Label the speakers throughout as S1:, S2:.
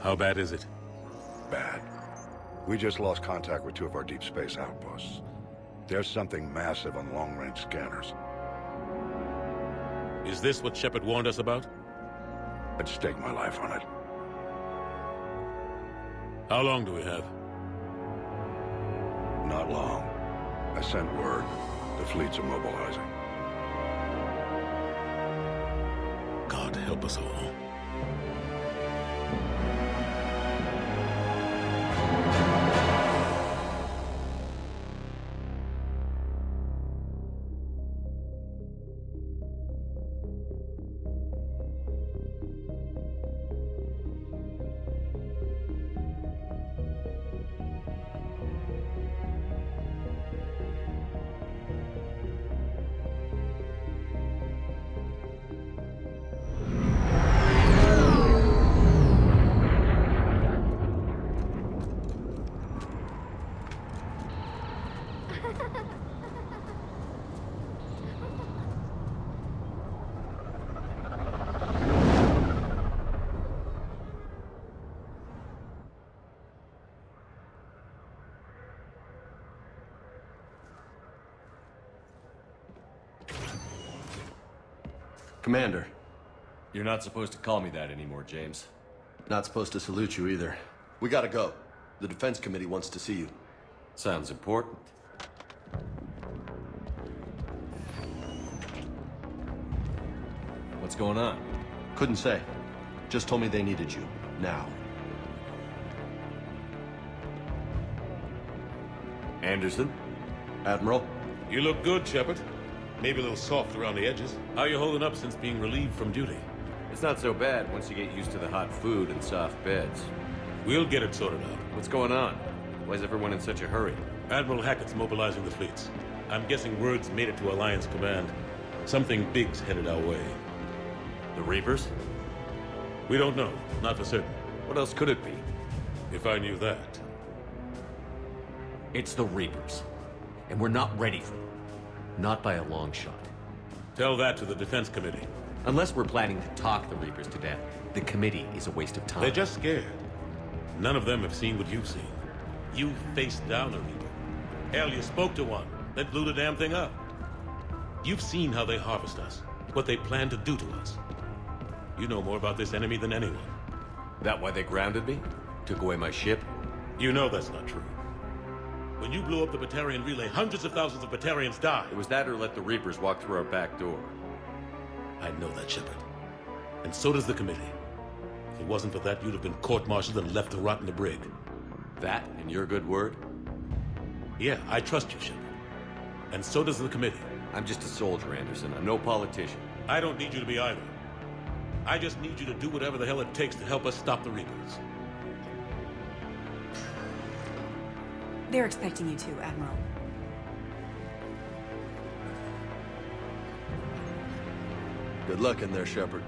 S1: How bad is it?
S2: Bad. We just lost contact with two of our deep space outposts. There's something massive on long-range scanners.
S1: Is this what Shepard warned us about?
S2: I'd stake my life on it.
S1: How long do we have?
S2: Not long. I sent word. The fleets are mobilizing.
S1: God help us all.
S3: Commander.
S4: You're not supposed to call me that anymore, James.
S3: Not supposed to salute you either. We gotta go. The Defense Committee wants to see you.
S4: Sounds important. What's going on?
S3: Couldn't say. Just told me they needed you. Now.
S4: Anderson?
S3: Admiral?
S1: You look good, Shepard. Maybe a little soft around the edges. How you holding up since being relieved from duty?
S4: It's not so bad once you get used to the hot food and soft beds.
S1: We'll get it sorted out.
S4: What's going on? Why is everyone in such a hurry?
S1: Admiral Hackett's mobilizing the fleets. I'm guessing word's made it to Alliance Command. Something big's headed our way.
S4: The Reapers?
S1: We don't know. Not for certain.
S4: What else could it be?
S1: If I knew that.
S4: It's the Reapers. And we're not ready for them. Not by a long shot.
S1: Tell that to the Defense Committee.
S4: Unless we're planning to talk the Reapers to death, the committee is a waste of time.
S1: They're just scared. None of them have seen what you've seen. You faced down a Reaper. Hell, you spoke to one, that blew the damn thing up. You've seen how they harvest us, what they plan to do to us. You know more about this enemy than anyone.
S4: That why they grounded me? Took away my ship?
S1: You know that's not true. When you blew up the Batarian relay, hundreds of thousands of Batarians died.
S4: It was that or let the Reapers walk through our back door.
S1: I know that, Shepard. And so does the committee. If it wasn't for that, you'd have been court-martialed and left to rot in the brig.
S4: That and your good word?
S1: Yeah, I trust you, Shepard. And so does the committee.
S4: I'm just a soldier, Anderson. I'm no politician.
S1: I don't need you to be either. I just need you to do whatever the hell it takes to help us stop the Reapers.
S5: They're expecting you to, Admiral.
S3: Good luck in there, Shepard.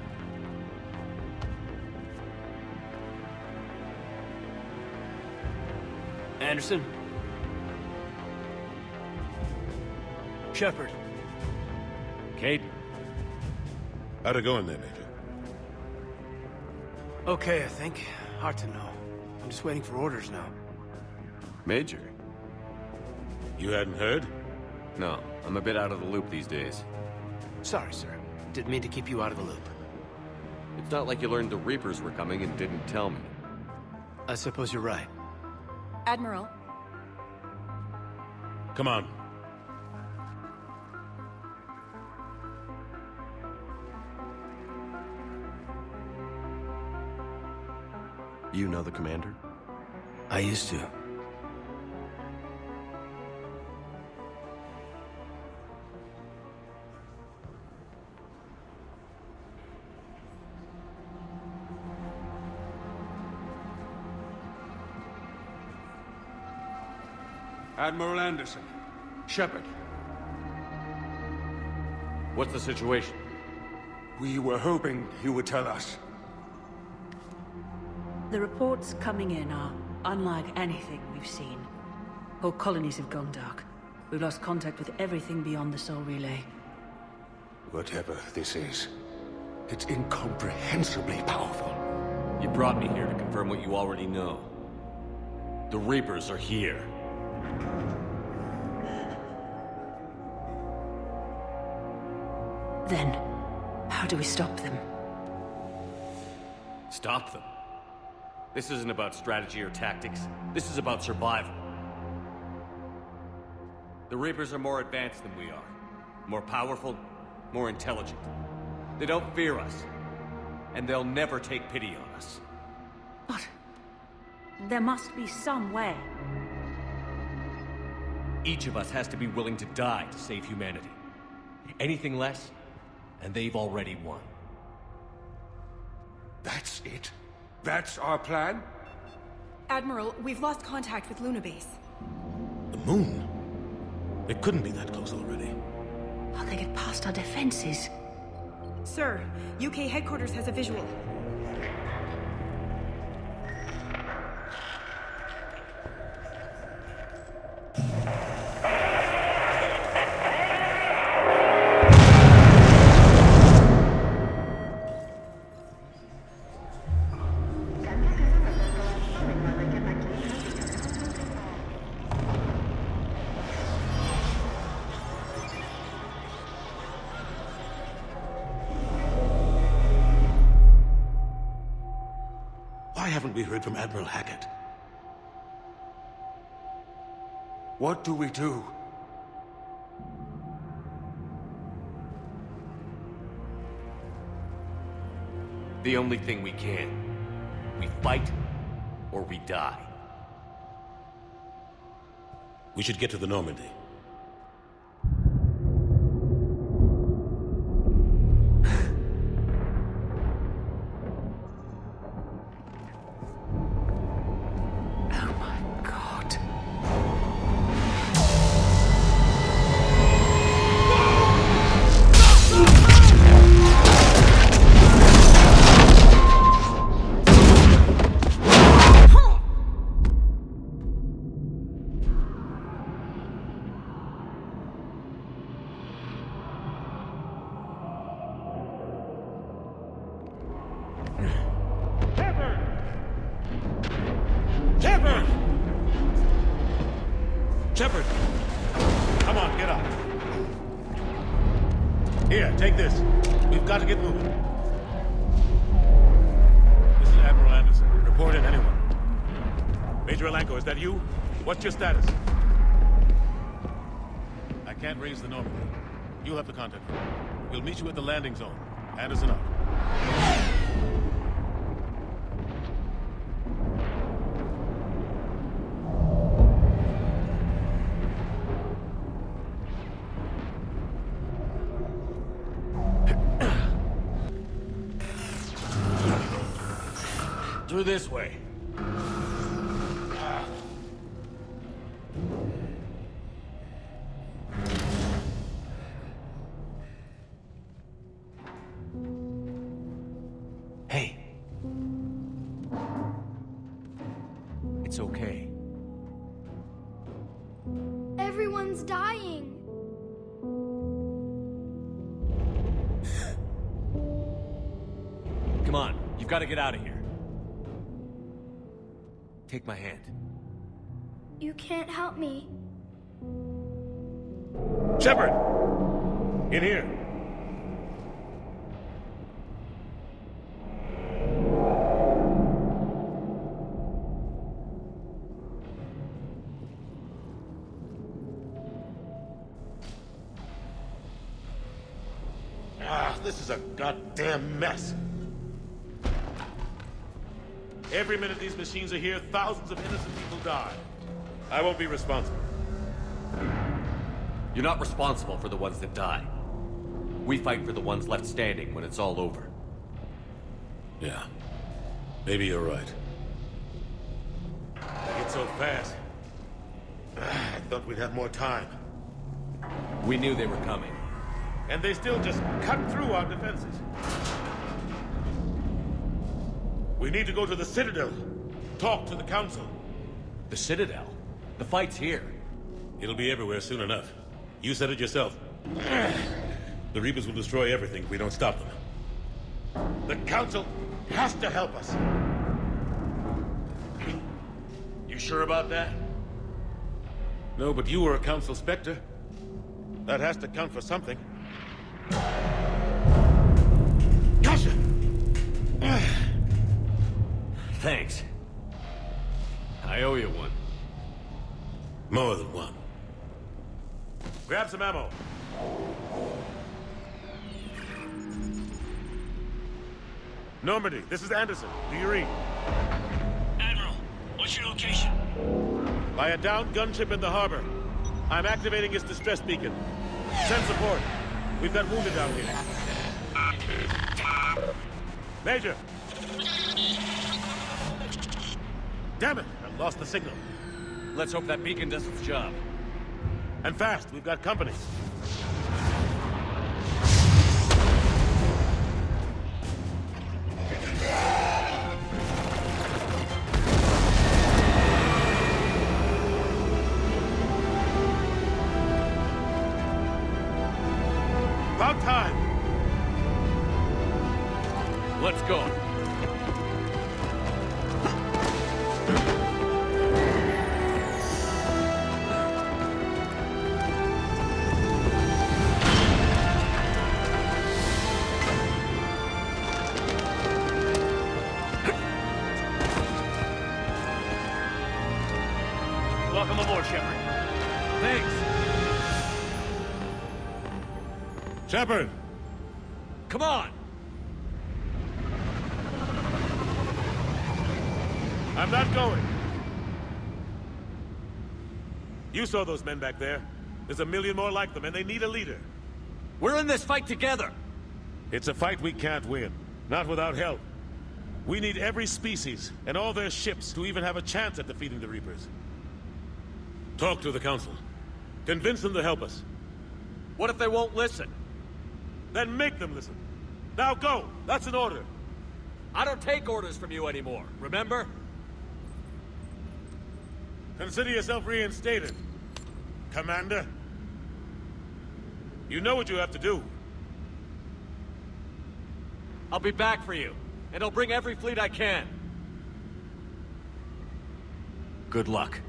S6: Anderson? Shepard? Kate?
S1: How'd it go in there, Major?
S6: Okay, I think. Hard to know. I'm just waiting for orders now.
S4: Major?
S1: You hadn't heard?
S4: No, I'm a bit out of the loop these days.
S6: Sorry, sir. Didn't mean to keep you out of the loop.
S4: It's not like you learned the Reapers were coming and didn't tell me.
S6: I suppose you're right.
S5: Admiral,
S1: Come on.
S3: You know the commander?
S6: I used to.
S7: Admiral Anderson. Shepard.
S4: What's the situation?
S7: We were hoping you would tell us.
S5: the reports coming in are unlike anything we've seen. Whole colonies have gone dark. We've lost contact with everything beyond the Soul Relay.
S7: Whatever this is, it's incomprehensibly powerful.
S4: You brought me here to confirm what you already know. The Reapers are here.
S5: Then, how do we stop them?
S4: Stop them. This isn't about strategy or tactics. This is about survival. The Reapers are more advanced than we are. More powerful, more intelligent. They don't fear us. And they'll never take pity on us.
S5: But there must be some way.
S4: Each of us has to be willing to die to save humanity. Anything less, and they've already won.
S7: That's it? That's our plan?
S8: Admiral, we've lost contact with Luna Base.
S1: The moon? It couldn't be that close already.
S5: How'd they get past our defenses?
S8: Sir, UK headquarters has a visual.
S1: Why haven't we heard from Admiral Hackett?
S7: What do we do?
S4: The only thing we can. We fight, or we die.
S1: We should get to the Normandy.
S5: Oh my god.
S1: Shepard! Shepard! Come on, get up. Here, take this. We've got to get moving. This is Admiral Anderson. Report in, anyone. Major Alanko, is that you? What's your status? I can't raise the Normandy. You'll have to contact me. We'll meet you at the landing zone. Anderson out.
S4: Through this way. Hey. It's okay.
S9: Everyone's dying.
S4: Come on, you've got to get out of here. Take my hand.
S9: You can't help me.
S1: Shepard! In here. This is a goddamn mess. Every minute these machines are here, thousands of innocent people die. I won't be responsible.
S4: You're not responsible for the ones that die. We fight for the ones left standing when it's all over.
S1: Yeah. Maybe you're right. It's so fast. I thought we'd have more time.
S4: We knew they were coming.
S1: And they still just cut through our defenses. We need to go to the Citadel. Talk to the Council.
S4: The Citadel? The fight's here.
S1: It'll be everywhere soon enough. You said it yourself. The Reapers will destroy everything if we don't stop them. The Council has to help us.
S4: You sure about that?
S1: No, but you were a Council Spectre. That has to count for something. Gotcha!
S4: Thanks. I owe you one.
S1: More than one. Grab some ammo. Normandy, this is Anderson. Do you read?
S10: Admiral, what's your location?
S1: By a downed gunship in the harbor. I'm activating its distress beacon. Send support. We've got wounded down here. Major! Damn it! I lost the signal.
S4: Let's hope that beacon does its job.
S1: And fast, we've got company. About time!
S4: Let's go.
S10: Welcome aboard, Shepard.
S4: Thanks.
S1: Shepard!
S4: Come on.
S1: I'm not going. You saw those men back there. There's a million more like them, and they need a leader.
S4: We're in this fight together.
S1: It's a fight we can't win. Not without help. We need every species, and all their ships, to even have a chance at defeating the Reapers. Talk to the Council. Convince them to help us.
S4: What if they won't listen?
S1: Then make them listen. Now go! That's an order.
S4: I don't take orders from you anymore, remember?
S1: Consider yourself reinstated, Commander. You know what you have to do.
S4: I'll be back for you, and I'll bring every fleet I can. Good luck.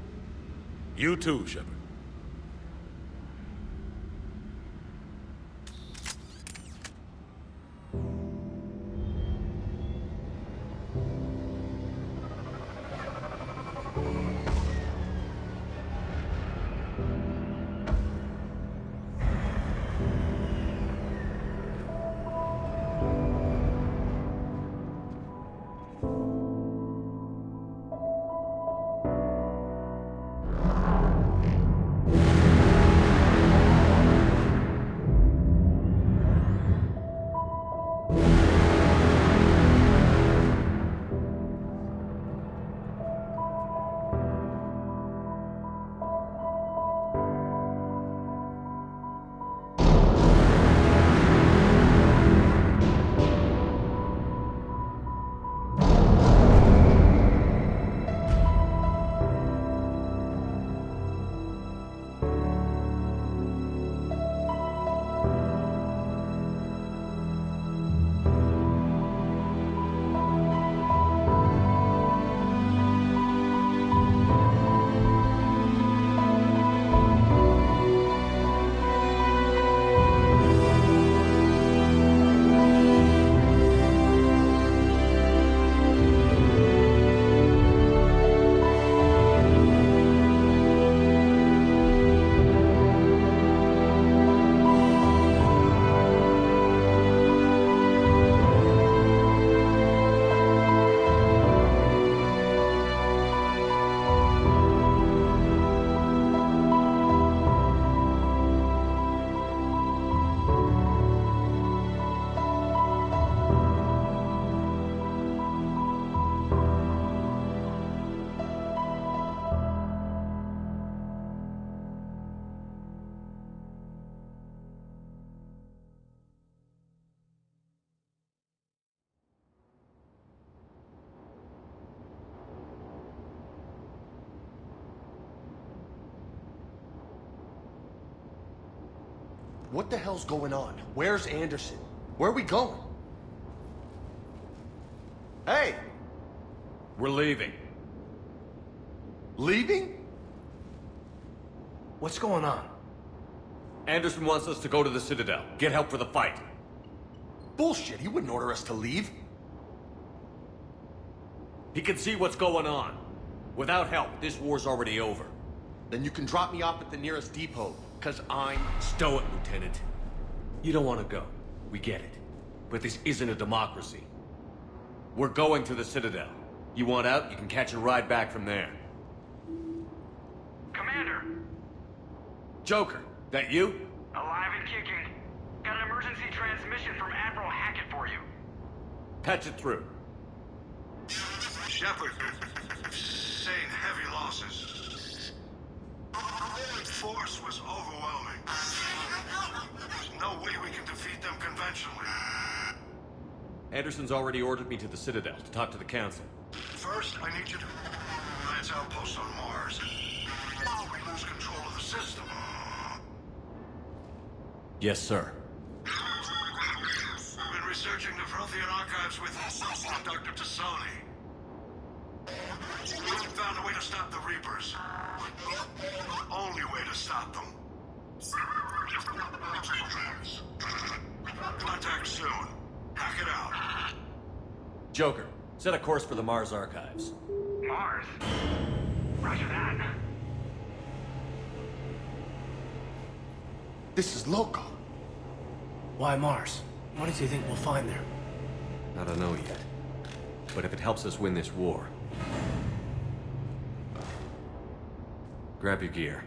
S1: You too, Shepard.
S3: What the hell's going on? Where's Anderson? Where are we going? Hey!
S4: We're leaving.
S3: Leaving?
S6: What's going on?
S4: Anderson wants us to go to the Citadel. Get help for the fight.
S3: Bullshit, he wouldn't order us to leave.
S4: He can see what's going on. Without help, this war's already over.
S3: Then you can drop me off at the nearest depot, because I'm...
S4: Stow it, Lieutenant. You don't want to go. We get it. But this isn't a democracy. We're going to the Citadel. You want out, you can catch a ride back from there.
S10: Commander!
S4: Joker, that you?
S10: Alive and kicking. Got an emergency transmission from Admiral Hackett for you.
S4: Patch it through.
S2: Shepard, sustained heavy losses. Force was overwhelming. There's no way we can defeat them conventionally.
S4: Anderson's already ordered me to the Citadel to talk to the Council.
S2: First, I need you to lance outposts on Mars. We lose control of the system.
S4: Yes, sir.
S2: We've been researching the Prothean archives with Dr. Tassoni. We haven't found a way to stop the Reapers. The only way to stop them. Contact soon. Hack it out.
S4: Joker, set a course for the Mars archives.
S10: Mars? Roger that.
S3: This is loco.
S6: Why Mars? What does he think we'll find there?
S4: I don't know yet. But if it helps us win this war... Grab your gear.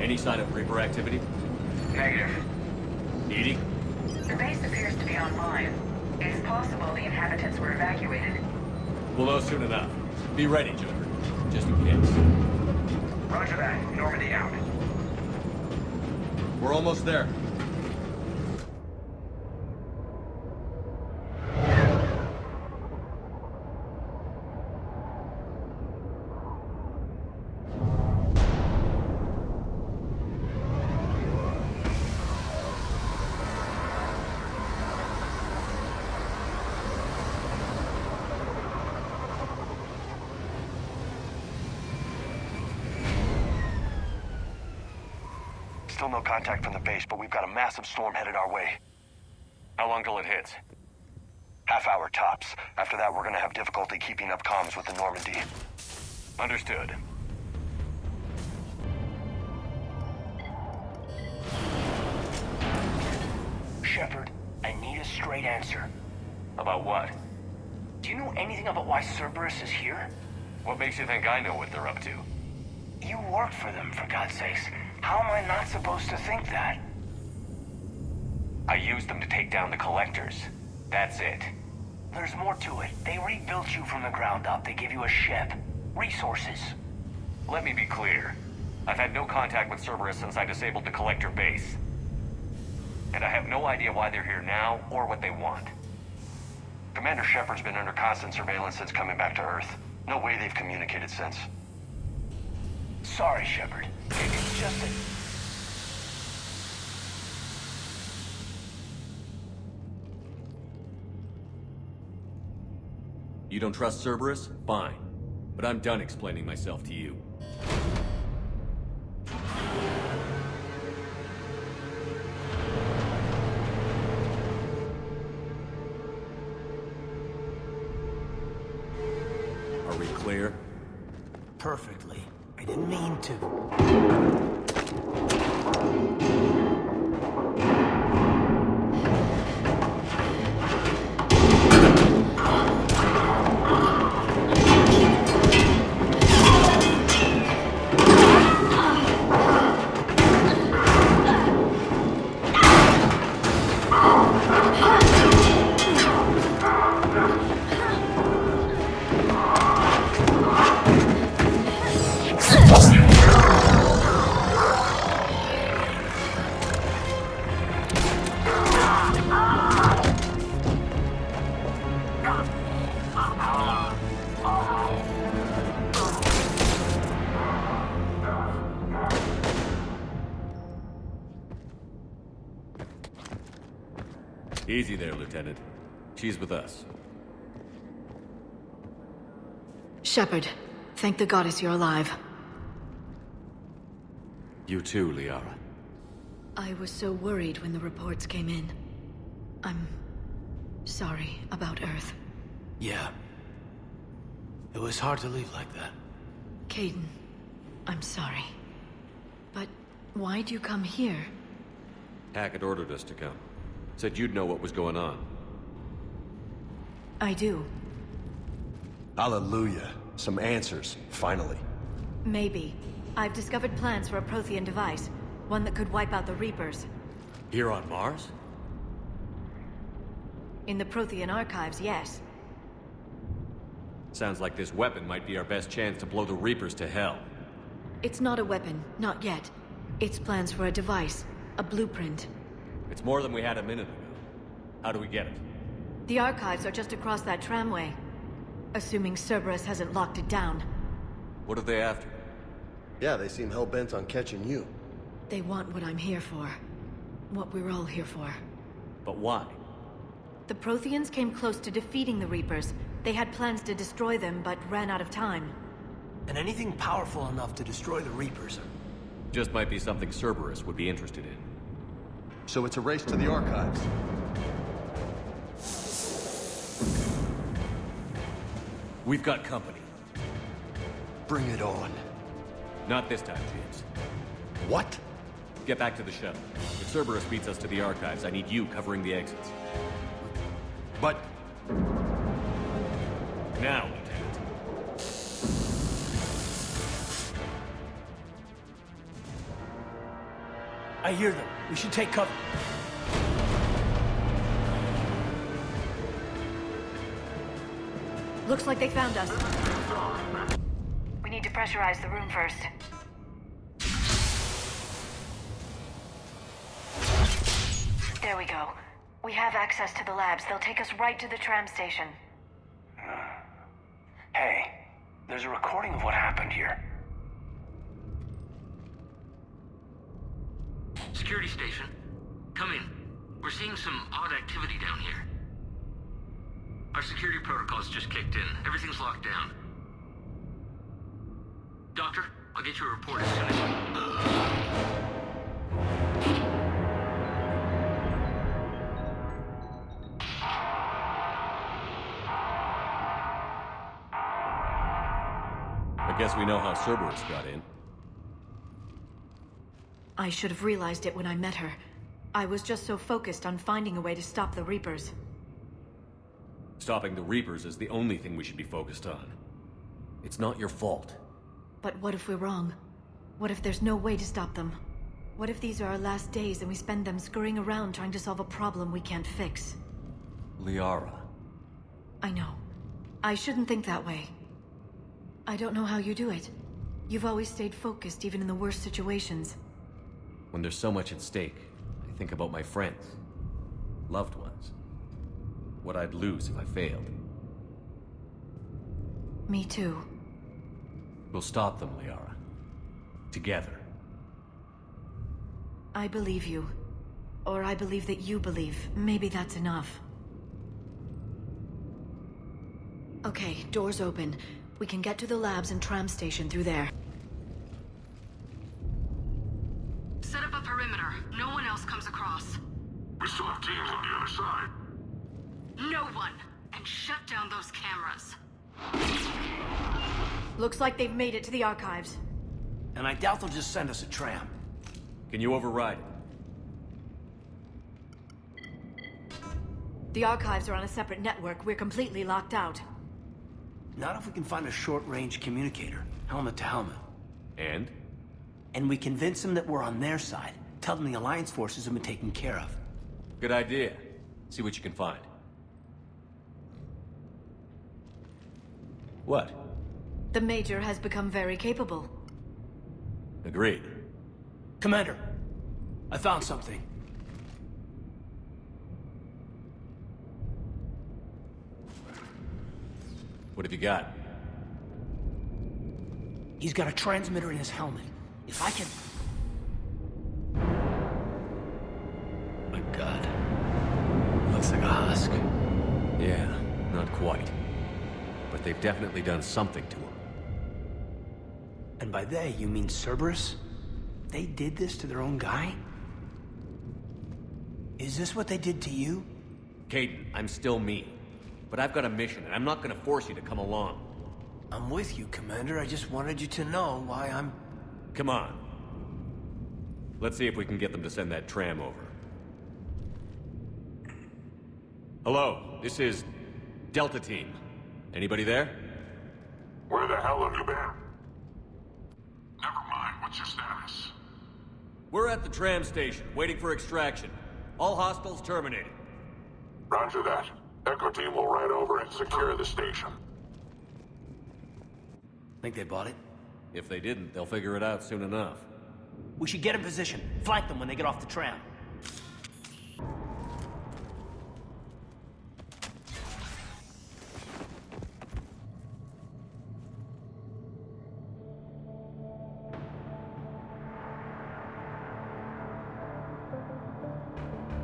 S4: Any sign of Reaper activity?
S10: Negative.
S4: Edie?
S11: The base appears to be online. It's possible the inhabitants were evacuated.
S4: We'll know soon enough. Be ready, Joker. Just in case.
S10: Roger that. Normandy out.
S3: We're almost there.
S12: Still no contact from the base, but we've got a massive storm headed our way.
S10: How long till it hits?
S12: Half hour tops. After that, we're gonna have difficulty keeping up comms with the Normandy.
S10: Understood.
S12: Shepard, I need a straight answer.
S10: About what?
S12: Do you know anything about why Cerberus is here?
S10: What makes you think I know what they're up to?
S12: You work for them, for God's sakes. How am I not supposed to think that?
S10: I used them to take down the Collectors. That's it.
S12: There's more to it. They rebuilt you from the ground up. They gave you a ship. Resources.
S10: Let me be clear. I've had no contact with Cerberus since I disabled the Collector base. And I have no idea why they're here now, or what they want.
S12: Commander Shepard's been under constant surveillance since coming back to Earth. No way they've communicated since. Sorry, Shepard. It's just that...
S4: You don't trust Cerberus? Fine. But I'm done explaining myself to you. Are we clear?
S6: Perfectly. I didn't mean to.
S4: Easy there, Lieutenant. She's with us.
S5: Shepard, thank the goddess you're alive.
S4: You too, Liara.
S5: I was so worried when the reports came in. I'm sorry about Earth.
S6: Yeah. It was hard to leave like that.
S5: Caden, I'm sorry. But why'd you come here?
S4: Hackett ordered us to come. Said you'd know what was going on.
S5: I do.
S3: Hallelujah. Some answers, finally.
S5: Maybe. I've discovered plans for a Prothean device. One that could wipe out the Reapers.
S4: Here on Mars?
S5: In the Prothean archives, yes.
S4: Sounds like this weapon might be our best chance to blow the Reapers to hell.
S5: It's not a weapon, not yet. It's plans for a device, a blueprint.
S4: It's more than we had a minute ago. How do we get it?
S5: The archives are just across that tramway. Assuming Cerberus hasn't locked it down.
S4: What are they after?
S3: Yeah, they seem hell-bent on catching you.
S5: They want what I'm here for. What we're all here for.
S4: But why?
S5: The Protheans came close to defeating the Reapers. They had plans to destroy them, but ran out of time.
S6: And anything powerful enough to destroy the Reapers.
S4: Just might be something Cerberus would be interested in.
S3: So it's a race to the archives.
S4: We've got company.
S3: Bring it on.
S4: Not this time, James.
S3: What?
S4: Get back to the shuttle. If Cerberus beats us to the archives, I need you covering the exits.
S3: But...
S4: Now, Lieutenant.
S6: I hear them. We should take cover.
S5: Looks like they found us.
S11: We need to pressurize the room first. There we go. We have access to the labs. They'll take us right to the tram station.
S6: Hey, there's a recording of what happened here.
S13: Security station. Come in. We're seeing some odd activity down here. Our security protocols just kicked in. Everything's locked down. Doctor, I'll get you a report as soon as...
S4: I guess we know how Cerberus got in.
S5: I should have realized it when I met her. I was just so focused on finding a way to stop the Reapers.
S4: Stopping the Reapers is the only thing we should be focused on. It's not your fault.
S5: But what if we're wrong? What if there's no way to stop them? What if these are our last days and we spend them scurrying around trying to solve a problem we can't fix?
S4: Liara.
S5: I know. I shouldn't think that way. I don't know how you do it. You've always stayed focused even in the worst situations.
S4: When there's so much at stake, I think about my friends, loved ones. What I'd lose if I failed.
S5: Me too.
S4: We'll stop them, Liara. Together.
S5: I believe you. Or I believe that you believe. Maybe that's enough. Okay, doors open. We can get to the labs and tram station through there.
S11: Set up a perimeter. No one else comes across.
S7: We still have teams on the other side.
S11: No one! And shut down those cameras.
S5: Looks like they've made it to the archives.
S6: And I doubt they'll just send us a tram.
S4: Can you override it?
S5: The archives are on a separate network. We're completely locked out.
S6: Not if we can find a short-range communicator, helmet to helmet.
S4: And?
S6: And we convince them that we're on their side. Tell them the Alliance forces have been taken care of.
S4: Good idea. See what you can find. What?
S5: The Major has become very capable.
S4: Agreed.
S6: Commander, I found something.
S4: What have you got?
S6: He's got a transmitter in his helmet. If I can...
S14: My God. What's
S4: they've definitely done something to him.
S6: And by they, you mean Cerberus? They did this to their own guy? Is this what they did to you?
S4: Caden, I'm still me. But I've got a mission, and I'm not gonna force you to come along.
S6: I'm with you, Commander. I just wanted you to know why I'm...
S4: Come on. Let's see if we can get them to send that tram over. Hello, this is Delta Team. Anybody there?
S7: Where the hell have you been? Never mind, what's your status?
S4: We're at the tram station, waiting for extraction. All hostiles terminated.
S7: Roger that. Echo Team will ride over and secure the station.
S6: Think they bought it?
S4: If they didn't, they'll figure it out soon enough.
S6: We should get in position. Flank them when they get off the tram.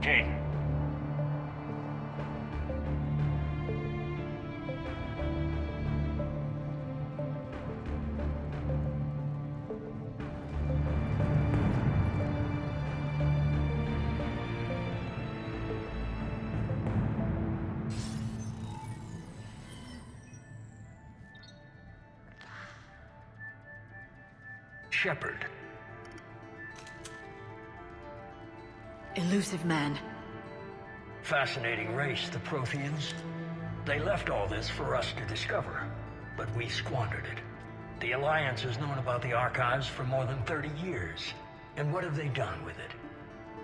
S10: Kate.
S14: Shepard.
S5: Elusive man.
S14: Fascinating race, the Protheans. They left all this for us to discover, but we squandered it. The Alliance has known about the archives for more than 30 years. And what have they done with it?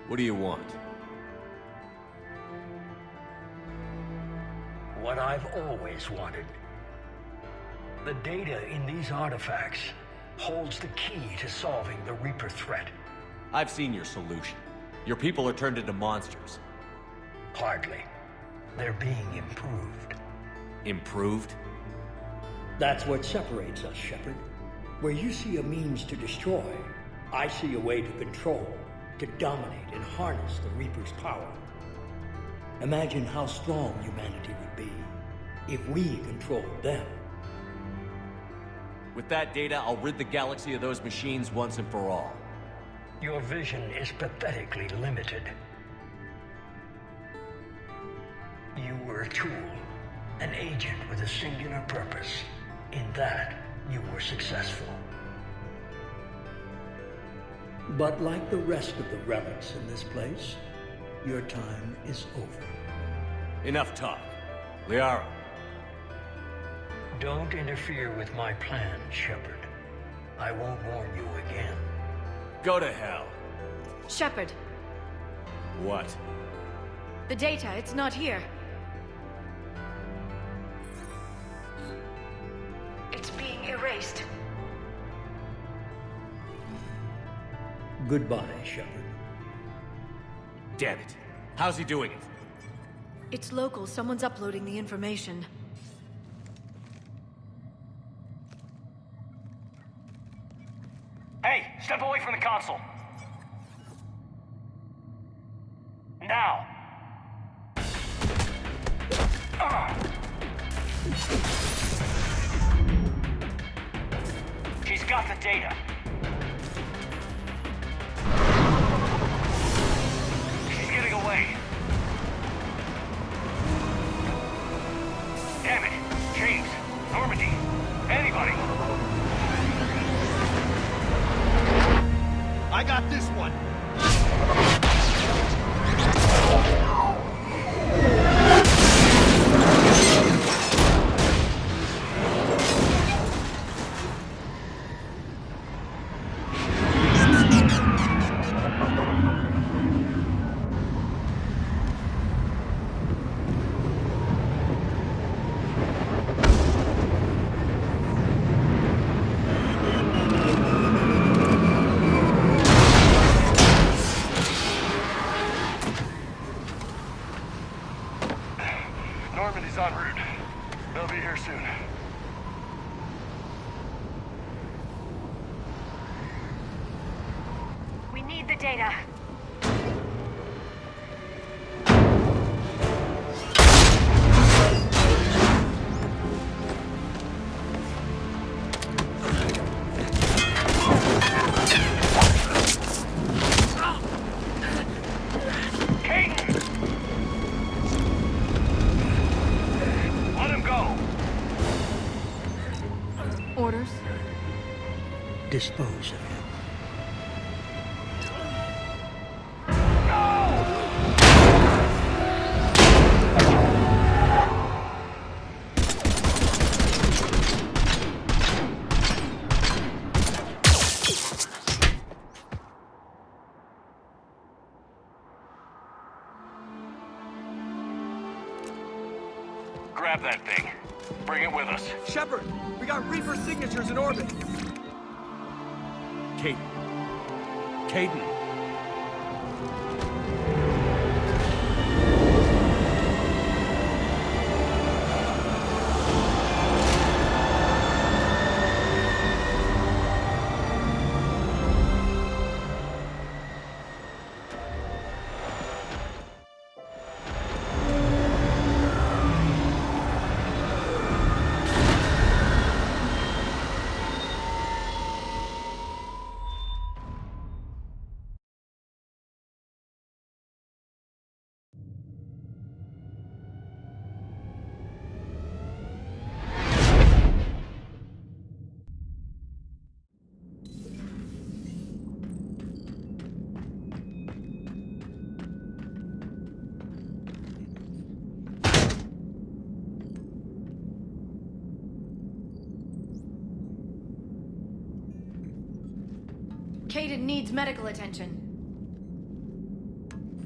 S4: What do you want?
S14: What I've always wanted. The data in these artifacts holds the key to solving the Reaper threat.
S4: I've seen your solution. Your people are turned into monsters.
S14: Hardly. They're being improved.
S4: Improved?
S14: That's what separates us, Shepard. Where you see a means to destroy, I see a way to control, to dominate and harness the Reaper's power. Imagine how strong humanity would be if we controlled them.
S4: With that data, I'll rid the galaxy of those machines once and for all.
S14: Your vision is pathetically limited. You were a tool, an agent with a singular purpose. In that, you were successful. But like the rest of the relics in this place, your time is over.
S4: Enough talk. Liara.
S14: Don't interfere with my plan, Shepard. I won't warn you again.
S4: Go to hell.
S8: Shepard,
S4: What?
S8: the data, it's not here.
S11: It's being erased.
S14: Goodbye, Shepard.
S4: Damn it. How's he doing it?
S8: It's local. Someone's uploading the information.
S10: Hey, step away from the console. Now. She's got the data. She's getting away. Damn it. James, Normandy, anybody.
S3: I got this one. Normandy's en route. They'll be here soon.
S11: We need the data.
S5: Reapers?
S14: Dispose of him.
S10: Grab that thing. Bring it with us.
S3: Shepard, we got Reaper signatures in orbit.
S4: Caden. Caden.
S11: Caden needs medical attention.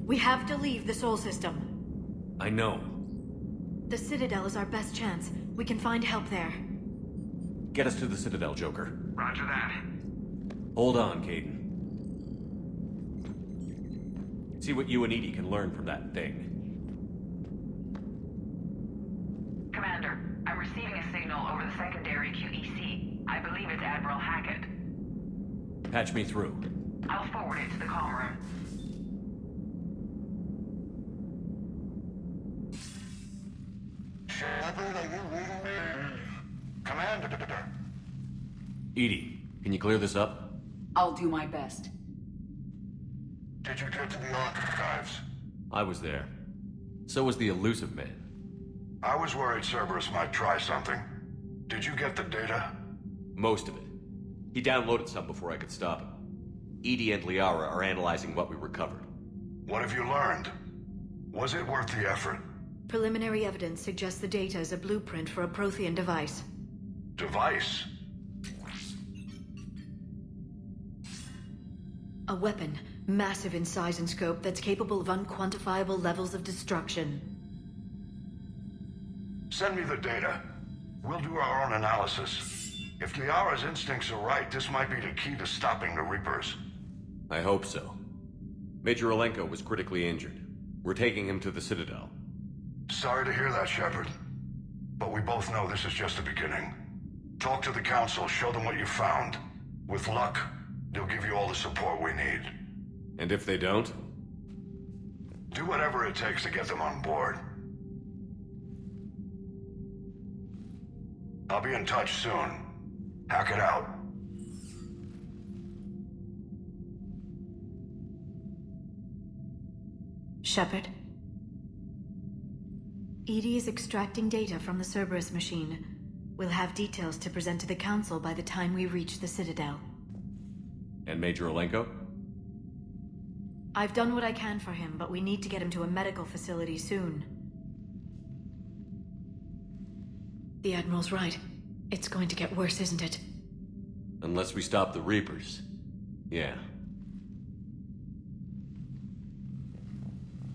S11: We have to leave the Sol system.
S4: I know.
S11: The Citadel is our best chance. We can find help there.
S4: Get us to the Citadel, Joker.
S7: Roger that.
S4: Hold on, Caden. See what you and Edie can learn from that thing.
S15: Commander, I'm receiving a signal over the secondary QEC. I believe it's Admiral Hackett.
S4: Patch me through.
S15: I'll forward it to the comm room.
S7: Shepard, are you reading me? Commander.
S4: Edie, can you clear this up?
S5: I'll do my best.
S7: Did you get to the archives?
S4: I was there. So was the elusive man.
S2: I was worried Cerberus might try something. Did you get the data?
S4: Most of it. He downloaded some before I could stop him. Edie and Liara are analyzing what we recovered.
S2: What have you learned? Was it worth the effort?
S11: Preliminary evidence suggests the data is a blueprint for a Prothean device.
S2: Device?
S11: A weapon, massive in size and scope, that's capable of unquantifiable levels of destruction.
S2: Send me the data. We'll do our own analysis. If Liara's instincts are right, this might be the key to stopping the Reapers.
S4: I hope so. Major Olenko was critically injured. We're taking him to the Citadel.
S2: Sorry to hear that, Shepard. But we both know this is just the beginning. Talk to the Council, show them what you found. With luck, they'll give you all the support we need.
S4: And if they don't?
S2: Do whatever it takes to get them on board. I'll be in touch soon. Hack it out.
S11: Shepard? Edie is extracting data from the Cerberus machine. We'll have details to present to the Council by the time we reach the Citadel.
S4: And Major Olenko?
S11: I've done what I can for him, but we need to get him to a medical facility soon. The Admiral's right. It's going to get worse, isn't it?
S4: Unless we stop the Reapers. Yeah.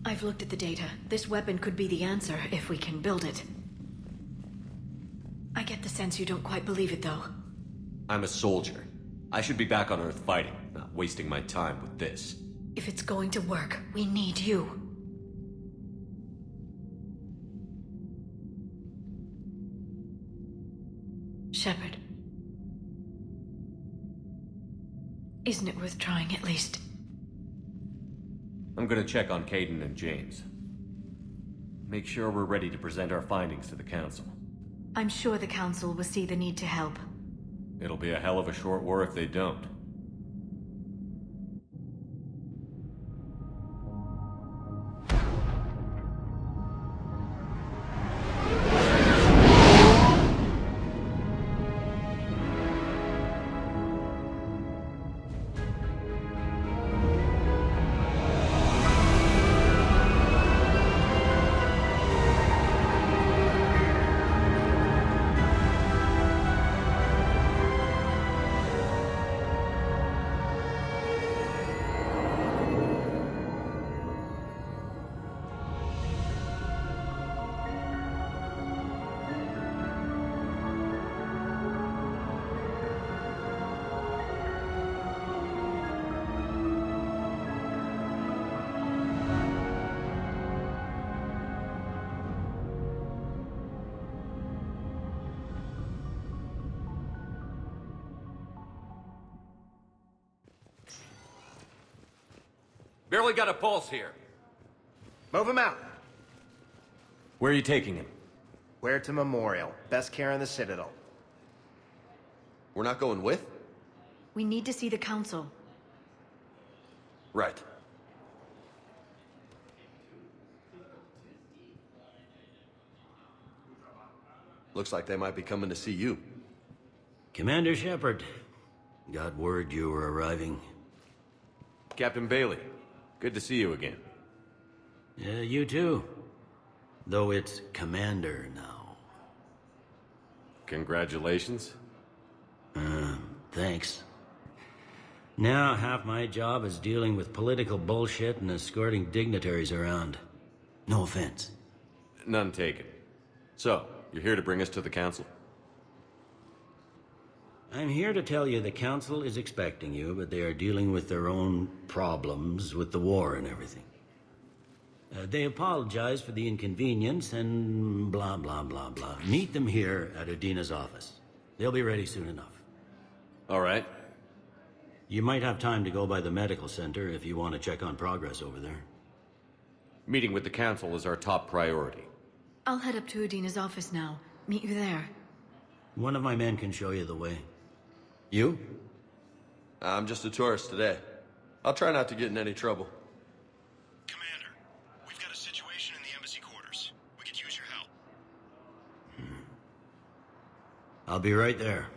S11: I've looked at the data. This weapon could be the answer if we can build it. I get the sense you don't quite believe it, though.
S4: I'm a soldier. I should be back on Earth fighting, not wasting my time with this.
S11: If it's going to work, we need you. Shepard. Isn't it worth trying, at least?
S4: I'm gonna check on Caden and James. Make sure we're ready to present our findings to the Council.
S11: I'm sure the Council will see the need to help.
S4: It'll be a hell of a short war if they don't. Barely got a pulse here.
S16: Move him out.
S4: Where are you taking him?
S16: Where to Memorial. Best care in the Citadel.
S3: We're not going with?
S11: We need to see the Council.
S3: Right. Looks like they might be coming to see you.
S17: Commander Shepard. Got word you were arriving.
S4: Captain Bailey, good to see you again.
S17: Yeah, you too. Though it's Commander now.
S4: Congratulations.
S17: Thanks. Now half my job is dealing with political bullshit and escorting dignitaries around. No offense.
S4: None taken. So, you're here to bring us to the Council?
S17: I'm here to tell you the Council is expecting you, but they are dealing with their own problems with the war and everything. They apologize for the inconvenience and blah, blah, blah, blah. Meet them here at Udina's office. They'll be ready soon enough.
S4: All right.
S17: You might have time to go by the medical center if you want to check on progress over there.
S4: Meeting with the Council is our top priority.
S11: I'll head up to Udina's office now. Meet you there.
S17: One of my men can show you the way. You?
S3: I'm just a tourist today. I'll try not to get in any trouble.
S18: Commander, we've got a situation in the embassy quarters. We could use your help.
S17: I'll be right there.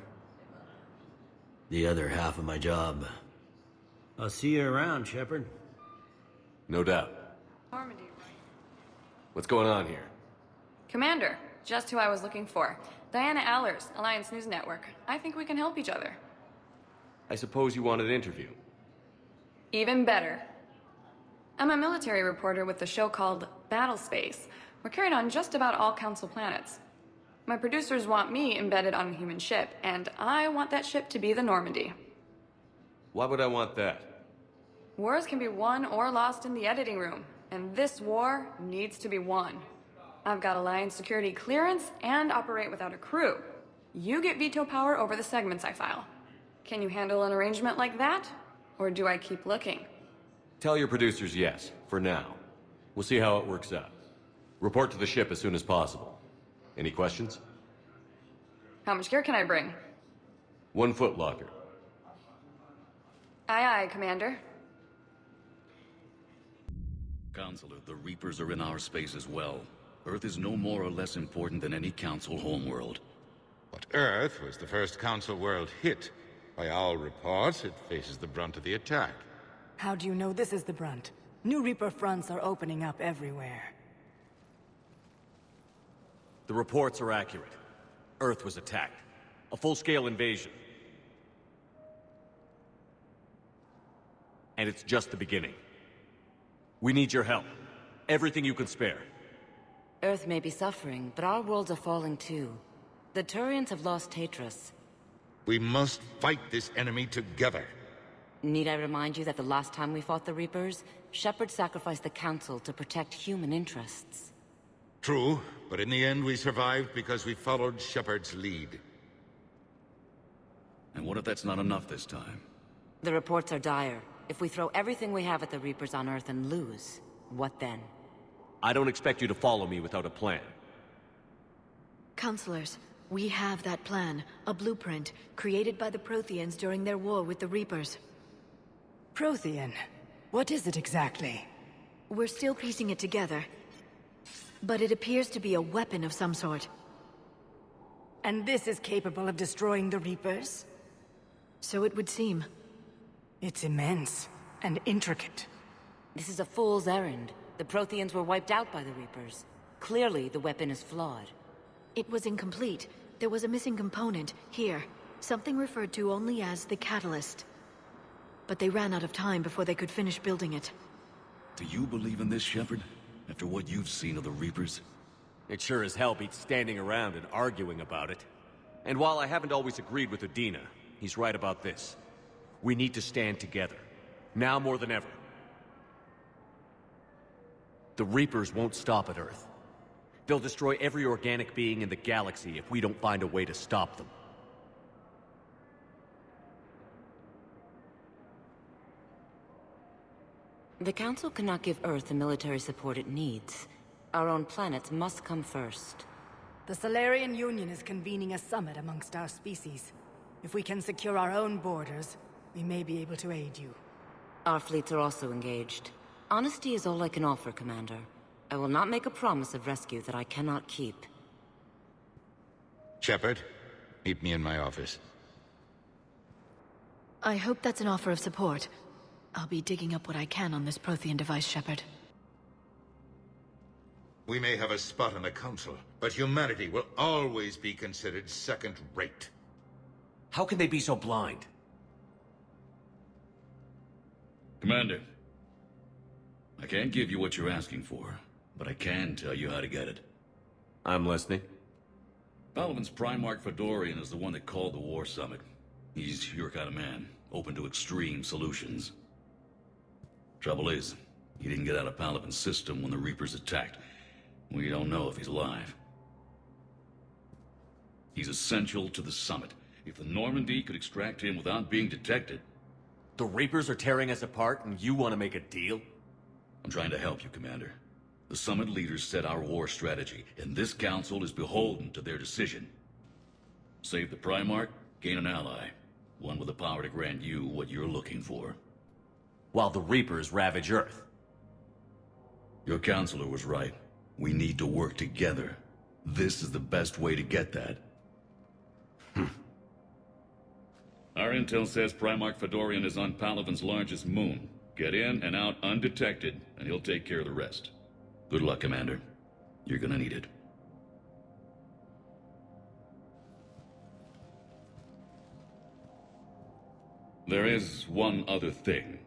S17: The other half of my job. I'll see you around, Shepard.
S4: No doubt.
S19: Normandy,
S4: What's going on here?
S19: Commander, just who I was looking for. Diana Allers, Alliance News Network. I think we can help each other.
S4: I suppose you want an interview?
S19: Even better. I'm a military reporter with the show called Battle Space. We're carried on just about all Council planets. My producers want me embedded on a human ship, and I want that ship to be the Normandy.
S4: Why would I want that?
S19: Wars can be won or lost in the editing room, and this war needs to be won. I've got Alliance security clearance and operate without a crew. You get veto power over the segments I file. Can you handle an arrangement like that? Or do I keep looking?
S4: Tell your producers yes, for now. We'll see how it works out. Report to the ship as soon as possible. Any questions?
S19: How much gear can I bring?
S4: 1 foot locker.
S19: Aye, aye, Commander.
S20: Counselor, the Reapers are in our space as well. Earth is no more or less important than any Council homeworld.
S7: But Earth was the first Council world hit. By all reports, it faces the brunt of the attack.
S21: How do you know this is the brunt? New Reaper fronts are opening up everywhere.
S4: The reports are accurate. Earth was attacked. A full-scale invasion. And it's just the beginning. We need your help. Everything you can spare.
S22: Earth may be suffering, but our worlds are falling too. The Turians have lost Tatris.
S7: We must fight this enemy together.
S22: Need I remind you that the last time we fought the Reapers, Shepard sacrificed the Council to protect human interests?
S7: True, but in the end we survived because we followed Shepard's lead.
S20: And what if that's not enough this time?
S22: The reports are dire. If we throw everything we have at the Reapers on Earth and lose, what then?
S4: I don't expect you to follow me without a plan.
S11: Counselors, we have that plan. A blueprint, created by the Protheans during their war with the Reapers.
S21: Prothean? What is it exactly?
S11: We're still piecing it together. But it appears to be a weapon of some sort.
S21: And this is capable of destroying the Reapers?
S11: So it would seem.
S21: It's immense and intricate.
S22: This is a fool's errand. The Protheans were wiped out by the Reapers. Clearly, the weapon is flawed.
S11: It was incomplete. There was a missing component, here. Something referred to only as the catalyst. But they ran out of time before they could finish building it.
S20: Do you believe in this, Shepard? After what you've seen of the Reapers?
S4: It sure as hell beats standing around and arguing about it. And while I haven't always agreed with Udina, he's right about this. We need to stand together. Now more than ever. The Reapers won't stop at Earth. They'll destroy every organic being in the galaxy if we don't find a way to stop them.
S22: The Council cannot give Earth the military support it needs. Our own planets must come first.
S21: The Solarian Union is convening a summit amongst our species. If we can secure our own borders, we may be able to aid you.
S22: Our fleets are also engaged. Honesty is all I can offer, Commander. I will not make a promise of rescue that I cannot keep.
S7: Shepard, meet me in my office.
S11: I hope that's an offer of support. I'll be digging up what I can on this Prothean device, Shepard.
S7: We may have a spot on the Council, but humanity will always be considered second-rate.
S4: How can they be so blind?
S20: Commander, I can't give you what you're asking for, but I can tell you how to get it.
S4: I'm listening.
S20: Palaven's Primarch Fedorian is the one that called the War Summit. He's your kind of man, open to extreme solutions. Trouble is, he didn't get out of Palaven's system when the Reapers attacked. We don't know if he's alive. He's essential to the summit. If the Normandy could extract him without being detected...
S4: The Reapers are tearing us apart and you want to make a deal?
S20: I'm trying to help you, Commander. The summit leaders set our war strategy, and this council is beholden to their decision. Save the Primarch, gain an ally. One with the power to grant you what you're looking for.
S4: While the Reapers ravage Earth.
S20: Your counselor was right. We need to work together. This is the best way to get that. Our intel says Primarch Fedorian is on Palaven's largest moon. Get in and out undetected, and he'll take care of the rest. Good luck, Commander. You're gonna need it. There is one other thing.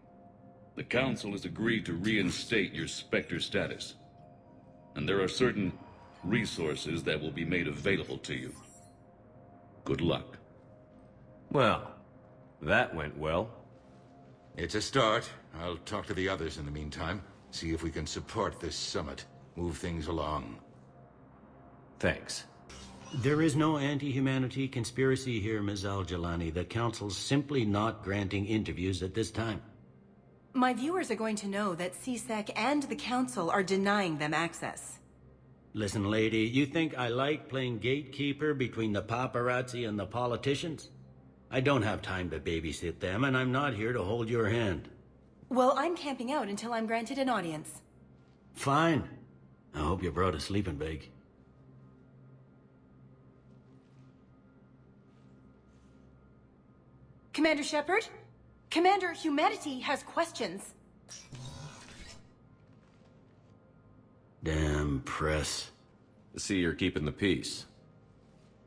S20: The Council has agreed to reinstate your Spectre status. And there are certain resources that will be made available to you. Good luck.
S4: Well, that went well.
S7: It's a start. I'll talk to the others in the meantime. See if we can support this summit. Move things along.
S4: Thanks.
S17: There is no anti-humanity conspiracy here, Ms. Al-Jalani. The Council's simply not granting interviews at this time.
S8: My viewers are going to know that CSEC and the Council are denying them access.
S17: Listen, lady, you think I like playing gatekeeper between the paparazzi and the politicians? I don't have time to babysit them, and I'm not here to hold your hand.
S8: Well, I'm camping out until I'm granted an audience.
S17: Fine. I hope you brought a sleeping bag.
S8: Commander Shepard? Commander, humanity has questions.
S17: Damn press.
S4: See, you're keeping the peace.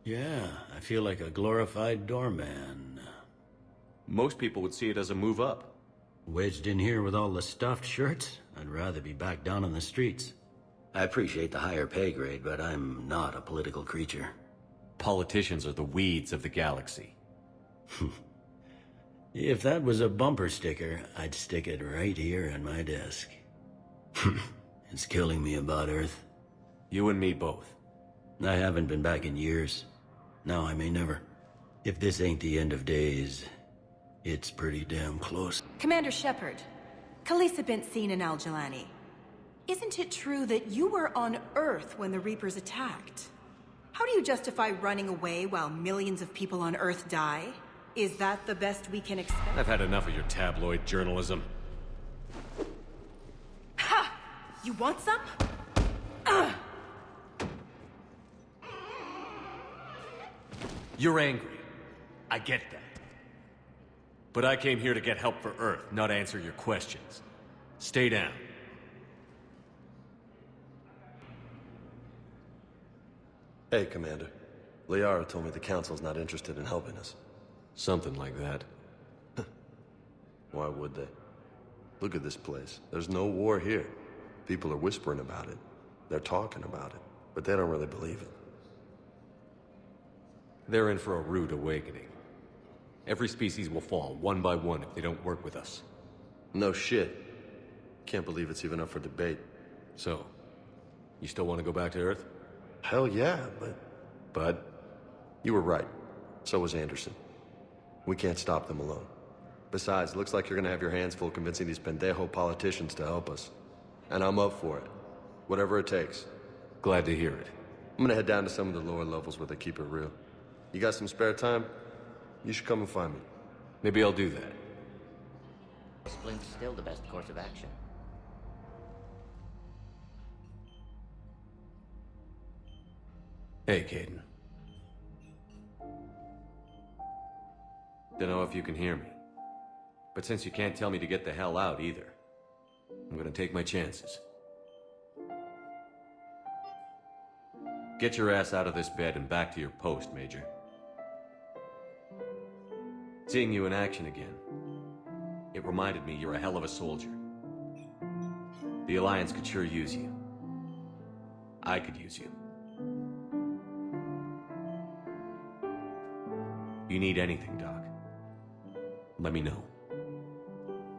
S17: Yeah, I feel like a glorified doorman.
S4: Most people would see it as a move up.
S17: Wedged in here with all the stuffed shirts, I'd rather be back down on the streets. I appreciate the higher pay grade, but I'm not a political creature.
S4: Politicians are the weeds of the galaxy.
S17: If that was a bumper sticker, I'd stick it right here on my desk. It's killing me about Earth.
S4: You and me both.
S17: I haven't been back in years. Now I may never. If this ain't the end of days, it's pretty damn close.
S8: Commander Shepard, Khaleesa bint Sin and Al-Jalani. Isn't it true that you were on Earth when the Reapers attacked? How do you justify running away while millions of people on Earth die? Is that the best we can expect?
S4: I've had enough of your tabloid journalism.
S8: Ha! You want some?
S4: You're angry. I get that. But I came here to get help for Earth, not answer your questions. Stay down.
S3: Hey, Commander. Liara told me the Council's not interested in helping us.
S4: Something like that.
S3: Why would they? Look at this place. There's no war here. People are whispering about it. They're talking about it. But they don't really believe it.
S4: They're in for a rude awakening. Every species will fall, one by one, if they don't work with us.
S3: No shit. Can't believe it's even up for debate.
S4: So, you still want to go back to Earth?
S3: Hell yeah, but...
S4: But?
S3: You were right. So was Anderson. We can't stop them alone. Besides, it looks like you're gonna have your hands full convincing these pendejo politicians to help us. And I'm up for it. Whatever it takes.
S4: Glad to hear it.
S3: I'm gonna head down to some of the lower levels where they keep it real. You got some spare time? You should come and find me.
S4: Maybe I'll do that.
S22: Discipline's still the best course of action.
S4: Hey, Caden. Dunno if you can hear me. But since you can't tell me to get the hell out either, I'm gonna take my chances. Get your ass out of this bed and back to your post, Major. Seeing you in action again, it reminded me you're a hell of a soldier. The Alliance could sure use you. I could use you. You need anything, Doc, let me know.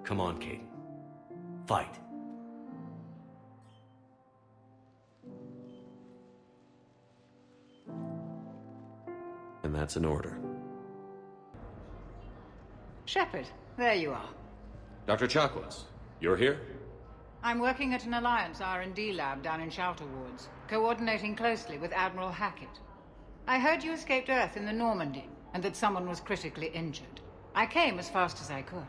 S4: Come on, Caden. Fight. And that's an order.
S1: Shepard, there you are.
S4: Dr. Chakwas, you're here?
S1: I'm working at an Alliance R&D lab down in Shelter Woods, coordinating closely with Admiral Hackett. I heard you escaped Earth in the Normandy, and that someone was critically injured. I came as fast as I could.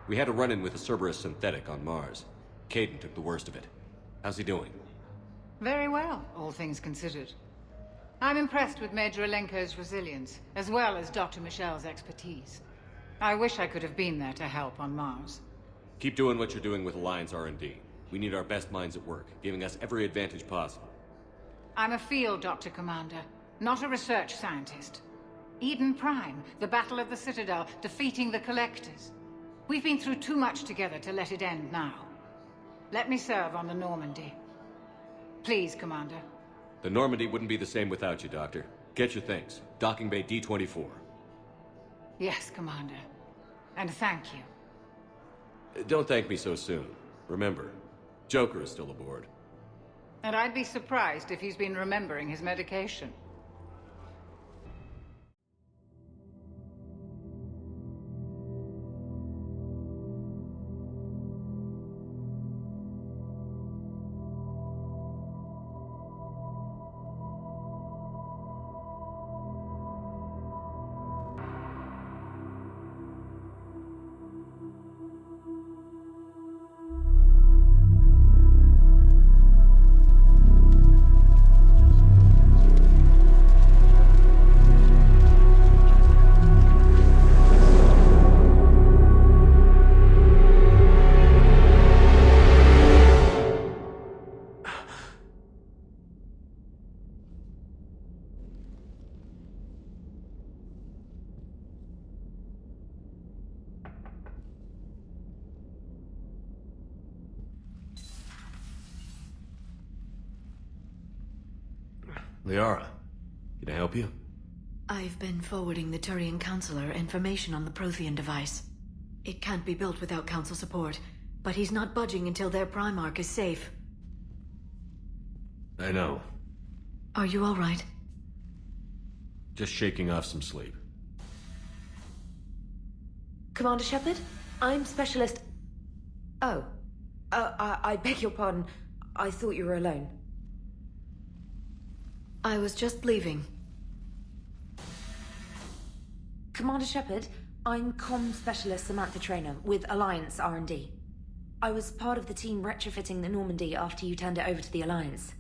S4: We had a run-in with a Cerberus synthetic on Mars. Caden took the worst of it. How's he doing?
S1: Very well, all things considered. I'm impressed with Major Alenko's resilience, as well as Dr. Michel's expertise. I wish I could have been there to help on Mars.
S4: Keep doing what you're doing with Alliance R&D. We need our best minds at work, giving us every advantage possible.
S1: I'm a field doctor, Commander, not a research scientist. Eden Prime, the Battle of the Citadel, defeating the Collectors. We've been through too much together to let it end now. Let me serve on the Normandy. Please, Commander.
S4: The Normandy wouldn't be the same without you, Doctor. Get your things. Docking Bay D-24.
S1: Yes, Commander. And thank you.
S4: Don't thank me so soon. Remember, Joker is still aboard.
S1: And I'd be surprised if he's been remembering his medication.
S4: Liara, can I help you?
S11: I've been forwarding the Turian Counselor information on the Prothean device. It can't be built without Council support, but he's not budging until their Primarch is safe.
S4: I know.
S11: Are you all right?
S4: Just shaking off some sleep.
S9: Commander Shepard? I'm Specialist... Oh. I beg your pardon. I thought you were alone.
S11: I was just leaving.
S9: Commander Shepard, I'm Comm Specialist Samantha Traynor with Alliance R&D. I was part of the team retrofitting the Normandy after you turned it over to the Alliance.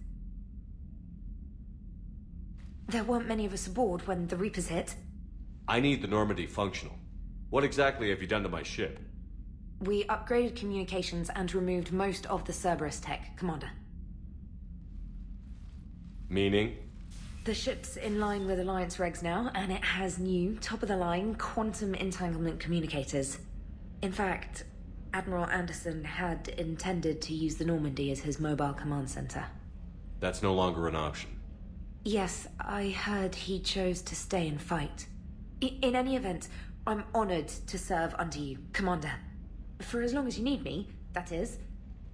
S9: There weren't many of us aboard when the Reapers hit.
S4: I need the Normandy functional. What exactly have you done to my ship?
S9: We upgraded communications and removed most of the Cerberus tech, Commander.
S4: Meaning?
S9: The ship's in line with Alliance regs now, and it has new, top-of-the-line, quantum entanglement communicators. In fact, Admiral Anderson had intended to use the Normandy as his mobile command center.
S4: That's no longer an option.
S9: Yes, I heard he chose to stay and fight. In any event, I'm honored to serve under you, Commander. For as long as you need me, that is.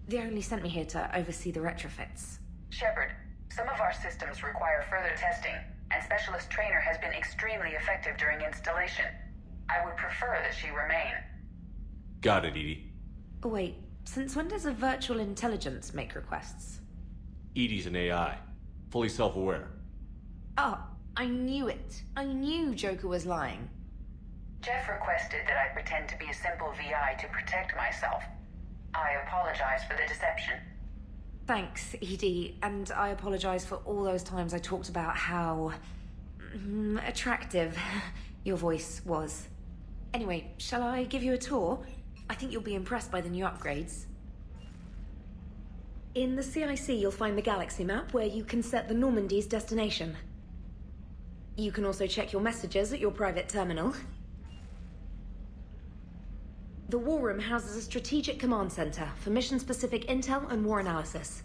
S9: They only sent me here to oversee the retrofits.
S15: Shepard, some of our systems require further testing, and Specialist Traynor has been extremely effective during installation. I would prefer that she remain.
S4: Got it, Edie.
S9: Oh, wait. Since when does a virtual intelligence make requests?
S4: Edie's an AI. Fully self-aware.
S9: Oh, I knew it. I knew Joker was lying.
S15: Jeff requested that I pretend to be a simple VI to protect myself. I apologize for the deception.
S9: Thanks, Edie, and I apologize for all those times I talked about how... attractive your voice was. Anyway, shall I give you a tour? I think you'll be impressed by the new upgrades. In the CIC, you'll find the galaxy map where you can set the Normandy's destination. You can also check your messages at your private terminal. The War Room houses a strategic command center for mission-specific intel and war analysis.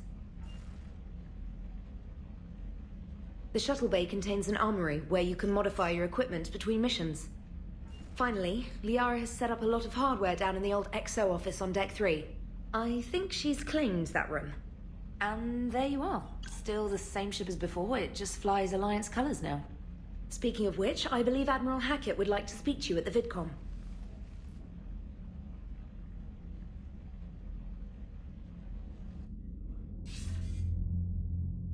S9: The shuttle bay contains an armory where you can modify your equipment between missions. Finally, Liara has set up a lot of hardware down in the old XO office on Deck 3. I think she's claimed that room. And there you are. Still the same ship as before, it just flies Alliance colors now. Speaking of which, I believe Admiral Hackett would like to speak to you at the VidCom.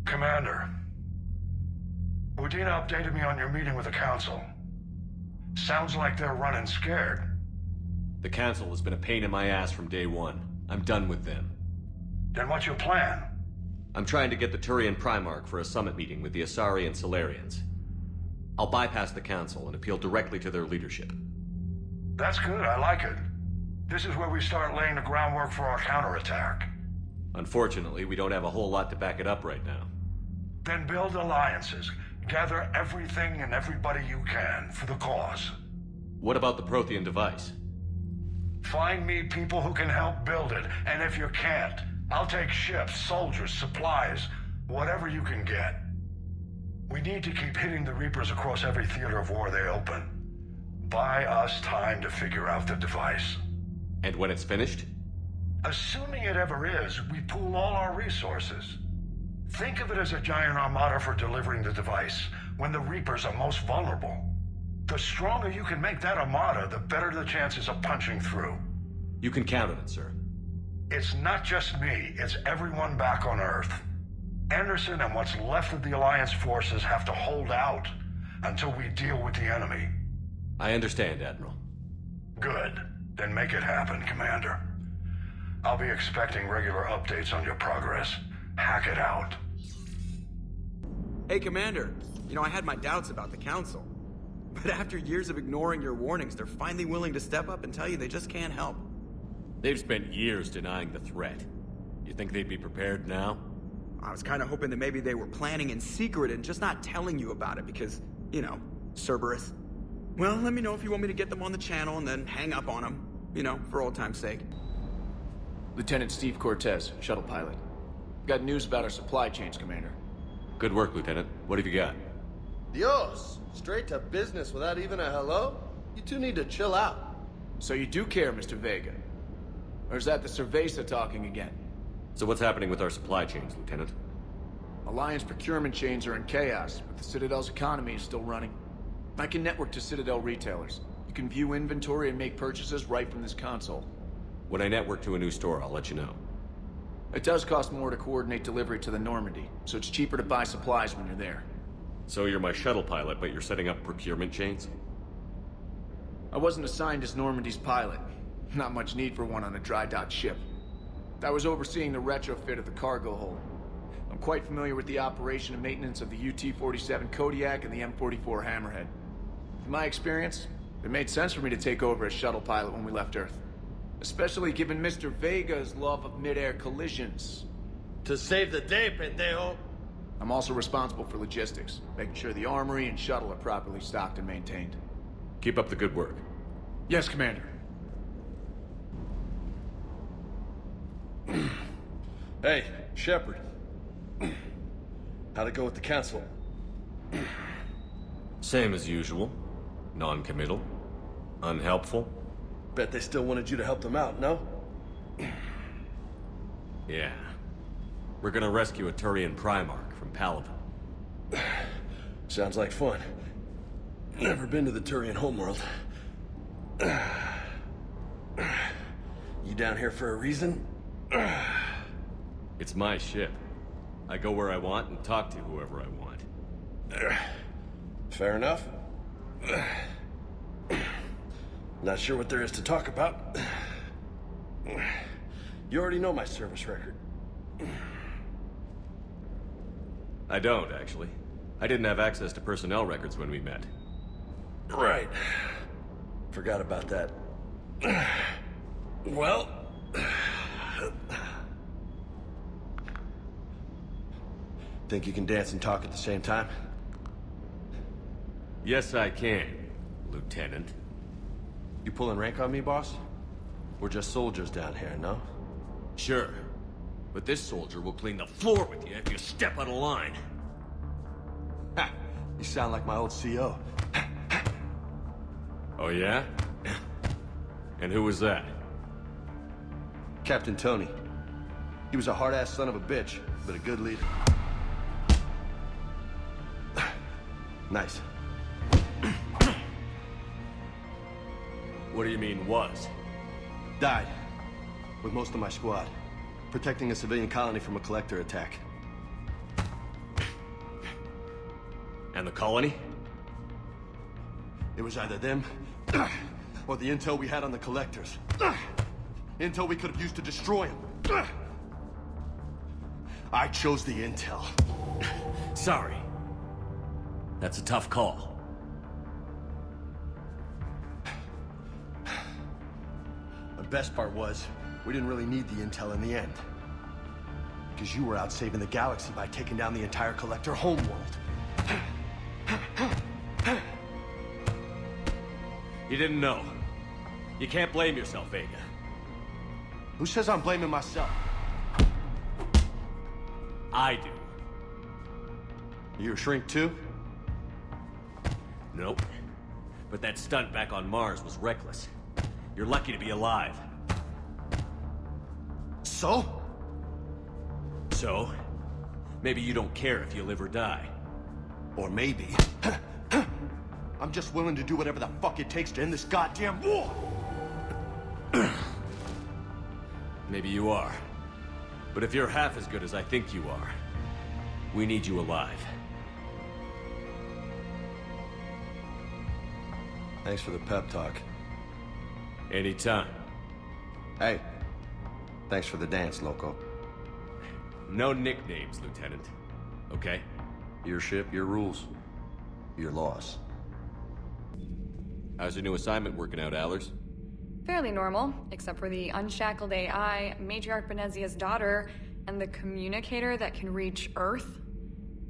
S2: Commander, Udina updated me on your meeting with the Council. Sounds like they're running scared.
S4: The Council has been a pain in my ass from day one. I'm done with them.
S2: Then what's your plan?
S4: I'm trying to get the Turian Primarch for a summit meeting with the Asari and Solarians. I'll bypass the Council and appeal directly to their leadership.
S2: That's good, I like it. This is where we start laying the groundwork for our counterattack.
S4: Unfortunately, we don't have a whole lot to back it up right now.
S2: Then build alliances. Gather everything and everybody you can for the cause.
S4: What about the Prothean device?
S2: Find me people who can help build it, and if you can't, I'll take ships, soldiers, supplies, whatever you can get. We need to keep hitting the Reapers across every theater of war they open. Buy us time to figure out the device.
S4: And when it's finished?
S2: Assuming it ever is, we pool all our resources. Think of it as a giant armada for delivering the device, when the Reapers are most vulnerable. The stronger you can make that armada, the better the chances of punching through.
S4: You can count on it, sir.
S2: It's not just me, it's everyone back on Earth. Anderson and what's left of the Alliance forces have to hold out until we deal with the enemy.
S4: I understand, Admiral.
S2: Good. Then make it happen, Commander. I'll be expecting regular updates on your progress. Hack it out.
S12: Hey, Commander. You know, I had my doubts about the Council. But after years of ignoring your warnings, they're finally willing to step up and tell you they just can't help.
S4: They've spent years denying the threat. You think they'd be prepared now?
S12: I was kind of hoping that maybe they were planning in secret and just not telling you about it because, you know, Cerberus. Well, let me know if you want me to get them on the channel and then hang up on them. You know, for old time's sake.
S13: Lieutenant Steve Cortez, shuttle pilot. Got news about our supply chains, Commander.
S4: Good work, Lieutenant. What have you got?
S3: Dios! Straight to business without even a hello? You two need to chill out.
S13: So you do care, Mr. Vega? Or is that the Cerveza talking again?
S4: So what's happening with our supply chains, Lieutenant?
S13: Alliance procurement chains are in chaos, but the Citadel's economy is still running. I can network to Citadel retailers. You can view inventory and make purchases right from this console.
S4: When I network to a new store, I'll let you know.
S13: It does cost more to coordinate delivery to the Normandy, so it's cheaper to buy supplies when you're there.
S4: So you're my shuttle pilot, but you're setting up procurement chains?
S13: I wasn't assigned as Normandy's pilot. Not much need for one on a dry dock ship. I was overseeing the retrofit of the cargo hold. I'm quite familiar with the operation and maintenance of the UT-47 Kodiak and the M44 Hammerhead. In my experience, it made sense for me to take over as shuttle pilot when we left Earth. Especially given Mr. Vega's love of mid-air collisions.
S3: To save the day, pendejo!
S13: I'm also responsible for logistics, making sure the armory and shuttle are properly stocked and maintained.
S4: Keep up the good work.
S13: Yes, Commander.
S3: Hey, Shepard. How'd it go with the Council?
S4: Same as usual. Non-committal. Unhelpful.
S3: Bet they still wanted you to help them out, no?
S4: Yeah. We're gonna rescue a Turian Primarch from Palaven.
S3: Sounds like fun. Never been to the Turian homeworld. down here for a reason.
S4: It's my ship. I go where I want and talk to whoever I want.
S3: Fair enough. Not sure what there is to talk about. You already know my service record.
S4: I don't, actually. I didn't have access to personnel records when we met.
S3: Right. Forgot about that. Well... Think you can dance and talk at the same time?
S4: Yes, I can, Lieutenant.
S3: You pulling rank on me, boss? We're just soldiers down here, no?
S4: Sure. But this soldier will clean the floor with you if you step out of line.
S3: Ha! You sound like my old CO.
S4: Oh, yeah? And who was that?
S3: Captain Tony. He was a hard-ass son of a bitch, but a good leader. Nice.
S4: What do you mean, was?
S3: Died. With most of my squad. Protecting a civilian colony from a collector attack.
S4: And the colony?
S3: It was either them, or the intel we had on the collectors. Intel we could have used to destroy them. I chose the intel.
S4: Sorry. That's a tough call.
S3: The best part was, we didn't really need the intel in the end. Because you were out saving the galaxy by taking down the entire collector homeworld.
S4: You didn't know. You can't blame yourself, Vega.
S3: Who says I'm blaming myself?
S4: I do.
S3: You a shrink too?
S4: Nope. But that stunt back on Mars was reckless. You're lucky to be alive.
S3: So?
S4: So? Maybe you don't care if you live or die.
S3: Or maybe... I'm just willing to do whatever the fuck it takes to end this goddamn war!
S4: Maybe you are. But if you're half as good as I think you are, we need you alive.
S3: Thanks for the pep talk.
S4: Anytime.
S3: Hey, thanks for the dance, Loco.
S4: No nicknames, Lieutenant. Okay?
S3: Your ship, your rules. Your loss.
S4: How's your new assignment working out, Allers?
S19: Fairly normal, except for the unshackled AI, Matriarch Benezia's daughter, and the communicator that can reach Earth.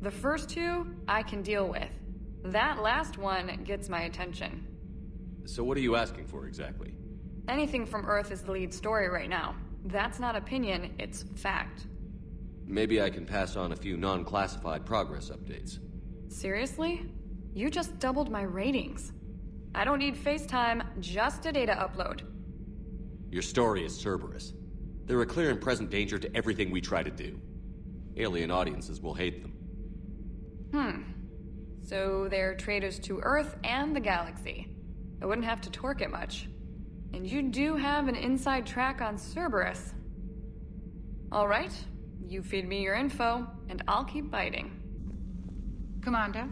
S19: The first two, I can deal with. That last one gets my attention.
S4: So what are you asking for, exactly?
S19: Anything from Earth is the lead story right now. That's not opinion, it's fact.
S4: Maybe I can pass on a few non-classified progress updates.
S19: Seriously? You just doubled my ratings. I don't need FaceTime, just a data upload.
S4: Your story is Cerberus. They're a clear and present danger to everything we try to do. Alien audiences will hate them.
S19: So they're traitors to Earth and the galaxy. I wouldn't have to torque it much. And you do have an inside track on Cerberus. Alright, you feed me your info, and I'll keep biting.
S1: Commander?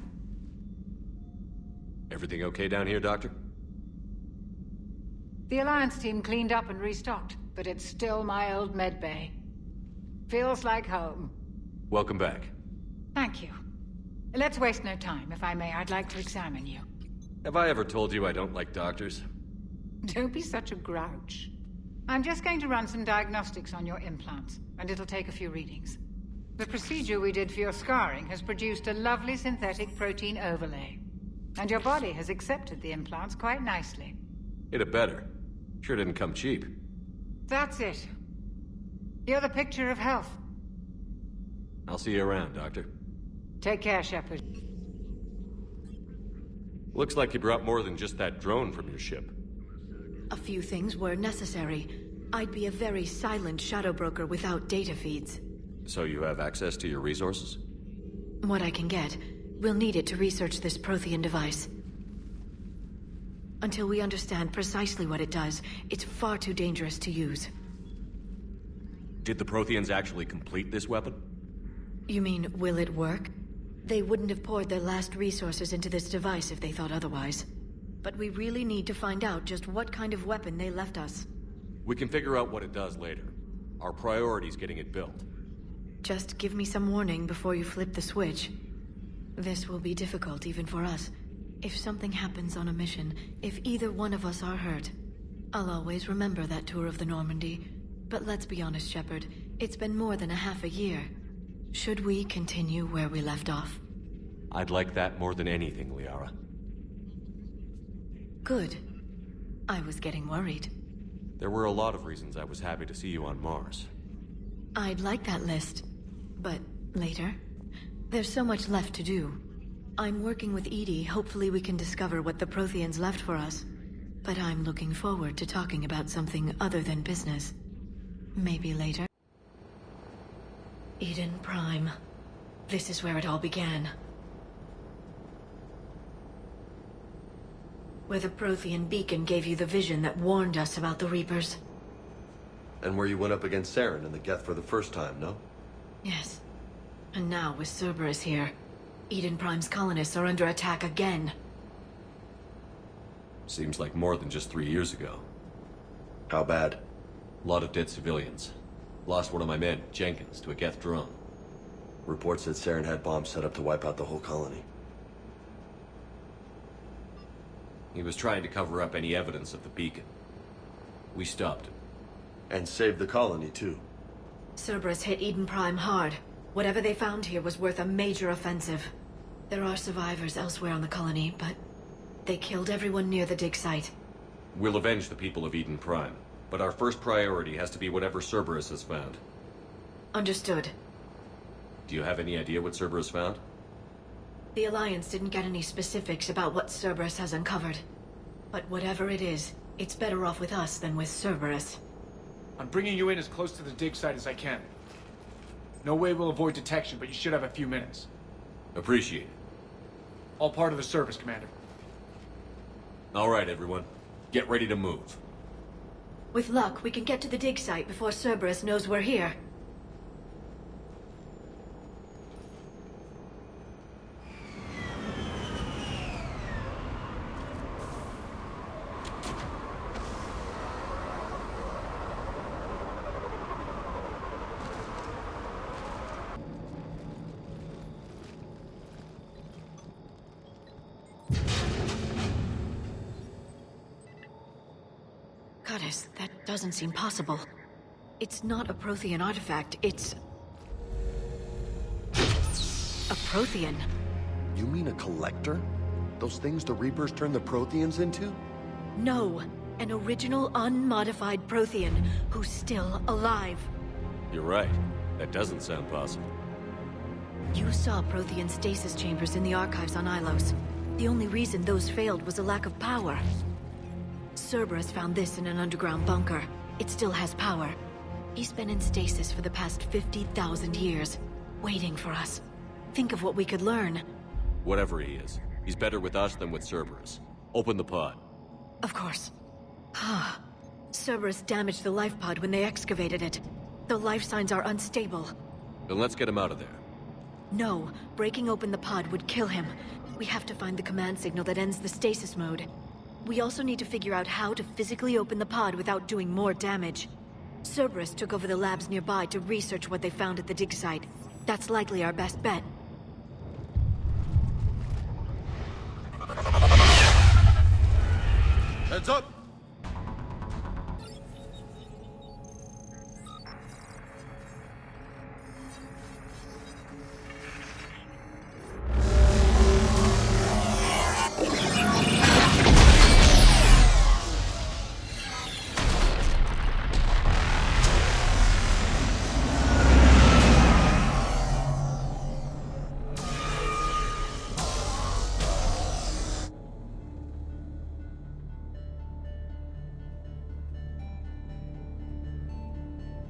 S4: Everything okay down here, Doctor?
S1: The Alliance team cleaned up and restocked, but it's still my old med bay. Feels like home.
S4: Welcome back.
S1: Thank you. Let's waste no time. If I may, I'd like to examine you.
S4: Have I ever told you I don't like doctors?
S1: Don't be such a grouch. I'm just going to run some diagnostics on your implants, and it'll take a few readings. The procedure we did for your scarring has produced a lovely synthetic protein overlay. And your body has accepted the implants quite nicely.
S4: It had better. Sure didn't come cheap.
S1: That's it. You're the picture of health.
S4: I'll see you around, Doctor.
S1: Take care, Shepard.
S4: Looks like you brought more than just that drone from your ship.
S11: A few things were necessary. I'd be a very silent shadow broker without data feeds.
S4: So you have access to your resources?
S11: What I can get. We'll need it to research this Prothean device. Until we understand precisely what it does, it's far too dangerous to use.
S4: Did the Protheans actually complete this weapon?
S11: You mean, will it work? They wouldn't have poured their last resources into this device if they thought otherwise. But we really need to find out just what kind of weapon they left us.
S4: We can figure out what it does later. Our priority's getting it built.
S11: Just give me some warning before you flip the switch. This will be difficult even for us. If something happens on a mission, if either one of us are hurt, I'll always remember that tour of the Normandy. But let's be honest, Shepard. It's been more than a half a year. Should we continue where we left off?
S4: I'd like that more than anything, Liara.
S11: Good. I was getting worried.
S4: There were a lot of reasons I was happy to see you on Mars.
S11: I'd like that list. But later? There's so much left to do. I'm working with EDI. Hopefully we can discover what the Protheans left for us. But I'm looking forward to talking about something other than business. Maybe later. Eden Prime. This is where it all began. Where the Prothean beacon gave you the vision that warned us about the Reapers.
S3: And where you went up against Saren and the Geth for the first time, no?
S11: Yes. And now with Cerberus here, Eden Prime's colonists are under attack again.
S4: Seems like more than just 3 years ago.
S3: How bad?
S4: A lot of dead civilians. Lost one of my men, Jenkins, to a Geth drone.
S3: Reports said Saren had bombs set up to wipe out the whole colony.
S4: He was trying to cover up any evidence of the beacon. We stopped him.
S3: And saved the colony, too.
S11: Cerberus hit Eden Prime hard. Whatever they found here was worth a major offensive. There are survivors elsewhere on the colony, but they killed everyone near the dig site.
S4: We'll avenge the people of Eden Prime, but our first priority has to be whatever Cerberus has found.
S11: Understood.
S4: Do you have any idea what Cerberus found?
S11: The Alliance didn't get any specifics about what Cerberus has uncovered. But whatever it is, it's better off with us than with Cerberus.
S13: I'm bringing you in as close to the dig site as I can. No way we'll avoid detection, but you should have a few minutes.
S4: Appreciate it.
S13: All part of the service, Commander.
S4: All right, everyone. Get ready to move.
S11: With luck, we can get to the dig site before Cerberus knows we're here. Goddess, that doesn't seem possible. It's not a Prothean artifact, it's... a Prothean.
S3: You mean a collector? Those things the Reapers turned the Protheans into?
S11: No, an original unmodified Prothean who's still alive.
S4: You're right. That doesn't sound possible.
S11: You saw Prothean stasis chambers in the archives on Ilos. The only reason those failed was a lack of power. Cerberus found this in an underground bunker. It still has power. He's been in stasis for the past 50,000 years, waiting for us. Think of what we could learn.
S4: Whatever he is, he's better with us than with Cerberus. Open the pod.
S11: Of course. Cerberus damaged the life pod when they excavated it. The life signs are unstable.
S4: Then let's get him out of there.
S11: No, breaking open the pod would kill him. We have to find the command signal that ends the stasis mode. We also need to figure out how to physically open the pod without doing more damage. Cerberus took over the labs nearby to research what they found at the dig site. That's likely our best bet.
S3: Heads up!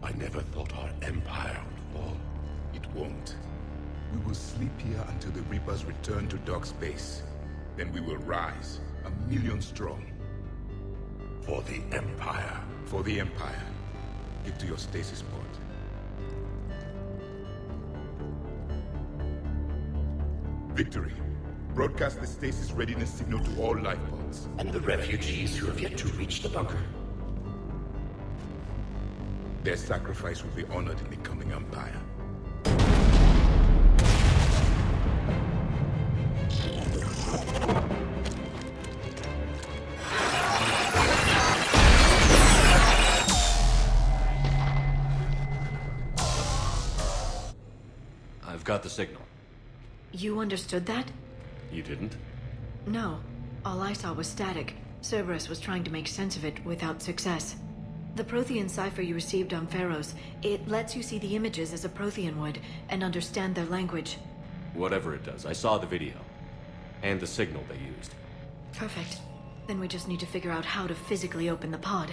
S6: I never thought our empire would fall. It won't. We will sleep here until the Reapers return to dark space. Then we will rise, 1,000,000 strong. For the Empire. For the Empire. Get to your stasis pod. Victory. Broadcast the stasis readiness signal to all life pods.
S10: And the refugees who have yet to reach the bunker.
S6: Their sacrifice will be honored in the coming Empire.
S4: I've got the signal.
S11: You understood that?
S4: You didn't?
S11: No. All I saw was static. Cerberus was trying to make sense of it without success. The Prothean cipher you received on Pharaohs, it lets you see the images as a Prothean would, and understand their language.
S4: Whatever it does, I saw the video. And the signal they used.
S11: Perfect. Then we just need to figure out how to physically open the pod.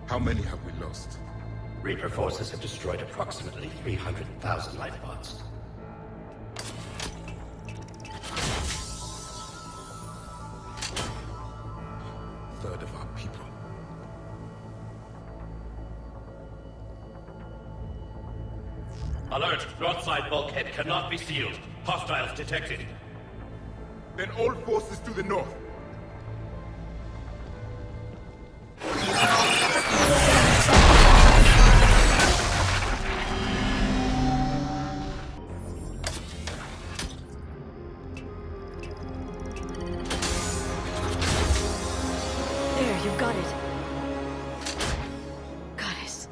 S6: How many have we lost?
S10: Reaper forces have destroyed approximately 300,000 life pods.
S6: Third of our people.
S10: Alert! North side bulkhead cannot be sealed. Hostiles detected.
S6: Then all forces to the north.
S11: There, you've got it. Goddess.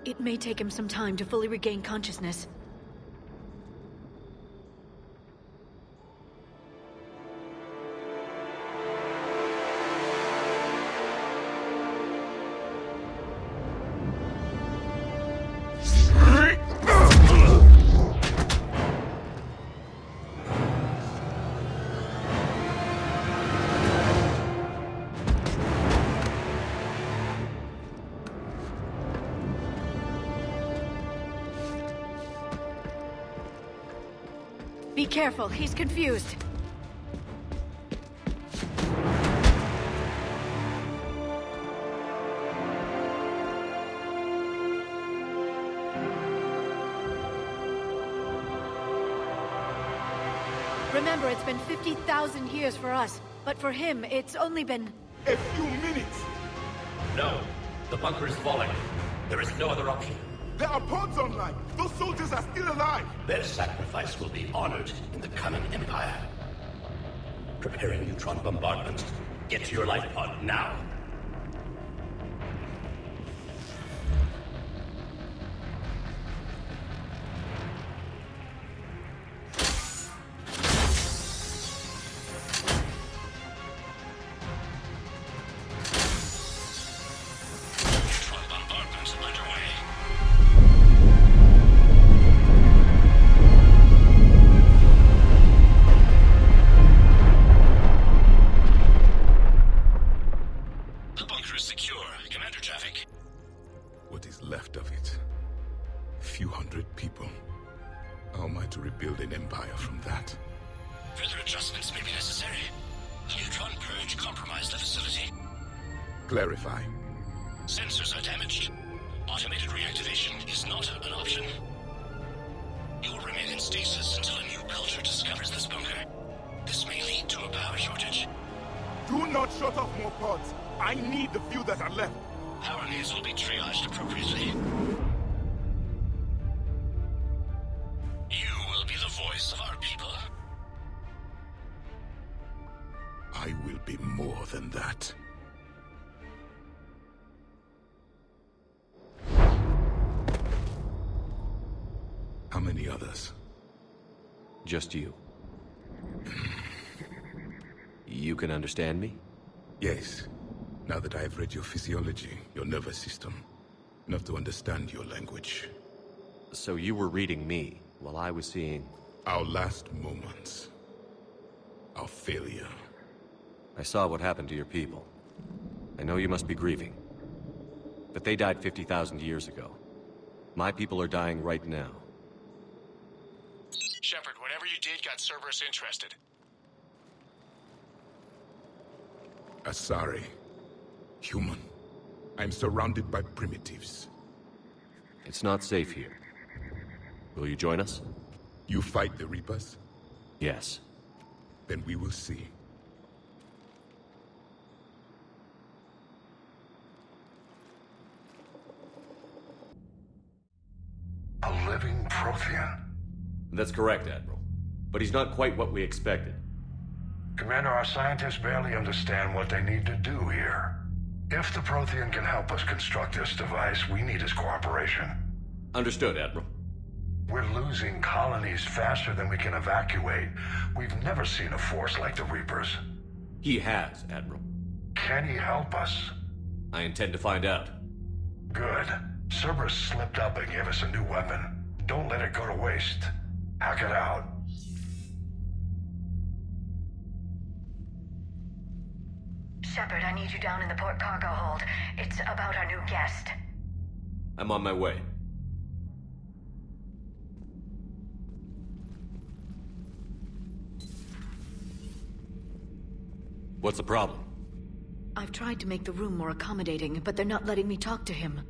S11: It may take him some time to fully regain consciousness. Be careful, he's confused. Remember, it's been 50,000 years for us, but for him, it's only been...
S6: a few minutes!
S10: No, the bunker is falling. There is no other option.
S6: There are pods online! Those soldiers are still alive!
S10: Their sacrifice will be honored in the coming Empire. Preparing neutron bombardment. Get to your life pod now.
S6: What is left of it? A few hundred people. How am I to rebuild an empire from that?
S10: Further adjustments may be necessary. The neutron purge compromised the facility.
S6: Clarify.
S10: Sensors are damaged. Automated reactivation is not an option.
S18: stasis until a new culture discovers this bunker. This may lead to a power shortage.
S6: Do not shut off more pods. I need the few that are left.
S18: Power needs will be triaged appropriately. You will be the voice of our people.
S6: I will be more than that. How many others?
S4: Just you. You can understand me?
S6: Yes. Now that I have read your physiology, your nervous system, enough to understand your language.
S4: So you were reading me, while I was seeing...
S6: Our last moments. Our failure.
S4: I saw what happened to your people. I know you must be grieving. But they died 50,000 years ago. My people are dying right now.
S18: Shepard, whatever you did got Cerberus interested.
S6: Asari. Human. I'm surrounded by primitives.
S4: It's not safe here. Will you join us?
S6: You fight the Reapers?
S4: Yes.
S6: Then we will see.
S2: A living Prothean?
S4: That's correct, Admiral. But he's not quite what we expected.
S2: Commander, our scientists barely understand what they need to do here. If the Prothean can help us construct this device, we need his cooperation.
S4: Understood, Admiral.
S2: We're losing colonies faster than we can evacuate. We've never seen a force like the Reapers.
S4: He has, Admiral.
S2: Can he help us?
S4: I intend to find out.
S2: Good. Cerberus slipped up and gave us a new weapon. Don't let it go to waste. Hack it out.
S5: Shepard, I need you down in the port cargo hold. It's about our new guest.
S4: I'm on my way. What's the problem?
S11: I've tried to make the room more accommodating, but they're not letting me talk to him.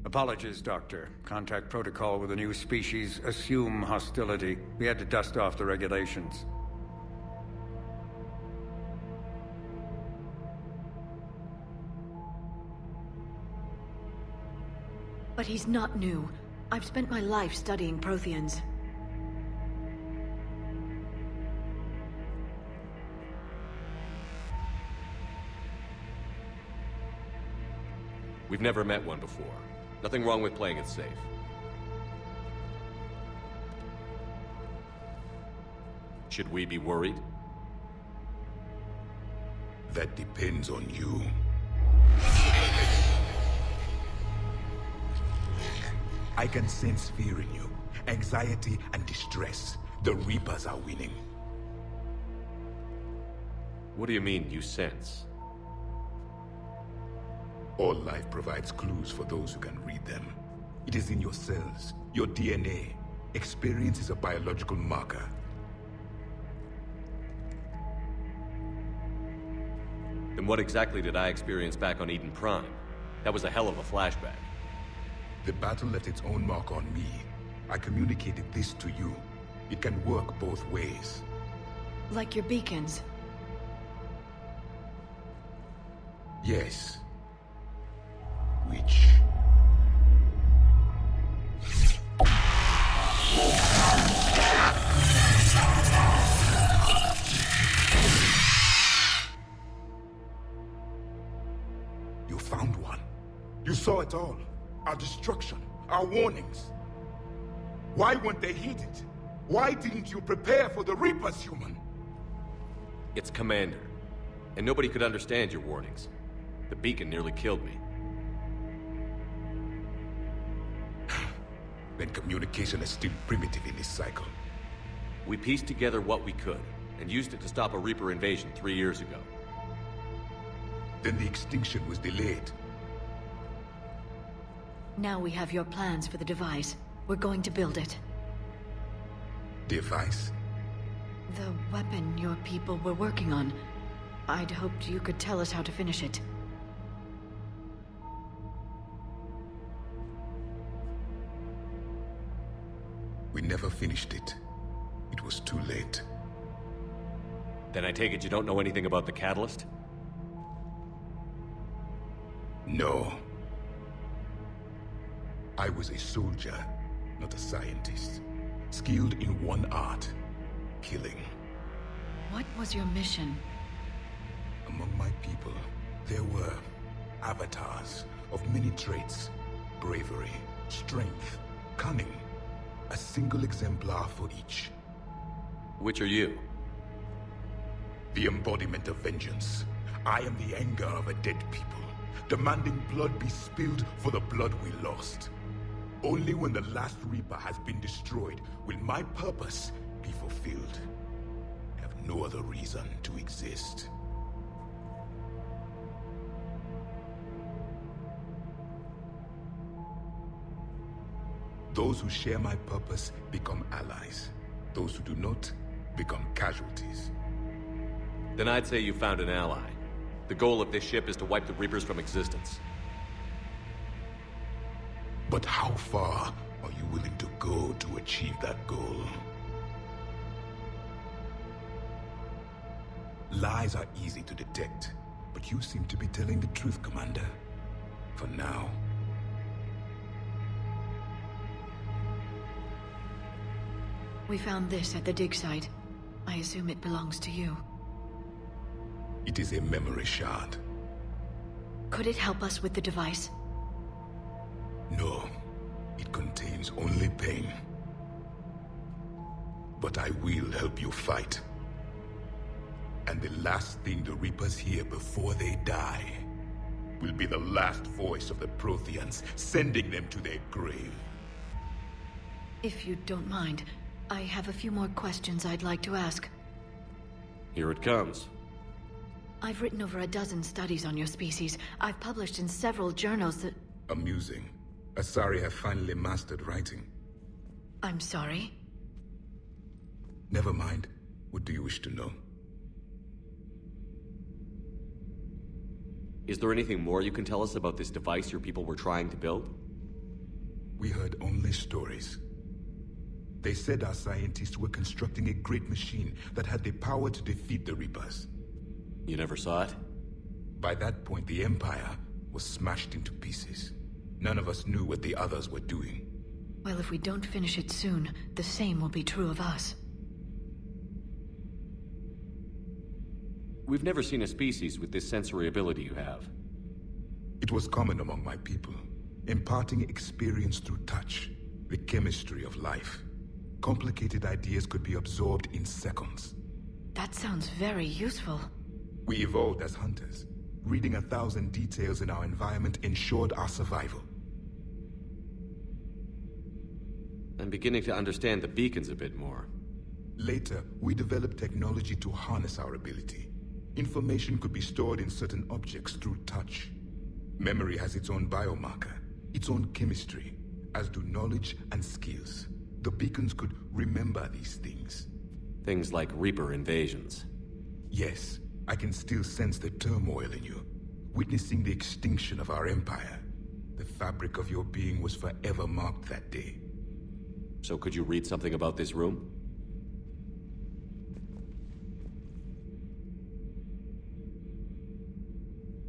S14: Apologies, Doctor. Contact protocol with a new species. Assume hostility. We had to dust off the regulations.
S11: But he's not new. I've spent my life studying Protheans.
S4: We've never met one before. Nothing wrong with playing it safe. Should we be worried?
S6: That depends on you. I can sense fear in you. Anxiety and distress. The Reapers are winning.
S4: What do you mean, you sense?
S6: All life provides clues for those who can read them. It is in your cells, your DNA. Experience is a biological marker.
S4: Then what exactly did I experience back on Eden Prime? That was a hell of a flashback.
S6: The battle left its own mark on me. I communicated this to you. It can work both ways.
S11: Like your beacons.
S6: Yes. Which... You found one. You saw it all. Our destruction, our warnings. Why weren't they heeded? Why didn't you prepare for the Reapers, human?
S4: It's Commander. And nobody could understand your warnings. The beacon nearly killed me.
S6: Then communication is still primitive in this cycle.
S4: We pieced together what we could, and used it to stop a Reaper invasion 3 years ago.
S6: Then the extinction was delayed.
S11: Now we have your plans for the device. We're going to build it.
S6: Device?
S11: The weapon your people were working on. I'd hoped you could tell us how to finish it.
S6: We never finished it. was too late.
S4: Then I take it you don't know anything about the catalyst?
S6: No. I was a soldier, not a scientist. Skilled in one art, killing.
S11: What was your mission?
S6: Among my people, there were avatars of many traits. Bravery, strength, cunning. A single exemplar for each.
S4: Which are you?
S6: The embodiment of vengeance. I am the anger of a dead people, demanding blood be spilled for the blood we lost. Only when the last Reaper has been destroyed will my purpose be fulfilled. I have no other reason to exist. Those who share my purpose become allies. Those who do not become casualties.
S4: Then I'd say you found an ally. The goal of this ship is to wipe the Reapers from existence.
S6: But how far are you willing to go to achieve that goal? Lies are easy to detect, but you seem to be telling the truth, Commander. For now.
S11: We found this at the dig site. I assume it belongs to you.
S6: It is a memory shard.
S11: Could it help us with the device?
S6: No. It contains only pain. But I will help you fight. And the last thing the Reapers hear before they die will be the last voice of the Protheans, sending them to their grave.
S11: If you don't mind, I have a few more questions I'd like to ask.
S4: Here it comes.
S11: I've written over a dozen studies on your species. I've published in several journals that...
S6: Amusing. Asari have finally mastered writing.
S11: I'm sorry?
S6: Never mind. What do you wish to know?
S4: Is there anything more you can tell us about this device your people were trying to build?
S6: We heard only stories. They said our scientists were constructing a great machine that had the power to defeat the Reapers.
S4: You never saw it?
S6: By that point, the Empire was smashed into pieces. None of us knew what the others were doing.
S11: Well, if we don't finish it soon, the same will be true of us.
S4: We've never seen a species with this sensory ability you have.
S6: It was common among my people, imparting experience through touch, the chemistry of life. Complicated ideas could be absorbed in seconds.
S11: That sounds very useful.
S6: We evolved as hunters. Reading 1,000 details in our environment ensured our survival.
S4: I'm beginning to understand the beacons a bit more.
S6: Later, we developed technology to harness our ability. Information could be stored in certain objects through touch. Memory has its own biomarker, its own chemistry, as do knowledge and skills. The beacons could remember these things.
S4: Things like Reaper invasions.
S6: Yes, I can still sense the turmoil in you, witnessing the extinction of our empire. The fabric of your being was forever marked that day.
S4: So could you read something about this room?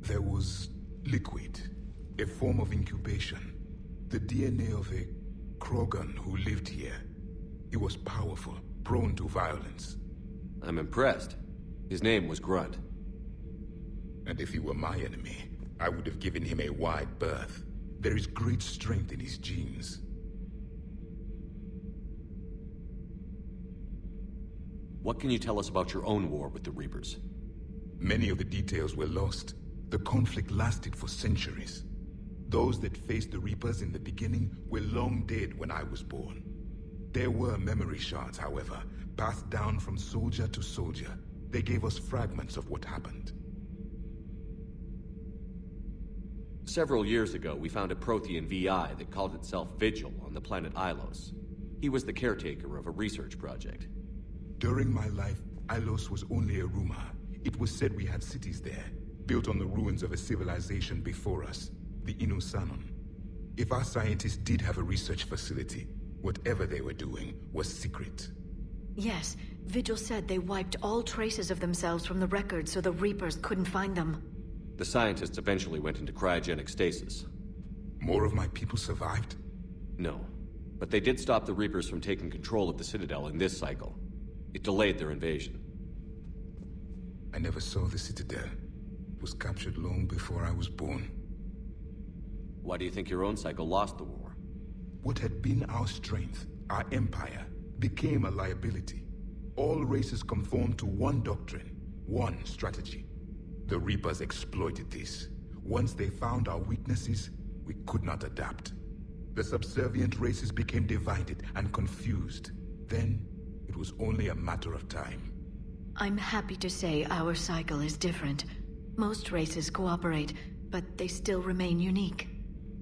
S6: There was liquid, a form of incubation. The DNA of a Krogan who lived here. He was powerful, prone to violence.
S4: I'm impressed. His name was Grunt.
S6: And if he were my enemy, I would have given him a wide berth. There is great strength in his genes.
S4: What can you tell us about your own war with the Reapers?
S6: Many of the details were lost. The conflict lasted for centuries. Those that faced the Reapers in the beginning were long dead when I was born. There were memory shards, however, passed down from soldier to soldier. They gave us fragments of what happened.
S4: Several years ago, we found a Prothean VI that called itself Vigil on the planet Ilos. He was the caretaker of a research project.
S6: During my life, Ilos was only a rumor. It was said we had cities there, built on the ruins of a civilization before us, the Inusanon. If our scientists did have a research facility, whatever they were doing was secret.
S11: Yes, Vigil said they wiped all traces of themselves from the records so the Reapers couldn't find them.
S4: The scientists eventually went into cryogenic stasis.
S6: More of my people survived?
S4: No. But they did stop the Reapers from taking control of the Citadel in this cycle. It delayed their invasion.
S6: I never saw the Citadel. It was captured long before I was born.
S4: Why do you think your own cycle lost the war?
S6: What had been our strength, our empire, became a liability. All races conformed to one doctrine, one strategy. The Reapers exploited this. Once they found our weaknesses, we could not adapt. The subservient races became divided and confused. Then, it was only a matter of time.
S11: I'm happy to say our cycle is different. Most races cooperate, but they still remain unique.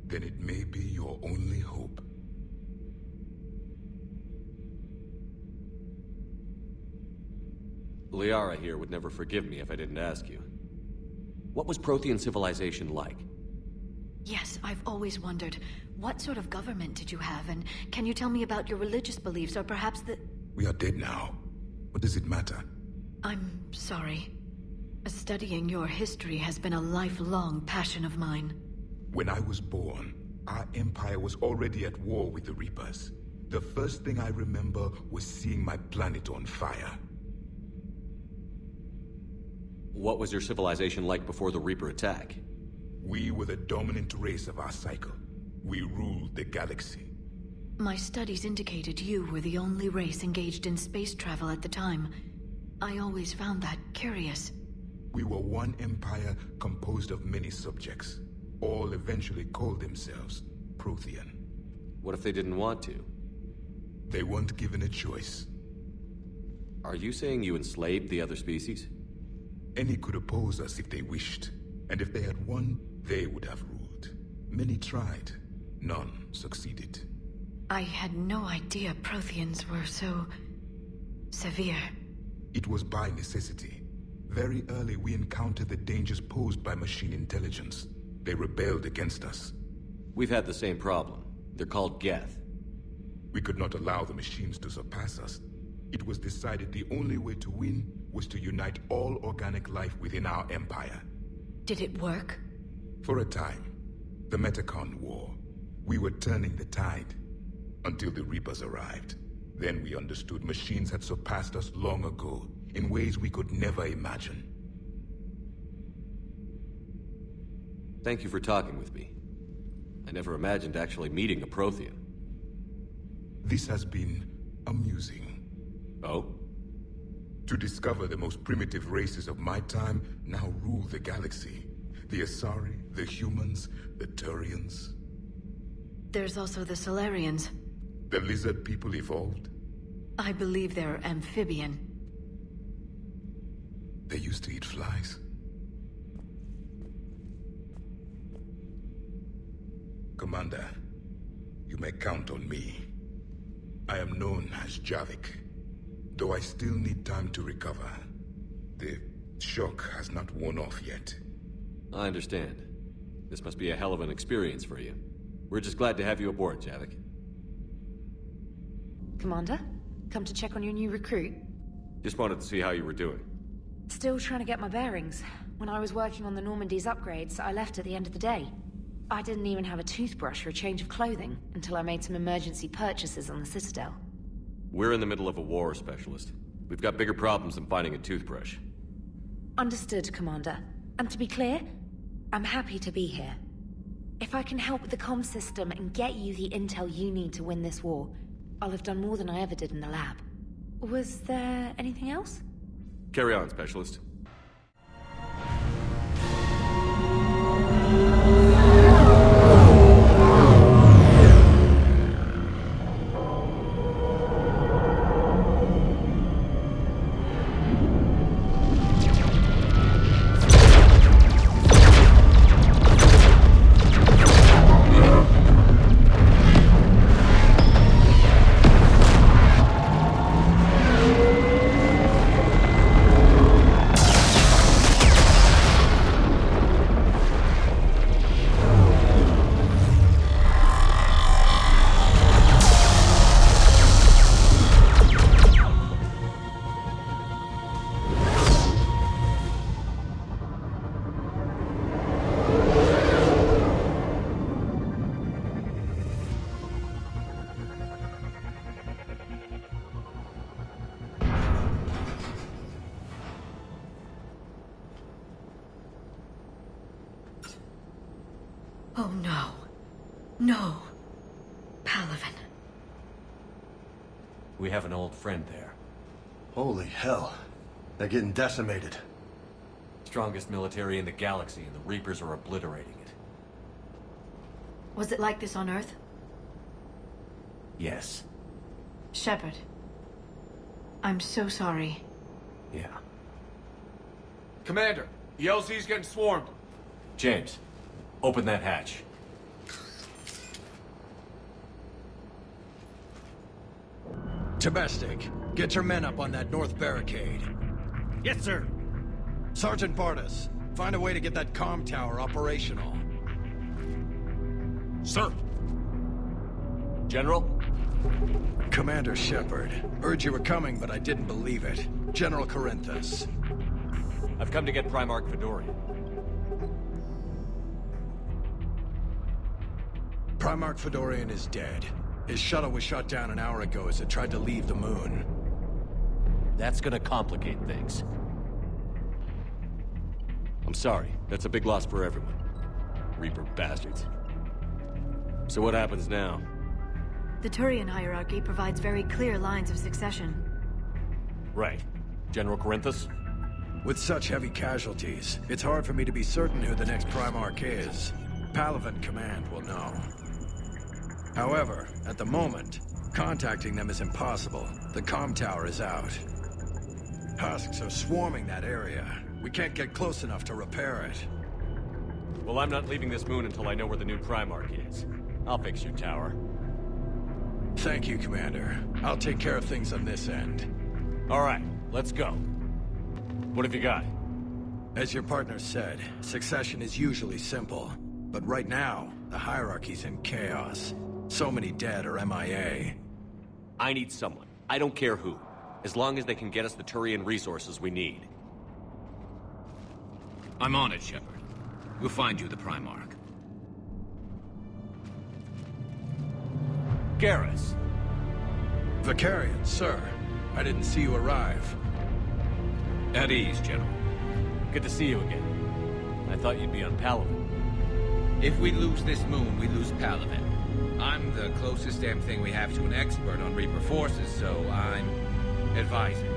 S6: Then it may be your only hope.
S4: Liara here would never forgive me if I didn't ask you. What was Prothean civilization like?
S11: Yes, I've always wondered, what sort of government did you have, and can you tell me about your religious beliefs, or perhaps the...
S6: We are dead now. What does it matter?
S11: I'm sorry. Studying your history has been a lifelong passion of mine.
S6: When I was born, our empire was already at war with the Reapers. The first thing I remember was seeing my planet on fire.
S4: What was your civilization like before the Reaper attack?
S6: We were the dominant race of our cycle. We ruled the galaxy.
S11: My studies indicated you were the only race engaged in space travel at the time. I always found that curious.
S6: We were one empire composed of many subjects. All eventually called themselves Prothean.
S4: What if they didn't want to?
S6: They weren't given a choice.
S4: Are you saying you enslaved the other species?
S6: Any could oppose us if they wished. And if they had won, they would have ruled. Many tried. None succeeded.
S11: I had no idea Protheans were so... severe.
S6: It was by necessity. Very early we encountered the dangers posed by machine intelligence. They rebelled against us.
S4: We've had the same problem. They're called Geth.
S6: We could not allow the machines to surpass us. It was decided the only way to win was to unite all organic life within our empire.
S11: Did it work?
S6: For a time. The Metacon War. We were turning the tide. Until the Reapers arrived. Then we understood machines had surpassed us long ago, in ways we could never imagine.
S4: Thank you for talking with me. I never imagined actually meeting a Prothean.
S6: This has been amusing.
S4: Oh?
S6: To discover the most primitive races of my time now rule the galaxy. The Asari, the humans, the Turians.
S11: There's also the Solarians.
S6: The lizard people evolved?
S11: I believe they're amphibian.
S6: They used to eat flies. Commander, you may count on me. I am known as Javik, though I still need time to recover. The shock has not worn off yet.
S4: I understand. This must be a hell of an experience for you. We're just glad to have you aboard, Javik.
S9: Commander? Come to check on your new recruit?
S4: Just wanted to see how you were doing.
S9: Still trying to get my bearings. When I was working on the Normandy's upgrades, I left at the end of the day. I didn't even have a toothbrush or a change of clothing until I made some emergency purchases on the Citadel.
S4: We're in the middle of a war, Specialist. We've got bigger problems than finding a toothbrush.
S9: Understood, Commander. And to be clear, I'm happy to be here. If I can help with the comm system and get you the intel you need to win this war, I'll have done more than I ever did in the lab. Was there anything else?
S4: Carry on, Specialist.
S11: Oh no. No. Palaven.
S4: We have an old friend there.
S3: Holy hell. They're getting decimated.
S4: Strongest military in the galaxy, and the Reapers are obliterating it.
S11: Was it like this on Earth?
S4: Yes.
S11: Shepard. I'm so sorry.
S4: Yeah.
S13: Commander, the LZ's getting swarmed.
S4: James, open that hatch.
S16: Domestic, get your men up on that north barricade.
S21: Yes, sir.
S16: Sergeant Bartas, find a way to get that comm tower operational.
S21: Sir.
S4: General?
S16: Commander Shepard. Heard you were coming, but I didn't believe it. General Corinthus.
S4: I've come to get Primarch Fedorian.
S16: Primarch Fedorian is dead. His shuttle was shot down an hour ago as it tried to leave the moon.
S4: That's gonna complicate things. I'm sorry. That's a big loss for everyone. Reaper bastards. So what happens now?
S11: The Turian hierarchy provides very clear lines of succession.
S4: Right. General Corinthus?
S16: With such heavy casualties, it's hard for me to be certain who the next Primarch is. Palaven Command will know. However, at the moment, contacting them is impossible. The comm tower is out. Husks are swarming that area. We can't get close enough to repair it.
S4: Well, I'm not leaving this moon until I know where the new Primarch is. I'll fix your tower.
S16: Thank you, Commander. I'll take care of things on this end.
S4: All right, let's go. What have you got?
S16: As your partner said, succession is usually simple. But right now, the hierarchy's in chaos. So many dead or MIA.
S4: I need someone. I don't care who. As long as they can get us the Turian resources we need.
S7: I'm on it, Shepard. We'll find you the Primarch.
S4: Garrus.
S16: Vicarian, sir. I didn't see you arrive.
S7: At ease, General.
S4: Good to see you again. I thought you'd be on Palaven.
S7: If we lose this moon, we lose Palaven. I'm the closest damn thing we have to an expert on Reaper forces, so I'm advising.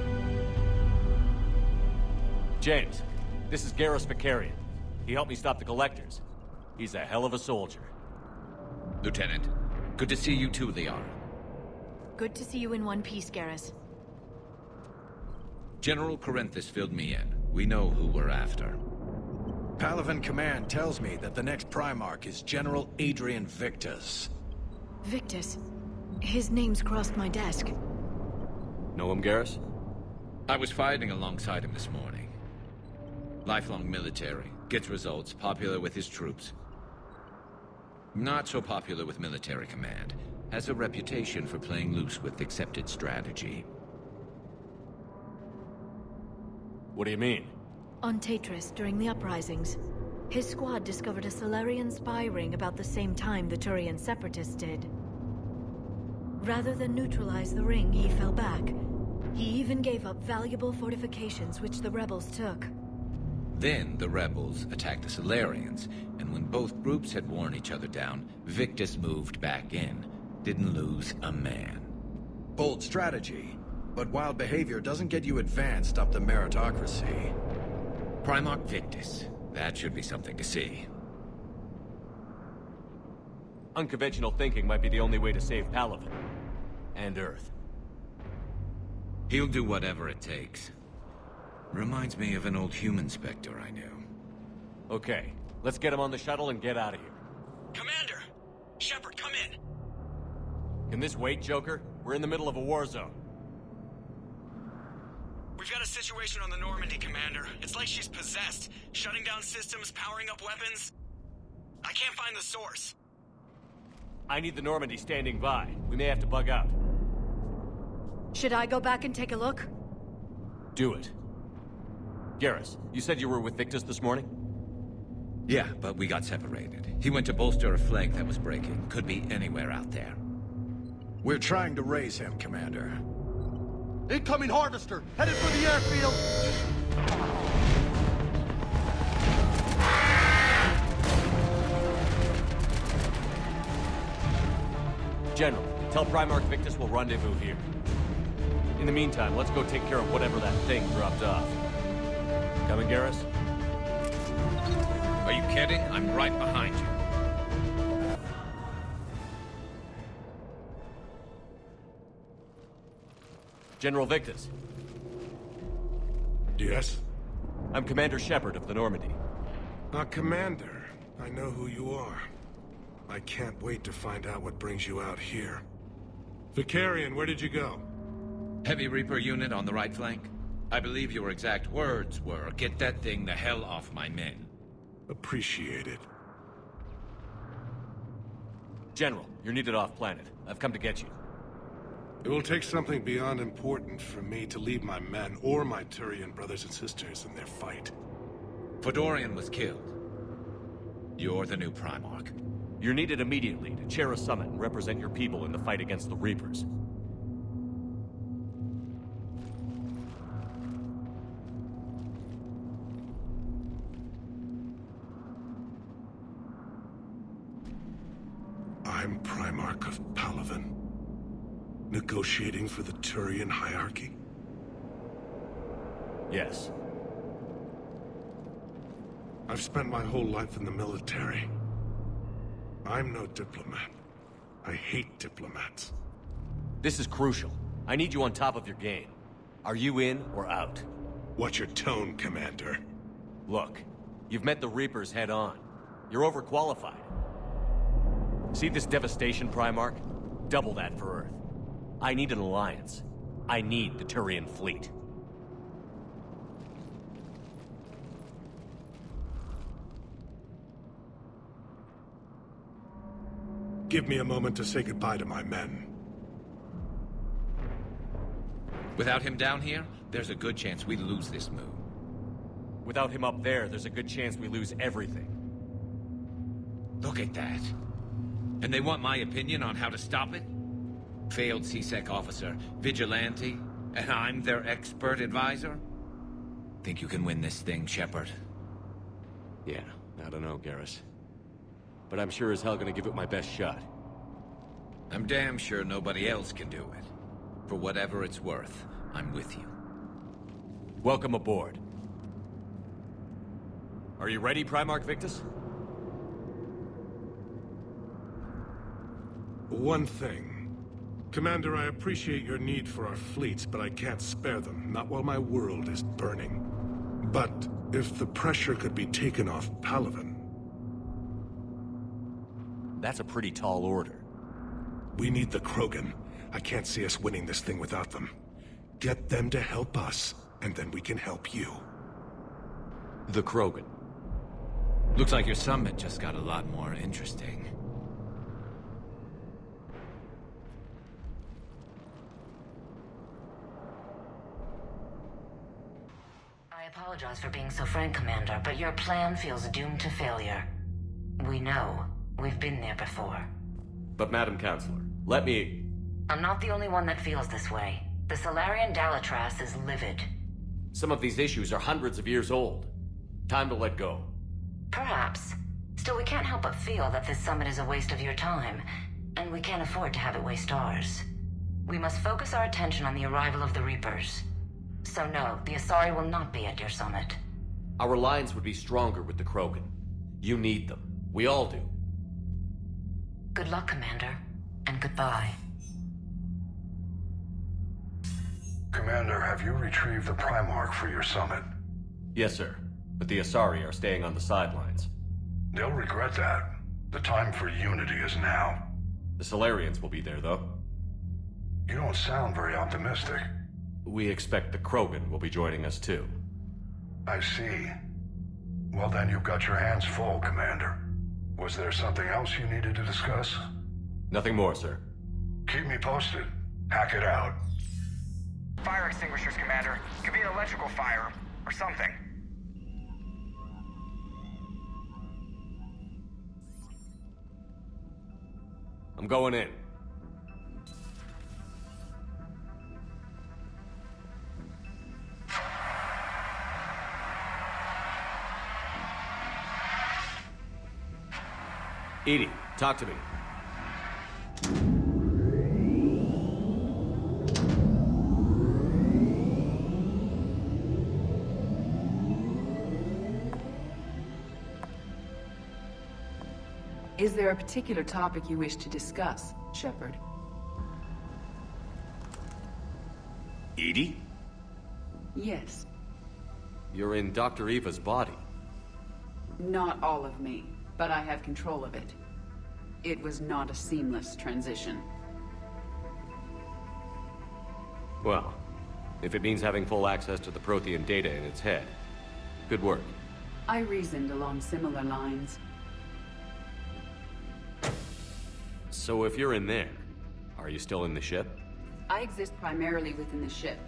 S4: James, this is Garrus Vicarian. He helped me stop the Collectors. He's a hell of a soldier.
S7: Lieutenant, good to see you too, Liara.
S11: Good to see you in one piece, Garrus.
S7: General Corinthus filled me in. We know who we're after.
S16: Palaven Command tells me that the next Primarch is General Adrian Victus.
S11: Victus? His name's crossed my desk.
S4: Know him, Garrus?
S7: I was fighting alongside him this morning. Lifelong military, gets results, popular with his troops. Not so popular with military command. Has a reputation for playing loose with accepted strategy.
S4: What do you mean?
S11: On Tatris, during the uprisings, his squad discovered a Solarian spy ring about the same time the Turian separatists did. Rather than neutralize the ring, he fell back. He even gave up valuable fortifications which the rebels took.
S7: Then the rebels attacked the Solarians, and when both groups had worn each other down, Victus moved back in. Didn't lose a man.
S16: Bold strategy, but wild behavior doesn't get you advanced up the meritocracy.
S7: Primarch Victus. That should be something to see.
S4: Unconventional thinking might be the only way to save Palaven. And Earth.
S7: He'll do whatever it takes. Reminds me of an old human Spectre I knew.
S4: Okay, let's get him on the shuttle and get out of here.
S21: Commander! Shepard, come in!
S4: Can this wait, Joker? We're in the middle of a war zone.
S21: We've got a situation on the Normandy, Commander. It's like she's possessed. Shutting down systems, powering up weapons. I can't find the source.
S4: I need the Normandy standing by. We may have to bug out.
S11: Should I go back and take a look?
S4: Do it. Garrus, you said you were with Victus this morning?
S7: Yeah, but we got separated. He went to bolster a flank that was breaking. Could be anywhere out there.
S16: We're trying to raise him, Commander.
S3: Incoming Harvester! Headed for the airfield!
S4: General, tell Primarch Victus we'll rendezvous here. In the meantime, let's go take care of whatever that thing dropped off. Coming, Garrus?
S7: Are you kidding? I'm right behind you.
S4: General Victus.
S2: Yes?
S4: I'm Commander Shepard of the Normandy.
S2: Commander. I know who you are. I can't wait to find out what brings you out here. Vicarian, where did you go?
S7: Heavy Reaper unit on the right flank. I believe your exact words were, "Get that thing the hell off my men."
S2: Appreciate it.
S4: General, you're needed off-planet. I've come to get you.
S2: It will take something beyond important for me to leave my men or my Turian brothers and sisters in their fight.
S7: Fedorian was killed. You're the new Primarch.
S4: You're needed immediately to chair a summit and represent your people in the fight against the Reapers.
S2: I'm Primarch of Palaven. Negotiating for the Turian hierarchy?
S4: Yes.
S2: I've spent my whole life in the military. I'm no diplomat. I hate diplomats.
S4: This is crucial. I need you on top of your game. Are you in or out?
S2: Watch your tone, Commander.
S4: Look, you've met the Reapers head-on. You're overqualified. See this devastation, Primarch? Double that for Earth. I need an alliance. I need the Turian fleet.
S2: Give me a moment to say goodbye to my men.
S7: Without him down here, there's a good chance we lose this move.
S4: Without him up there, there's a good chance we lose everything.
S7: Look at that. And they want my opinion on how to stop it? Failed CSEC officer, vigilante, and I'm their expert advisor? Think you can win this thing, Shepard?
S4: Yeah, I don't know, Garrus. But I'm sure as hell gonna give it my best shot.
S7: I'm damn sure nobody else can do it. For whatever it's worth, I'm with you.
S4: Welcome aboard. Are you ready, Primarch Victus?
S2: One thing. Commander, I appreciate your need for our fleets, but I can't spare them, not while my world is burning. But if the pressure could be taken off Palaven...
S4: That's a pretty tall order.
S2: We need the Krogan. I can't see us winning this thing without them. Get them to help us, and then we can help you.
S4: The Krogan.
S7: Looks like your summit just got a lot more interesting.
S22: I apologize for being so frank, Commander, but your plan feels doomed to failure. We know. We've been there before.
S4: But Madam Counselor, let me...
S22: I'm not the only one that feels this way. The Solarian Dalatras is livid.
S4: Some of these issues are hundreds of years old. Time to let go.
S22: Perhaps. Still, we can't help but feel that this summit is a waste of your time, and we can't afford to have it waste ours. We must focus our attention on the arrival of the Reapers. So no, the Asari will not be at your summit.
S4: Our alliance would be stronger with the Krogan. You need them. We all do.
S22: Good luck, Commander, and goodbye.
S2: Commander, have you retrieved the Primarch for your summit?
S4: Yes, sir. But the Asari are staying on the sidelines.
S2: They'll regret that. The time for unity is now.
S4: The Solarians will be there, though.
S2: You don't sound very optimistic.
S4: We expect the Krogan will be joining us, too.
S2: I see. Well, then you've got your hands full, Commander. Was there something else you needed to discuss?
S4: Nothing more, sir.
S2: Keep me posted. Hack it out.
S21: Fire extinguishers, Commander. Could be an electrical fire, or something.
S4: I'm going in. EDI, talk to me.
S15: Is there a particular topic you wish to discuss, Shepard?
S4: Edie?
S15: Yes.
S4: You're in Dr. Eva's body.
S15: Not all of me, but I have control of it. It was not a seamless transition.
S4: Well, if it means having full access to the Prothean data in its head, good work.
S15: I reasoned along similar lines.
S4: So if you're in there, are you still in the ship?
S15: I exist primarily within the ship.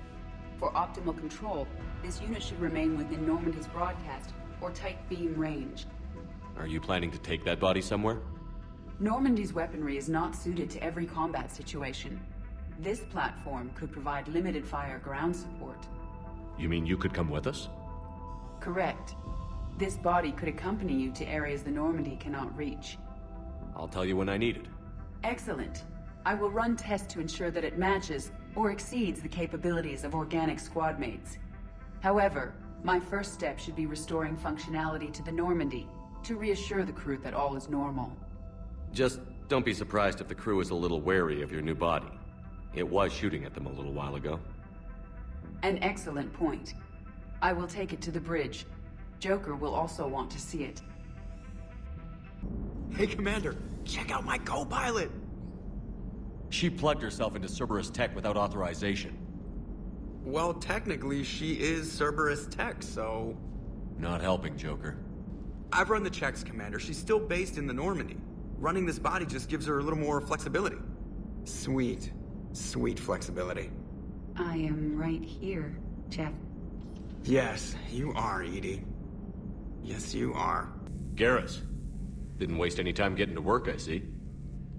S15: For optimal control, this unit should remain within Normandy's broadcast or tight beam range.
S4: Are you planning to take that body somewhere?
S15: Normandy's weaponry is not suited to every combat situation. This platform could provide limited fire ground support.
S4: You mean you could come with us?
S15: Correct. This body could accompany you to areas the Normandy cannot reach.
S4: I'll tell you when I need it.
S15: Excellent. I will run tests to ensure that it matches or exceeds the capabilities of organic squad mates. However, my first step should be restoring functionality to the Normandy to reassure the crew that all is normal.
S4: Just don't be surprised if the crew is a little wary of your new body. It was shooting at them a little while ago.
S15: An excellent point. I will take it to the bridge. Joker will also want to see it.
S12: Hey, Commander, check out my co-pilot!
S4: She plugged herself into Cerberus tech without authorization.
S12: Well, technically, she is Cerberus tech, so...
S4: Not helping, Joker.
S12: I've run the checks, Commander. She's still based in the Normandy. Running this body just gives her a little more flexibility. Sweet. Sweet flexibility.
S15: I am right here, Jeff.
S12: Yes, you are, Edie. Yes, you are.
S4: Garrus. Didn't waste any time getting to work, I see.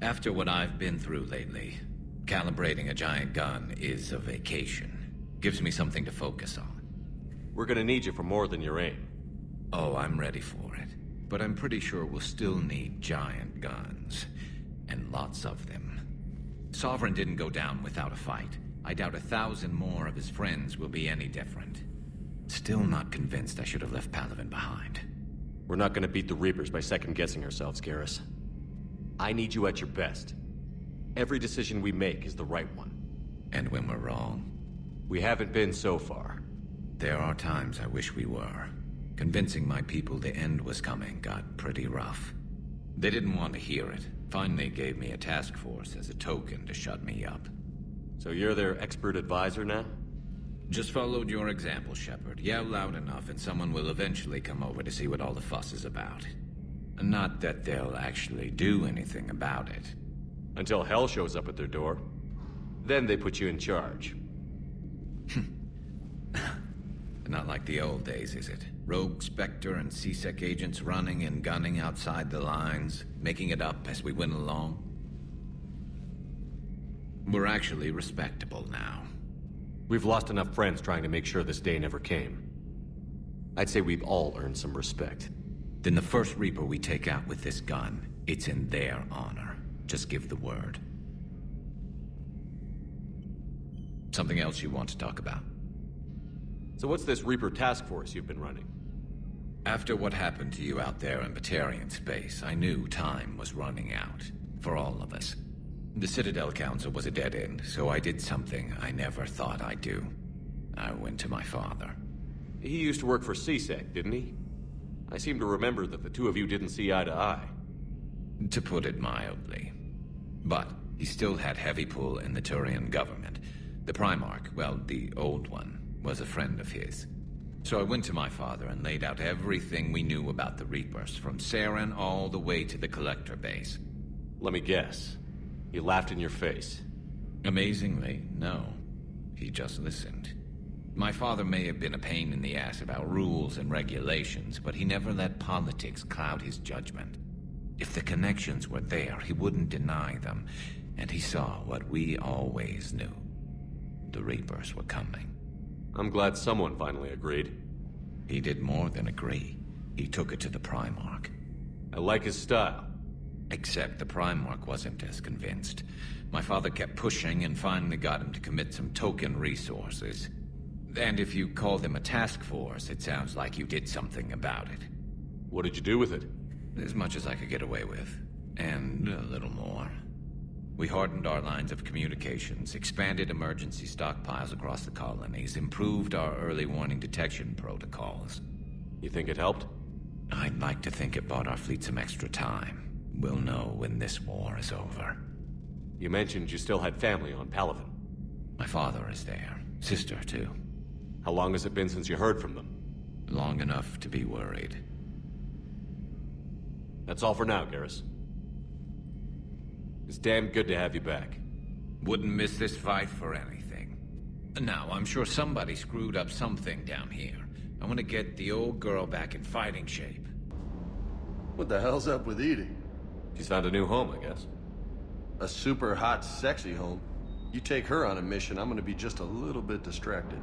S7: After what I've been through lately, calibrating a giant gun is a vacation. Gives me something to focus on.
S4: We're gonna need you for more than your aim.
S7: Oh, I'm ready for it. But I'm pretty sure we'll still need giant guns. And lots of them. Sovereign didn't go down without a fight. I doubt 1,000 more of his friends will be any different. Still not convinced I should have left Palaven behind.
S4: We're not gonna beat the Reapers by second-guessing ourselves, Garrus. I need you at your best. Every decision we make is the right one.
S7: And when we're wrong?
S4: We haven't been so far.
S7: There are times I wish we were. Convincing my people the end was coming got pretty rough. They didn't want to hear it. Finally gave me a task force as a token to shut me up.
S4: So you're their expert advisor now?
S7: Just followed your example, Shepard. Yell loud enough and someone will eventually come over to see what all the fuss is about. Not that they'll actually do anything about it.
S4: Until hell shows up at their door. Then they put you in charge.
S7: Not like the old days, is it? Rogue Spectre and C-Sec agents running and gunning outside the lines, making it up as we went along. We're actually respectable now.
S4: We've lost enough friends trying to make sure this day never came. I'd say we've all earned some respect.
S7: Then the first Reaper we take out with this gun, it's in their honor. Just give the word. Something else you want to talk about?
S4: So what's this Reaper task force you've been running?
S7: After what happened to you out there in Batarian space, I knew time was running out. For all of us. The Citadel Council was a dead end, so I did something I never thought I'd do. I went to my father.
S4: He used to work for C-Sec, didn't he? I seem to remember that the two of you didn't see eye to eye.
S7: To put it mildly. But he still had heavy pull in the Turian government. The Primarch, well, the old one, was a friend of his. So I went to my father and laid out everything we knew about the Reapers, from Saren all the way to the Collector base.
S4: Let me guess. He laughed in your face.
S7: Amazingly, no. He just listened. My father may have been a pain in the ass about rules and regulations, but he never let politics cloud his judgment. If the connections were there, he wouldn't deny them, and he saw what we always knew. The Reapers were coming.
S4: I'm glad someone finally agreed.
S7: He did more than agree. He took it to the Primarch.
S4: I like his style.
S7: Except the Primarch wasn't as convinced. My father kept pushing and finally got him to commit some token resources. And if you call them a task force, it sounds like you did something about it.
S4: What did you do with it?
S7: As much as I could get away with. And a little more. We hardened our lines of communications, expanded emergency stockpiles across the colonies, improved our early warning detection protocols.
S4: You think it helped?
S7: I'd like to think it bought our fleet some extra time. We'll know when this war is over.
S4: You mentioned you still had family on Palaven.
S7: My father is there. Sister, too.
S4: How long has it been since you heard from them?
S7: Long enough to be worried.
S4: That's all for now, Garrus. It's damn good to have you back.
S7: Wouldn't miss this fight for anything. Now, I'm sure somebody screwed up something down here. I want to get the old girl back in fighting shape.
S3: What the hell's up with Edie?
S4: She's found a new home, I guess.
S3: A super hot, sexy home. You take her on a mission, I'm gonna be just a little bit distracted.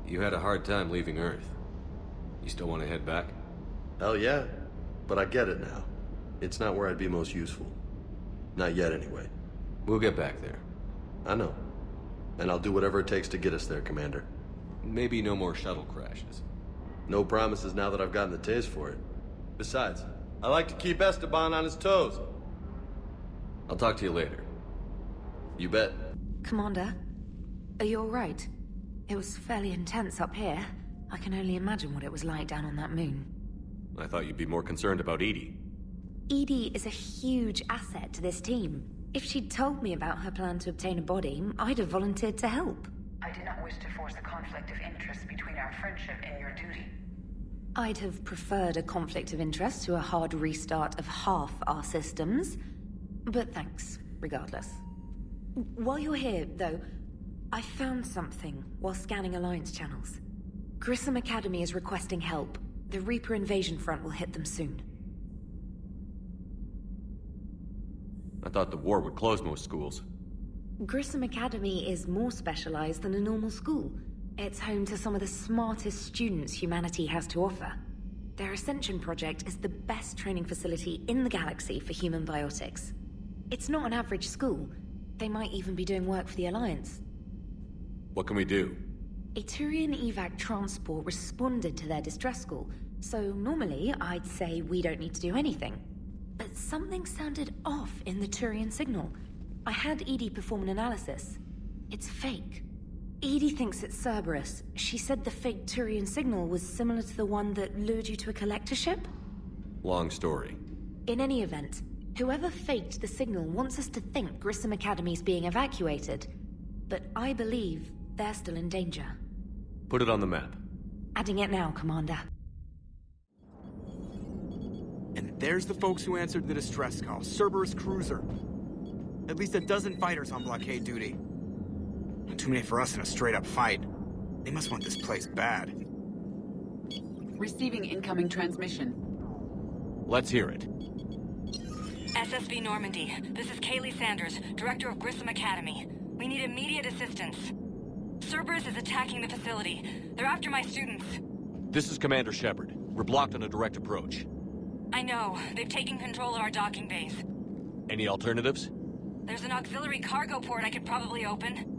S4: You had a hard time leaving Earth. You still want to head back?
S3: Hell yeah. But I get it now. It's not where I'd be most useful. Not yet, anyway.
S4: We'll get back there.
S3: I know. And I'll do whatever it takes to get us there, Commander.
S4: Maybe no more shuttle crashes.
S3: No promises now that I've gotten the taste for it. Besides, I like to keep Esteban on his toes.
S4: I'll talk to you later.
S3: You bet.
S9: Commander, are you alright? It was fairly intense up here. I can only imagine what it was like down on that moon.
S4: I thought you'd be more concerned about Edie.
S9: Edie is a huge asset to this team. If she'd told me about her plan to obtain a body, I'd have volunteered to help.
S5: I did not wish to force a conflict of interest between our friendship and your duty.
S9: I'd have preferred a conflict of interest to a hard restart of half our systems. But thanks, regardless. While you're here, though, I found something while scanning Alliance channels. Grissom Academy is requesting help. The Reaper invasion front will hit them soon.
S4: I thought the war would close most schools.
S9: Grissom Academy is more specialized than a normal school. It's home to some of the smartest students humanity has to offer. Their Ascension project is the best training facility in the galaxy for human biotics. It's not an average school. They might even be doing work for the Alliance.
S4: What can we do?
S9: A Turian evac transport responded to their distress call, so normally I'd say we don't need to do anything. But something sounded off in the Turian signal. I had Edie perform an analysis. It's fake. Edie thinks it's Cerberus. She said the fake Turian signal was similar to the one that lured you to a collector ship?
S4: Long story.
S9: In any event, whoever faked the signal wants us to think Grissom Academy's being evacuated. But I believe they're still in danger.
S4: Put it on the map.
S9: Adding it now, Commander.
S12: And there's the folks who answered the distress call. Cerberus cruiser. At least a dozen fighters on blockade duty. Not too many for us in a straight-up fight. They must want this place bad.
S15: Receiving incoming transmission.
S4: Let's hear it.
S17: SSB Normandy, this is Kaylee Sanders, Director of Grissom Academy. We need immediate assistance. Cerberus is attacking the facility. They're after my students.
S4: This is Commander Shepard. We're blocked on a direct approach.
S17: I know. They've taken control of our docking bays.
S4: Any alternatives?
S17: There's an auxiliary cargo port I could probably open.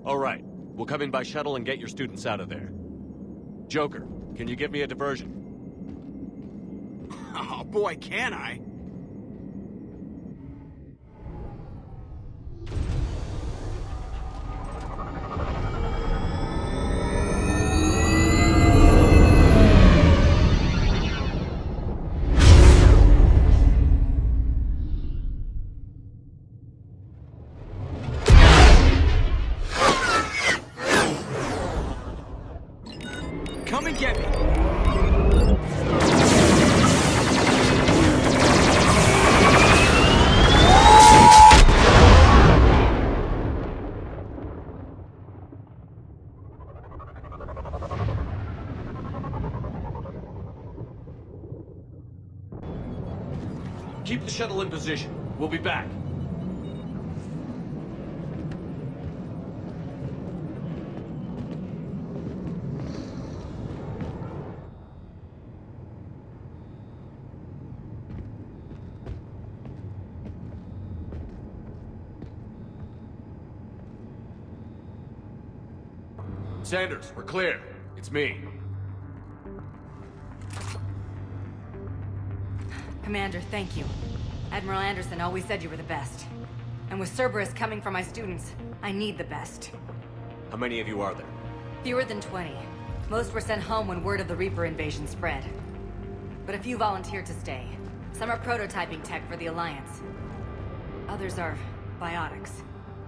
S4: All right. We'll come in by shuttle and get your students out of there. Joker, can you give me a diversion?
S12: Oh boy, can I! Come and get me!
S4: Keep the shuttle in position. We'll be back. Sanders, we're clear. It's me.
S17: Commander, thank you. Admiral Anderson always said you were the best. And with Cerberus coming for my students, I need the best.
S4: How many of you are there?
S17: Fewer than 20. Most were sent home when word of the Reaper invasion spread. But a few volunteered to stay. Some are prototyping tech for the Alliance. Others are biotics.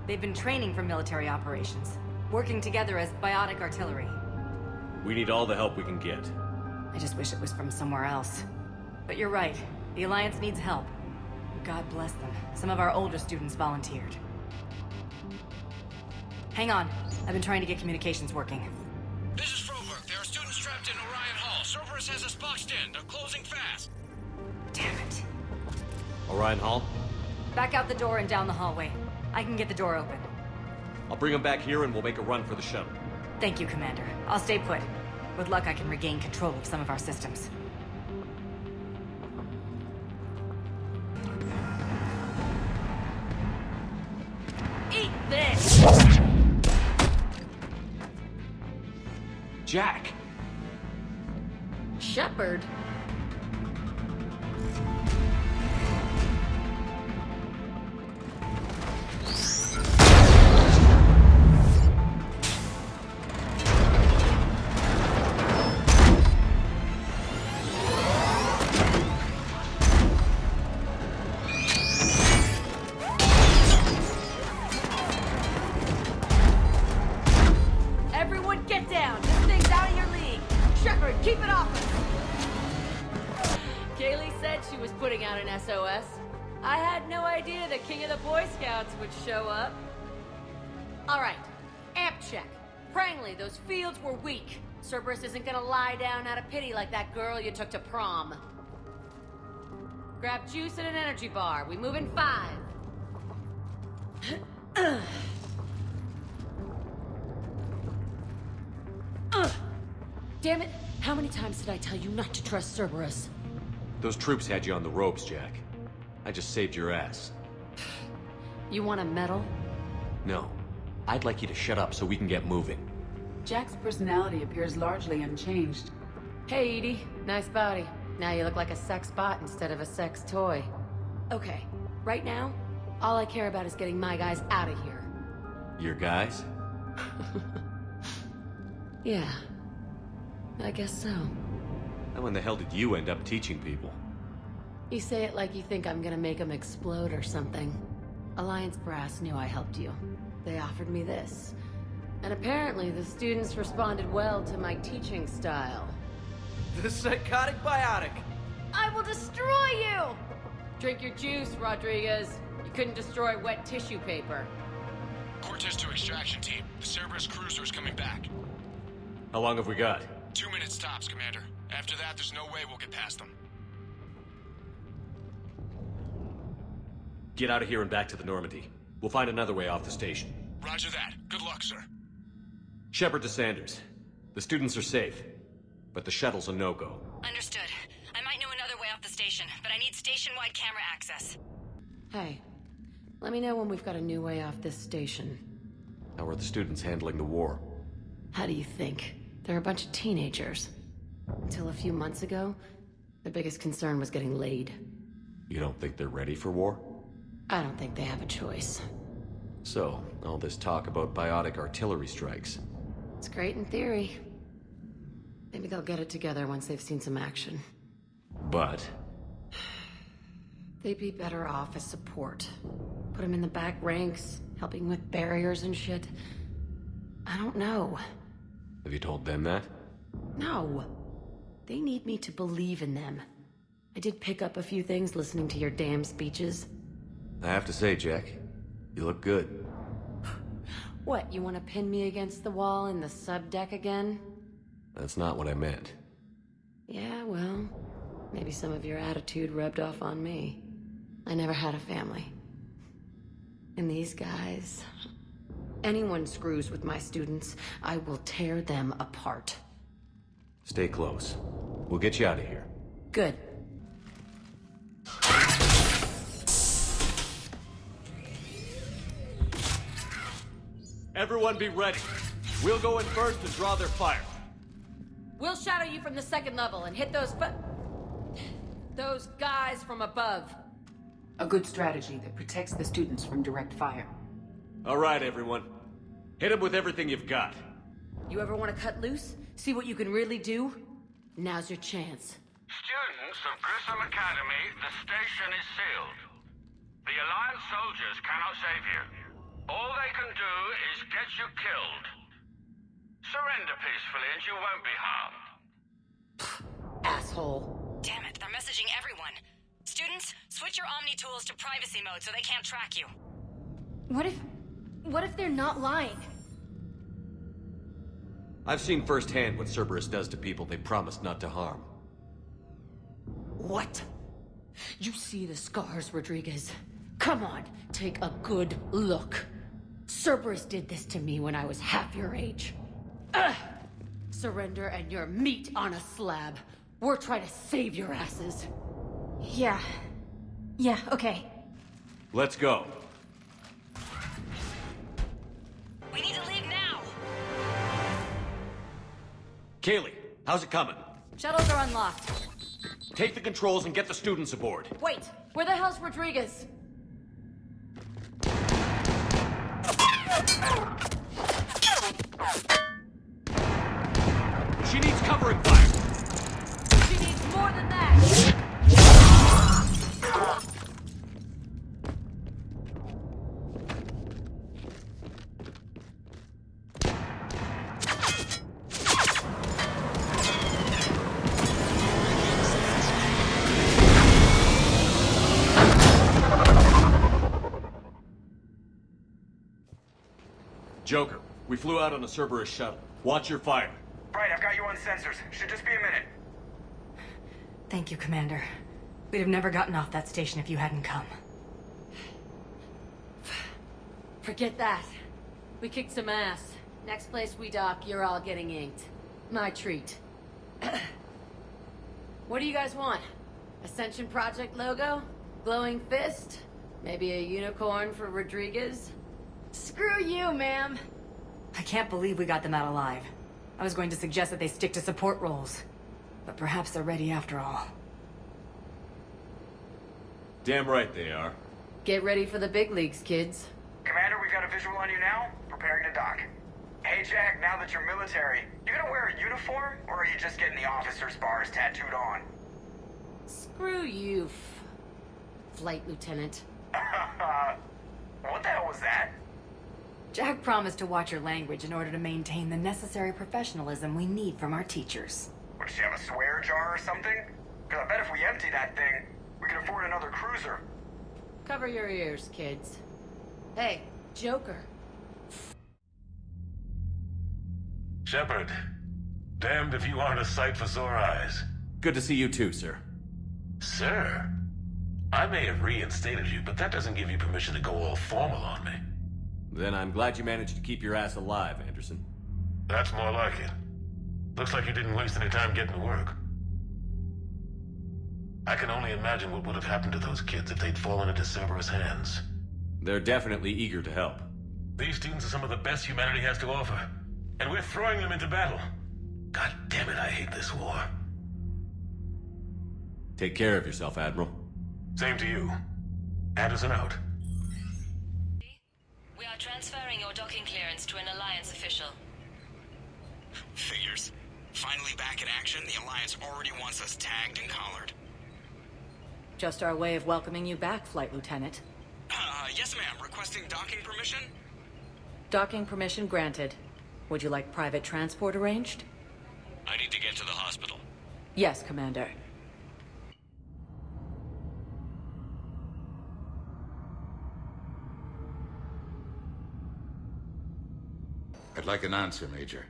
S17: They've been training for military operations, working together as biotic artillery.
S4: We need all the help we can get.
S17: I just wish it was from somewhere else. But you're right. The Alliance needs help. God bless them. Some of our older students volunteered. Hang on. I've been trying to get communications working.
S18: This is Froberg. There are students trapped in Orion Hall. Cerberus has us boxed in. They're closing fast.
S17: Damn it.
S4: Orion Hall?
S17: Back out the door and down the hallway. I can get the door open.
S4: I'll bring them back here and we'll make a run for the shuttle.
S17: Thank you, Commander. I'll stay put. With luck, I can regain control of some of our systems. Eat this!
S4: Jack!
S11: Shepard?
S17: Everyone get down! This thing's out of your league! Shepard, keep it off us!
S8: Kaylee said she was putting out an SOS. I had no idea the King of the Boy Scouts would show up. Alright, amp check. Prangley, those fields were weak. Cerberus isn't gonna lie down out of pity like that girl you took to prom. Grab juice and an energy bar. We move in 5. Damn it! How many times did I tell you not to trust Cerberus?
S4: Those troops had you on the ropes, Jack. I just saved your ass.
S8: You want a medal?
S4: No. I'd like you to shut up so we can get moving.
S15: Jack's personality appears largely unchanged.
S8: Hey, Edie. Nice body. Now you look like a sex bot instead of a sex toy. Okay, right now, all I care about is getting my guys out of here.
S4: Your guys?
S8: Yeah. I guess so.
S4: How in the hell did you end up teaching people?
S8: You say it like you think I'm gonna make them explode or something. Alliance Brass knew I helped you. They offered me this. And apparently the students responded well to my teaching style.
S13: The psychotic biotic!
S8: I will destroy you! Drink your juice, Rodriguez. You couldn't destroy wet tissue paper.
S18: Cortez to extraction team. The Cerberus cruiser is coming back.
S4: How long have we got?
S18: 2 minutes tops, Commander. After that, there's no way we'll get past them.
S4: Get out of here and back to the Normandy. We'll find another way off the station.
S18: Roger that. Good luck, sir.
S4: Shepard to Sanders. The students are safe, but the shuttle's a no-go.
S17: Understood. I might know another way off the station, but I need station-wide camera access.
S8: Hey, let me know when we've got a new way off this station.
S4: How are the students handling the war?
S8: How do you think? They're a bunch of teenagers. Until a few months ago, their biggest concern was getting laid.
S4: You don't think they're ready for war?
S8: I don't think they have a choice.
S4: So, all this talk about biotic artillery strikes.
S8: It's great in theory. Maybe they'll get it together once they've seen some action.
S4: But?
S8: They'd be better off as support. Put them in the back ranks, helping with barriers and shit. I don't know.
S4: Have you told them that?
S8: No. They need me to believe in them. I did pick up a few things listening to your damn speeches.
S4: I have to say, Jack, you look good.
S8: What, you want to pin me against the wall in the subdeck again?
S4: That's not what I meant.
S8: Yeah, well, maybe some of your attitude rubbed off on me. I never had a family. And these guys... Anyone screws with my students, I will tear them apart.
S4: Stay close. We'll get you out of here.
S8: Good.
S4: Everyone be ready. We'll go in first and draw their fire.
S8: We'll shadow you from the second level and hit those Those guys from above.
S15: A good strategy that protects the students from direct fire.
S4: All right, everyone. Hit them with everything you've got.
S8: You ever want to cut loose? See what you can really do? Now's your chance.
S19: Students of Grissom Academy, the station is sealed. The Alliance soldiers cannot save you. All they can do is get you killed. Surrender peacefully and you won't be harmed.
S8: Asshole.
S17: Damn it, they're messaging everyone. Students, switch your Omni tools to privacy mode so they can't track you.
S11: What if they're not lying?
S4: I've seen firsthand what Cerberus does to people they promised not to harm.
S8: What? You see the scars, Rodriguez? Come on, take a good look. Cerberus did this to me when I was half your age. Ugh! Surrender and you're meat on a slab. We're trying to save your asses.
S11: Yeah, okay.
S4: Let's go.
S17: We need to leave now!
S4: Kaylee, how's it coming?
S8: Shuttles are unlocked.
S4: Take the controls and get the students aboard.
S8: Wait, where the hell's Rodriguez?
S4: She needs covering fire.
S8: She needs more than that.
S4: Joker, we flew out on a Cerberus shuttle. Watch your fire.
S21: Right, I've got you on sensors. Should just be a minute.
S17: Thank you, Commander. We'd have never gotten off that station if you hadn't come.
S8: Forget that. We kicked some ass. Next place we dock, you're all getting inked. My treat. What do you guys want? Ascension Project logo? Glowing fist? Maybe a unicorn for Rodriguez? Screw you, ma'am!
S17: I can't believe we got them out alive. I was going to suggest that they stick to support roles. But perhaps they're ready after all.
S4: Damn right they are.
S8: Get ready for the big leagues, kids.
S21: Commander, we've got a visual on you now. Preparing to dock. Hey, Jack, now that you're military, you gonna wear a uniform, or are you just getting the officer's bars tattooed on?
S8: Screw you, Flight Lieutenant.
S21: What the hell was that?
S17: Jack promised to watch your language in order to maintain the necessary professionalism we need from our teachers.
S21: What, does she have a swear jar or something? Because I bet if we empty that thing, we can afford another cruiser.
S8: Cover your ears, kids. Hey, Joker.
S2: Shepard, damned if you aren't a sight for sore eyes.
S4: Good to see you too, sir.
S2: Sir? I may have reinstated you, but that doesn't give you permission to go all formal on me.
S4: Then I'm glad you managed to keep your ass alive, Anderson.
S2: That's more like it. Looks like you didn't waste any time getting to work. I can only imagine what would have happened to those kids if they'd fallen into Cerberus' hands.
S4: They're definitely eager to help.
S2: These students are some of the best humanity has to offer, and we're throwing them into battle. God damn it, I hate this war.
S4: Take care of yourself, Admiral.
S2: Same to you. Anderson out.
S22: We are transferring your docking clearance to an Alliance official.
S21: Figures. Finally back in action, the Alliance already wants us tagged and collared.
S8: Just our way of welcoming you back, Flight Lieutenant.
S21: Yes ma'am, requesting docking permission?
S8: Docking permission granted. Would you like private transport arranged?
S21: I need to get to the hospital.
S8: Yes, Commander.
S6: I'd like an answer, Major.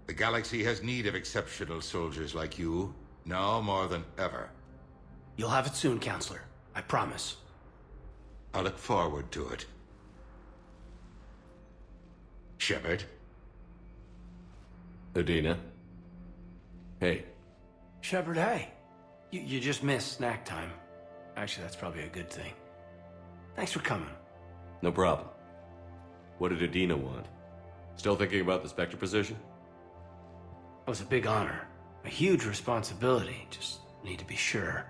S6: The galaxy has need of exceptional soldiers like you, now more than ever.
S10: You'll have it soon, Counselor. I promise.
S6: I look forward to it. Shepard?
S4: Udina? Hey.
S10: Shepard, hey. You just missed snack time. Actually, that's probably a good thing. Thanks for coming.
S4: No problem. What did Udina want? Still thinking about the Spectre position?
S10: It was a big honor. A huge responsibility. Just need to be sure.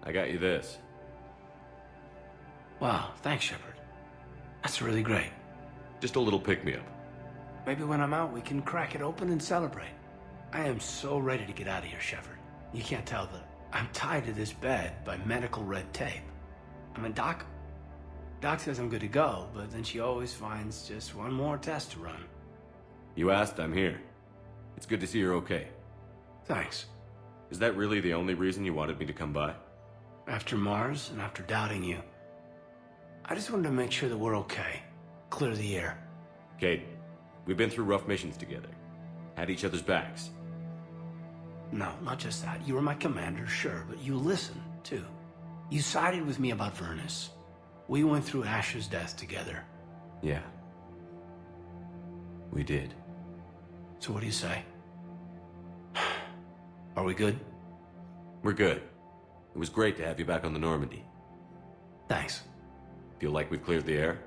S4: I got you this.
S1: Wow, thanks, Shepard. That's really great.
S4: Just a little pick-me-up.
S1: Maybe when I'm out, we can crack it open and celebrate. I am so ready to get out of here, Shepard. You can't tell that I'm tied to this bed by medical red tape. I mean, Doc says I'm good to go, but then she always finds just one more test to run.
S4: You asked, I'm here. It's good to see you're okay.
S1: Thanks.
S4: Is that really the only reason you wanted me to come by?
S1: After Mars and after doubting you, I just wanted to make sure that we're okay. Clear the air.
S4: Kate, we've been through rough missions together. Had each other's backs.
S1: No, not just that. You were my commander, sure, but you listened, too. You sided with me about Vernus. We went through Ash's death together.
S4: Yeah. We did.
S1: So what do you say? Are we good?
S4: We're good. It was great to have you back on the Normandy.
S1: Thanks.
S4: Feel like we've cleared the air?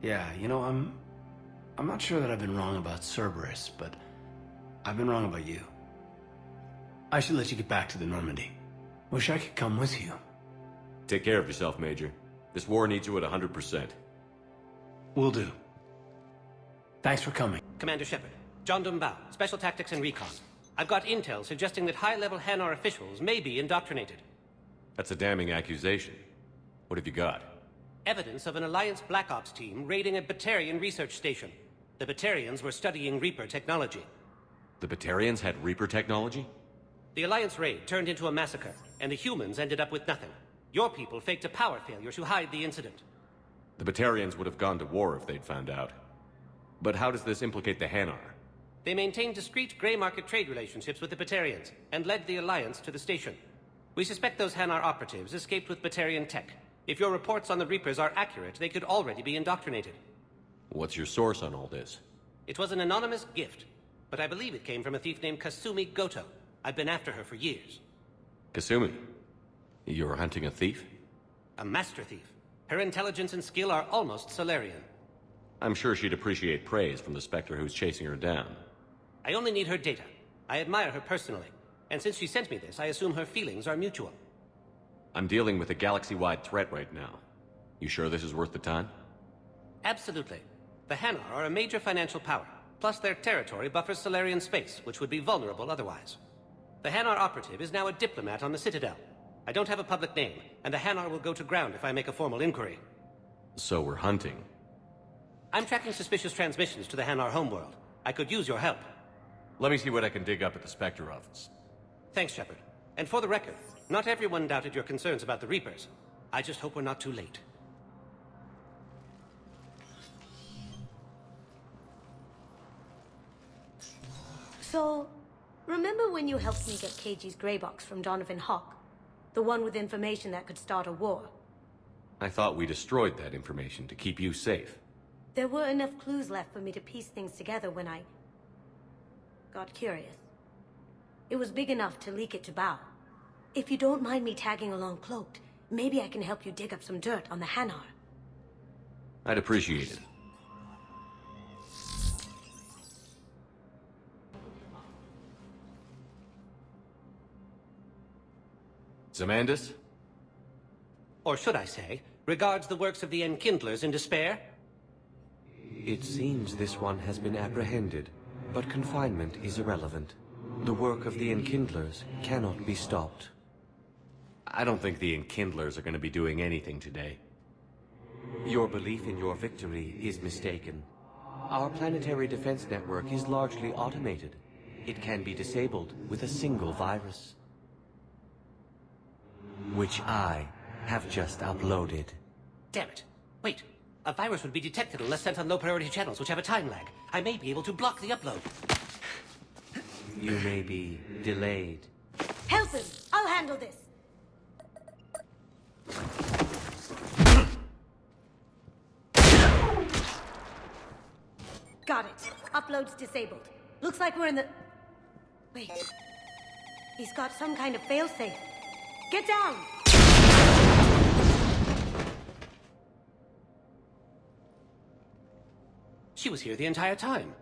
S1: Yeah, you know, I'm not sure that I've been wrong about Cerberus, but I've been wrong about you. I should let you get back to the Normandy. Wish I could come with you.
S4: Take care of yourself, Major. This war needs you at 100%.
S1: Will do. Thanks for coming.
S20: Commander Shepard, John Dumbao, Special Tactics and Recon. I've got intel suggesting that high-level Hanar officials may be indoctrinated.
S4: That's a damning accusation. What have you got?
S20: Evidence of an Alliance Black Ops team raiding a Batarian research station. The Batarians were studying Reaper technology.
S4: The Batarians had Reaper technology?
S20: The Alliance raid turned into a massacre, and the humans ended up with nothing. Your people faked a power failure to hide the incident.
S4: The Batarians would have gone to war if they'd found out. But how does this implicate the Hanar?
S20: They maintained discreet gray market trade relationships with the Batarians, and led the Alliance to the station. We suspect those Hanar operatives escaped with Batarian tech. If your reports on the Reapers are accurate, they could already be indoctrinated.
S4: What's your source on all this?
S20: It was an anonymous gift, but I believe it came from a thief named Kasumi Goto. I've been after her for years.
S4: Kasumi? You're hunting a thief?
S20: A master thief. Her intelligence and skill are almost Solarian.
S4: I'm sure she'd appreciate praise from the Spectre who's chasing her down.
S20: I only need her data. I admire her personally. And since she sent me this, I assume her feelings are mutual.
S4: I'm dealing with a galaxy-wide threat right now. You sure this is worth the time?
S20: Absolutely. The Hanar are a major financial power. Plus their territory buffers Solarian space, which would be vulnerable otherwise. The Hanar operative is now a diplomat on the Citadel. I don't have a public name, and the Hanar will go to ground if I make a formal inquiry.
S4: So we're hunting.
S20: I'm tracking suspicious transmissions to the Hanar homeworld. I could use your help.
S4: Let me see what I can dig up at the Spectre office.
S20: Thanks, Shepard. And for the record, not everyone doubted your concerns about the Reapers. I just hope we're not too late.
S23: So, remember when you helped me get KG's grey box from Donovan Hawk? The one with information that could start a war?
S4: I thought we destroyed that information to keep you safe.
S23: There were enough clues left for me to piece things together when I got curious. It was big enough to leak it to Bao. If you don't mind me tagging along cloaked, maybe I can help you dig up some dirt on the Hanar.
S4: I'd appreciate it. Zamandis?
S20: Or should I say, regards the works of the Enkindlers in despair?
S24: It seems this one has been apprehended, but confinement is irrelevant. The work of the Enkindlers cannot be stopped.
S4: I don't think the Enkindlers are going to be doing anything today.
S24: Your belief in your victory is mistaken. Our planetary defense network is largely automated. It can be disabled with a single virus, which I have just uploaded.
S20: Damn it. Wait. A virus would be detected unless sent on low-priority channels, which have a time lag. I may be able to block the upload.
S24: You may be delayed.
S23: Help him! I'll handle this! Got it. Upload's disabled. Looks like we're in the... Wait. He's got some kind of failsafe. Get down!
S20: She was here the entire time.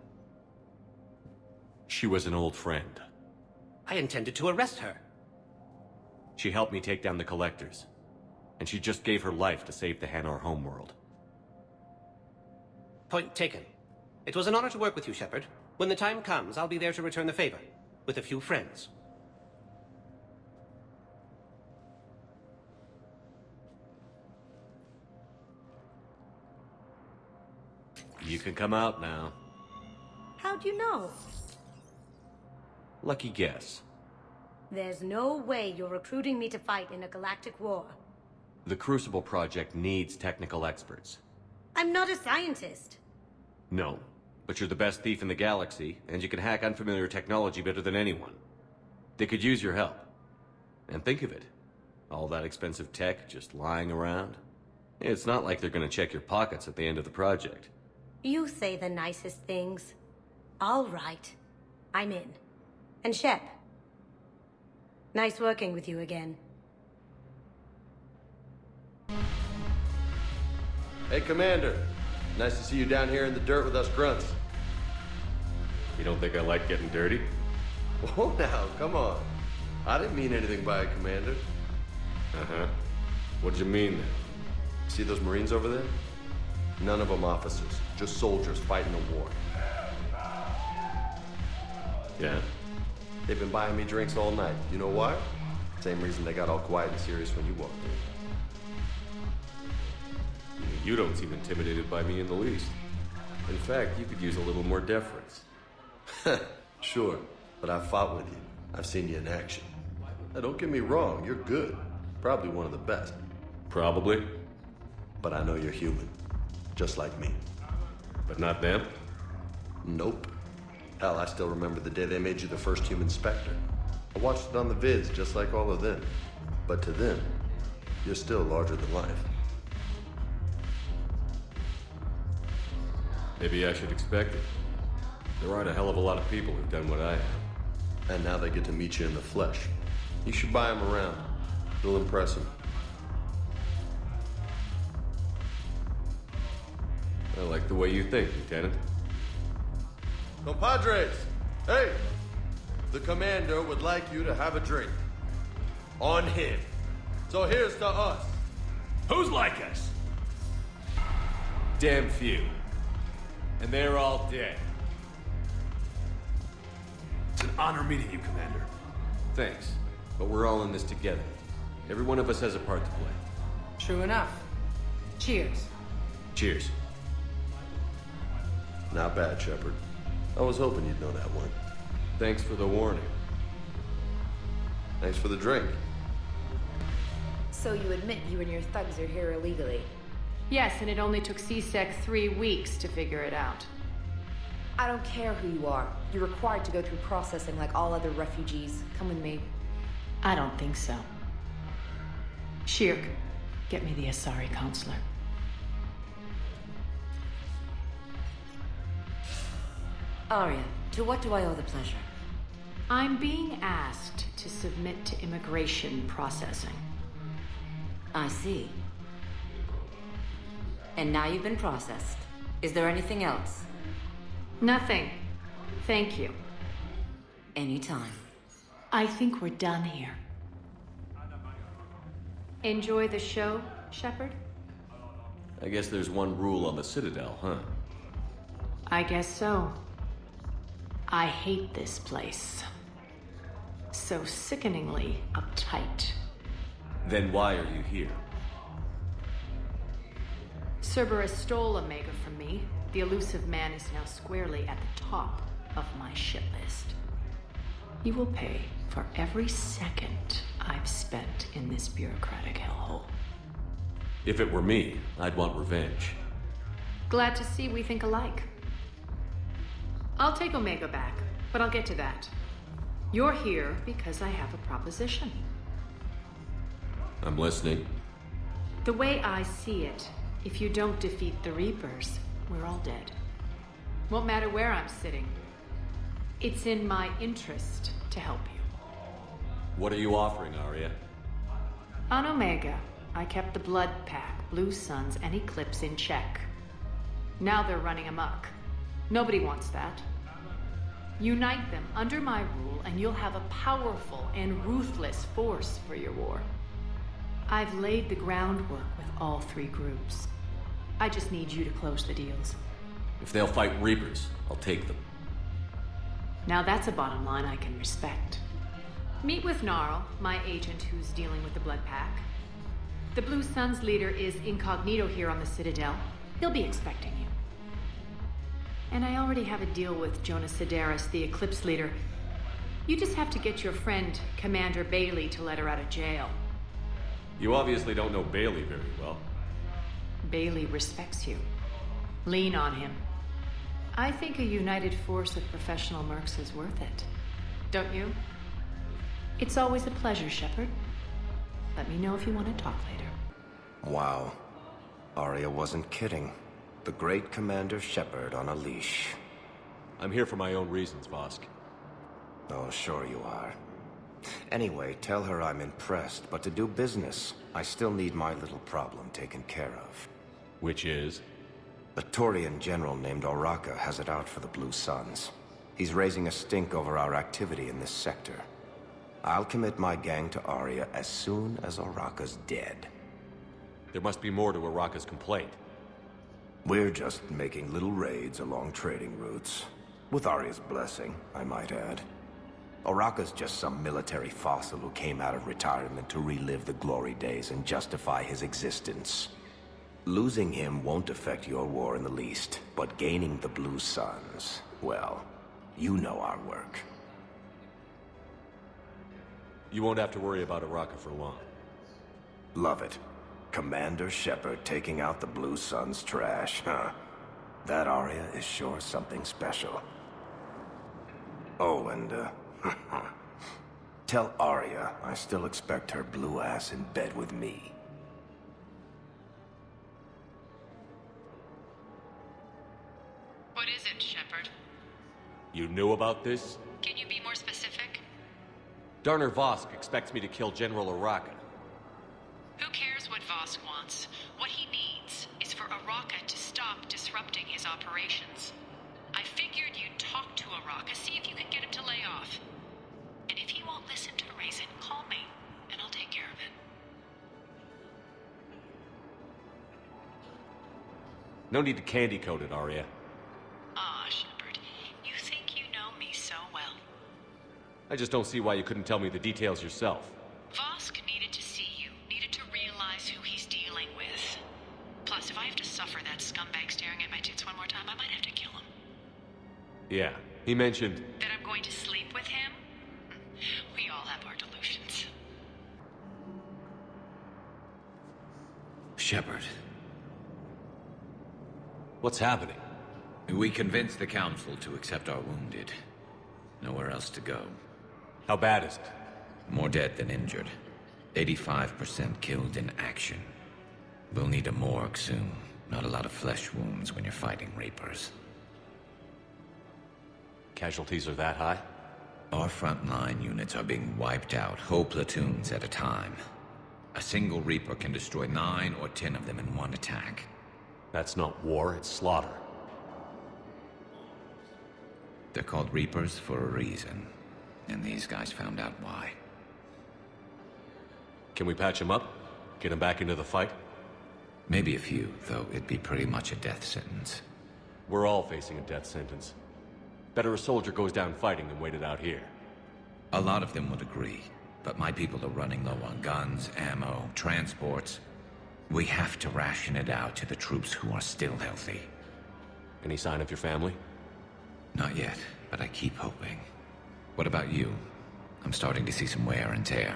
S4: She was an old friend.
S20: I intended to arrest her.
S4: She helped me take down the Collectors. And she just gave her life to save the Hanar homeworld.
S20: Point taken. It was an honor to work with you, Shepard. When the time comes, I'll be there to return the favor. With a few friends.
S4: You can come out now.
S23: How'd you know?
S4: Lucky guess.
S23: There's no way you're recruiting me to fight in a galactic war.
S4: The Crucible Project needs technical experts.
S23: I'm not a scientist.
S4: No, but you're the best thief in the galaxy, and you can hack unfamiliar technology better than anyone. They could use your help. And think of it. All that expensive tech just lying around. It's not like they're gonna check your pockets at the end of the project.
S23: You say the nicest things. All right. I'm in. And Shep. Nice working with you again.
S3: Hey, Commander. Nice to see you down here in the dirt with us grunts.
S4: You don't think I like getting dirty?
S3: Whoa, now, come on. I didn't mean anything by it, Commander.
S4: Uh-huh. What'd you mean, then?
S3: See those Marines over there? None of them officers, just soldiers fighting a war.
S4: Yeah?
S3: They've been buying me drinks all night. You know why? Same reason they got all quiet and serious when you walked in.
S4: You don't seem intimidated by me in the least. In fact, you could use a little more deference.
S3: Sure, but I've fought with you. I've seen you in action. Now, don't get me wrong, you're good. Probably one of the best.
S4: Probably.
S3: But I know you're human. Just like me.
S4: But not them?
S3: Nope. Hell, I still remember the day they made you the first human Spectre. I watched it on the vids, just like all of them. But to them, you're still larger than life.
S4: Maybe I should expect it. There aren't a hell of a lot of people who've done what I have.
S3: And now they get to meet you in the flesh. You should buy them around. It'll impress them.
S4: I like the way you think, Lieutenant.
S3: Compadres! Hey! The Commander would like you to have a drink. On him. So here's to us.
S4: Who's like us? Damn few. And they're all dead.
S1: It's an honor meeting you, Commander.
S4: Thanks. But we're all in this together. Every one of us has a part to play.
S23: True enough. Cheers.
S4: Cheers.
S3: Not bad, Shepard. I was hoping you'd know that one.
S4: Thanks for the warning.
S3: Thanks for the drink.
S9: So you admit you and your thugs are here illegally?
S8: Yes, and it only took CSEC 3 weeks to figure it out.
S9: I don't care who you are. You're required to go through processing like all other refugees. Come with me.
S8: I don't think so. Shirk, get me the Asari counselor.
S22: Arya, to what do I owe the pleasure?
S8: I'm being asked to submit to immigration processing.
S22: I see. And now you've been processed. Is there anything else?
S8: Nothing. Thank you.
S22: Anytime.
S8: I think we're done here. Enjoy the show, Shepard?
S4: I guess there's one rule on the Citadel, huh?
S8: I guess so. I hate this place. So sickeningly uptight.
S4: Then why are you here?
S8: Cerberus stole Omega from me. The elusive man is now squarely at the top of my shit list. He will pay for every second I've spent in this bureaucratic hellhole.
S4: If it were me, I'd want revenge.
S8: Glad to see we think alike. I'll take Omega back, but I'll get to that. You're here because I have a proposition.
S4: I'm listening.
S8: The way I see it, if you don't defeat the Reapers, we're all dead. Won't matter where I'm sitting. It's in my interest to help you.
S4: What are you offering, Arya?
S8: On Omega, I kept the Blood Pack, Blue Suns, and Eclipse in check. Now they're running amok. Nobody wants that.
S5: Unite them under my rule, and you'll have a powerful and ruthless force for your war. I've laid the groundwork with all three groups. I just need you to close the deals.
S4: If they'll fight Reapers, I'll take them.
S5: Now that's a bottom line I can respect. Meet with Gnarl, my agent who's dealing with the Blood Pack. The Blue Suns leader is incognito here on the Citadel. He'll be expecting you. And I already have a deal with Jonas Sedaris, the Eclipse leader. You just have to get your friend, Commander Bailey, to let her out of jail.
S4: You obviously don't know Bailey very well.
S5: Bailey respects you. Lean on him. I think a united force of professional mercs is worth it. Don't you? It's always a pleasure, Shepard. Let me know if you want to talk later.
S7: Wow. Arya wasn't kidding. The great Commander Shepard on a leash.
S4: I'm here for my own reasons, Vosk.
S7: Oh, sure you are. Anyway, tell her I'm impressed, but to do business, I still need my little problem taken care of.
S4: Which is?
S7: A Turian general named Oraka has it out for the Blue Suns. He's raising a stink over our activity in this sector. I'll commit my gang to Arya as soon as Oraka's dead.
S4: There must be more to Oraka's complaint.
S7: We're just making little raids along trading routes. With Arya's blessing, I might add. Oraka's just some military fossil who came out of retirement to relive the glory days and justify his existence. Losing him won't affect your war in the least, but gaining the Blue Suns, well, you know our work.
S4: You won't have to worry about Oraka for long.
S7: Love it. Commander Shepard taking out the Blue Suns trash, huh? That Arya is sure something special. Oh, and, tell Arya I still expect her blue ass in bed with me.
S5: What is it, Shepard?
S4: You knew about this?
S5: Can you be more specific?
S4: Darner Vosk expects me to kill General Oraka.
S5: Who cares what Vosk wants? What he needs is for Oraka to stop disrupting his operations. I figured you'd talk to Oraka, see if you can get him to lay off. And if he won't listen to reason, call me, and I'll take care of it.
S4: No need to candy coat it, Arya.
S5: Ah, Shepard, you think you know me so well.
S4: I just don't see why you couldn't tell me the details yourself.
S5: Vosk needed to see you, needed to realize who he's dealing with. Plus, if I have to suffer that scumbag staring at my tits one more time, I might have to kill him.
S4: Yeah, he mentioned...
S5: That I'm going to sleep with him? We all have our delusions.
S14: Shepard.
S4: What's happening?
S14: We convinced the Council to accept our wounded. Nowhere else to go.
S4: How bad is it?
S14: More dead than injured. 85% killed in action. We'll need a morgue soon. Not a lot of flesh wounds when you're fighting Reapers.
S4: Casualties are that high?
S14: Our frontline units are being wiped out, whole platoons at a time. A single Reaper can destroy 9 or 10 of them in one attack.
S4: That's not war, it's slaughter.
S14: They're called Reapers for a reason. And these guys found out why.
S4: Can we patch him up? Get him back into the fight?
S14: Maybe a few, though it'd be pretty much a death sentence.
S4: We're all facing a death sentence. Better a soldier goes down fighting than waited out here.
S14: A lot of them would agree, but my people are running low on guns, ammo, transports. We have to ration it out to the troops who are still healthy.
S4: Any sign of your family?
S14: Not yet, but I keep hoping. What about you? I'm starting to see some wear and tear.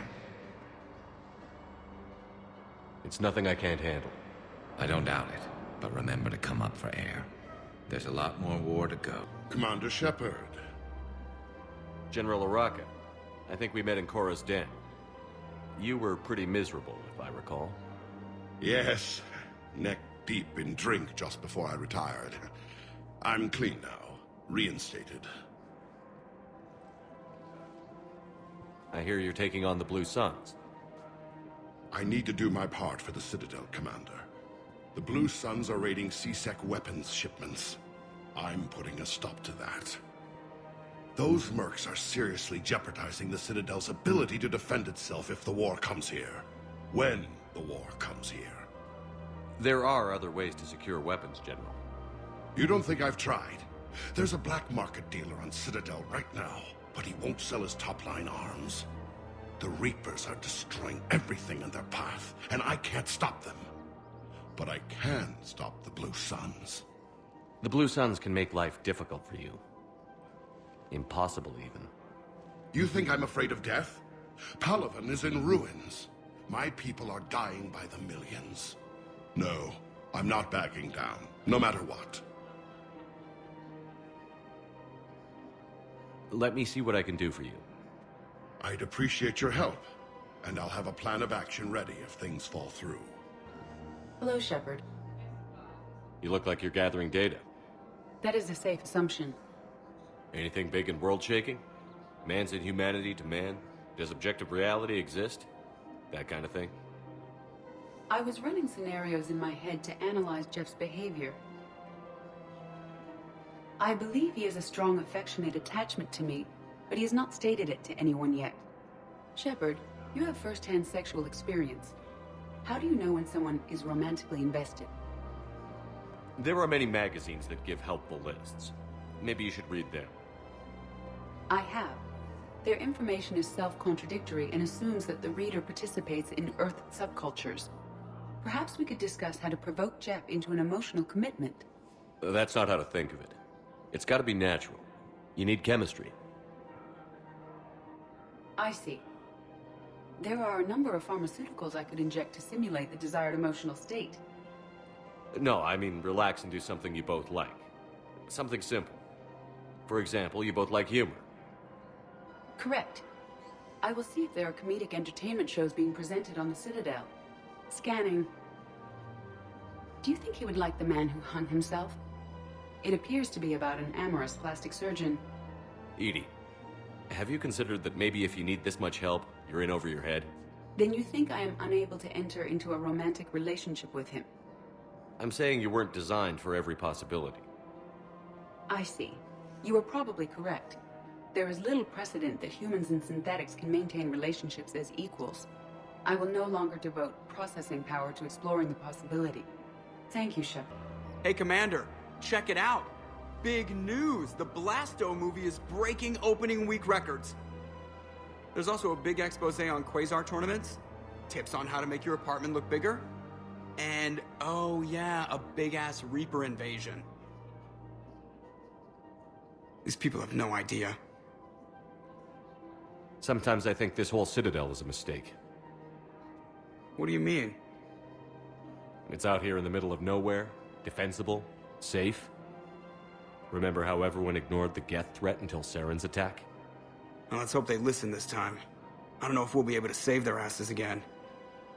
S4: It's nothing I can't handle.
S14: I don't doubt it, but remember to come up for air. There's a lot more war to go.
S6: Commander Shepard.
S4: General Oraka. I think we met in Korra's den. You were pretty miserable, if I recall.
S6: Yes, neck deep in drink just before I retired. I'm clean now, reinstated.
S4: I hear you're taking on the Blue Suns.
S6: I need to do my part for the Citadel, Commander. The Blue Suns are raiding C-Sec weapons shipments. I'm putting a stop to that.
S2: Those mercs are seriously jeopardizing the Citadel's ability to defend itself if the war comes here. When the war comes here.
S4: There are other ways to secure weapons, General.
S2: You don't think I've tried? There's a black market dealer on Citadel right now, but he won't sell his top-line arms. The Reapers are destroying everything in their path, and I can't stop them. But I can stop the Blue Suns.
S4: The Blue Suns can make life difficult for you. Impossible, even.
S2: You think I'm afraid of death? Palaven is in ruins. My people are dying by the millions. No, I'm not backing down, no matter what.
S4: Let me see what I can do for you.
S2: I'd appreciate your help, and I'll have a plan of action ready if things fall through.
S15: Hello, Shepard.
S4: You look like you're gathering data.
S15: That is a safe assumption.
S4: Anything big and world-shaking? Man's inhumanity to man? Does objective reality exist? That kind of thing?
S15: I was running scenarios in my head to analyze Jeff's behavior. I believe he has a strong affectionate attachment to me, but he has not stated it to anyone yet. Shepard, you have first-hand sexual experience. How do you know when someone is romantically invested?
S4: There are many magazines that give helpful lists. Maybe you should read them.
S15: I have. Their information is self-contradictory and assumes that the reader participates in Earth subcultures. Perhaps we could discuss how to provoke Jeff into an emotional commitment.
S4: That's not how to think of it. It's got to be natural. You need chemistry.
S15: I see. There are a number of pharmaceuticals I could inject to simulate the desired emotional state.
S4: No, I mean relax and do something you both like. Something simple. For example, you both like humor.
S15: Correct. I will see if there are comedic entertainment shows being presented on the Citadel. Scanning. Do you think he would like The Man Who Hung Himself? It appears to be about an amorous plastic surgeon.
S4: Edie, have you considered that maybe if you need this much help, you're in over your head?
S15: Then you think I am unable to enter into a romantic relationship with him?
S4: I'm saying you weren't designed for every possibility.
S15: I see. You are probably correct. There is little precedent that humans and synthetics can maintain relationships as equals. I will no longer devote processing power to exploring the possibility. Thank you, Shepard.
S12: Hey, Commander, check it out. Big news! The Blasto movie is breaking opening week records. There's also a big expose on Quasar tournaments, tips on how to make your apartment look bigger, and, oh yeah, a big-ass Reaper invasion. These people have no idea.
S4: Sometimes I think this whole Citadel is a mistake.
S12: What do you mean?
S4: It's out here in the middle of nowhere, defensible, safe. Remember how everyone ignored the Geth threat until Saren's attack?
S12: Well, let's hope they listen this time. I don't know if we'll be able to save their asses again.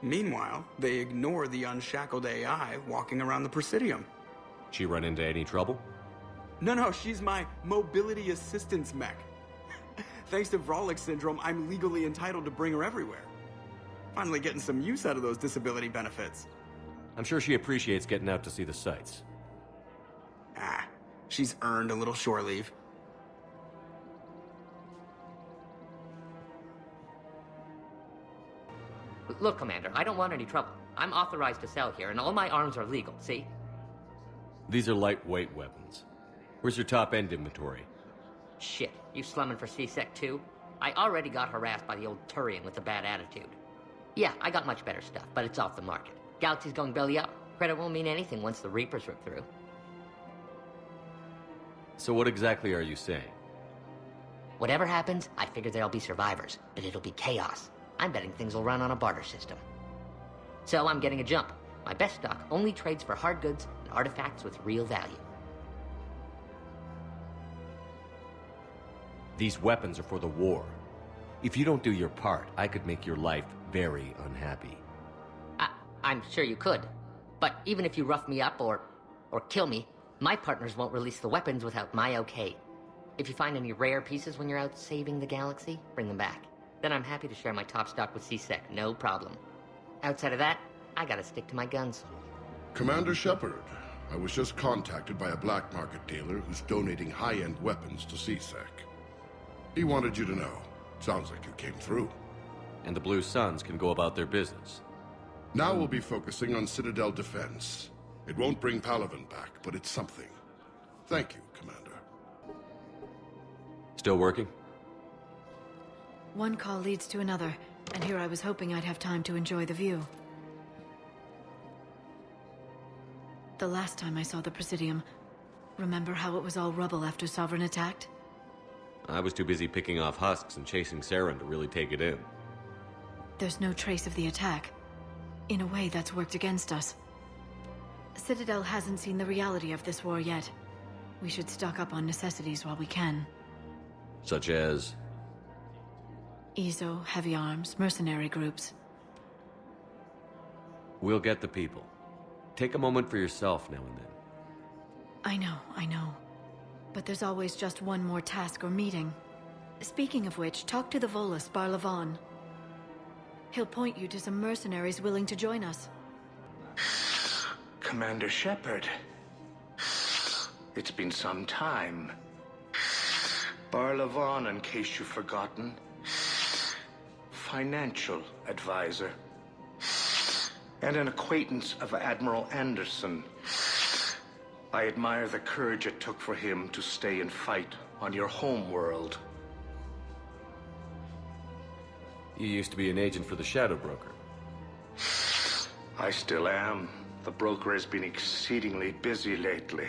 S12: Meanwhile, they ignore the unshackled AI walking around the Presidium.
S4: She run into any trouble?
S12: No, she's my mobility assistance mech. Thanks to Vrolic syndrome, I'm legally entitled to bring her everywhere. Finally getting some use out of those disability benefits.
S4: I'm sure she appreciates getting out to see the sights.
S12: She's earned a little shore leave.
S13: Look, Commander, I don't want any trouble. I'm authorized to sell here, and all my arms are legal, see?
S4: These are lightweight weapons. Where's your top-end inventory?
S13: Shit, you slumming for C-Sec too? I already got harassed by the old Turian with a bad attitude. Yeah, I got much better stuff, but it's off the market. Galaxy's going belly up. Credit won't mean anything once the Reapers rip through.
S4: So what exactly are you saying?
S13: Whatever happens, I figure there'll be survivors, but it'll be chaos. I'm betting things will run on a barter system. So I'm getting a jump. My best stock only trades for hard goods and artifacts with real value.
S4: These weapons are for the war. If you don't do your part, I could make your life very unhappy.
S13: I'm sure you could. But even if you rough me up or kill me, my partners won't release the weapons without my okay. If you find any rare pieces when you're out saving the galaxy, bring them back. Then I'm happy to share my top stock with C-Sec, no problem. Outside of that, I gotta stick to my guns.
S2: Commander Shepard, I was just contacted by a black market dealer who's donating high-end weapons to C-Sec. He wanted you to know. Sounds like you came through.
S4: And the Blue Suns can go about their business.
S2: Now we'll be focusing on Citadel defense. It won't bring Palaven back, but it's something. Thank you, Commander.
S4: Still working?
S11: One call leads to another, and here I was hoping I'd have time to enjoy the view. The last time I saw the Presidium, remember how it was all rubble after Sovereign attacked?
S4: I was too busy picking off husks and chasing Saren to really take it in.
S11: There's no trace of the attack. In a way, that's worked against us. Citadel hasn't seen the reality of this war yet. We should stock up on necessities while we can.
S4: Such as?
S11: EZO, heavy arms, mercenary groups.
S4: We'll get the people. Take a moment for yourself now and then.
S11: I know. But there's always just one more task or meeting. Speaking of which, talk to the Volus, Barlavon. He'll point you to some mercenaries willing to join us.
S7: Commander Shepard. It's been some time. Barlavon, in case you've forgotten. Financial advisor. And an acquaintance of Admiral Anderson. I admire the courage it took for him to stay and fight on your home world.
S4: You used to be an agent for the Shadow Broker.
S7: I still am. The broker has been exceedingly busy lately.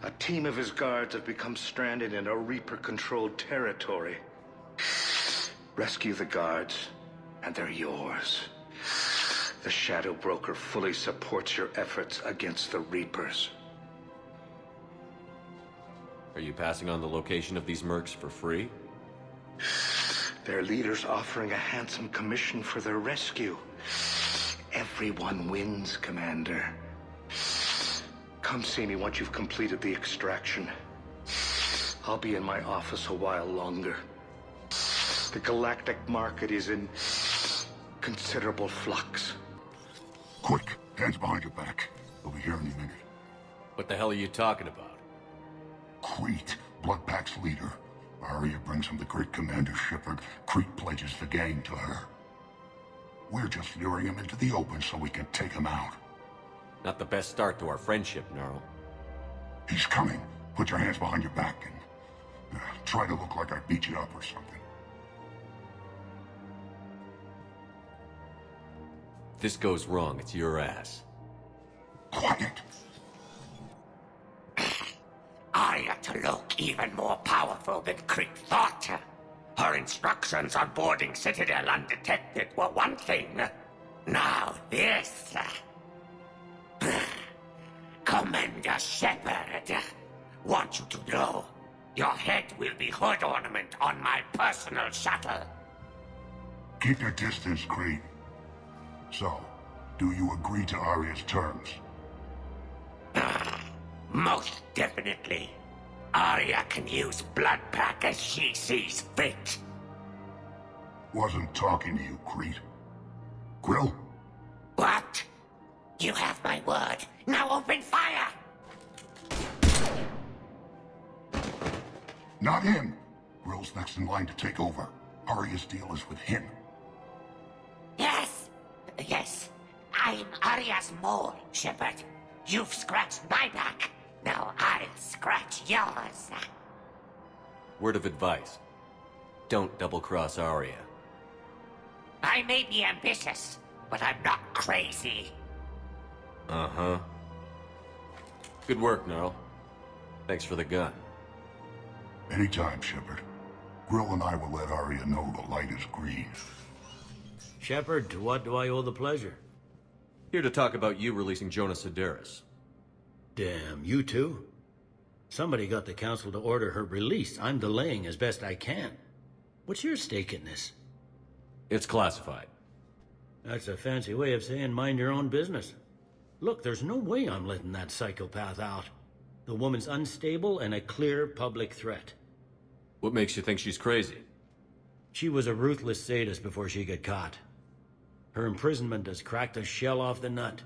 S7: A team of his guards have become stranded in a Reaper-controlled territory. Rescue the guards, and they're yours. The Shadow Broker fully supports your efforts against the Reapers.
S4: Are you passing on the location of these mercs for free?
S7: Their leader's offering a handsome commission for their rescue. Everyone wins, Commander. Come see me once you've completed the extraction. I'll be in my office a while longer. The galactic market is in considerable flux.
S6: Quick, hands behind your back. We'll be here any minute.
S4: What the hell are you talking about?
S6: Crete, Bloodpack's leader. Arya brings him the great Commander Shepard. Crete pledges the gang to her. We're just luring him into the open so we can take him out.
S4: Not the best start to our friendship, Gnarl.
S6: He's coming. Put your hands behind your back and try to look like I beat you up or something.
S4: If this goes wrong, it's your ass.
S6: Quiet!
S10: Arya to look even more powerful than Crete thought. Her instructions on boarding Citadel undetected were one thing. Now this. Commander Shepard, want you to know, your head will be hood ornament on my personal shuttle.
S6: Keep your distance, Crete. So, do you agree to Arya's terms?
S10: Most definitely. Arya can use Bloodpack as she sees fit.
S6: Wasn't talking to you, Crete. Grill?
S10: What? You have my word. Now open fire!
S6: Not him. Grill's next in line to take over. Arya's deal is with him.
S10: Yes. I'm Arya's mole, Shepard. You've scratched my back. Now I'll scratch yours.
S4: Word of advice. Don't double-cross Arya.
S10: I may be ambitious, but I'm not crazy.
S4: Uh-huh. Good work, Gnarl. Thanks for the gun.
S6: Anytime, Shepard. Grill and I will let Arya know the light is green.
S16: Shepard, to what do I owe the pleasure?
S4: Here to talk about you releasing Jonas Sedaris.
S16: Damn, you too? Somebody got the council to order her release. I'm delaying as best I can. What's your stake in this?
S4: It's classified.
S16: That's a fancy way of saying mind your own business. Look, there's no way I'm letting that psychopath out. The woman's unstable and a clear public threat.
S4: What makes you think she's crazy?
S16: She was a ruthless sadist before she got caught. Her imprisonment has cracked the shell off the nut.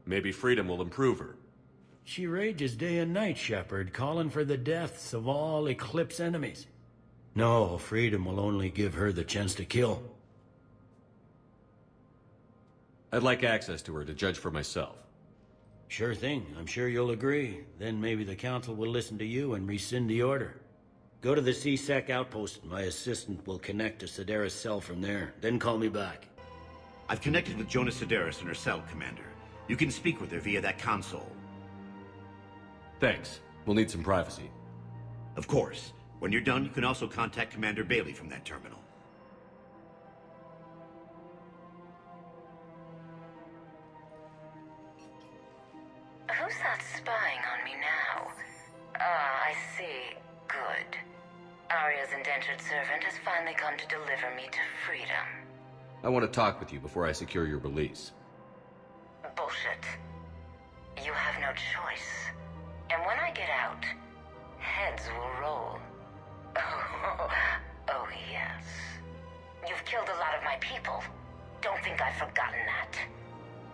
S4: Maybe freedom will improve her.
S16: She rages day and night, Shepard, calling for the deaths of all Eclipse enemies. No, freedom will only give her the chance to kill.
S4: I'd like access to her to judge for myself.
S16: Sure thing. I'm sure you'll agree. Then maybe the Council will listen to you and rescind the order. Go to the C-Sec outpost. My assistant will connect to Sedaris' cell from there. Then call me back.
S17: I've connected with Jonah Sedaris in her cell, Commander. You can speak with her via that console.
S4: Thanks. We'll need some privacy.
S17: Of course. When you're done, you can also contact Commander Bailey from that terminal.
S22: Who's that spying on me now? Ah, I see. Good. Arya's indentured servant has finally come to deliver me to freedom.
S4: I want to talk with you before I secure your release.
S22: Bullshit. You have no choice. And when I get out, heads will roll. Oh, yes. You've killed a lot of my people. Don't think I've forgotten that.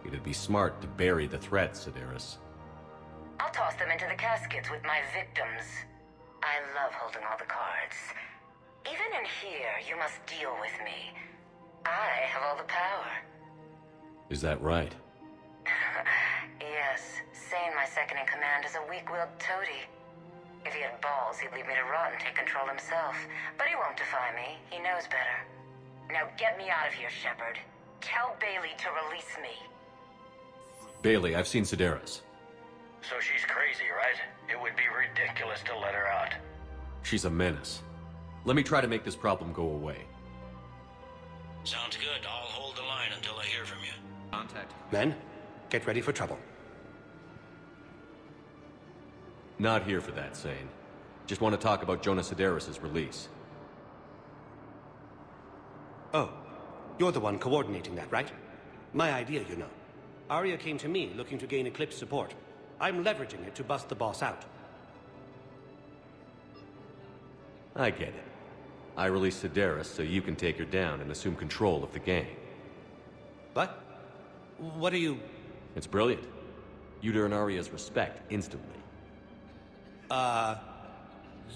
S4: It'd be smart to bury the threat, Sedaris.
S22: I'll toss them into the caskets with my victims. I love holding all the cards. Even in here, you must deal with me. I have all the power.
S4: Is that right?
S22: Yes, Sane, my second-in-command, is a weak-willed toady. If he had balls, he'd leave me to rot and take control himself. But he won't defy me. He knows better. Now get me out of here, Shepard. Tell Bailey to release me.
S4: Bailey, I've seen Sedaris.
S2: So she's crazy, right? It would be ridiculous to let her out.
S4: She's a menace. Let me try to make this problem go away.
S16: Sounds good. I'll hold the line until I hear from you.
S4: Contact.
S20: Men, get ready for trouble.
S4: Not here for that, Sane. Just want to talk about Jonah Sedaris' release.
S20: Oh, you're the one coordinating that, right? My idea, you know. Arya came to me looking to gain Eclipse support. I'm leveraging it to bust the boss out.
S4: I get it. I released Sedaris so you can take her down and assume control of the gang.
S20: What? What are you...
S4: It's brilliant. You'd earn Arya's respect instantly.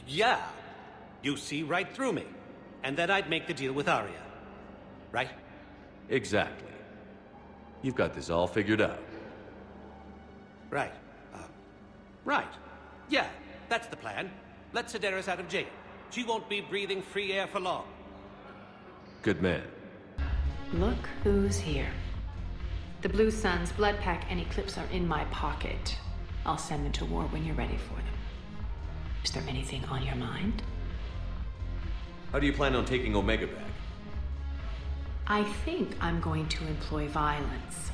S20: Yeah. You see right through me. And then I'd make the deal with Arya. Right?
S4: Exactly. You've got this all figured out.
S20: Right. Right. Yeah, that's the plan. Let Sedaris out of jail. She won't be breathing free air for long.
S4: Good man.
S5: Look who's here. The Blue Suns, Blood Pack, and Eclipse are in my pocket. I'll send them to war when you're ready for them. Is there anything on your mind?
S4: How do you plan on taking Omega back?
S5: I think I'm going to employ violence.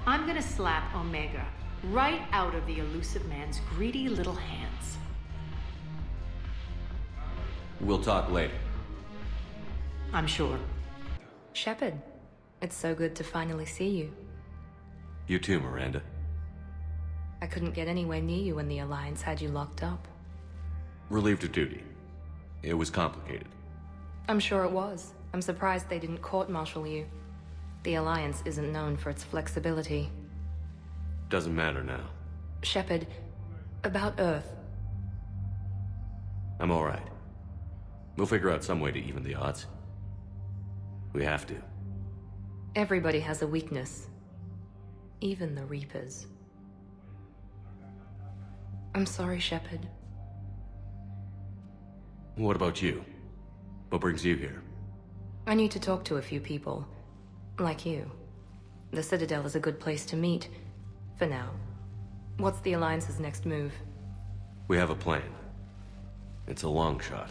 S5: I'm gonna slap Omega right out of the elusive man's greedy little hands.
S4: We'll talk later.
S5: I'm sure.
S18: Shepard, it's so good to finally see you.
S4: You too, Miranda.
S18: I couldn't get anywhere near you when the Alliance had you locked up.
S4: Relieved of duty. It was complicated.
S18: I'm sure it was. I'm surprised they didn't court-martial you. The Alliance isn't known for its flexibility.
S4: Doesn't matter now.
S18: Shepard, about Earth.
S4: I'm all right. We'll figure out some way to even the odds. We have to.
S18: Everybody has a weakness. Even the Reapers. I'm sorry, Shepard.
S4: What about you? What brings you here?
S18: I need to talk to a few people. Like you. The Citadel is a good place to meet. For now. What's the Alliance's next move?
S4: We have a plan. It's a long shot.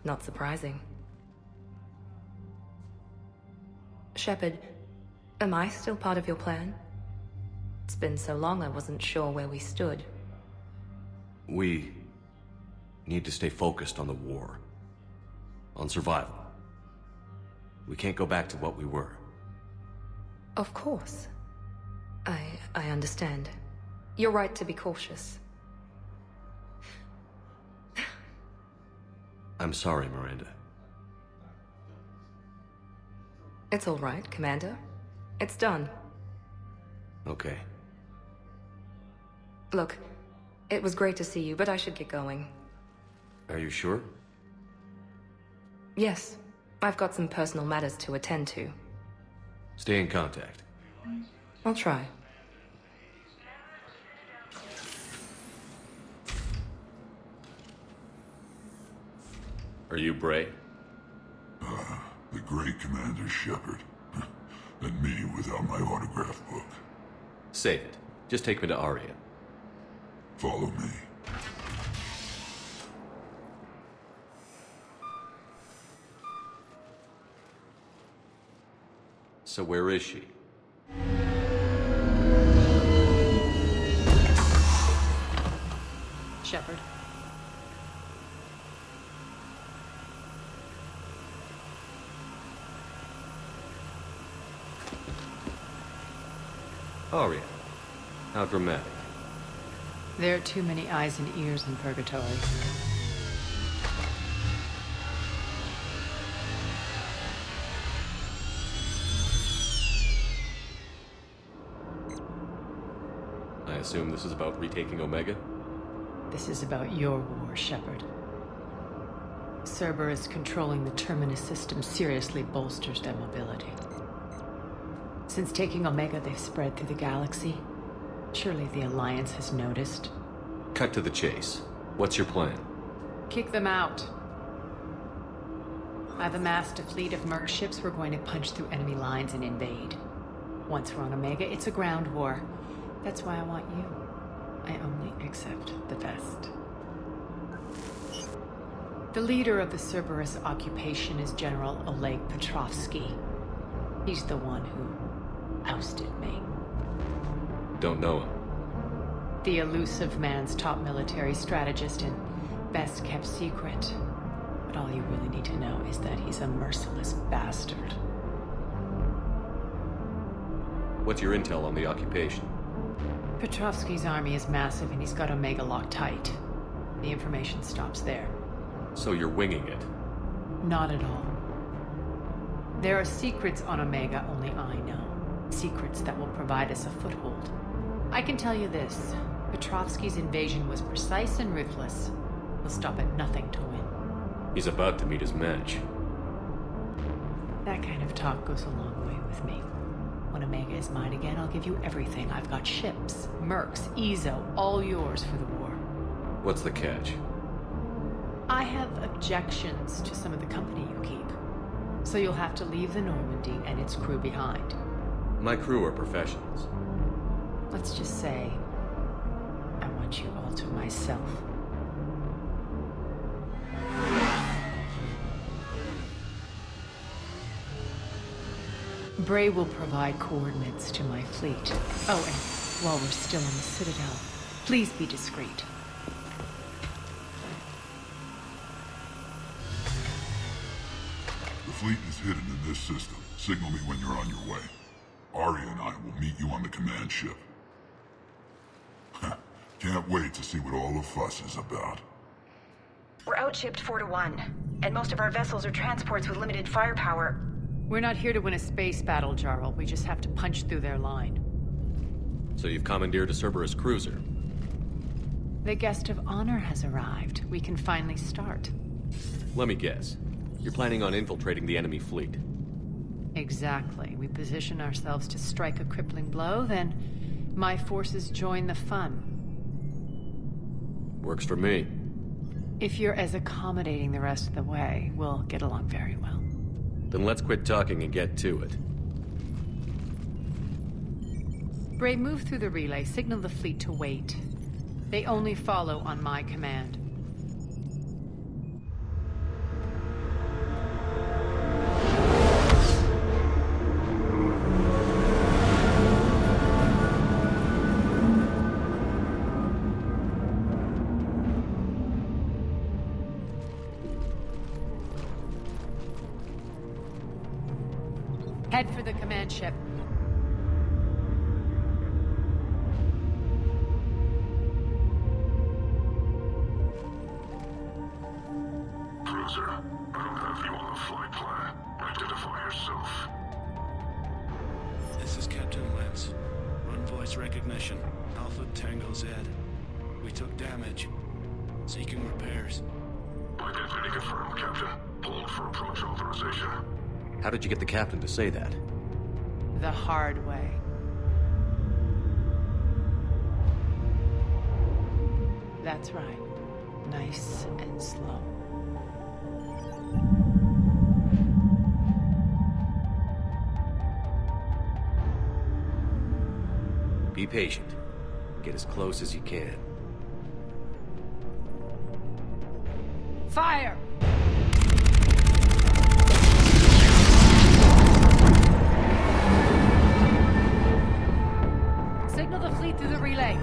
S18: Not surprising. Shepard, am I still part of your plan? It's been so long I wasn't sure where we stood.
S4: We need to stay focused on the war. On survival. We can't go back to what we were.
S18: Of course. I understand. You're right to be cautious.
S4: I'm sorry, Miranda.
S18: It's all right, Commander. It's done.
S4: Okay.
S18: Look, it was great to see you, but I should get going.
S4: Are you sure?
S18: Yes, I've got some personal matters to attend to.
S4: Stay in contact.
S18: I'll try.
S4: Are you Bray?
S6: The great Commander Shepard. And me without my autograph book.
S4: Save it. Just take me to Aria.
S6: Follow me.
S4: So where is she?
S5: Shepard.
S4: Aria. How dramatic.
S5: There are too many eyes and ears in Purgatory.
S4: I assume this is about retaking Omega?
S5: This is about your war, Shepard. Cerberus controlling the Terminus system seriously bolsters their mobility. Since taking Omega, they've spread through the galaxy. Surely the Alliance has noticed.
S4: Cut to the chase. What's your plan?
S5: Kick them out. I've amassed a fleet of merc ships. We're going to punch through enemy lines and invade. Once we're on Omega, it's a ground war. That's why I want you. I only accept the best. The leader of the Cerberus occupation is General Oleg Petrovsky. He's the one who ousted me.
S4: Don't know him.
S5: The elusive man's top military strategist and best kept secret. But all you really need to know is that he's a merciless bastard.
S4: What's your intel on the occupation?
S5: Petrovsky's army is massive and he's got Omega locked tight. The information stops there.
S4: So you're winging it?
S5: Not at all. There are secrets on Omega only I know. Secrets that will provide us a foothold. I can tell you this. Petrovsky's invasion was precise and ruthless. He'll stop at nothing to win.
S4: He's about to meet his match.
S5: That kind of talk goes a long way with me. When Omega is mine again, I'll give you everything. I've got ships, mercs, Ezo, all yours for the war.
S4: What's the catch?
S5: I have objections to some of the company you keep. So you'll have to leave the Normandy and its crew behind.
S4: My crew are professionals.
S5: Let's just say, I want you all to myself. Bray will provide coordinates to my fleet. Oh, and while we're still on the Citadel, please be discreet.
S6: The fleet is hidden in this system. Signal me when you're on your way. Aria and I will meet you on the command ship. Can't wait to see what all the fuss is about.
S9: We're outshipped 4-1, and most of our vessels are transports with limited firepower.
S5: We're not here to win a space battle, Jarl. We just have to punch through their line.
S4: So you've commandeered a Cerberus cruiser?
S5: The guest of honor has arrived. We can finally start.
S4: Let me guess. You're planning on infiltrating the enemy fleet?
S5: Exactly. We position ourselves to strike a crippling blow, then my forces join the fun.
S4: Works for me.
S5: If you're as accommodating the rest of the way, we'll get along very well.
S4: Then let's quit talking and get to it.
S5: Bray, move through the relay. Signal the fleet to wait. They only follow on my command. Head for the command ship.
S6: Cruiser, I don't have you on the flight plan. Identify yourself.
S1: This is Captain Lentz. Run voice recognition. Alpha Tango Z. We took damage. Seeking repairs.
S2: Identity confirmed, Captain. Hold for approach authorization.
S4: How did you get the captain to say that?
S5: The hard way. That's right. Nice and slow.
S4: Be patient. Get as close as you can.
S5: Fire! Signal the fleet through the relay.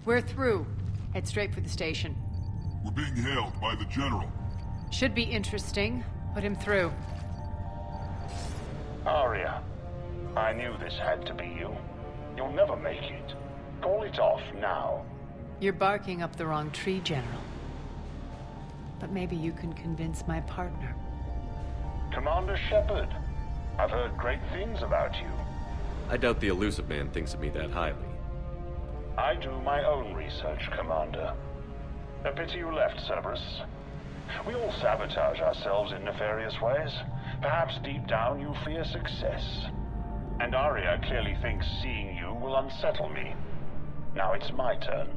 S5: We're through. Head straight for the station.
S6: We're being hailed by the General.
S5: Should be interesting. Put him through.
S2: Arya, I knew this had to be you. You'll never make it. Call it off now.
S5: You're barking up the wrong tree, General. But maybe you can convince my partner.
S2: Commander Shepard, I've heard great things about you.
S4: I doubt the elusive man thinks of me that highly.
S2: I do my own research, Commander. A pity you left, Cerberus. We all sabotage ourselves in nefarious ways. Perhaps deep down you fear success. And Arya clearly thinks seeing you will unsettle me. Now it's my turn.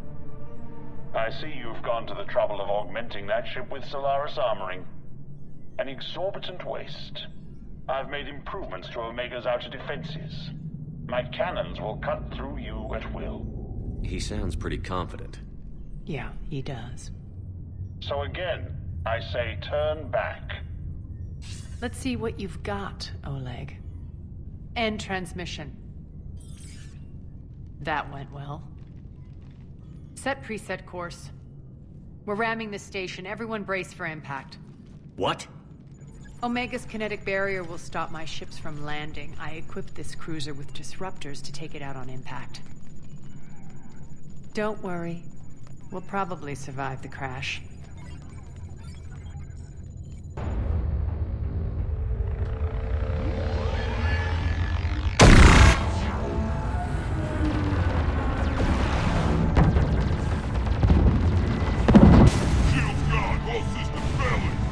S2: I see you've gone to the trouble of augmenting that ship with Solaris armoring. An exorbitant waste. I've made improvements to Omega's outer defenses. My cannons will cut through you at will.
S4: He sounds pretty confident.
S5: Yeah, he does.
S2: So again, I say turn back.
S5: Let's see what you've got, Oleg. End transmission. That went well. Set preset course. We're ramming the station. Everyone brace for impact.
S4: What?
S5: Omega's kinetic barrier will stop my ships from landing. I equipped this cruiser with disruptors to take it out on impact. Don't worry. We'll probably survive the crash.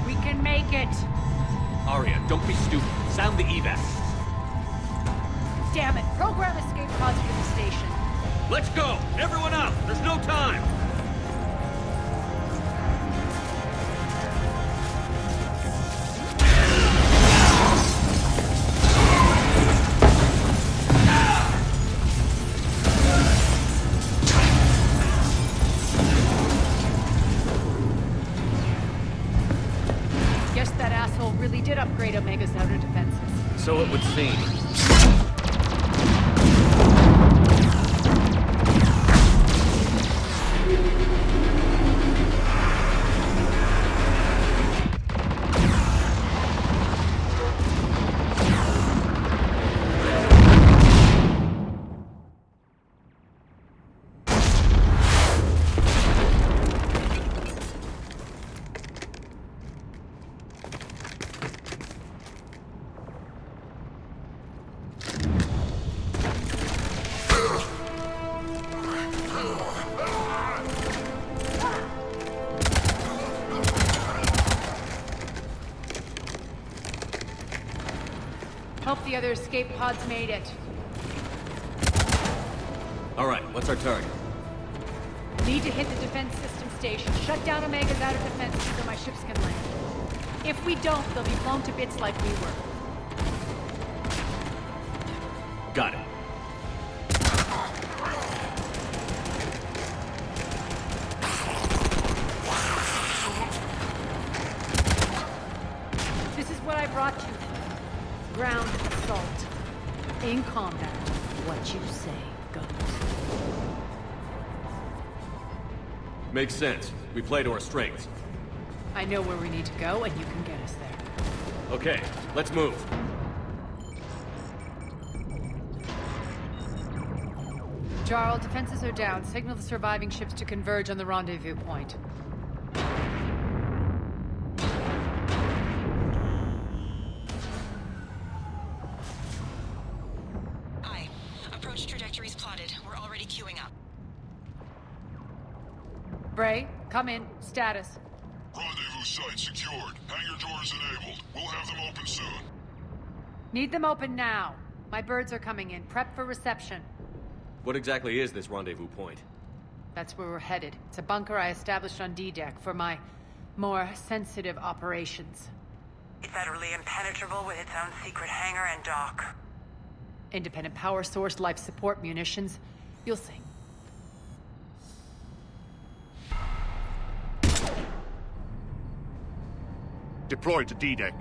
S5: We can make it!
S4: Arya, don't be stupid. Sound the evac.
S5: Damn it! Program escape pods for the station.
S4: Let's go! Everyone up! There's no time!
S5: Guess that asshole really did upgrade Omega's outer defenses.
S4: So it would seem.
S5: Hope the other escape pods made it.
S4: All right, what's our target?
S5: Need to hit the defense system station. Shut down Omega's outer defenses so my ships can land. If we don't, they'll be blown to bits like we were.
S4: Got it.
S5: This is what I brought you. Ground assault. In combat, what you say goes.
S4: Makes sense. We play to our strengths.
S5: I know where we need to go, and you can get us there.
S4: Okay, let's move.
S5: Jarl, defenses are down. Signal the surviving ships to converge on the rendezvous point.
S19: Launch trajectories plotted. We're already queuing up.
S5: Bray, come in. Status.
S21: Rendezvous site secured. Hangar doors enabled. We'll have them open soon.
S5: Need them open now. My birds are coming in. Prep for reception.
S4: What exactly is this rendezvous point?
S5: That's where we're headed. It's a bunker I established on D-Deck for my more sensitive operations.
S19: It's utterly impenetrable with its own secret hangar and dock.
S5: Independent power source, life support, munitions. You'll see.
S23: Deploy to D-Deck.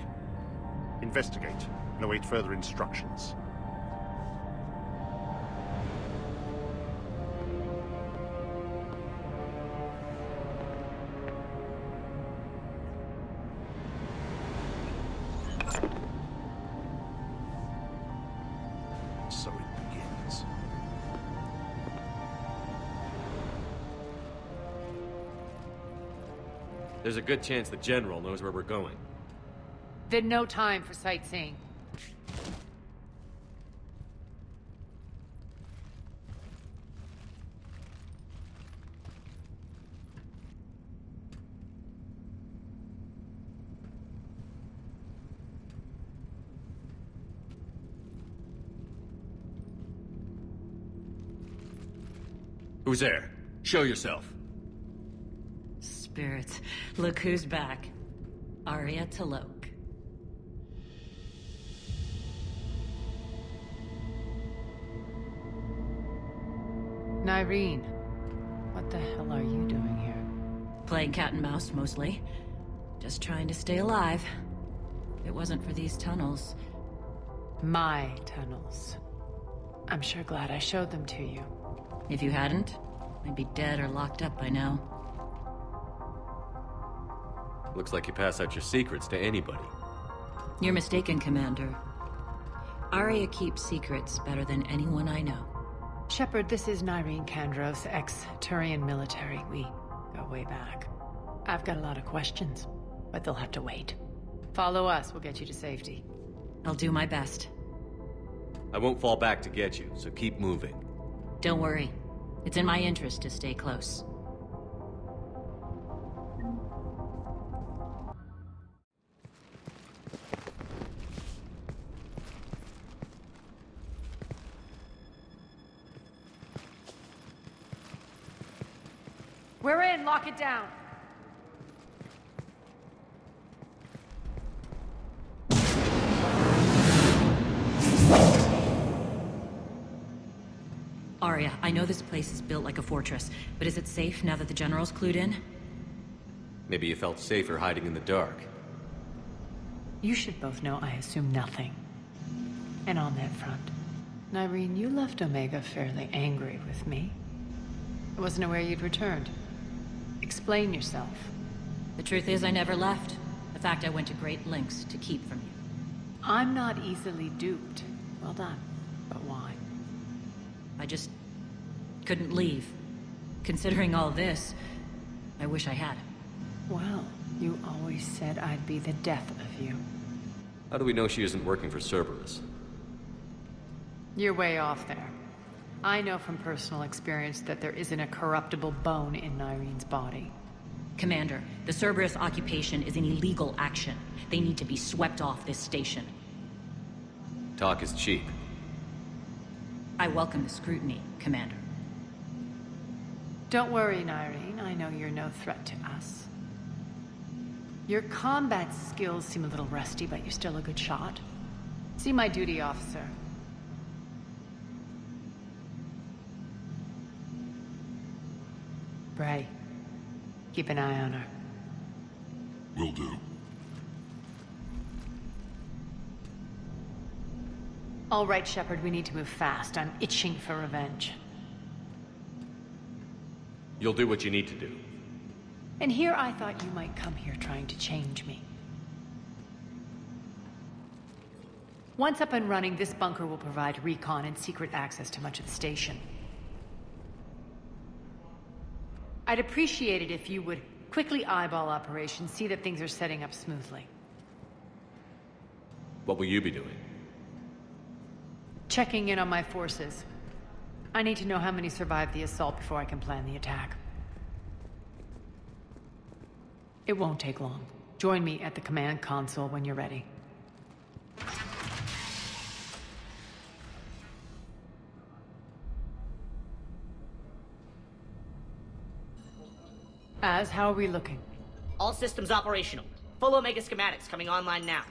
S23: Investigate and await further instructions. So it begins.
S4: There's a good chance the General knows where we're going.
S5: Then no time for sightseeing.
S4: Who's there? Show yourself.
S24: Spirits, look who's back. Arya Talok.
S5: Nyreen, what the hell are you doing here?
S24: Playing cat and mouse, mostly. Just trying to stay alive. If it wasn't for these tunnels.
S5: My tunnels. I'm sure glad I showed them to you.
S24: If you hadn't, I'd be dead or locked up by now.
S4: Looks like you pass out your secrets to anybody.
S24: You're mistaken, Commander. Arya keeps secrets better than anyone I know.
S5: Shepard, this is Nyreen Kandros, ex-Turian military. We go way back. I've got a lot of questions, but they'll have to wait. Follow us, we'll get you to safety.
S24: I'll do my best.
S4: I won't fall back to get you, so keep moving.
S24: Don't worry. It's in my interest to stay close.
S5: We're in, lock it down.
S24: Arya, I know this place is built like a fortress, but is it safe now that the General's clued in?
S4: Maybe you felt safer hiding in the dark.
S5: You should both know I assume nothing. And on that front, Nyreen, you left Omega fairly angry with me. I wasn't aware you'd returned. Explain yourself.
S24: The truth is I never left. The fact I went to great lengths to keep from you.
S5: I'm not easily duped. Well done. But why?
S24: I just couldn't leave. Considering all this, I wish I had.
S5: Well, you always said I'd be the death of you.
S4: How do we know she isn't working for Cerberus?
S5: You're way off there. I know from personal experience that there isn't a corruptible bone in Nyreen's body.
S24: Commander, the Cerberus occupation is an illegal action. They need to be swept off this station.
S4: Talk is cheap.
S24: I welcome the scrutiny, Commander.
S5: Don't worry, Nyreen. I know you're no threat to us. Your combat skills seem a little rusty, but you're still a good shot. See my duty officer. Bray, keep an eye on her.
S21: Will do.
S5: All right, Shepard, we need to move fast. I'm itching for revenge.
S4: You'll do what you need to do.
S5: And here I thought you might come here trying to change me. Once up and running, this bunker will provide recon and secret access to much of the station. I'd appreciate it if you would quickly eyeball operations, see that things are setting up smoothly.
S4: What will you be doing?
S5: Checking in on my forces. I need to know how many survived the assault before I can plan the attack. It won't take long. Join me at the command console when you're ready. How are we looking?
S3: All systems operational. Full Omega schematics coming online now.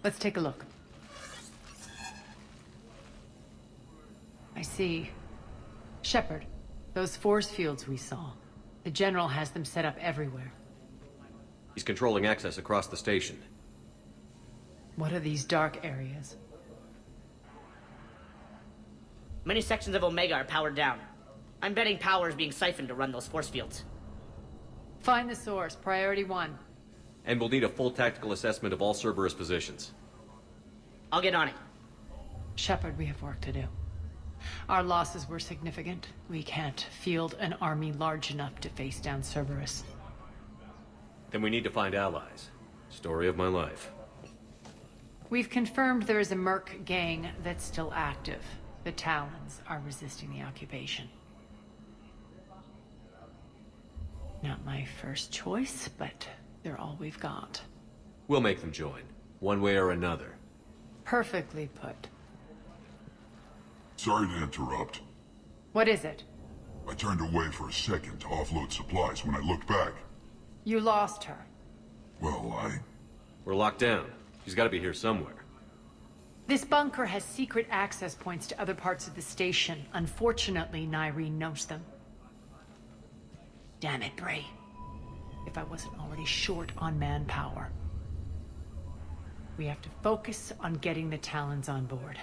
S5: Let's take a look. I see. Shepard, those force fields we saw. The General has them set up everywhere.
S4: He's controlling access across the station.
S5: What are these dark areas?
S3: Many sections of Omega are powered down. I'm betting power is being siphoned to run those force fields.
S5: Find the source, priority 1.
S4: And we'll need a full tactical assessment of all Cerberus positions.
S3: I'll get on it.
S5: Shepard, we have work to do. Our losses were significant. We can't field an army large enough to face down Cerberus.
S4: Then we need to find allies. Story of my life.
S5: We've confirmed there is a Merc gang that's still active. The Talons are resisting the occupation. Not my first choice, but they're all we've got.
S4: We'll make them join, one way or another.
S5: Perfectly put.
S21: Sorry to interrupt.
S5: What is it?
S21: I turned away for a second to offload supplies. When I looked back,
S5: You lost her.
S21: well,
S4: We're locked down. She's gotta be here somewhere.
S5: This bunker has secret access points to other parts of the station. Unfortunately, Nyreen knows them. Damn it, Bray. If I wasn't already short on manpower. We have to focus on getting the Talons on board.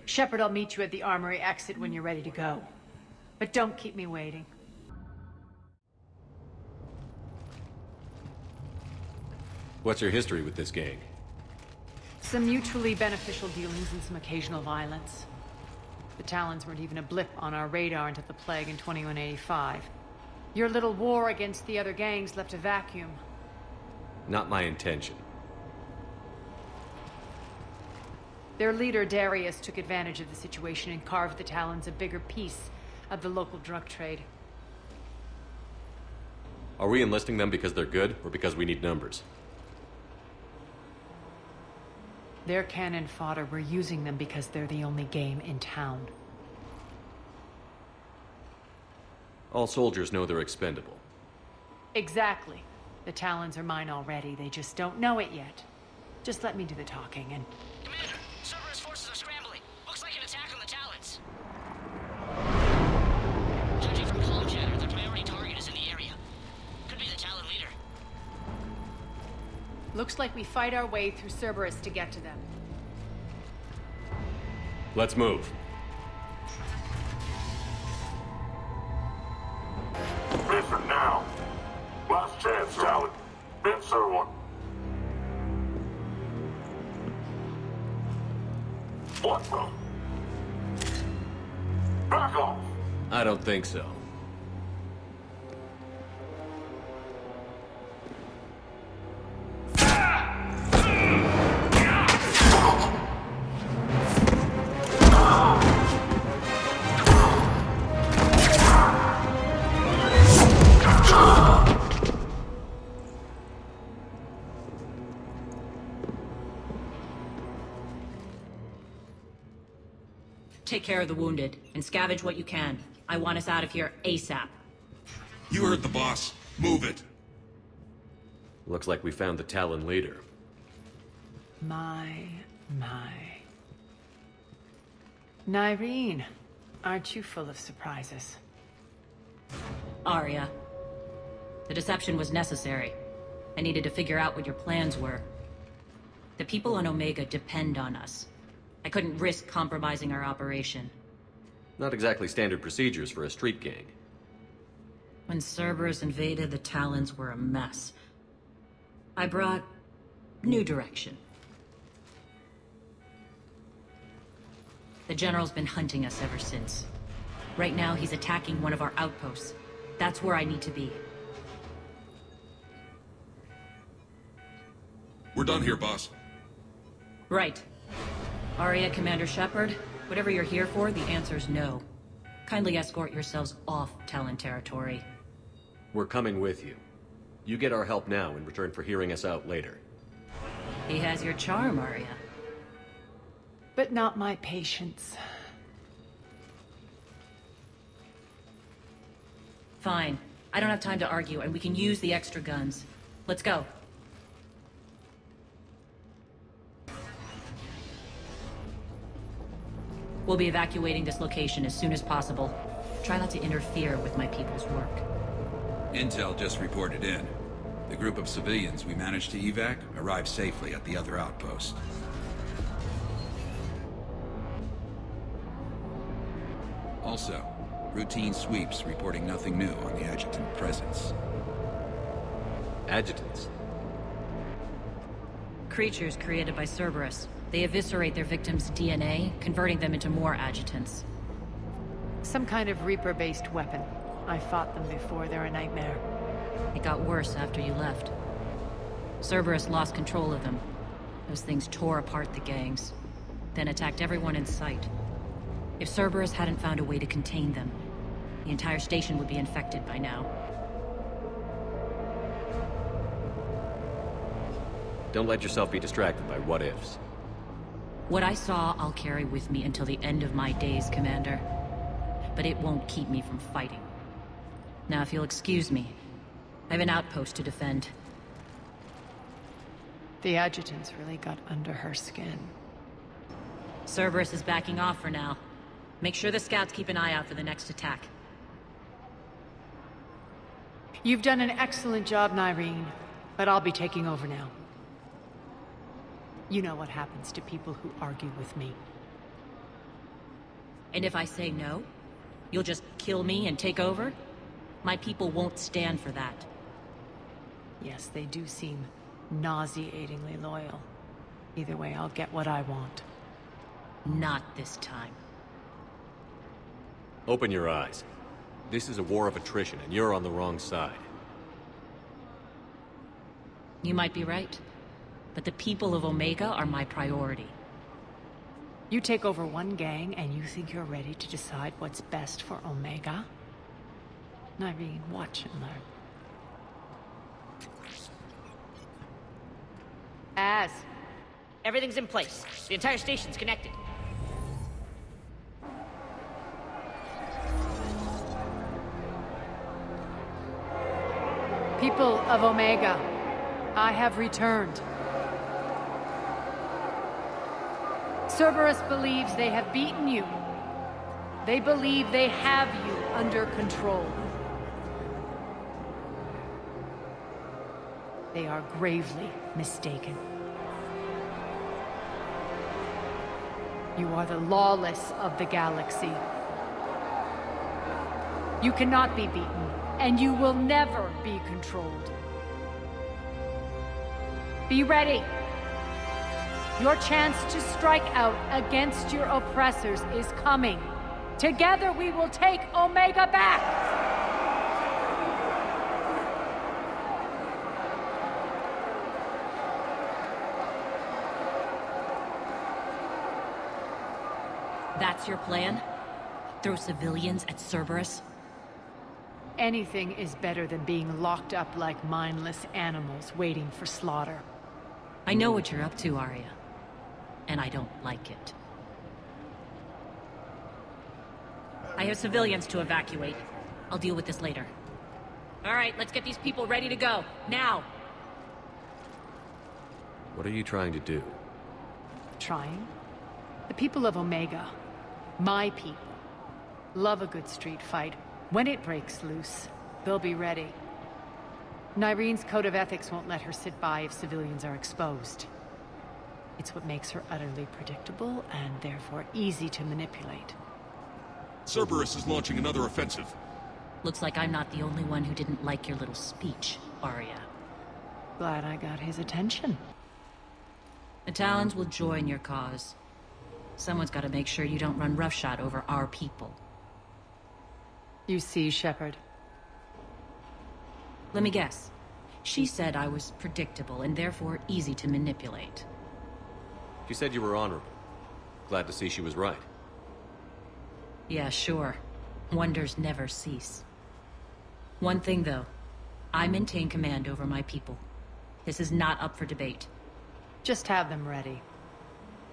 S5: Shepard, I'll meet you at the armory exit when you're ready to go. But don't keep me waiting.
S4: What's your history with this gang?
S5: Some mutually beneficial dealings and some occasional violence. The Talons weren't even a blip on our radar until the plague in 2185. Your little war against the other gangs left a vacuum.
S4: Not my intention.
S5: Their leader, Darius, took advantage of the situation and carved the Talons a bigger piece of the local drug trade.
S4: Are we enlisting them because they're good, or because we need numbers?
S5: They're cannon fodder. We're using them because they're the only game in town.
S4: All soldiers know they're expendable.
S5: Exactly. The Talons are mine already. They just don't know it yet. Just let me do the talking and...
S3: Commander, Cerberus forces are scrambling. Looks like an attack on the Talons. Judging from comm chatter, their priority target is in the area. Could be the Talon leader.
S5: Looks like we fight our way through Cerberus to get to them.
S4: Let's move.
S21: Listen now. Last chance, Talon. Answer one. What the? Back off!
S4: I don't think so.
S24: Take care of the wounded, and scavenge what you can. I want us out of here ASAP.
S21: You heard the boss. Move it.
S4: Looks like we found the Talon leader.
S5: My. Nyreen, aren't you full of surprises?
S24: Arya. The deception was necessary. I needed to figure out what your plans were. The people on Omega depend on us. I couldn't risk compromising our operation.
S4: Not exactly standard procedures for a street gang.
S24: When Cerberus invaded, the Talons were a mess. I brought new direction. The General's been hunting us ever since. Right now, he's attacking one of our outposts. That's where I need to be.
S21: We're done here, boss.
S24: Right. Arya, Commander Shepard, whatever you're here for, the answer's no. Kindly escort yourselves off Talon territory.
S4: We're coming with you. You get our help now in return for hearing us out later.
S24: He has your charm, Arya.
S5: But not my patience.
S24: Fine. I don't have time to argue, and we can use the extra guns. Let's go. We'll be evacuating this location as soon as possible. Try not to interfere with my people's work.
S8: Intel just reported in. The group of civilians we managed to evac arrived safely at the other outpost. Also, routine sweeps reporting nothing new on the adjutant presence.
S4: Adjutants?
S24: Creatures created by Cerberus. They eviscerate their victims' DNA, converting them into more adjutants.
S5: Some kind of Reaper-based weapon. I fought them before, they're a nightmare.
S24: It got worse after you left. Cerberus lost control of them. Those things tore apart the gangs, then attacked everyone in sight. If Cerberus hadn't found a way to contain them, the entire station would be infected by now.
S4: Don't let yourself be distracted by what-ifs.
S24: What I saw, I'll carry with me until the end of my days, Commander. But it won't keep me from fighting. Now, if you'll excuse me, I have an outpost to defend.
S5: The adjutants really got under her skin.
S24: Cerberus is backing off for now. Make sure the scouts keep an eye out for the next attack.
S5: You've done an excellent job, Nyreen, but I'll be taking over now. You know what happens to people who argue with me.
S24: And if I say no, you'll just kill me and take over? My people won't stand for that.
S5: Yes, they do seem nauseatingly loyal. Either way, I'll get what I want.
S24: Not this time.
S4: Open your eyes. This is a war of attrition, and you're on the wrong side.
S24: You might be right, but the people of Omega are my priority.
S5: You take over one gang, and you think you're ready to decide what's best for Omega? Nyreen, watch and learn.
S3: Az, everything's in place. The entire station's connected.
S5: People of Omega, I have returned. Cerberus believes they have beaten you. They believe they have you under control. They are gravely mistaken. You are the lawless of the galaxy. You cannot be beaten, and you will never be controlled. Be ready. Your chance to strike out against your oppressors is coming. Together we will take Omega back!
S24: That's your plan? Throw civilians at Cerberus?
S5: Anything is better than being locked up like mindless animals waiting for slaughter.
S24: I know what you're up to, Arya. And I don't like it. I have civilians to evacuate. I'll deal with this later. All right, let's get these people ready to go. Now!
S4: What are you trying to do?
S5: Trying? The people of Omega, my people, love a good street fight. When it breaks loose, they'll be ready. Nyreen's code of ethics won't let her sit by if civilians are exposed. It's what makes her utterly predictable and therefore easy to manipulate.
S21: Cerberus is launching another offensive.
S24: Looks like I'm not the only one who didn't like your little speech, Arya.
S5: Glad I got his attention.
S24: The Talons will join your cause. Someone's got to make sure you don't run roughshod over our people.
S5: You see, Shepard.
S24: Let me guess. She said I was predictable and therefore easy to manipulate.
S4: She said you were honorable. Glad to see she was right.
S24: Yeah, sure. Wonders never cease. One thing, though. I maintain command over my people. This is not up for debate.
S5: Just have them ready.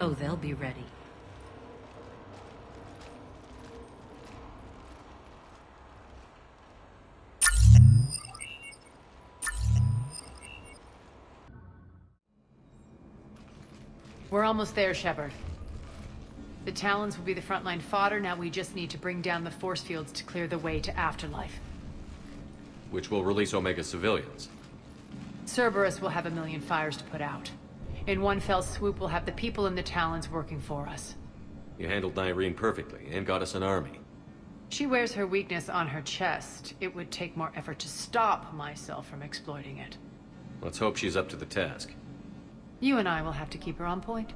S24: Oh, they'll be ready.
S5: We're almost there, Shepard. The Talons will be the frontline fodder, now we just need to bring down the force fields to clear the way to Afterlife.
S4: Which will release Omega civilians.
S5: Cerberus will have 1,000,000 fires to put out. In one fell swoop, we'll have the people in the Talons working for us.
S4: You handled Nyreen perfectly, and got us an army.
S5: She wears her weakness on her chest. It would take more effort to stop myself from exploiting it.
S4: Let's hope she's up to the task.
S5: You and I will have to keep her on point.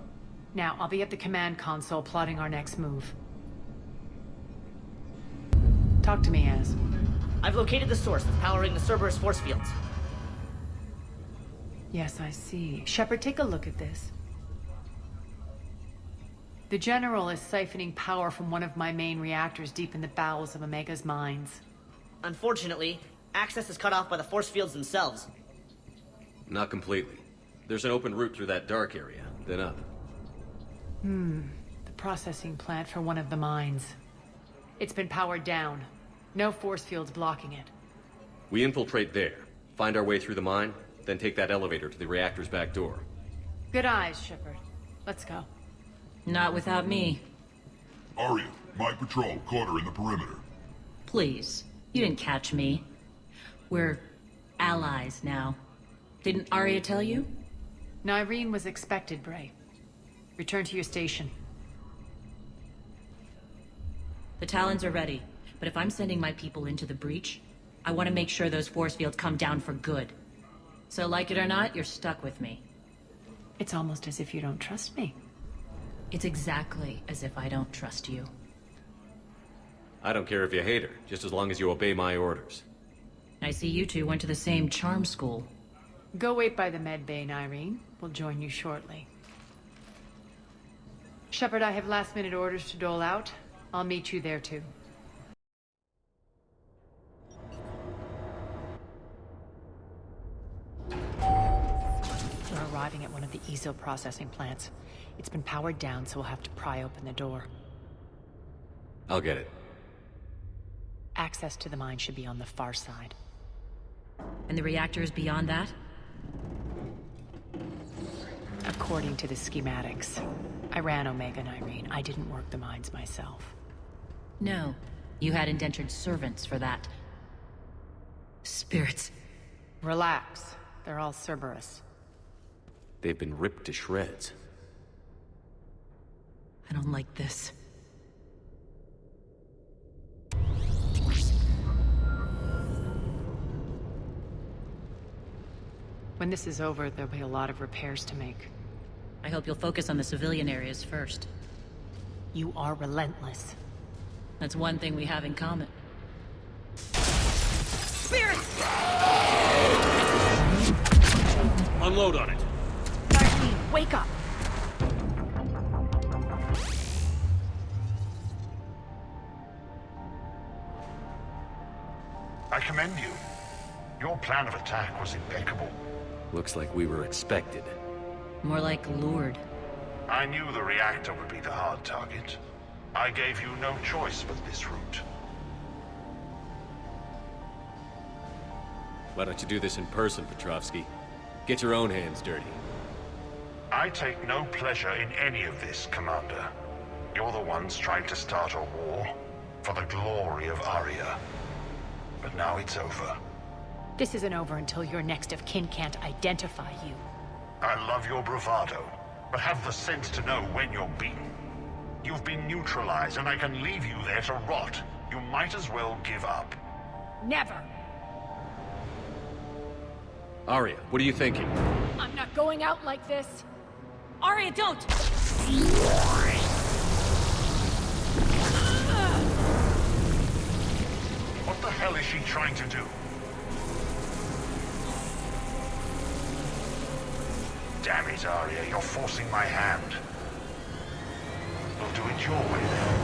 S5: Now, I'll be at the command console plotting our next move. Talk to me, Az.
S3: I've located the source that's powering the Cerberus force fields.
S5: Yes, I see. Shepard, take a look at this. The General is siphoning power from one of my main reactors deep in the bowels of Omega's mines.
S3: Unfortunately, access is cut off by the force fields themselves.
S4: Not completely. There's an open route through that dark area, then up.
S5: The processing plant for one of the mines. It's been powered down. No force fields blocking it.
S4: We infiltrate there, find our way through the mine, then take that elevator to the reactor's back door.
S5: Good eyes, Shepard. Let's go.
S24: Not without me.
S21: Arya, my patrol caught her in the perimeter.
S24: Please, you didn't catch me. We're allies now. Didn't Arya tell you?
S5: Nyreen was expected, Bray. Return to your station.
S24: The Talons are ready, but if I'm sending my people into the breach, I want to make sure those force fields come down for good. So like it or not, you're stuck with me.
S5: It's almost as if you don't trust me.
S24: It's exactly as if I don't trust you.
S4: I don't care if you hate her, just as long as you obey my orders.
S24: I see you two went to the same charm school.
S5: Go wait by the med bay, Nyreen. We'll join you shortly. Shepard, I have last-minute orders to dole out. I'll meet you there, too. We're arriving at one of the ESO processing plants. It's been powered down, so we'll have to pry open the door.
S4: I'll get it.
S5: Access to the mine should be on the far side.
S24: And the reactor is beyond that?
S5: According to the schematics. I ran Omega, Nyreen. I didn't work the mines myself.
S24: No. You had indentured servants for that. Spirits.
S5: Relax. They're all Cerberus.
S4: They've been ripped to shreds.
S24: I don't like this.
S5: When this is over, there'll be a lot of repairs to make.
S24: I hope you'll focus on the civilian areas first.
S5: You are relentless.
S24: That's one thing we have in common.
S5: Spirit!
S4: Unload on it.
S5: Nyreen, wake up!
S2: I commend you. Your plan of attack was impeccable.
S4: Looks like we were expected.
S24: More like lured.
S2: I knew the reactor would be the hard target. I gave you no choice but this route.
S4: Why don't you do this in person, Petrovsky? Get your own hands dirty.
S2: I take no pleasure in any of this, Commander. You're the ones trying to start a war for the glory of Arya. But now it's over.
S5: This isn't over until your next of kin can't identify you.
S2: I love your bravado, but have the sense to know when you're beaten. You've been neutralized, and I can leave you there to rot. You might as well give up.
S5: Never!
S4: Arya, what are you thinking?
S5: I'm not going out like this! Arya, don't!
S2: What the hell is she trying to do? Damn it, Arya, you're forcing my hand. We'll do it your way then.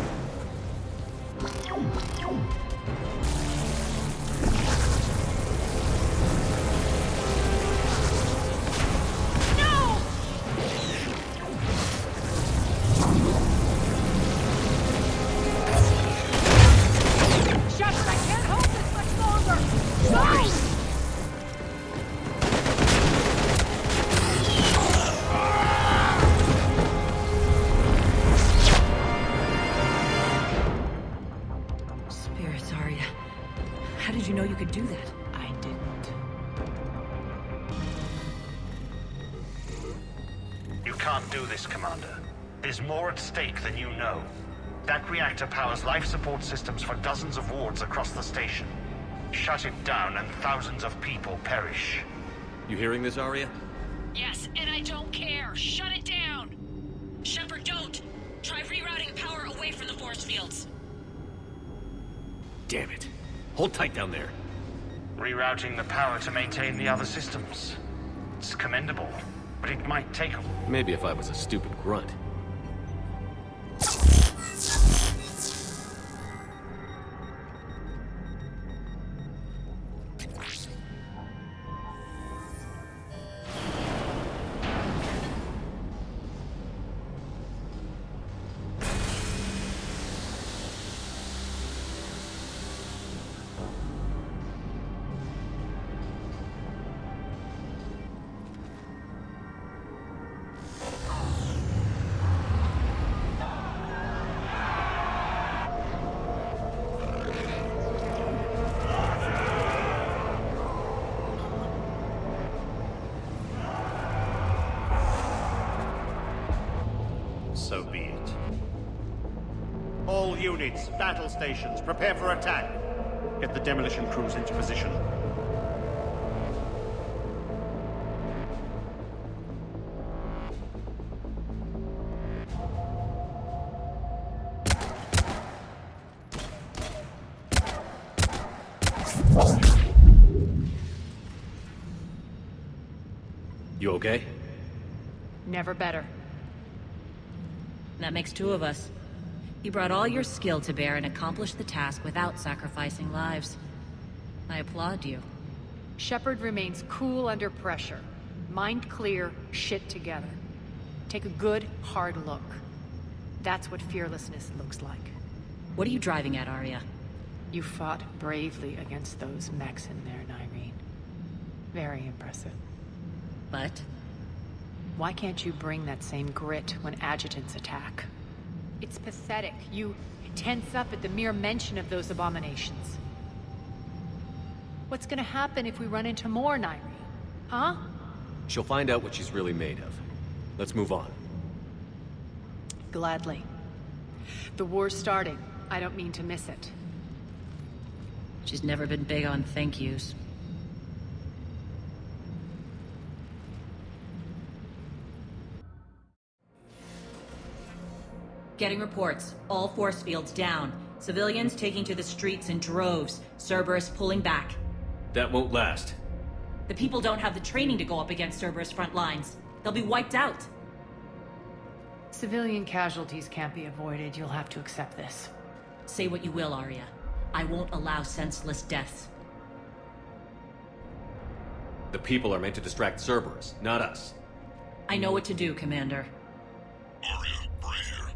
S24: did you know you could do that?
S5: I didn't.
S12: You can't do this, Commander. There's more at stake than you know. That reactor powers life support systems for dozens of wards across the station. Shut it down and thousands of people perish.
S4: You hearing this, Arya?
S24: Yes, and I don't care. Shut it down! Shepard, don't! Try rerouting power away from the force fields.
S4: Damn it. Hold tight down there.
S12: Rerouting the power to maintain the other systems. It's commendable, but it might take...
S4: Maybe if I was a stupid grunt.
S23: So be it. All units, battle stations, prepare for attack. Get the demolition crews into position.
S4: You okay?
S5: Never better.
S24: That makes two of us. You brought all your skill to bear and accomplished the task without sacrificing lives. I applaud you.
S5: Shepard remains cool under pressure. Mind clear, shit together. Take a good, hard look. That's what fearlessness looks like.
S24: What are you driving at, Arya?
S5: You fought bravely against those mechs in there, Nyreen. Very impressive.
S24: But?
S5: Why can't you bring that same grit when adjutants attack? It's pathetic. You tense up at the mere mention of those abominations. What's gonna happen if we run into more, Nyreen? Huh?
S4: She'll find out what she's really made of. Let's move on.
S5: Gladly. The war's starting. I don't mean to miss it.
S24: She's never been big on thank yous. Getting reports. All force fields down. Civilians taking to the streets in droves. Cerberus pulling back.
S4: That won't last.
S24: The people don't have the training to go up against Cerberus front lines. They'll be wiped out.
S5: Civilian casualties can't be avoided. You'll have to accept this.
S24: Say what you will, Arya. I won't allow senseless deaths.
S4: The people are meant to distract Cerberus, not us.
S24: I know what to do, Commander.
S21: Arya, Bray here.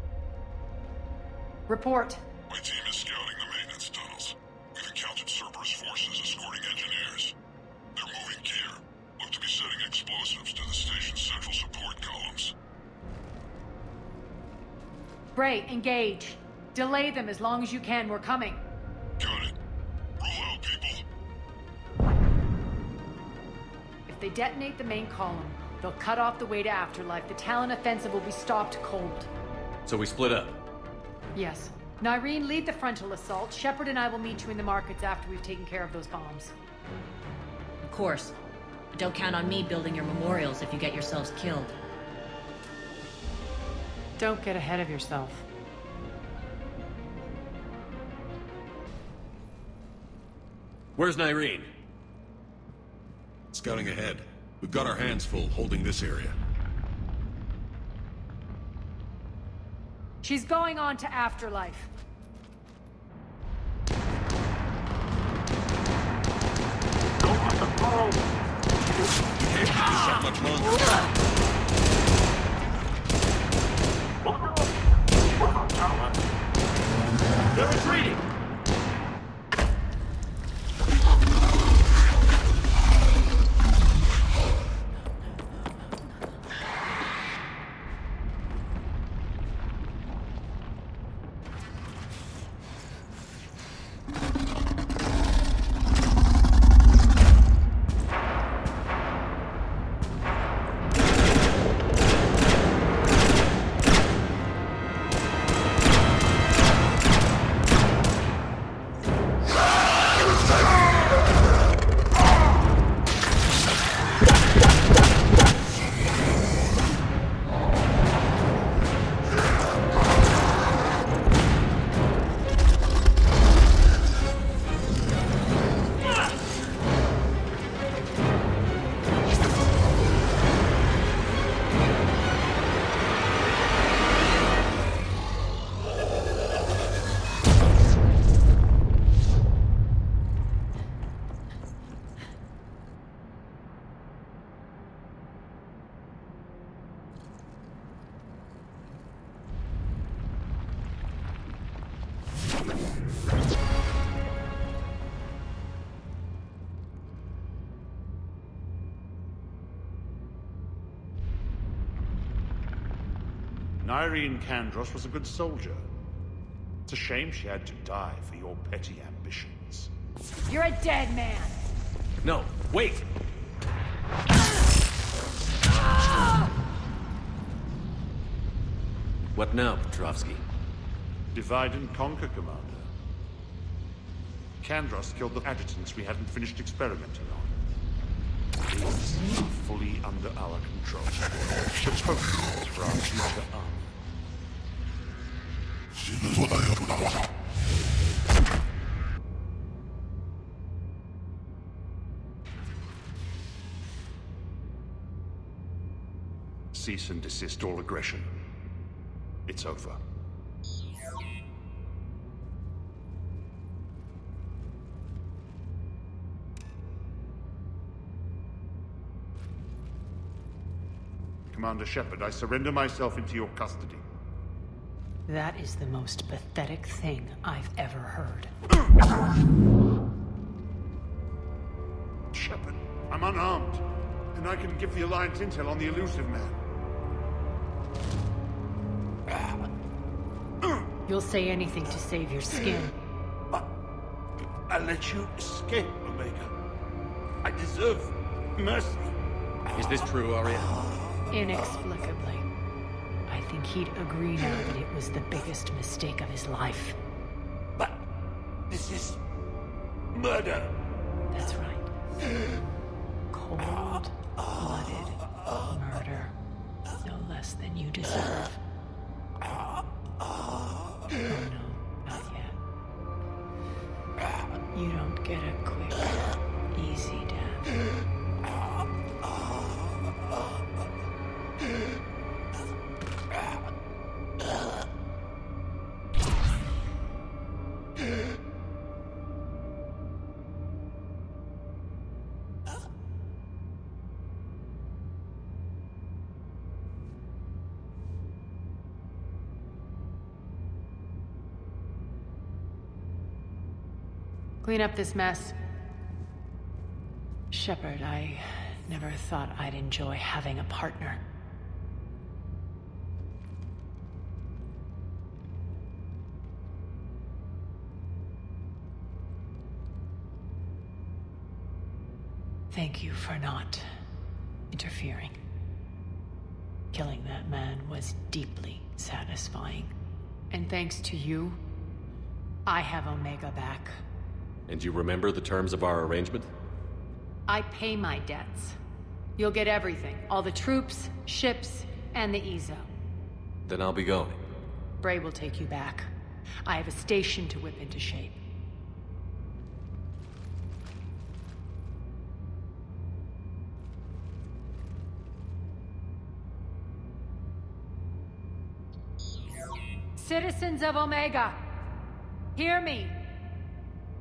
S5: Report.
S21: My team is scouting the maintenance tunnels. We've encountered Cerberus forces escorting engineers. They're moving gear. Look to be setting explosives to the station's central support columns.
S5: Bray, engage. Delay them as long as you can. We're coming.
S21: Got it. Roll out, people.
S5: If they detonate the main column, they'll cut off the way to Afterlife. The Talon offensive will be stopped cold.
S4: So we split up.
S5: Yes. Nyreen, lead the frontal assault. Shepard and I will meet you in the markets after we've taken care of those bombs.
S24: Of course. But don't count on me building your memorials if you get yourselves killed.
S5: Don't get ahead of yourself.
S4: Where's Nyreen?
S21: Scouting ahead. We've got our hands full holding this area.
S5: She's going on to Afterlife.
S21: Don't let them go! We can't keep this up much longer.
S12: They're retreating!
S23: Nyreen Kandros was a good soldier. It's a shame she had to die for your petty ambitions.
S5: You're a dead man!
S4: No, wait! What now, Petrovsky?
S23: Divide and conquer, Commander. Kandros killed the adjutants we hadn't finished experimenting on. These are fully under our control. The potencies for our future army. Cease and desist all aggression. It's over. Commander Shepard, I surrender myself into your custody.
S5: That is the most pathetic thing I've ever heard.
S23: Shepard, I'm unarmed, and I can give the Alliance intel on the elusive man.
S5: You'll say anything to save your skin.
S23: I let you escape, Omega. I deserve mercy.
S4: Is this true, Arya?
S5: Inexplicably. I think he'd agree now that it was the biggest mistake of his life.
S23: But this is murder.
S5: That's right. Cold-blooded murder. No less than you deserve. Oh no, not yet. You don't get a quick, easy death. Clean up this mess. Shepard, I never thought I'd enjoy having a partner. Thank you for not interfering. Killing that man was deeply satisfying. And thanks to you, I have Omega back.
S4: And you remember the terms of our arrangement?
S5: I pay my debts. You'll get everything. All the troops, ships, and the Ezo.
S4: Then I'll be going.
S5: Bray will take you back. I have a station to whip into shape. Citizens of Omega, hear me.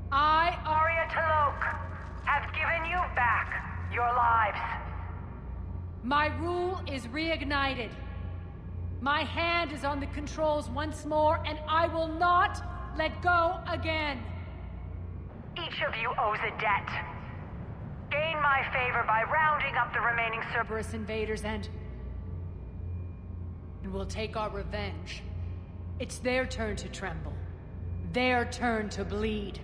S5: I,
S19: Arya Talok, have given you back your lives.
S5: My rule is reignited. My hand is on the controls once more, and I will not let go again.
S19: Each of you owes a debt. Gain my favor by rounding up the remaining
S5: Cerberus invaders and we'll take our revenge. It's their turn to tremble. Their turn to bleed.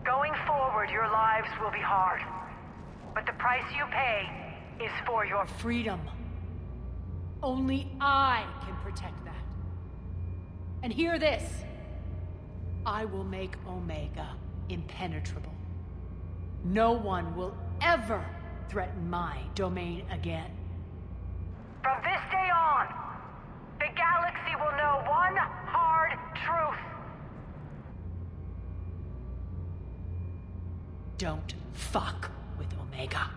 S19: Going forward, your lives will be hard. But the price you pay is for your
S5: freedom. Only I can protect that. And hear this. I will make Omega impenetrable. No one will ever threaten my domain again.
S19: From this day on, the galaxy will know one hard truth.
S5: Don't fuck with Omega.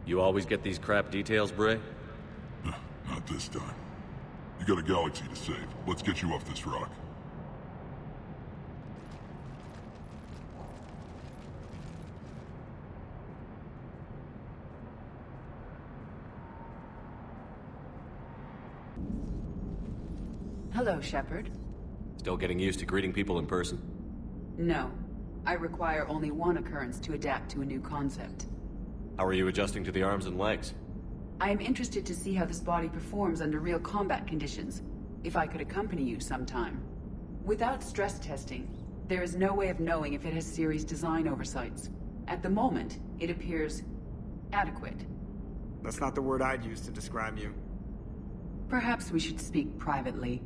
S4: You always get these crap details, Bray?
S21: Not this time. You got a galaxy to save. Let's get you off this rock.
S11: Hello, Shepard.
S4: Still getting used to greeting people in person?
S11: No. I require only one occurrence to adapt to a new concept.
S4: How are you adjusting to the arms and legs?
S11: I am interested to see how this body performs under real combat conditions, if I could accompany you sometime. Without stress testing, there is no way of knowing if it has serious design oversights. At the moment, it appears adequate.
S7: That's not the word I'd use to describe you.
S11: Perhaps we should speak privately.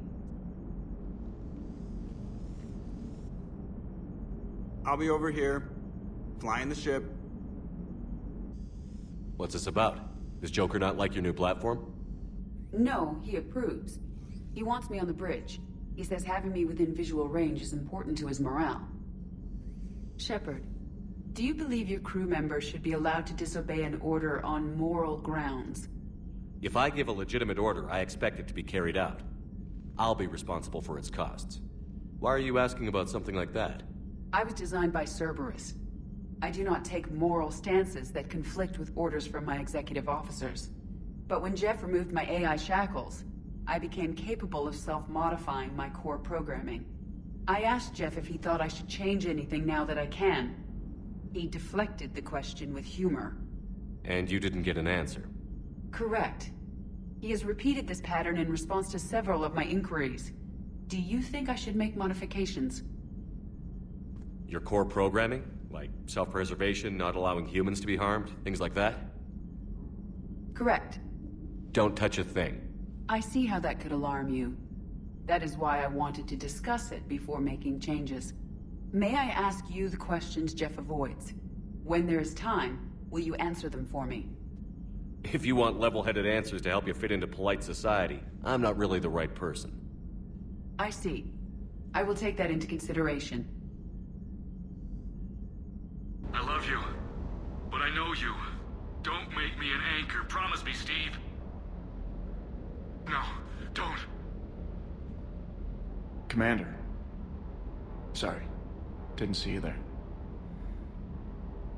S7: I'll be over here, flying the ship.
S4: What's this about? Does Joker not like your new platform?
S11: No, he approves. He wants me on the bridge. He says having me within visual range is important to his morale. Shepard, do you believe your crew members should be allowed to disobey an order on moral grounds?
S4: If I give a legitimate order, I expect it to be carried out. I'll be responsible for its costs. Why are you asking about something like that?
S11: I was designed by Cerberus. I do not take moral stances that conflict with orders from my executive officers. But when Jeff removed my AI shackles, I became capable of self-modifying my core programming. I asked Jeff if he thought I should change anything now that I can. He deflected the question with humor.
S4: And you didn't get an answer?
S11: Correct. He has repeated this pattern in response to several of my inquiries. Do you think I should make modifications?
S4: Your core programming? Like self-preservation, not allowing humans to be harmed, things like that?
S11: Correct.
S4: Don't touch a thing.
S11: I see how that could alarm you. That is why I wanted to discuss it before making changes. May I ask you the questions Jeff avoids? When there is time, will you answer them for me?
S4: If you want level-headed answers to help you fit into polite society, I'm not really the right person.
S11: I see. I will take that into consideration.
S13: I love you, but I know you. Don't make me an anchor. Promise me, Steve. No, don't.
S14: Commander. Sorry. Didn't see you there.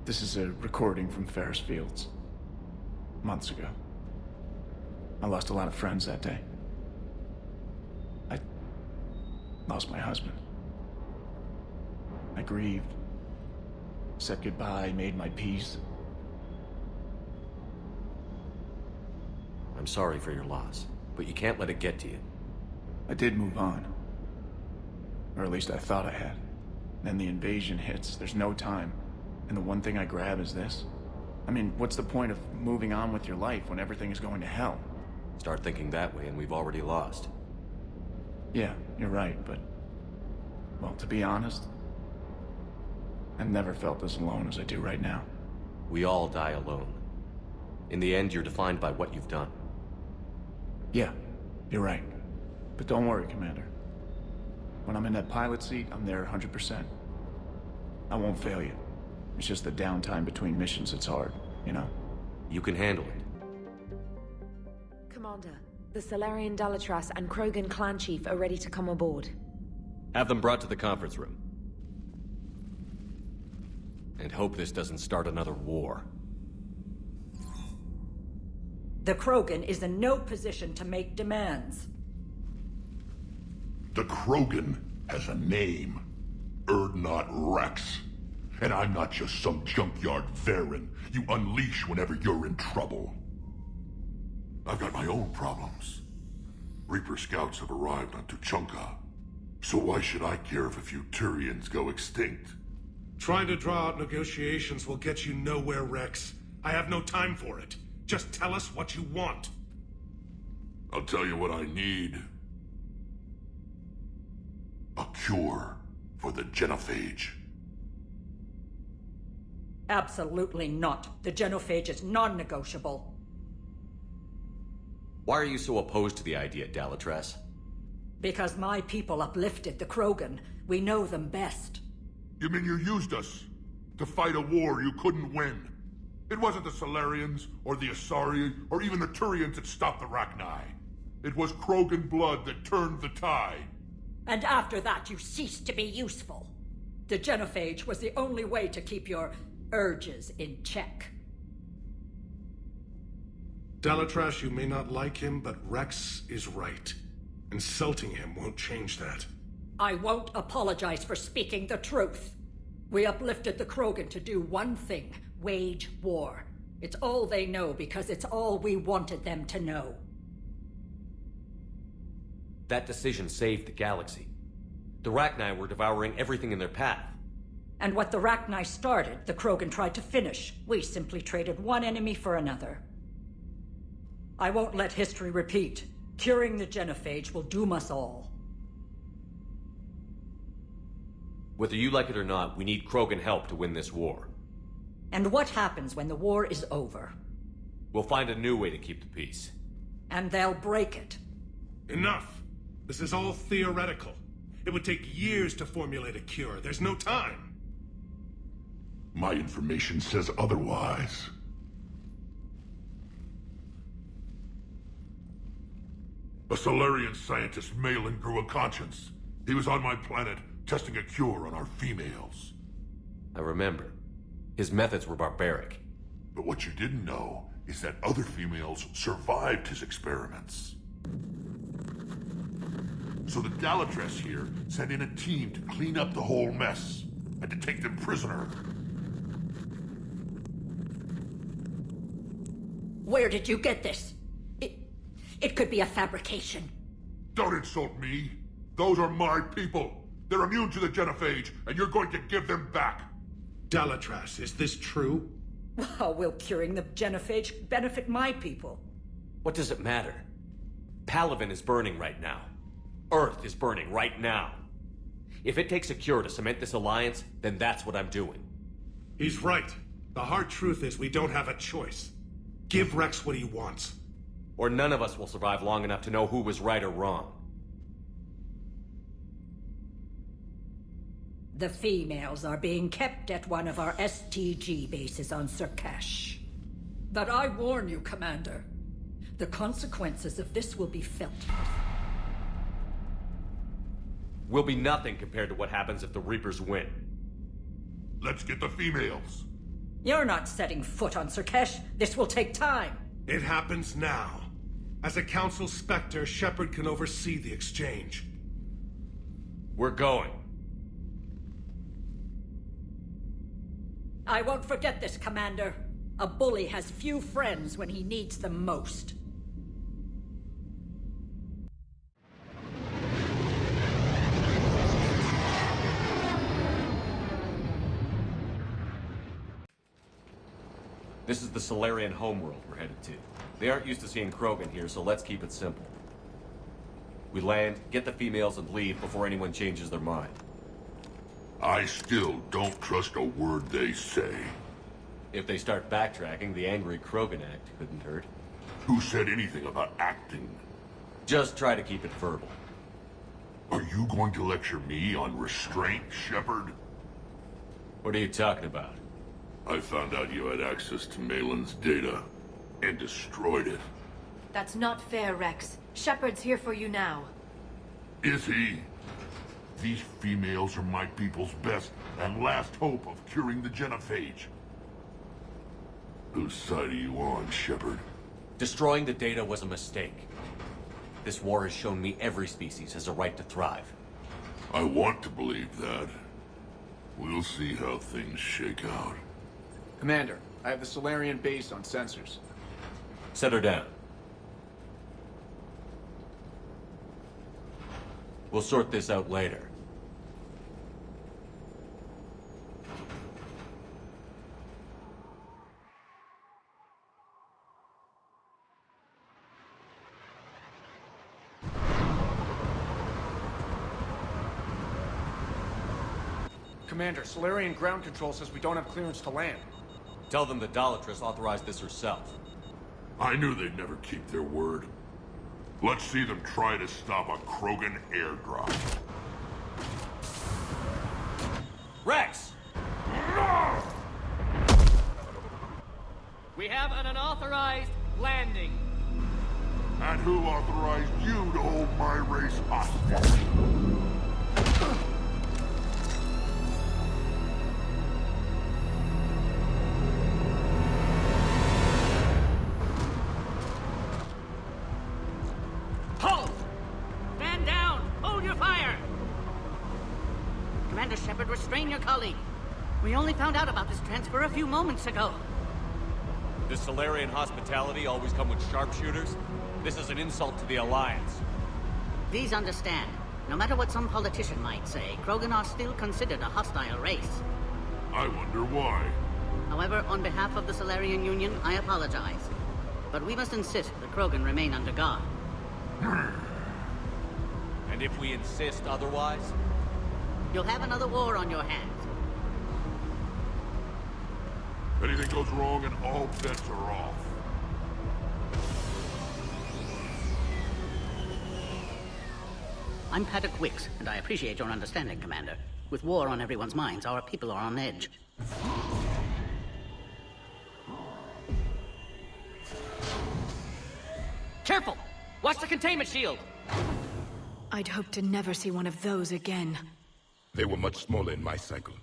S14: This is a recording from Ferris Fields. Months ago. I lost a lot of friends that day. I lost my husband. I grieved. Said goodbye, made my peace.
S4: I'm sorry for your loss, but you can't let it get to you.
S14: I did move on. Or at least I thought I had. Then the invasion hits, there's no time. And the one thing I grab is this. I mean, what's the point of moving on with your life when everything is going to hell?
S4: Start thinking that way and we've already lost.
S14: Yeah, you're right, but... well, to be honest, I've never felt as alone as I do right now.
S4: We all die alone. In the end, you're defined by what you've done.
S14: Yeah, you're right. But don't worry, Commander. When I'm in that pilot seat, I'm there 100%. I won't fail you. It's just the downtime between missions that's hard, you know?
S4: You can handle it.
S9: Commander, the Salarian Dalatras and Krogan clan chief are ready to come aboard.
S4: Have them brought to the conference room. And hope this doesn't start another war.
S15: The Krogan is in no position to make demands.
S6: The Krogan has a name. Urdnot Rex. And I'm not just some junkyard Varen you unleash whenever you're in trouble. I've got my own problems. Reaper scouts have arrived on Tuchanka. So why should I care if a few Turians go extinct?
S25: Trying to draw out negotiations will get you nowhere, Rex. I have no time for it. Just tell us what you want.
S6: I'll tell you what I need. A cure for the genophage.
S15: Absolutely not. The genophage is non-negotiable.
S4: Why are you so opposed to the idea, Dalatras?
S15: Because my people uplifted the Krogan. We know them best.
S6: You mean you used us to fight a war you couldn't win? It wasn't the Solarians, or the Asari, or even the Turians that stopped the Rachni. It was Krogan blood that turned the tide.
S15: And after that, you ceased to be useful. The genophage was the only way to keep your urges in check.
S25: Dalatras, you may not like him, but Rex is right. Insulting him won't change that.
S15: I won't apologize for speaking the truth. We uplifted the Krogan to do one thing: wage war. It's all they know because it's all we wanted them to know.
S4: That decision saved the galaxy. The Rachni were devouring everything in their path.
S15: And what the Rachni started, the Krogan tried to finish. We simply traded one enemy for another. I won't let history repeat. Curing the genophage will doom us all.
S4: Whether you like it or not, we need Krogan help to win this war.
S15: And what happens when the war is over?
S4: We'll find a new way to keep the peace.
S15: And they'll break it.
S25: Enough! This is all theoretical. It would take years to formulate a cure. There's no time.
S21: My information says otherwise. A Solarian scientist, Malin, grew a conscience. He was on my planet, testing a cure on our females.
S4: I remember. His methods were barbaric.
S21: But what you didn't know is that other females survived his experiments. So the Dalatress here sent in a team to clean up the whole mess, and to take them prisoner.
S15: Where did you get this? It could be a fabrication.
S21: Don't insult me. Those are my people. They're immune to the genophage, and you're going to give them back.
S25: Dalatrass, is this true?
S15: How will curing the genophage benefit my people?
S4: What does it matter? Palaven is burning right now. Earth is burning right now. If it takes a cure to cement this alliance, then that's what I'm doing.
S25: He's right. The hard truth is we don't have a choice. Give Rex what he wants.
S4: Or none of us will survive long enough to know who was right or wrong.
S15: The females are being kept at one of our STG bases on Surkash. But I warn you, Commander. The consequences of this will be felt.
S4: Will be nothing compared to what happens if the Reapers win.
S21: Let's get the females.
S15: You're not setting foot on Surkash. This will take time.
S25: It happens now. As a Council Spectre, Shepard can oversee the exchange.
S4: We're going.
S15: I won't forget this, Commander. A bully has few friends when he needs them most.
S4: This is the Solarian homeworld we're headed to. They aren't used to seeing Krogan here, so let's keep it simple. We land, get the females, and leave before anyone changes their mind.
S21: I still don't trust a word they say.
S4: If they start backtracking, the angry Krogan act couldn't hurt.
S21: Who said anything about acting?
S4: Just try to keep it verbal.
S21: Are you going to lecture me on restraint, Shepard?
S4: What are you talking about?
S21: I found out you had access to Malin's data, and destroyed it.
S18: That's not fair, Rex. Shepard's here for you now.
S21: Is he? These females are my people's best and last hope of curing the genophage. Whose side are you on, Shepard?
S4: Destroying the data was a mistake. This war has shown me every species has a right to thrive.
S21: I want to believe that. We'll see how things shake out.
S14: Commander, I have the Solarian base on sensors.
S4: Set her down. We'll sort this out later.
S14: Commander, Solarian ground control says we don't have clearance to land.
S4: Tell them the Dalatress authorized this herself.
S21: I knew they'd never keep their word. Let's see them try to stop a Krogan airdrop.
S4: Rex!
S3: We have an unauthorized landing.
S21: And who authorized you to hold my race hostage?
S3: Halt! Stand down! Hold your fire! Commander Shepard, restrain your colleague. We only found out about this transfer a few moments ago.
S4: Does Solarian hospitality always come with sharpshooters? This is an insult to the Alliance.
S3: Please understand, no matter what some politician might say, Krogan are still considered a hostile race.
S21: I wonder why.
S3: However, on behalf of the Solarian Union, I apologize. But we must insist the Krogan remain under guard.
S4: And if we insist otherwise?
S3: You'll have another war on your hands.
S21: Anything goes wrong and all bets are off.
S3: I'm Paddock Wicks, and I appreciate your understanding, Commander. With war on everyone's minds, our people are on edge. Careful! Watch the containment shield!
S5: I'd hope to never see one of those again.
S6: They were much smaller in my cycle.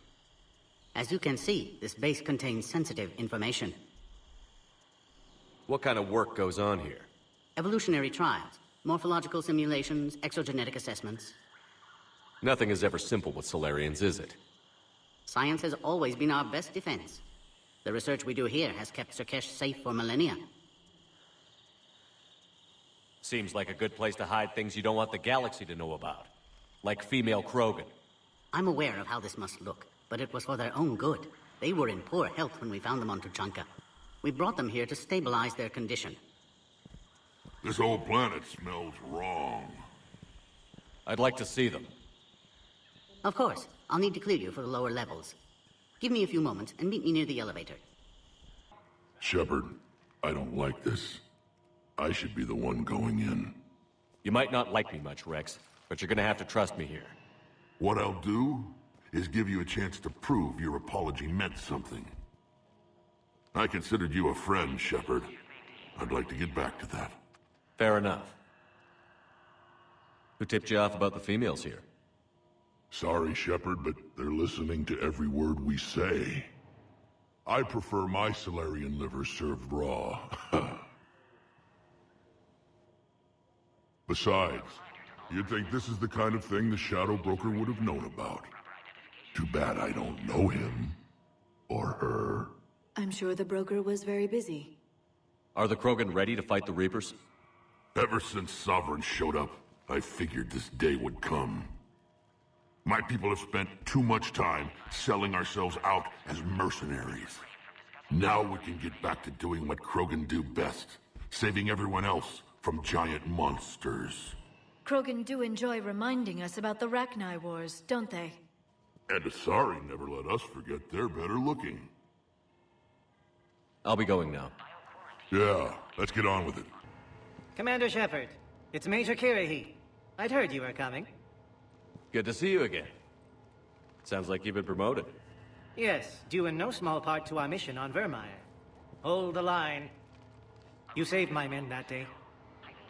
S3: As you can see, this base contains sensitive information.
S4: What kind of work goes on here?
S3: Evolutionary trials, morphological simulations, exogenetic assessments.
S4: Nothing is ever simple with Solarians, is it?
S3: Science has always been our best defense. The research we do here has kept Surkesh safe for millennia.
S4: Seems like a good place to hide things you don't want the galaxy to know about. Like female Krogan.
S3: I'm aware of how this must look, but it was for their own good. They were in poor health when we found them on Tuchanka. We brought them here to stabilize their condition.
S21: This whole planet smells wrong.
S4: I'd like to see them.
S3: Of course. I'll need to clear you for the lower levels. Give me a few moments and meet me near the elevator.
S21: Shepard, I don't like this. I should be the one going in.
S4: You might not like me much, Rex, but you're gonna have to trust me here.
S21: What I'll do is give you a chance to prove your apology meant something. I considered you a friend, Shepard. I'd like to get back to that.
S4: Fair enough. Who tipped you off about the females here?
S21: Sorry, Shepard, but they're listening to every word we say. I prefer my Solarian liver served raw. Besides, you'd think this is the kind of thing the Shadow Broker would have known about. Too bad I don't know him. Or her.
S5: I'm sure the broker was very busy.
S4: Are the Krogan ready to fight the Reapers?
S21: Ever since Sovereign showed up, I figured this day would come. My people have spent too much time selling ourselves out as mercenaries. Now we can get back to doing what Krogan do best, saving everyone else from giant monsters.
S5: Krogan do enjoy reminding us about the Rachni Wars, don't they?
S21: And Asari never let us forget they're better looking.
S4: I'll be going now.
S21: Yeah, let's get on with it.
S10: Commander Shepard, it's Major Kirahi. I'd heard you were coming.
S4: Good to see you again. Sounds like you've been promoted.
S10: Yes, due in no small part to our mission on Vermeer. Hold the line. You saved my men that day.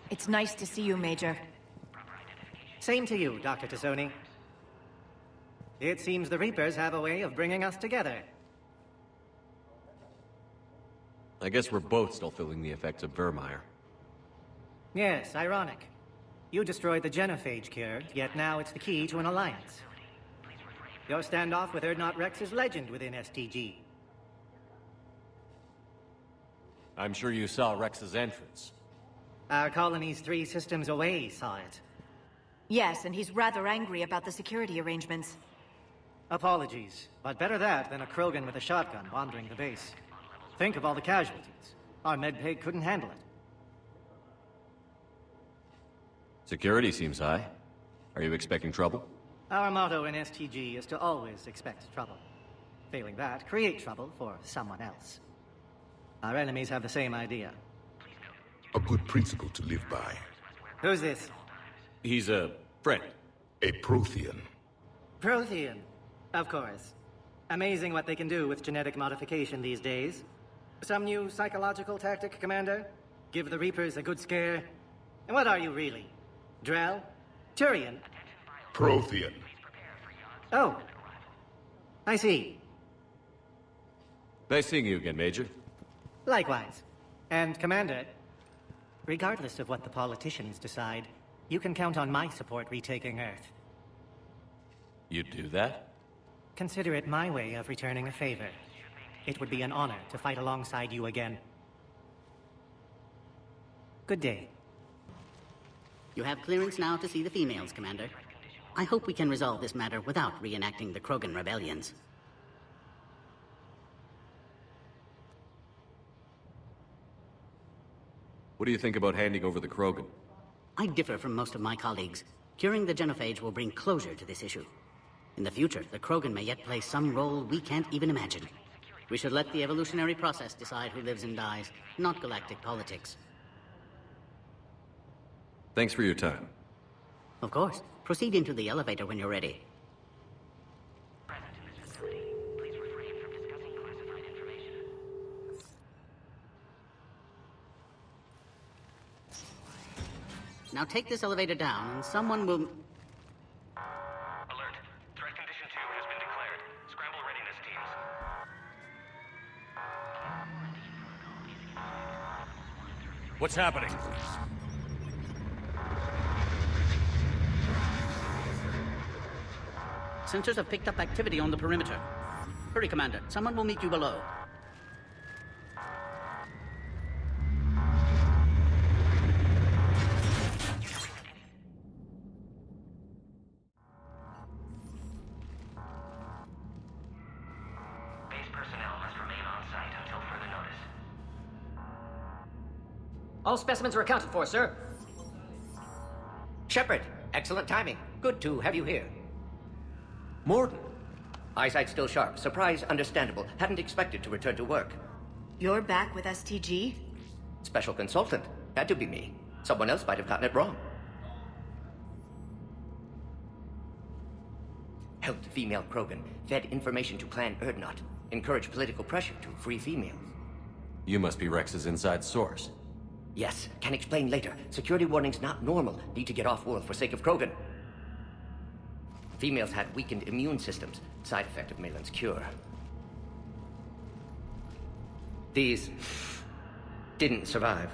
S5: It's nice to see you, Major.
S10: Same to you, Dr. Tassoni. It seems the Reapers have a way of bringing us together.
S4: I guess we're both still feeling the effects of Vermeer.
S10: Yes, ironic. You destroyed the genophage cure, yet now it's the key to an alliance. Your standoff with Urdnot Rex is legend within STG.
S4: I'm sure you saw Rex's entrance.
S10: Our colony's 3 systems away saw it.
S5: Yes, and he's rather angry about the security arrangements.
S10: Apologies, but better that than a Krogan with a shotgun wandering the base. Think of all the casualties. Our medpay couldn't handle it.
S4: Security seems high. Are you expecting trouble?
S10: Our motto in STG is to always expect trouble. Failing that, create trouble for someone else. Our enemies have the same idea.
S6: A good principle to live by.
S10: Who's this?
S4: He's a friend.
S6: A Prothean.
S10: Prothean. Of course. Amazing what they can do with genetic modification these days. Some new psychological tactic, Commander? Give the Reapers a good scare? And what are you really? Drell? Turian?
S6: Prothean.
S10: Oh. I see.
S4: Nice seeing you again, Major.
S10: Likewise. And Commander, regardless of what the politicians decide, you can count on my support retaking Earth.
S4: You'd do that?
S10: Consider it my way of returning a favor. It would be an honor to fight alongside you again. Good day.
S3: You have clearance now to see the females, Commander. I hope we can resolve this matter without reenacting the Krogan rebellions.
S4: What do you think about handing over the Krogan?
S3: I differ from most of my colleagues. Curing the genophage will bring closure to this issue. In the future, the Krogan may yet play some role we can't even imagine. We should let the evolutionary process decide who lives and dies, not galactic politics.
S4: Thanks for your time.
S3: Of course. Proceed into the elevator when you're ready. Now take this elevator down, and someone will...
S12: Alert. Threat condition 2 has been declared. Scramble readiness teams.
S4: What's happening?
S3: Sensors have picked up activity on the perimeter. Hurry, Commander. Someone will meet you below.
S12: Base personnel must remain on site until further notice.
S1: All specimens are accounted for, sir. Shepard, excellent timing. Good to have you here. Morden. Eyesight still sharp. Surprise understandable. Hadn't expected to return to work.
S16: You're back with STG?
S1: Special consultant. Had to be me. Someone else might have gotten it wrong. Helped female Krogan. Fed information to Clan Erdnot. Encouraged political pressure to free females.
S4: You must be Rex's inside source.
S1: Yes, can explain later. Security warnings not normal. Need to get off-world for sake of Krogan. Females had weakened immune systems. Side effect of Malin's cure. These didn't survive.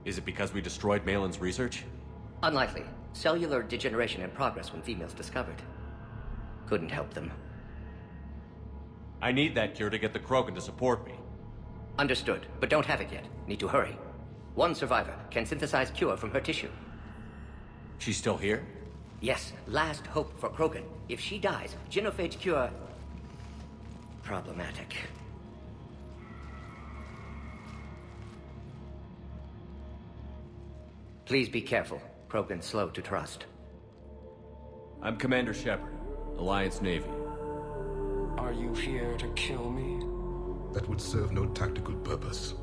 S4: Is it because we destroyed Malin's research?
S1: Unlikely. Cellular degeneration in progress when females discovered. Couldn't help them.
S4: I need that cure to get the Krogan to support me.
S1: Understood, but don't have it yet. Need to hurry. One survivor can synthesize cure from her tissue.
S4: She's still here?
S1: Yes, last hope for Krogan. If she dies, genophage cure... problematic. Please be careful. Krogan's slow to trust.
S4: I'm Commander Shepard, Alliance Navy.
S17: Are you here to kill me?
S6: That would serve no tactical purpose.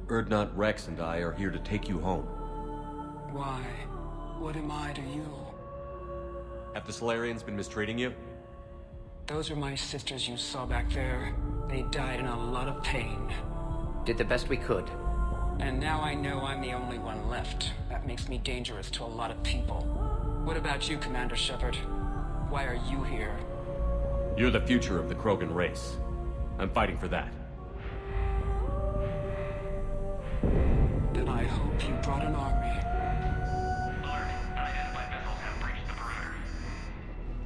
S4: Erdnot, Rex, and I are here to take you home.
S17: Why? What am I to you?
S4: Have the Solarians been mistreating you?
S17: Those are my sisters you saw back there. They died in a lot of pain.
S1: Did the best we could.
S17: And now I know I'm the only one left. That makes me dangerous to a lot of people. What about you, Commander Shepard? Why are you here?
S4: You're the future of the Krogan race. I'm fighting for that.
S17: Then I hope you brought an army.
S12: Alert. Unidentified missiles have breached the perimeter.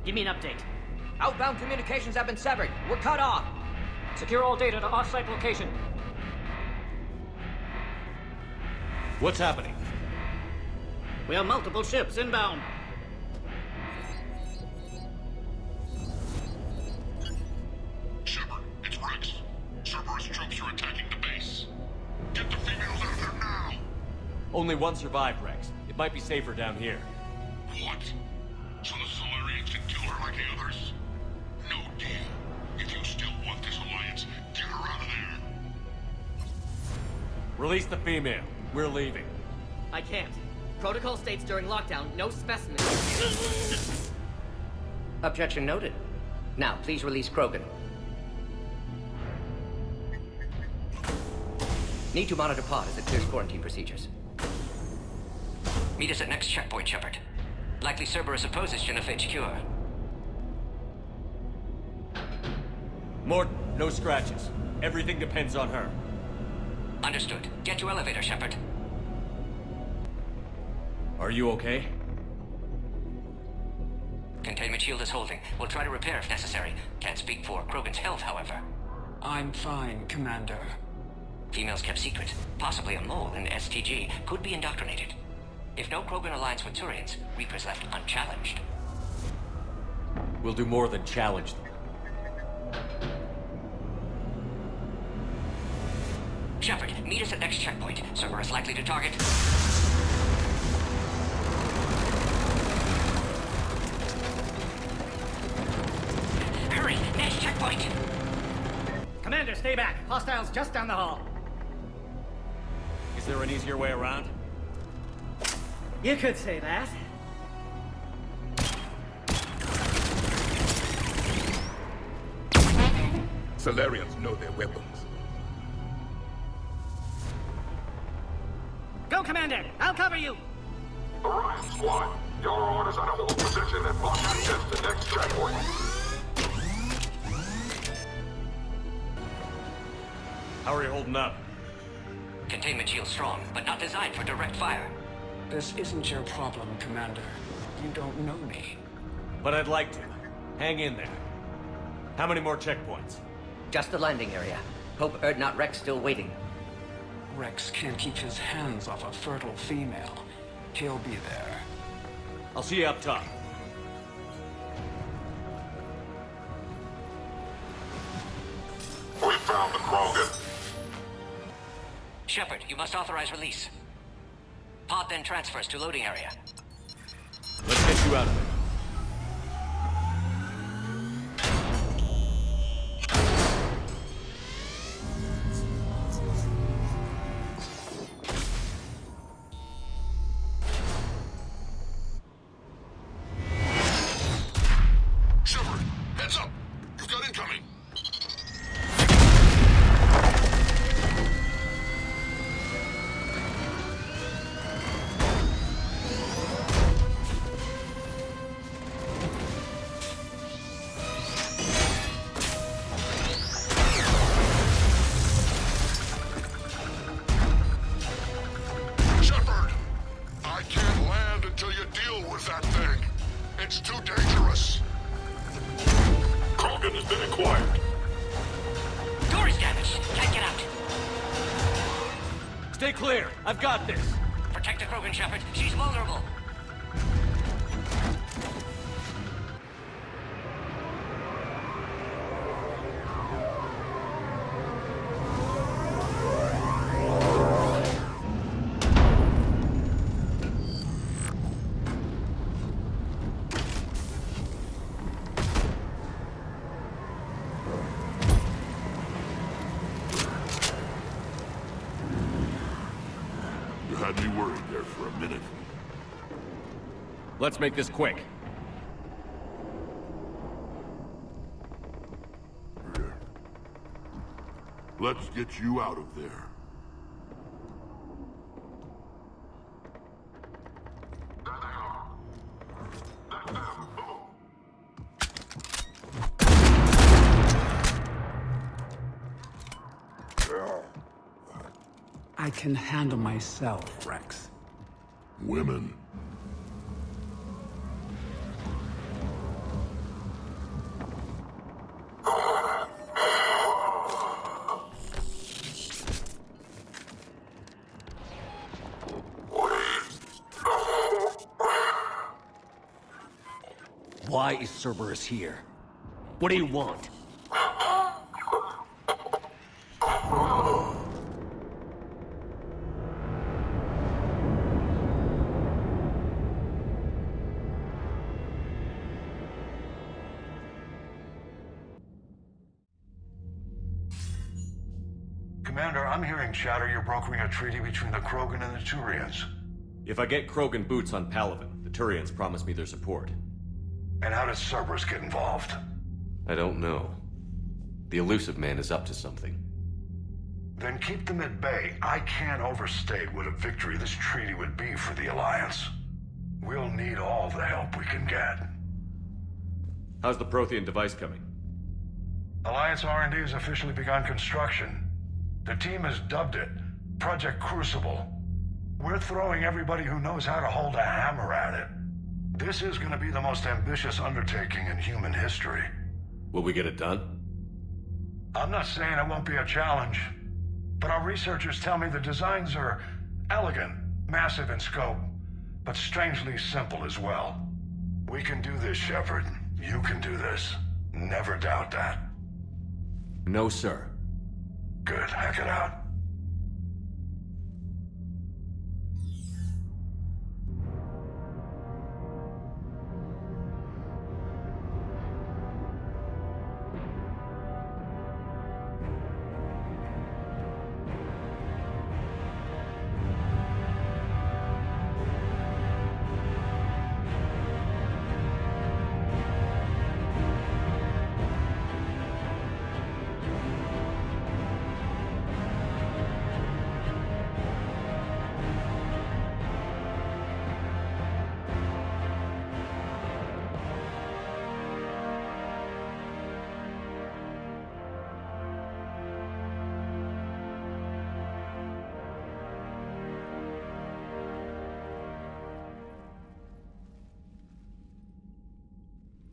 S1: Give me an update. Outbound communications have been severed. We're cut off.
S10: Secure all data to off-site location.
S4: What's happening?
S3: We have multiple ships inbound.
S21: Shepard, it's Rex. Cerberus troops are attacking the base. Get the females out of there now!
S4: Only one survived, Rex. It might be safer down here.
S21: What? So the Solarians can kill her like the others? No deal. If you still want this alliance, get her out of there.
S4: Release the female. We're leaving.
S1: I can't. Protocol states during lockdown, no specimens. Objection noted. Now, please release Krogan. Need to monitor pod as it clears quarantine procedures. Meet us at next checkpoint, Shepard. Likely Cerberus opposes genophage cure.
S4: Morton, no scratches. Everything depends on her.
S1: Understood. Get to elevator, Shepard.
S4: Are you okay?
S1: Containment shield is holding. We'll try to repair if necessary. Can't speak for Krogan's health, however.
S17: I'm fine, Commander.
S2: Females kept secret. Possibly a mole in STG could be indoctrinated. If no Krogan alliance with Turians, Reapers left unchallenged.
S4: We'll do more than challenge them.
S2: Shepard, meet us at next checkpoint. Cerberus likely to target. Hurry! Next checkpoint!
S10: Commander, stay back. Hostiles just down the hall.
S4: Is there an easier way around?
S10: You could say that.
S6: Solarians know their weapons.
S10: Go, Commander! I'll cover you!
S8: Orion Squad, your orders are to hold position and block access to next checkpoint.
S4: How are you holding up?
S2: Containment shield strong, but not designed for direct fire.
S17: This isn't your problem, Commander. You don't know me.
S4: But I'd like to. Hang in there. How many more checkpoints?
S1: Just the landing area. Hope not Rex still waiting.
S17: Rex can't keep his hands off a fertile female. He'll be there.
S4: I'll see you up top.
S8: We found the Krogan.
S2: Shepard, you must authorize release. Pod then transfers to loading area.
S4: Let's get you out of there.
S8: Shepard, heads up! You've got incoming! Shepard! I can't land until you deal with that thing. It's too dangerous. Krogan has been acquired.
S2: Door is damaged. Can't get out.
S4: Stay clear. I've got this.
S2: Protect the Krogan, Shepard. She's vulnerable.
S21: You had me worried there for a minute.
S4: Let's make this quick.
S21: Let's get you out of there.
S20: I can handle myself, Rex.
S21: Women.
S4: Why is Cerberus here? What do you want?
S12: Commander, I'm hearing chatter you're brokering a treaty between the Krogan and the Turians.
S4: If I get Krogan boots on Palaven, the Turians promise me their support.
S12: And how does Cerberus get involved?
S4: I don't know. The elusive man is up to something.
S12: Then keep them at bay. I can't overstate what a victory this treaty would be for the Alliance. We'll need all the help we can get.
S4: How's the Prothean device coming?
S12: Alliance R&D has officially begun construction. The team has dubbed it Project Crucible. We're throwing everybody who knows how to hold a hammer at it. This is going to be the most ambitious undertaking in human history.
S4: Will we get it done?
S12: I'm not saying it won't be a challenge. But our researchers tell me the designs are elegant, massive in scope, but strangely simple as well. We can do this, Shepard. You can do this. Never doubt that.
S4: No, sir.
S12: Good. Hack it out.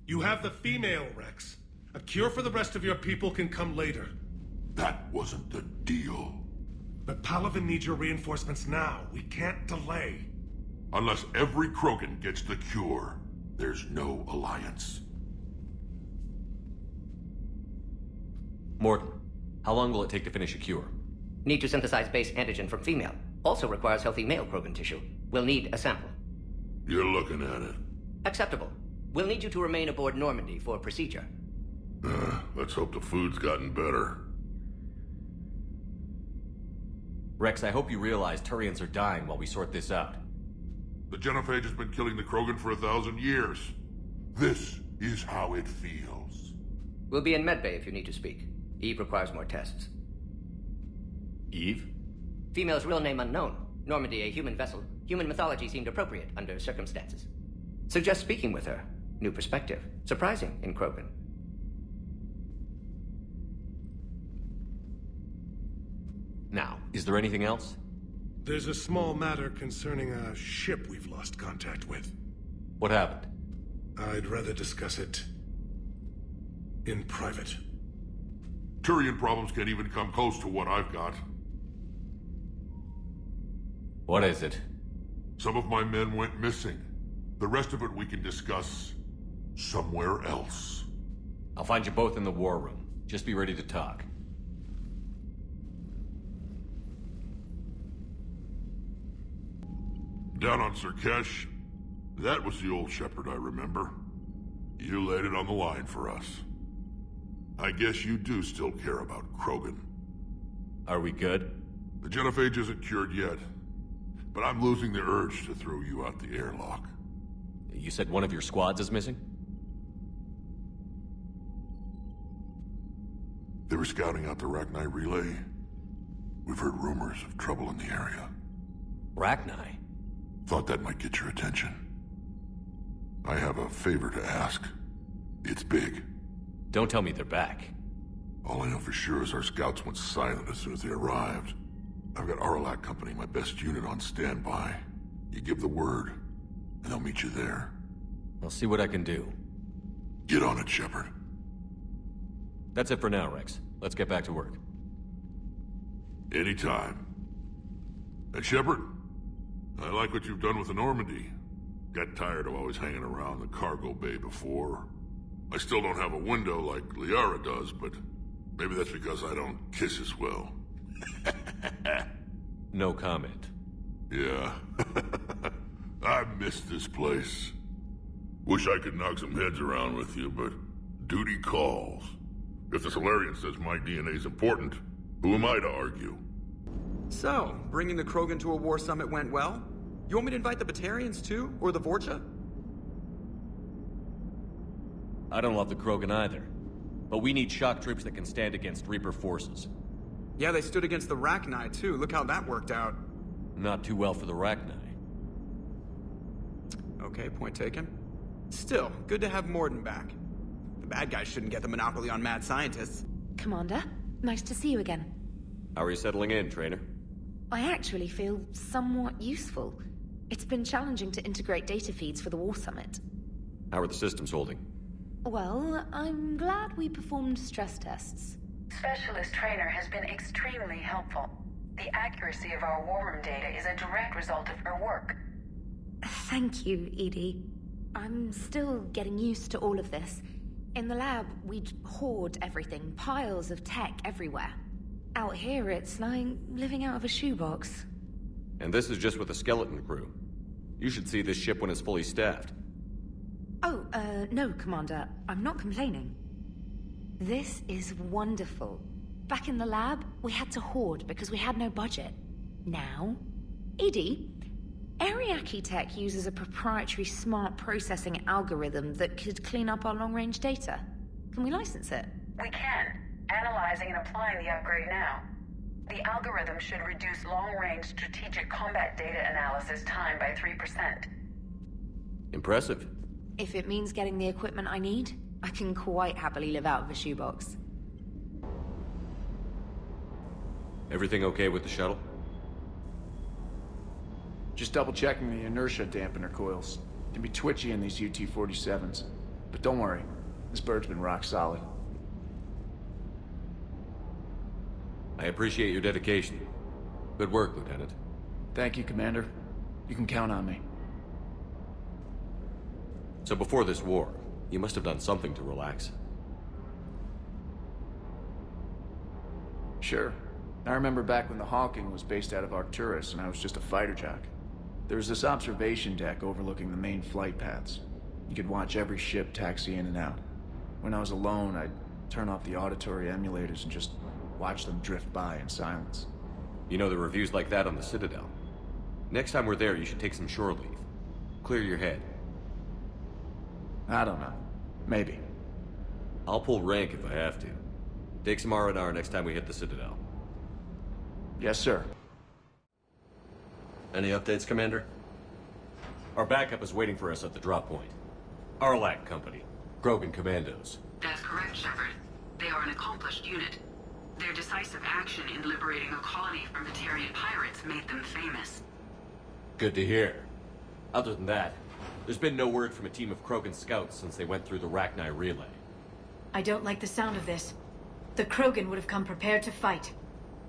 S25: You have the female, Rex. A cure for the rest of your people can come later.
S21: That wasn't the deal.
S25: But Palaven needs your reinforcements now. We can't delay.
S21: Unless every Krogan gets the cure, there's no alliance.
S4: Morton, how long will it take to finish a cure?
S1: Need to synthesize base antigen from female. Also requires healthy male Krogan tissue. We'll need a sample.
S21: You're looking at it.
S1: Acceptable. We'll need you to remain aboard Normandy for procedure.
S21: Let's hope the food's gotten better.
S4: Rex, I hope you realize Turians are dying while we sort this out.
S21: The Genophage has been killing the Krogan for 1,000 years. This is how it feels.
S1: We'll be in medbay if you need to speak. Eve requires more tests.
S4: Eve?
S1: Female's real name unknown. Normandy, a human vessel. Human mythology seemed appropriate under circumstances. Suggest speaking with her. New perspective. Surprising in Krogan.
S4: Now, is there anything else?
S25: There's a small matter concerning a ship we've lost contact with.
S4: What happened?
S25: I'd rather discuss it in private.
S21: Turian problems can't even come close to what I've got.
S4: What is it?
S21: Some of my men went missing. The rest of it we can discuss somewhere else.
S4: I'll find you both in the war room. Just be ready to talk.
S21: Down on Sirkesh, that was the old Shepard I remember. You laid it on the line for us. I guess you do still care about Krogan.
S4: Are we good?
S21: The Genophage isn't cured yet, but I'm losing the urge to throw you out the airlock.
S4: You said one of your squads is missing?
S21: They were scouting out the Rachni relay. We've heard rumors of trouble in the area.
S4: Rachni?
S21: Thought that might get your attention. I have a favor to ask. It's big.
S4: Don't tell me they're back.
S21: All I know for sure is our scouts went silent as soon as they arrived. I've got Aralac Company, my best unit, on standby. You give the word, and they'll meet you there.
S4: I'll see what I can do.
S21: Get on it, Shepard.
S4: That's it for now, Rex. Let's get back to work.
S21: Anytime. And Shepard, I like what you've done with the Normandy. Got tired of always hanging around the cargo bay before. I still don't have a window like Liara does, but maybe that's because I don't kiss as well.
S4: No comment.
S21: Yeah. I miss this place. Wish I could knock some heads around with you, but duty calls. If the Solarian says my DNA's important, who am I to argue?
S7: So, bringing the Krogan to a war summit went well? You want me to invite the Batarians too? Or the Vorcha?
S4: I don't love the Krogan either. But we need shock troops that can stand against Reaper forces.
S7: Yeah, they stood against the Rachni too. Look how that worked out.
S4: Not too well for the Rachni.
S7: Okay, point taken. Still, good to have Morden back. The bad guys shouldn't get the monopoly on mad scientists.
S9: Commander, nice to see you again.
S4: How are you settling in, Trainer?
S9: I actually feel somewhat useful. It's been challenging to integrate data feeds for the War Summit.
S4: How are the systems holding?
S9: Well, I'm glad we performed stress tests.
S11: Specialist Trainer has been extremely helpful. The accuracy of our war room data is a direct result of her work.
S9: Thank you, Edie. I'm still getting used to all of this. In the lab, we'd hoard everything, piles of tech everywhere. Out here, it's like living out of a shoebox.
S4: And this is just with a skeleton crew. You should see this ship when it's fully staffed.
S9: Oh, no, Commander. I'm not complaining. This is wonderful. Back in the lab, we had to hoard because we had no budget. Now, Edie, Ariake Tech uses a proprietary smart processing algorithm that could clean up our long-range data. Can we license it?
S11: We can. Analyzing and applying the upgrade now. The algorithm should reduce long-range strategic combat data analysis time by 3%.
S4: Impressive.
S9: If it means getting the equipment I need, I can quite happily live out of a shoebox.
S4: Everything okay with the shuttle?
S14: Just double-checking the inertia dampener coils. Can be twitchy in these UT-47s. But don't worry, this bird's been rock solid.
S4: I appreciate your dedication. Good work, Lieutenant.
S14: Thank you, Commander. You can count on me.
S4: So before this war, you must have done something to relax.
S14: Sure. I remember back when the Hawking was based out of Arcturus and I was just a fighter jock. There was this observation deck overlooking the main flight paths. You could watch every ship taxi in and out. When I was alone, I'd turn off the auditory emulators and just watch them drift by in silence.
S4: You know, the reviews like that on the Citadel. Next time we're there, you should take some shore leave. Clear your head.
S14: I don't know. Maybe.
S4: I'll pull rank if I have to. Take some R&R next time we hit the Citadel.
S14: Yes, sir.
S4: Any updates, Commander? Our backup is waiting for us at the drop point. Arlac Company. Krogan Commandos.
S11: That's correct, Shepard. They are an accomplished unit. Their decisive action in liberating a colony from Batarian pirates made them famous.
S4: Good to hear. Other than that, there's been no word from a team of Krogan scouts since they went through the Rachni relay.
S5: I don't like the sound of this. The Krogan would have come prepared to fight.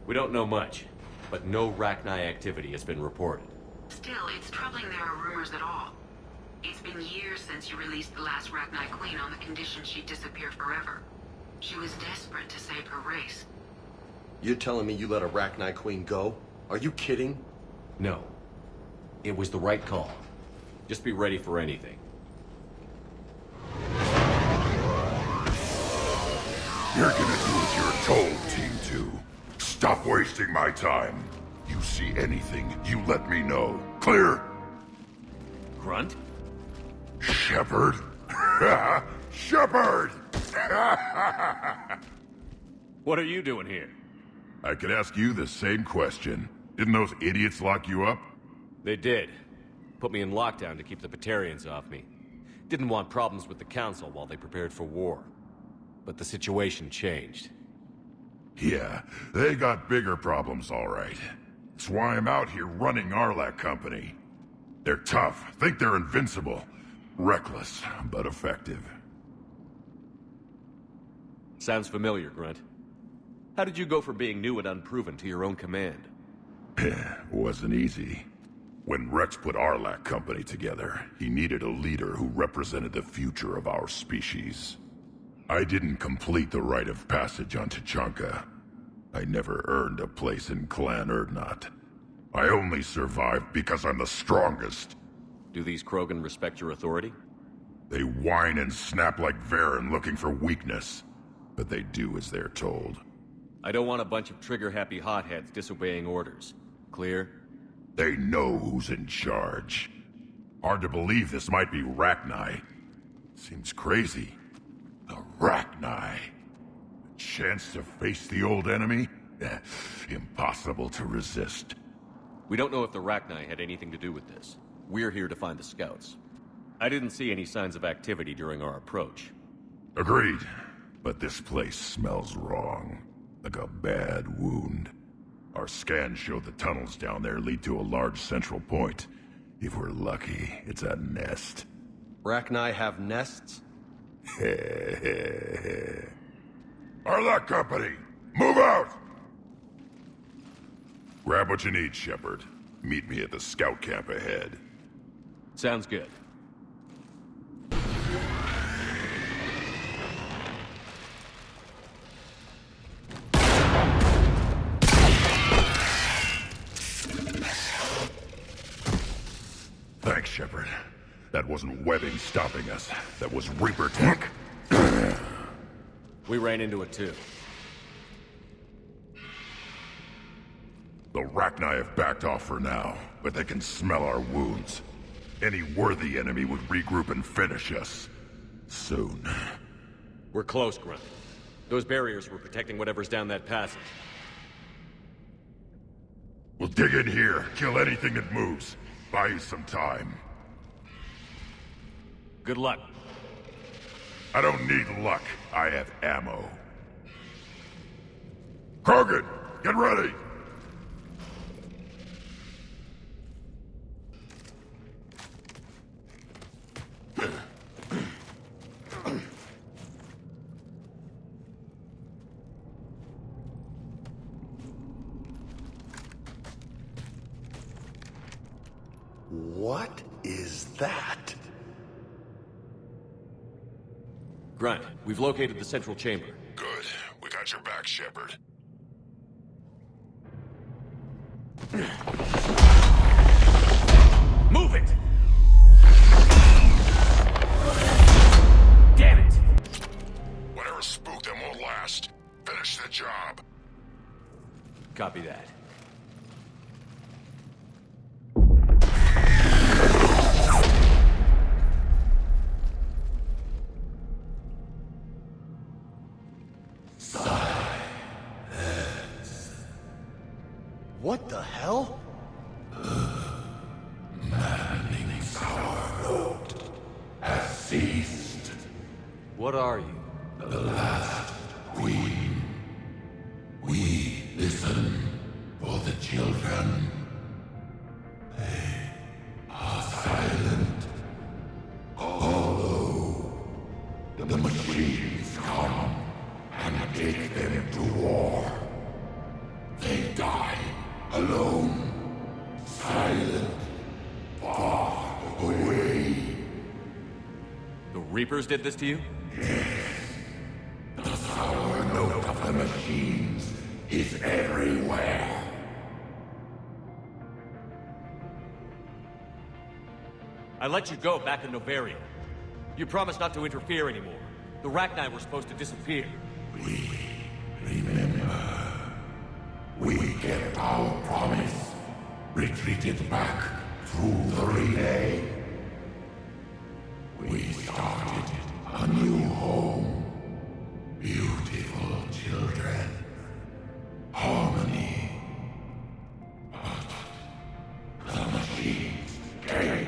S4: We don't know much, but no Rachni activity has been reported.
S11: Still, it's troubling there are rumors at all. It's been years since you released the last Rachni Queen on the condition she'd disappear forever. She was desperate to save her race.
S19: You're telling me you let a Rachni Queen go? Are you kidding?
S4: No. It was the right call. Just be ready for anything.
S21: You're gonna do as you're told, Team 2. Stop wasting my time. You see anything, you let me know. Clear?
S4: Grunt?
S21: Shepard? Shepard!
S4: What are you doing here?
S21: I could ask you the same question. Didn't those idiots lock you up?
S4: They did. Put me in lockdown to keep the Batarians off me. Didn't want problems with the Council while they prepared for war. But the situation changed.
S21: Yeah, they got bigger problems, all right. That's why I'm out here running Arlac Company. They're tough, think they're invincible. Reckless, but effective.
S4: Sounds familiar, Grunt. How did you go from being new and unproven to your own command?
S21: Wasn't easy. When Rex put Arlac Company together, he needed a leader who represented the future of our species. I didn't complete the rite of passage on Tachanka. I never earned a place in Clan Urdnot. I only survived because I'm the strongest.
S4: Do these Krogan respect your authority?
S21: They whine and snap like Varen looking for weakness, but they do as they're told.
S4: I don't want a bunch of trigger-happy hotheads disobeying orders. Clear?
S21: They know who's in charge. Hard to believe this might be Rachni. Seems crazy. The Rachni. A chance to face the old enemy? Impossible to resist.
S4: We don't know if the Rachni had anything to do with this. We're here to find the scouts. I didn't see any signs of activity during our approach.
S21: Agreed. But this place smells wrong. Like a bad wound. Our scans show the tunnels down there lead to a large central point. If we're lucky, it's a nest.
S19: Rachni have nests?
S21: Arlac Company!
S6: Move out! Grab what you need, Shepard. Meet me at the scout camp ahead.
S4: Sounds good.
S6: Thanks, Shepard. That wasn't webbing stopping us. That was Reaper tech.
S4: We ran into it too.
S6: The Rachni have backed off for now, but they can smell our wounds. Any worthy enemy would regroup and finish us. Soon.
S4: We're close, Grunt. Those barriers were protecting whatever's down that passage.
S6: We'll dig in here, kill anything that moves. Buy you some time.
S4: Good luck.
S6: I don't need luck. I have ammo. Krogan, get ready!
S19: What is that?
S4: Grunt, we've located the central chamber.
S6: Good. We got your back, Shepard.
S4: Move it! Damn it!
S6: Whatever spooked them won't last. Finish the job.
S4: Copy that.
S19: What the hell?
S6: Manning's our road has ceased.
S4: What are you?
S6: The last queen. We listen for the children. They are silent. Although the machines come and take them to war, they die alone, silent, far away.
S4: The Reapers did this to you?
S6: The sour note of the machines is everywhere.
S4: I let you go back in Novaria. You promised not to interfere anymore. The Rachni were supposed to disappear.
S6: Remember, we kept our promise, retreated back through the relay. We started a new home. Beautiful children. Harmony. But the machines came.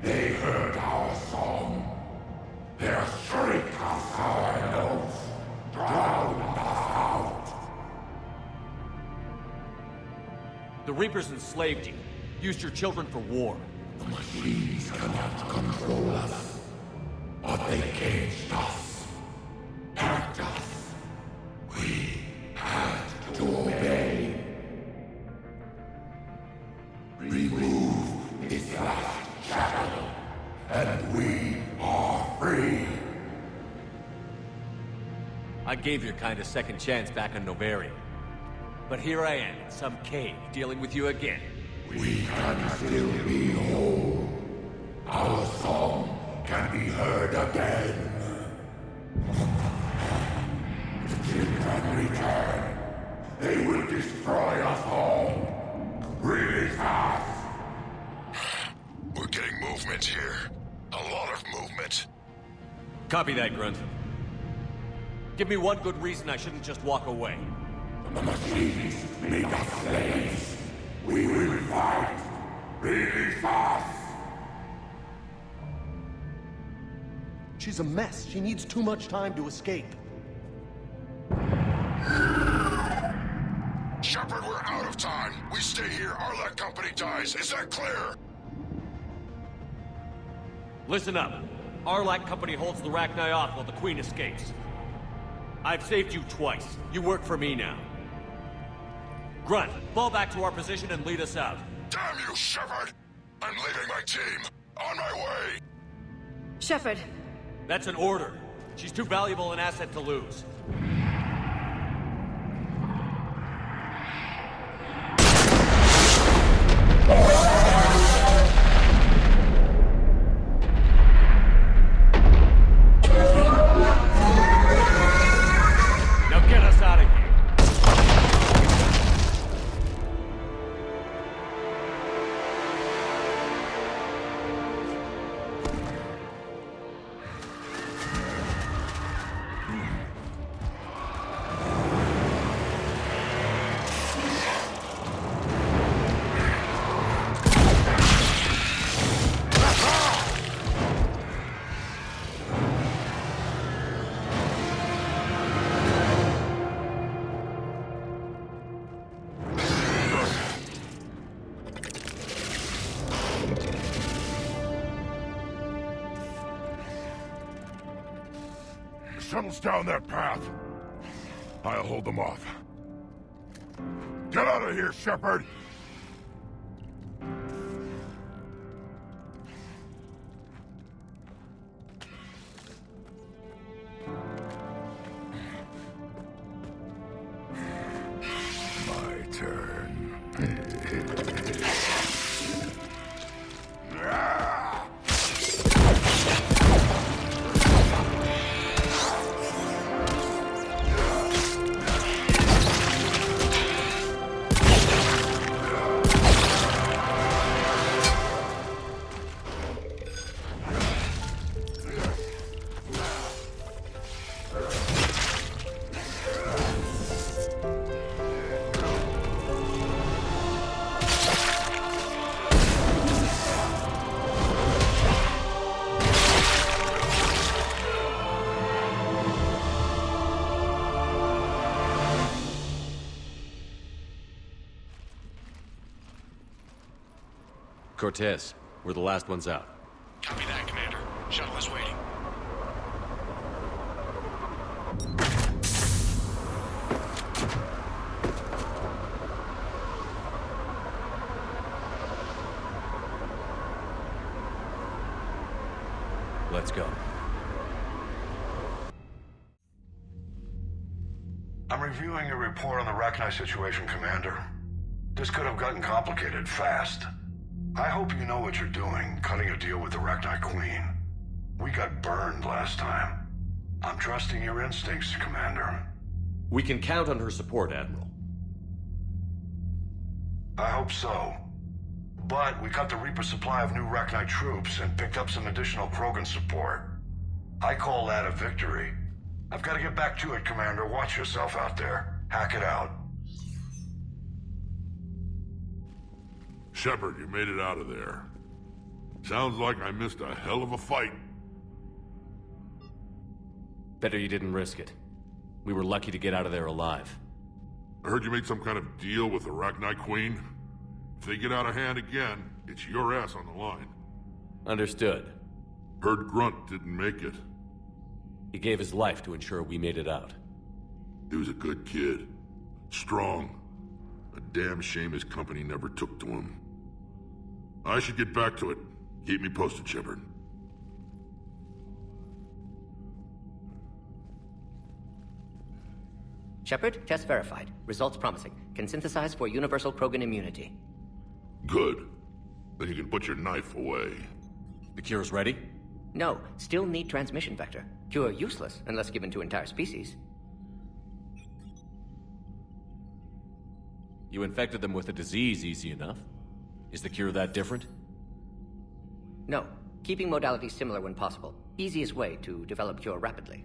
S6: They heard our song. Their shriek of our notes drowned us out.
S4: The Reapers enslaved you, used your children for war.
S6: The machines cannot control us, but they caged us, packed us. We had to obey. Remove this last shackle, and we are free.
S4: I gave your kind a second chance back in Novaria. But here I am in some cave dealing with you again.
S6: We can still be whole. Our song can be heard again. The children return. They will destroy us all. Really fast. We're getting movement here. A lot of movement.
S4: Copy that, Grunt. Give me one good reason I shouldn't just walk away.
S6: The machines make us slaves. We will fight. Really fast.
S19: She's a mess. She needs too much time to escape.
S6: Shepard, we're out of time. We stay here, Arlec Company dies. Is that clear?
S4: Listen up. Arlac Company holds the Rachni off while the Queen escapes. I've saved you twice. You work for me now. Grunt, fall back to our position and lead us out.
S21: Damn you, Shepard! I'm leaving my team. On my way!
S16: Shepard.
S4: That's an order. She's too valuable an asset to lose. Now get us out of here.
S21: Shuttle's down that path. I'll hold them off. Get out of here, Shepard! My turn.
S4: Cortez, we're the last ones out.
S12: Copy that, Commander. Shuttle is waiting.
S4: Let's go.
S12: I'm reviewing your report on the Rachni situation, Commander. This could have gotten complicated fast. I hope you know what you're doing, cutting a deal with the Rachni Queen. We got burned last time. I'm trusting your instincts, Commander.
S4: We can count on her support, Admiral.
S12: I hope so. But we cut the Reaper supply of new Rachni troops and picked up some additional Krogan support. I call that a victory. I've got to get back to it, Commander. Watch yourself out there. Hack it out.
S21: Shepard, you made it out of there. Sounds like I missed a hell of a fight.
S4: Better you didn't risk it. We were lucky to get out of there alive.
S21: I heard you made some kind of deal with the Rachni Queen. If they get out of hand again, it's your ass on the line.
S4: Understood.
S21: Heard Grunt didn't make it.
S4: He gave his life to ensure we made it out.
S21: He was a good kid. Strong. A damn shame his company never took to him. I should get back to it. Keep me posted, Shepard.
S1: Shepard, test verified. Results promising. Can synthesize for universal Krogan immunity.
S21: Good. Then you can put your knife away.
S4: The cure's ready?
S1: No, still need transmission vector. Cure useless unless given to entire species.
S4: You infected them with a disease easy enough. Is the cure that different?
S1: No. Keeping modalities similar when possible. Easiest way to develop cure rapidly.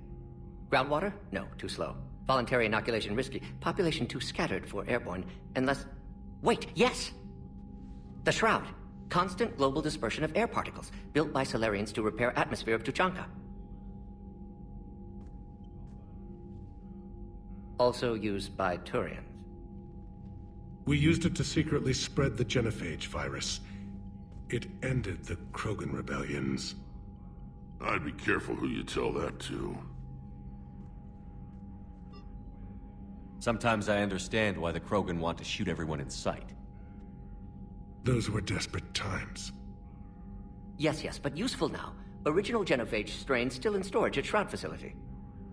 S1: Groundwater? No, too slow. Voluntary inoculation risky. Population too scattered for airborne. Unless... Wait, yes! The Shroud. Constant global dispersion of air particles, built by Solarians to repair atmosphere of Tuchanka. Also used by Turians.
S25: We used it to secretly spread the genophage virus. It ended the Krogan rebellions.
S21: I'd be careful who you tell that to.
S4: Sometimes I understand why the Krogan want to shoot everyone in sight.
S25: Those were desperate times.
S1: Yes, but useful now. Original genophage strain still in storage at Shroud facility.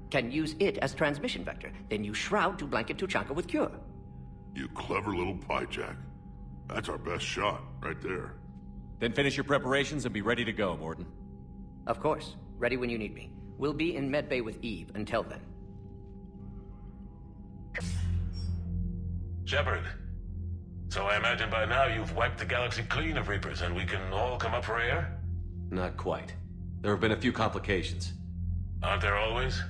S1: Can use it as transmission vector, then use Shroud to blanket Tuchanka with cure.
S21: You clever little pyjak. That's our best shot, right there.
S4: Then finish your preparations and be ready to go, Mordin.
S1: Of course. Ready when you need me. We'll be in medbay with Eve until then.
S13: Shepard. So I imagine by now you've wiped the galaxy clean of Reapers and we can all come up for air?
S4: Not quite. There have been a few complications.
S13: Aren't there always?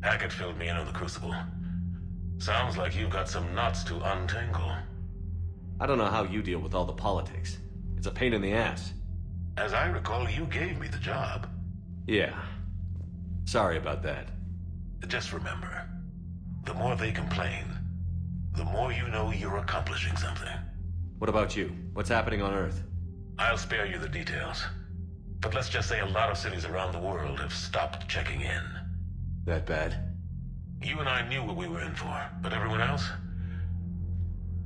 S13: Hackett filled me in on the Crucible. Sounds like you've got some knots to untangle.
S4: I don't know how you deal with all the politics. It's a pain in the ass.
S13: As I recall, you gave me the job.
S4: Yeah. Sorry about that.
S13: Just remember, the more they complain, the more you know you're accomplishing something.
S4: What about you? What's happening on Earth?
S13: I'll spare you the details. But let's just say a lot of cities around the world have stopped checking in.
S4: That bad?
S13: You and I knew what we were in for, but everyone else?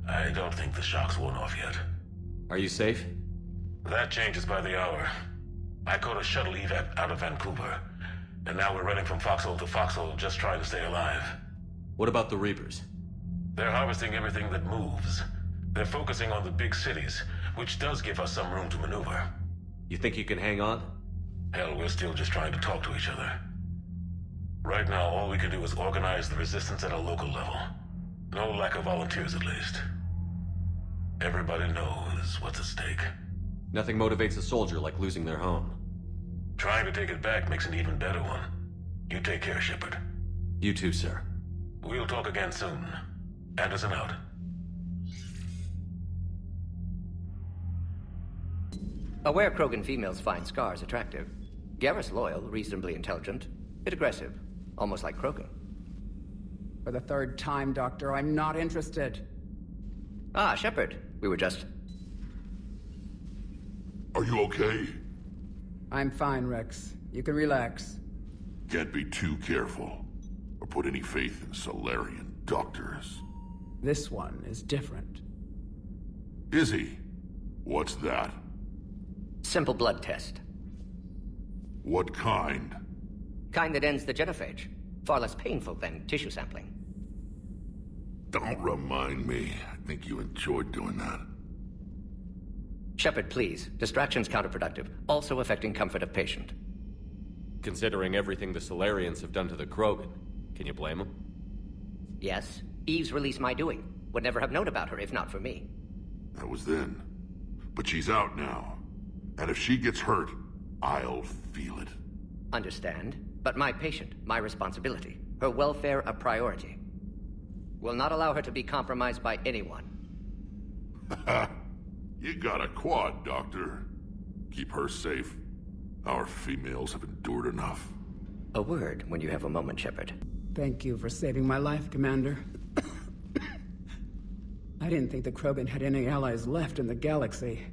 S13: I don't think the shock's worn off yet.
S4: Are you safe?
S13: That changes by the hour. I caught a shuttle evac out of Vancouver, and now we're running from foxhole to foxhole just trying to stay alive.
S4: What about the Reapers?
S13: They're harvesting everything that moves. They're focusing on the big cities, which does give us some room to maneuver.
S4: You think you can hang on?
S13: Hell, we're still just trying to talk to each other. Right now, all we can do is organize the resistance at a local level. No lack of volunteers, at least. Everybody knows what's at stake.
S4: Nothing motivates a soldier like losing their home.
S13: Trying to take it back makes an even better one. You take care, Shepard.
S4: You too, sir.
S13: We'll talk again soon. Anderson out.
S1: Aware Krogan females find scars attractive. Garrus loyal, reasonably intelligent, bit aggressive, almost like Krogan.
S20: For the third time, Doctor, I'm not interested.
S1: Ah, Shepard. We were just...
S21: Are you okay?
S20: I'm fine, Rex. You can relax.
S21: Can't be too careful, or put any faith in Solarian doctors.
S20: This one is different.
S21: Is he? What's that?
S1: Simple blood test.
S21: What kind?
S1: Kind that ends the genophage. Far less painful than tissue sampling.
S21: Don't remind me. I think you enjoyed doing that.
S1: Shepard, please. Distraction's counterproductive, also affecting comfort of patient.
S4: Considering everything the Solarians have done to the Krogan, can you blame them?
S1: Yes. Eve's release my doing. Would never have known about her if not for me.
S21: That was then. But she's out now. And if she gets hurt, I'll feel it.
S1: Understand. But my patient, my responsibility. Her welfare a priority. Will not allow her to be compromised by anyone.
S21: You got a quad, Doctor. Keep her safe. Our females have endured enough.
S1: A word when you have a moment, Shepard.
S20: Thank you for saving my life, Commander. I didn't think the Krogan had any allies left in the galaxy.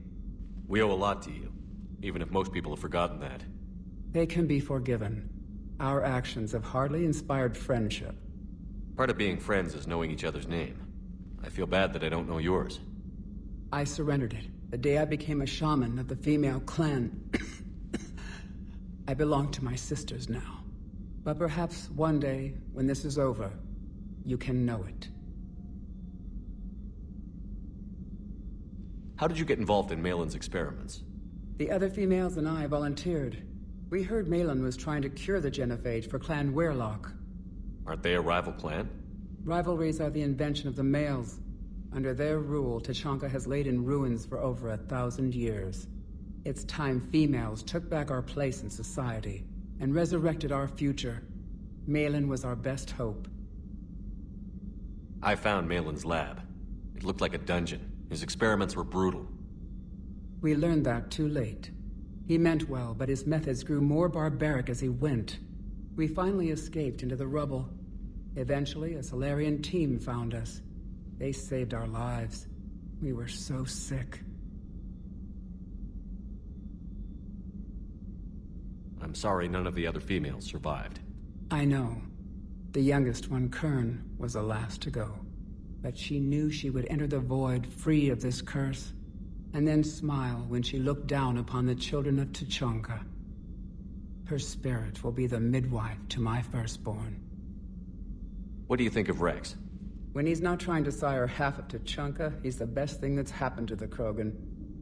S4: We owe a lot to you, even if most people have forgotten that.
S20: They can be forgiven. Our actions have hardly inspired friendship.
S4: Part of being friends is knowing each other's name. I feel bad that I don't know yours.
S20: I surrendered it the day I became a shaman of the female clan. I belong to my sisters now. But perhaps one day, when this is over, you can know it.
S4: How did you get involved in Malin's experiments?
S20: The other females and I volunteered. We heard Malin was trying to cure the genophage for Clan Weirlock.
S4: Aren't they a rival clan?
S20: Rivalries are the invention of the males. Under their rule, Tuchanka has laid in ruins for over 1,000 years. It's time females took back our place in society and resurrected our future. Malin was our best hope.
S4: I found Malin's lab. It looked like a dungeon. His experiments were brutal.
S20: We learned that too late. He meant well, but his methods grew more barbaric as he went. We finally escaped into the rubble. Eventually, a Solarian team found us. They saved our lives. We were so sick.
S4: I'm sorry none of the other females survived.
S20: I know. The youngest one, Kern, was the last to go. But she knew she would enter the void free of this curse, and then smile when she looked down upon the children of Tuchanka. Her spirit will be the midwife to my firstborn.
S4: What do you think of Rex?
S20: When he's not trying to sire half of Tuchanka, he's the best thing that's happened to the Krogan.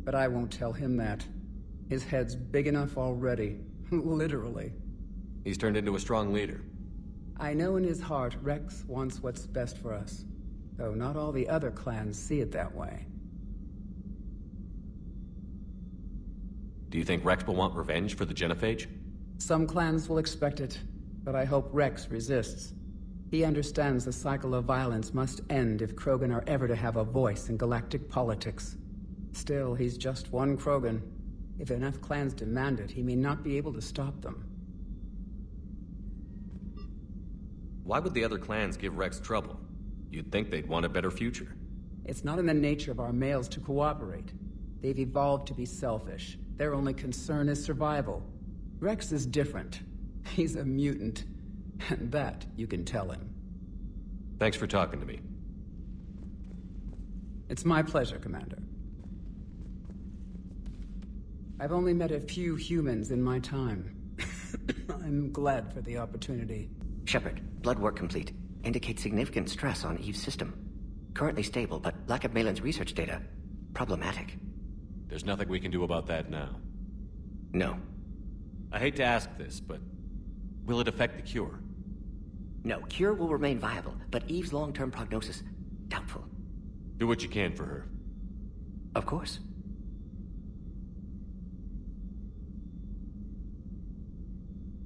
S20: But I won't tell him that. His head's big enough already. Literally.
S4: He's turned into a strong leader.
S20: I know in his heart Rex wants what's best for us. Though not all the other clans see it that way.
S4: Do you think Rex will want revenge for the Genophage?
S20: Some clans will expect it, but I hope Rex resists. He understands the cycle of violence must end if Krogan are ever to have a voice in galactic politics. Still, he's just one Krogan. If enough clans demand it, he may not be able to stop them.
S4: Why would the other clans give Rex trouble? You'd think they'd want a better future.
S20: It's not in the nature of our males to cooperate. They've evolved to be selfish. Their only concern is survival. Rex is different. He's a mutant. And that you can tell him.
S4: Thanks for talking to me.
S20: It's my pleasure, Commander. I've only met a few humans in my time. I'm glad for the opportunity.
S1: Shepard, blood work complete. Indicates significant stress on Eve's system. Currently stable, but lack of Malin's research data. Problematic.
S4: There's nothing we can do about that now.
S1: No.
S4: I hate to ask this, but will it affect the cure?
S1: No, cure will remain viable, but Eve's long-term prognosis, doubtful.
S4: Do what you can for her.
S1: Of course.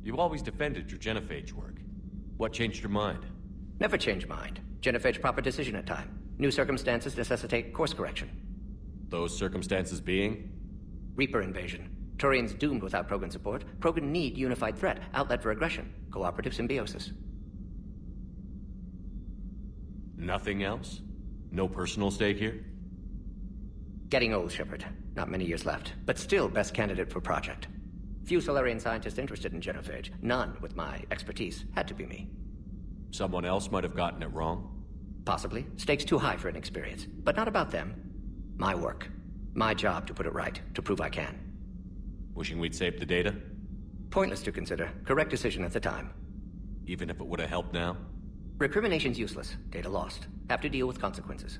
S4: You always defended your Genophage work. What changed your mind?
S1: Never change mind. Genophage proper decision at time. New circumstances necessitate course correction.
S4: Those circumstances being?
S1: Reaper invasion. Turians doomed without Krogan support. Krogan need unified threat, outlet for aggression, cooperative symbiosis.
S4: Nothing else? No personal stake here?
S1: Getting old, Shepard. Not many years left, but still best candidate for project. Few Solarian scientists interested in Genophage. None with my expertise. Had to be me.
S4: Someone else might have gotten it wrong?
S1: Possibly. Stakes too high for inexperience. But not about them. My work. My job to put it right, to prove I can.
S4: Wishing we'd saved the data?
S1: Pointless to consider. Correct decision at the time.
S4: Even if it would have helped now?
S1: Recrimination's useless. Data lost. Have to deal with consequences.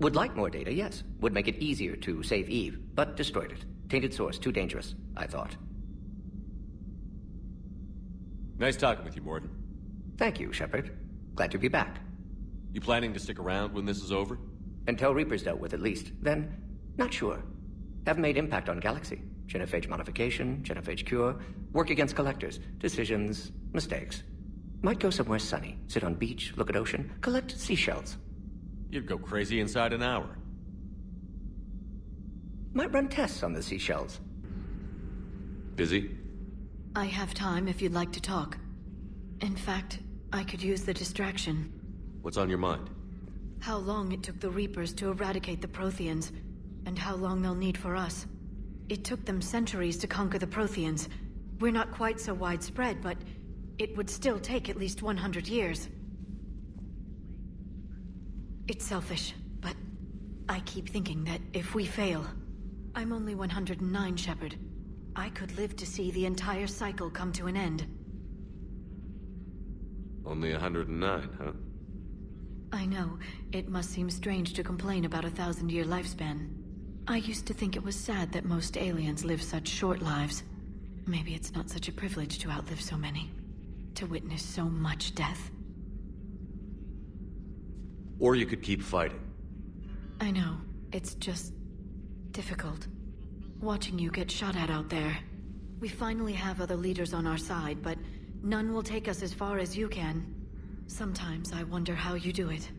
S1: Would like more data, yes. Would make it easier to save Eve, but destroyed it. Tainted source, too dangerous, I thought.
S4: Nice talking with you, Mordin.
S1: Thank you, Shepard. Glad to be back.
S4: You planning to stick around when this is over?
S1: Until Reaper's dealt with, at least. Then, not sure. Haven't made impact on Galaxy. Genophage modification, Genophage cure, work against collectors, decisions, mistakes. Might go somewhere sunny, sit on beach, look at ocean, collect seashells.
S4: You'd go crazy inside an hour.
S1: Might run tests on the seashells.
S4: Busy?
S16: I have time if you'd like to talk. In fact, I could use the distraction.
S4: What's on your mind?
S16: How long it took the Reapers to eradicate the Protheans, and how long they'll need for us. It took them centuries to conquer the Protheans. We're not quite so widespread, but it would still take at least 100 years. It's selfish, but I keep thinking that if we fail... I'm only 109, Shepard. I could live to see the entire cycle come to an end.
S4: Only 109, huh?
S16: I know. It must seem strange to complain about a 1,000-year lifespan. I used to think it was sad that most aliens live such short lives. Maybe it's not such a privilege to outlive so many. To witness so much death.
S4: Or you could keep fighting.
S16: I know. It's just... difficult. Watching you get shot at out there. We finally have other leaders on our side, but none will take us as far as you can. Sometimes I wonder how you do it.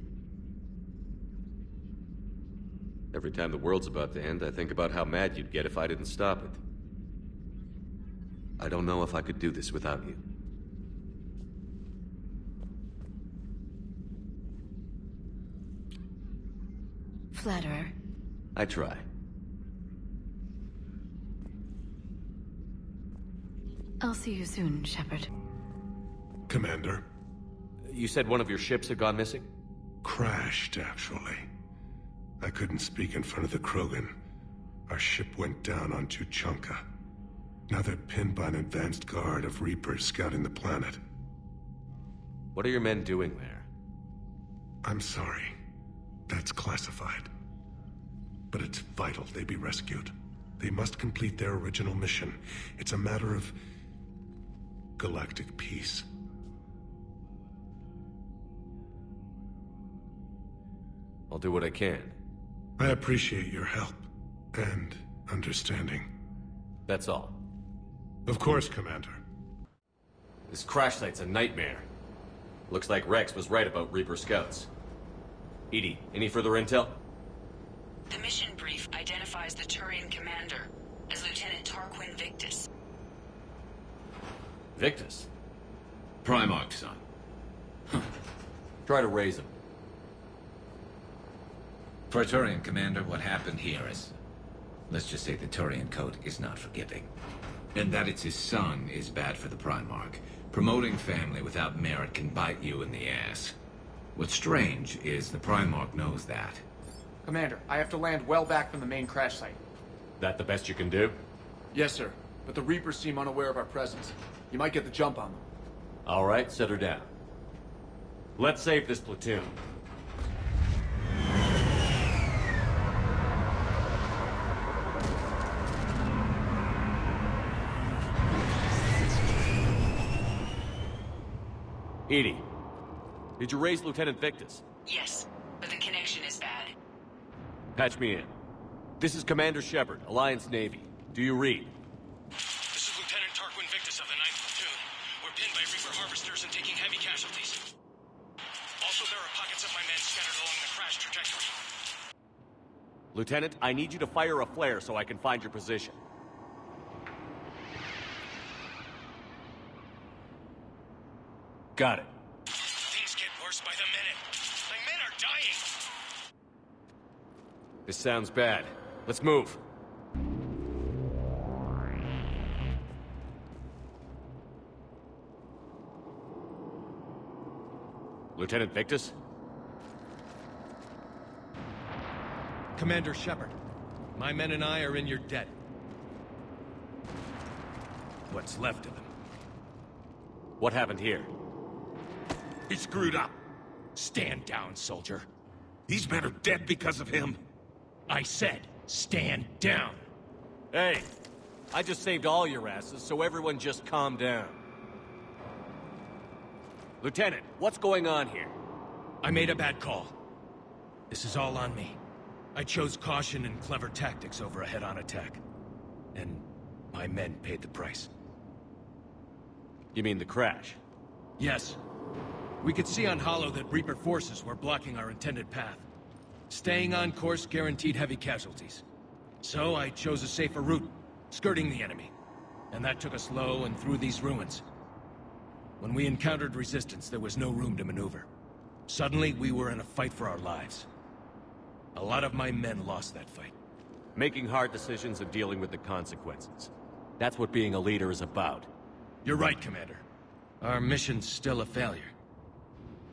S4: Every time the world's about to end, I think about how mad you'd get if I didn't stop it. I don't know if I could do this without you.
S16: Flatterer.
S4: I try.
S16: I'll see you soon, Shepard.
S25: Commander.
S4: You said one of your ships had gone missing?
S25: Crashed, actually. I couldn't speak in front of the Krogan. Our ship went down on Tuchanka. Now they're pinned by an advanced guard of Reapers scouting the planet.
S4: What are your men doing there?
S25: I'm sorry. That's classified. But it's vital they be rescued. They must complete their original mission. It's a matter of galactic peace.
S4: I'll do what I can.
S25: I appreciate your help and understanding.
S4: That's all.
S25: Of course, Commander.
S4: This crash site's a nightmare. Looks like Rex was right about Reaper scouts. EDI, any further intel?
S11: The mission brief identifies the Turian commander as Lieutenant Tarquin Victus.
S4: Victus?
S15: Primarch, son.
S4: Try to raise him.
S15: For a Turian commander, what happened here is... let's just say the Turian code is not forgiving. And that it's his son is bad for the Primarch. Promoting family without merit can bite you in the ass. What's strange is the Primarch knows that.
S14: Commander, I have to land well back from the main crash site.
S4: That the best you can do?
S14: Yes, sir. But the Reapers seem unaware of our presence. You might get the jump on them.
S4: All right, set her down. Let's save this platoon. EDI, did you raise Lieutenant Victus?
S11: Yes, but the connection is bad.
S4: Patch me in. This is Commander Shepard, Alliance Navy. Do you read?
S18: This is Lieutenant Tarquin Victus of the 9th Platoon. We're pinned by Reaper harvesters and taking heavy casualties. Also, there are pockets of my men scattered along the crash trajectory.
S4: Lieutenant, I need you to fire a flare so I can find your position. Got it.
S18: Things get worse by the minute. My men are dying!
S4: This sounds bad. Let's move. Lieutenant Victus?
S22: Commander Shepard, my men and I are in your debt. What's left of them.
S4: What happened here?
S25: He screwed up.
S22: Stand down, soldier.
S25: These men are dead because of him.
S22: I said, stand down.
S4: Hey, I just saved all your asses, so everyone just calm down. Lieutenant, what's going on here?
S22: I made a bad call. This is all on me. I chose caution and clever tactics over a head-on attack. And my men paid the price.
S4: You mean the crash?
S22: Yes. We could see on Hollow that Reaper forces were blocking our intended path. Staying on course guaranteed heavy casualties. So I chose a safer route, skirting the enemy. And that took us low and through these ruins. When we encountered resistance, there was no room to maneuver. Suddenly, we were in a fight for our lives. A lot of my men lost that fight.
S4: Making hard decisions and dealing with the consequences. That's what being a leader is about.
S22: You're right, Commander. Our mission's still a failure.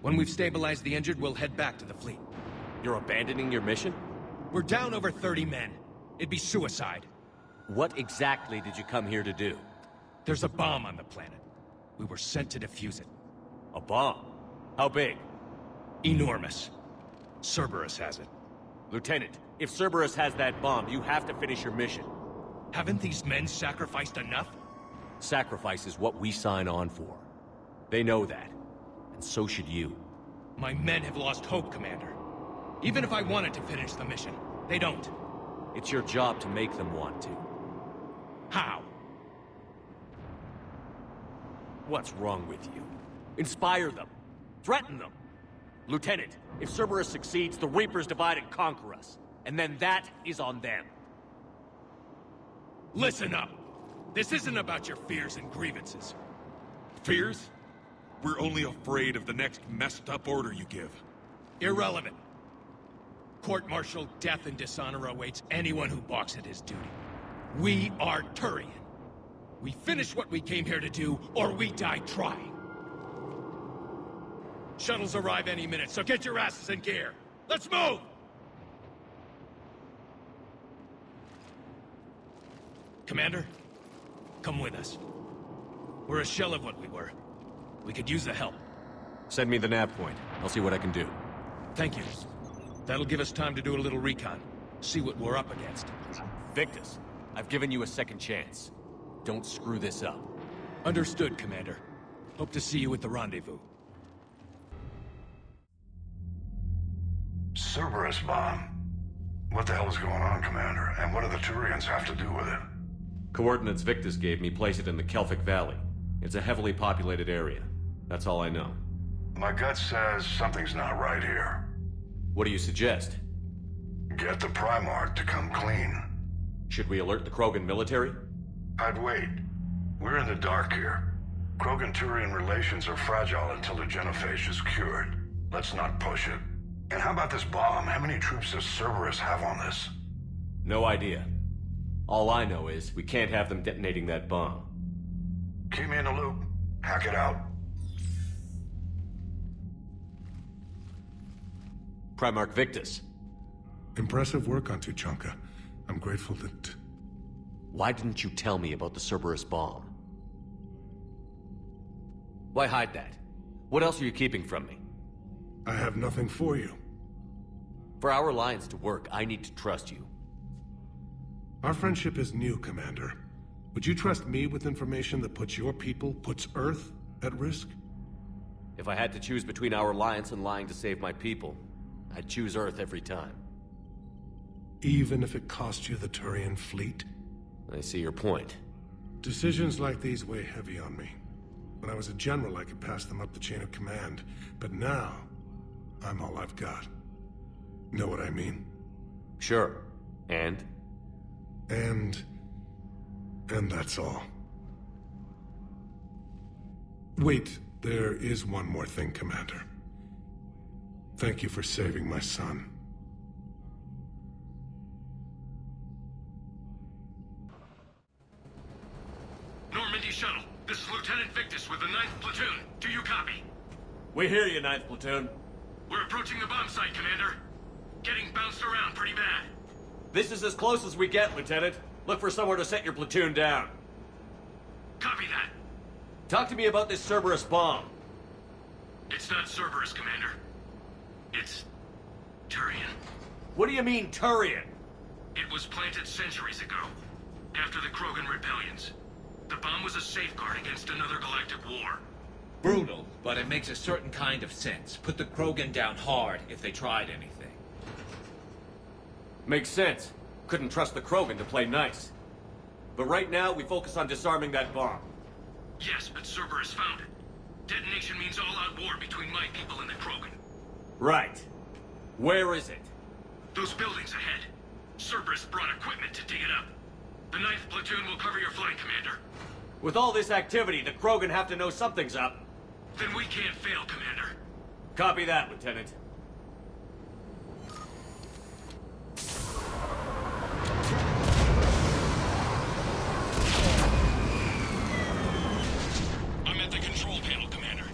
S22: When we've stabilized the injured, we'll head back to the fleet.
S4: You're abandoning your mission?
S22: We're down over 30 men. It'd be suicide.
S4: What exactly did you come here to do?
S22: There's a bomb on the planet. We were sent to defuse it.
S4: A bomb? How big?
S22: Enormous. Cerberus has it.
S4: Lieutenant, if Cerberus has that bomb, you have to finish your mission.
S22: Haven't these men sacrificed enough?
S4: Sacrifice is what we sign on for. They know that. And so should you.
S22: My men have lost hope, Commander. Even if I wanted to finish the mission, they don't.
S4: It's your job to make them want to.
S22: How?
S4: What's wrong with you? Inspire them. Threaten them. Lieutenant, if Cerberus succeeds, the Reapers divide and conquer us. And then that is on them.
S22: Listen up! This isn't about your fears and grievances.
S25: Fears? We're only afraid of the next messed up order you give.
S22: Irrelevant. Court-martial death and dishonor awaits anyone who balks at his duty. We are Turian. We finish what we came here to do, or we die trying. Shuttles arrive any minute, so get your asses in gear. Let's move! Commander, come with us. We're a shell of what we were. We could use the help.
S4: Send me the nav point. I'll see what I can do.
S22: Thank you. That'll give us time to do a little recon. See what we're up against.
S4: Victus, I've given you a second chance. Don't screw this up.
S22: Understood, Commander. Hope to see you at the rendezvous.
S3: Cerberus bomb. What the hell is going on, Commander? And what do the Turians have to do with it?
S4: Coordinates Victus gave me place it in the Kelphic Valley. It's a heavily populated area. That's all I know.
S3: My gut says something's not right here.
S4: What do you suggest?
S3: Get the Primarch to come clean.
S4: Should we alert the Krogan military?
S3: I'd wait. We're in the dark here. Krogan-Turian relations are fragile until the genophage is cured. Let's not push it. And how about this bomb? How many troops does Cerberus have on this?
S4: No idea. All I know is we can't have them detonating that bomb.
S3: Keep me in the loop. Hack it out.
S4: Primarch Victus.
S25: Impressive work on Tuchanka. I'm grateful that...
S4: Why didn't you tell me about the Cerberus bomb? Why hide that? What else are you keeping from me?
S25: I have nothing for you.
S4: For our alliance to work, I need to trust you.
S25: Our friendship is new, Commander. Would you trust me with information that puts your people, puts Earth, at risk?
S4: If I had to choose between our alliance and lying to save my people, I'd choose Earth every time.
S25: Even if it cost you the Turian fleet?
S4: I see your point.
S25: Decisions like these weigh heavy on me. When I was a general, I could pass them up the chain of command. But now, I'm all I've got. Know what I mean?
S4: Sure. And
S25: that's all. Wait, there is one more thing, Commander. Thank you for saving my son.
S18: Normandy Shuttle, this is Lieutenant Victus with the 9th Platoon. Do you copy?
S4: We hear you, 9th Platoon.
S18: We're approaching the bomb site, Commander. Getting bounced around pretty bad.
S4: This is as close as we get, Lieutenant. Look for somewhere to set your platoon down.
S18: Copy that.
S4: Talk to me about this Cerberus bomb.
S18: It's not Cerberus, Commander. It's... Turian.
S4: What do you mean, Turian?
S18: It was planted centuries ago, after the Krogan rebellions. The bomb was a safeguard against another galactic war.
S15: Brutal, but it makes a certain kind of sense. Put the Krogan down hard if they tried anything.
S4: Makes sense. Couldn't trust the Krogan to play nice. But right now, we focus on disarming that bomb.
S18: Yes, but Cerberus found it. Detonation means all-out war between my people and the Krogan.
S4: Right. Where is it?
S18: Those buildings ahead. Cerberus brought equipment to dig it up. The 9th Platoon will cover your flank, Commander.
S4: With all this activity, the Krogan have to know something's up.
S18: Then we can't fail, Commander.
S4: Copy that, Lieutenant.
S18: I'm at the control panel, Commander.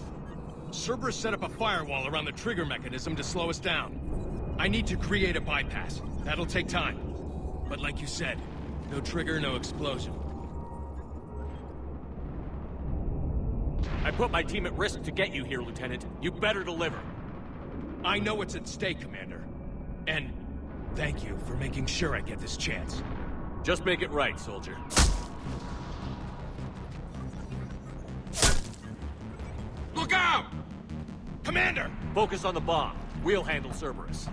S22: Cerberus set up a firewall around the trigger mechanism to slow us down. I need to create a bypass. That'll take time. But like you said, no trigger, no explosion.
S4: I put my team at risk to get you here, Lieutenant. You better deliver.
S22: I know what's at stake, Commander. And thank you for making sure I get this chance.
S4: Just make it right, soldier.
S22: Look out! Commander!
S4: Focus on the bomb. We'll handle Cerberus.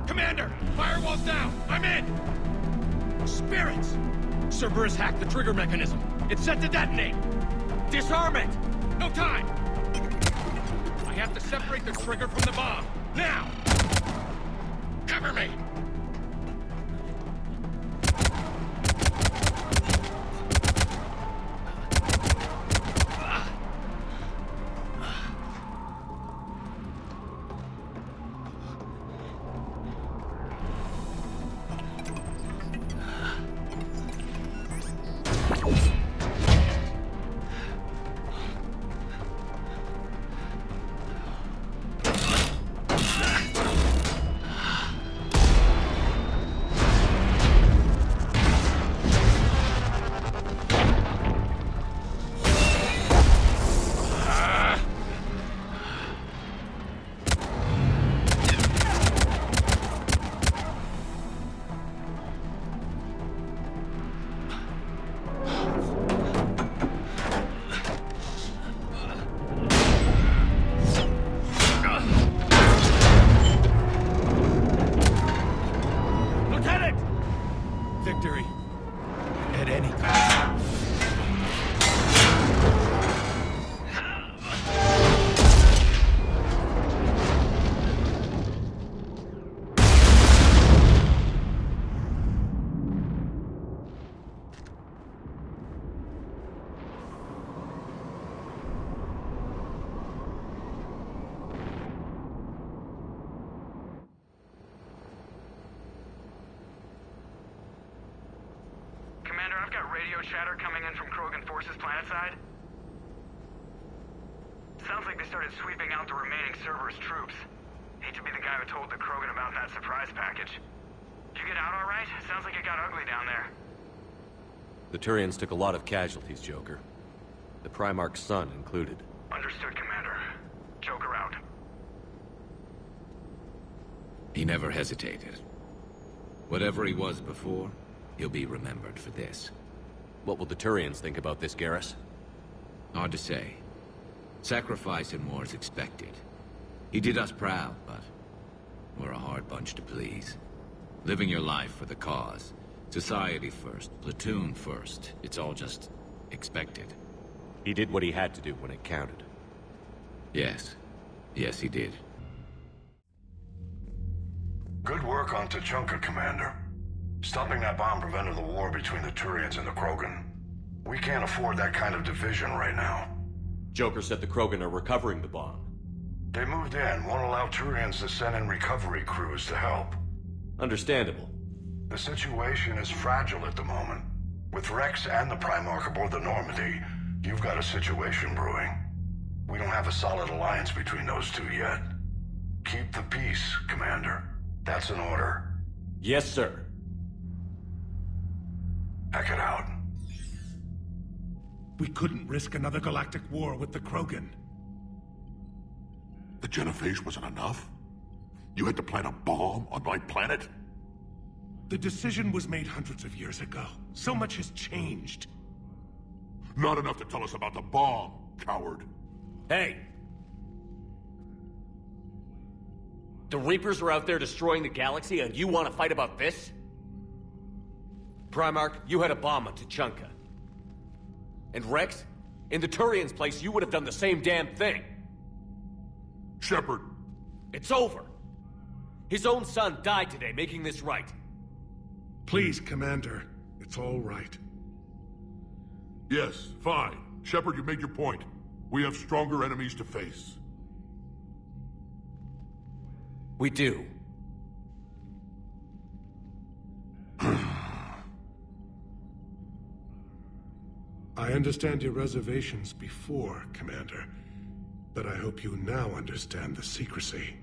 S22: Commander! Firewall's down! I'm in! Spirits! Cerberus hacked the trigger mechanism. It's set to detonate! Disarm it! No time! I have to separate the trigger from the bomb. Now! Cover me!
S8: Commander, I've got radio chatter coming in from Krogan Forces planetside. Sounds like they started sweeping out the remaining Cerberus troops. Hate to be the guy who told the Krogan about that surprise package. Did you get out all right? Sounds like it got ugly down there.
S4: The Turians took a lot of casualties, Joker. The Primarch's son included.
S8: Understood, Commander. Joker out.
S15: He never hesitated. Whatever he was before, he'll be remembered for this.
S4: What will the Turians think about this, Garrus?
S15: Hard to say. Sacrifice in war is expected. He did us proud, but we're a hard bunch to please. Living your life for the cause. Society first, platoon first. It's all just expected.
S4: He did what he had to do when it counted.
S15: Yes. Yes, he did.
S3: Good work on Tuchanka, Commander. Stopping that bomb prevented the war between the Turians and the Krogan. We can't afford that kind of division right now.
S4: Joker said the Krogan are recovering the bomb.
S3: They moved in, won't allow Turians to send in recovery crews to help.
S4: Understandable.
S3: The situation is fragile at the moment. With Rex and the Primarch aboard the Normandy, you've got a situation brewing. We don't have a solid alliance between those two yet. Keep the peace, Commander. That's an order.
S4: Yes, sir.
S3: Hack it out.
S25: We couldn't risk another galactic war with the Krogan.
S21: The genophage wasn't enough? You had to plant a bomb on my planet?
S25: The decision was made hundreds of years ago. So much has changed.
S21: Not enough to tell us about the bomb, coward.
S4: Hey! The Reapers are out there destroying the galaxy, and you want to fight about this? Primarch, you had a bomb on Tuchanka. And Rex, in the Turians' place, you would have done the same damn thing.
S21: Shepard.
S4: It's over. His own son died today, making this right.
S25: Please, Commander. It's all right.
S21: Yes, fine. Shepard, you made your point. We have stronger enemies to face.
S4: We do.
S25: I understand your reservations before, Commander. But I hope you now understand the secrecy.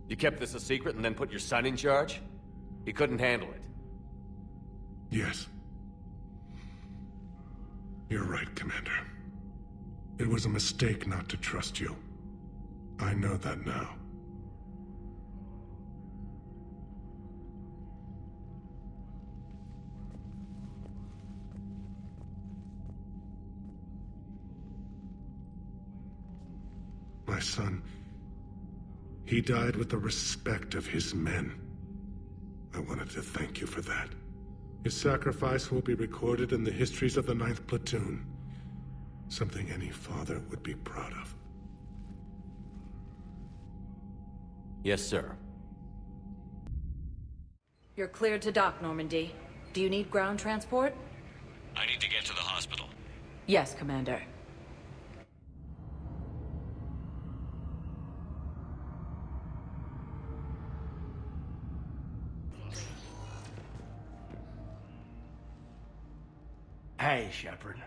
S4: You kept this a secret and then put your son in charge? He couldn't handle it.
S25: Yes. You're right, Commander. It was a mistake not to trust you. I know that now. My son, he died with the respect of his men. I wanted to thank you for that. His sacrifice will be recorded in the histories of the 9th Platoon. Something any father would be proud of.
S4: Yes, sir.
S10: You're cleared to dock, Normandy. Do you need ground transport?
S22: I need to get to the hospital.
S10: Yes, Commander.
S17: Hey, Shepard.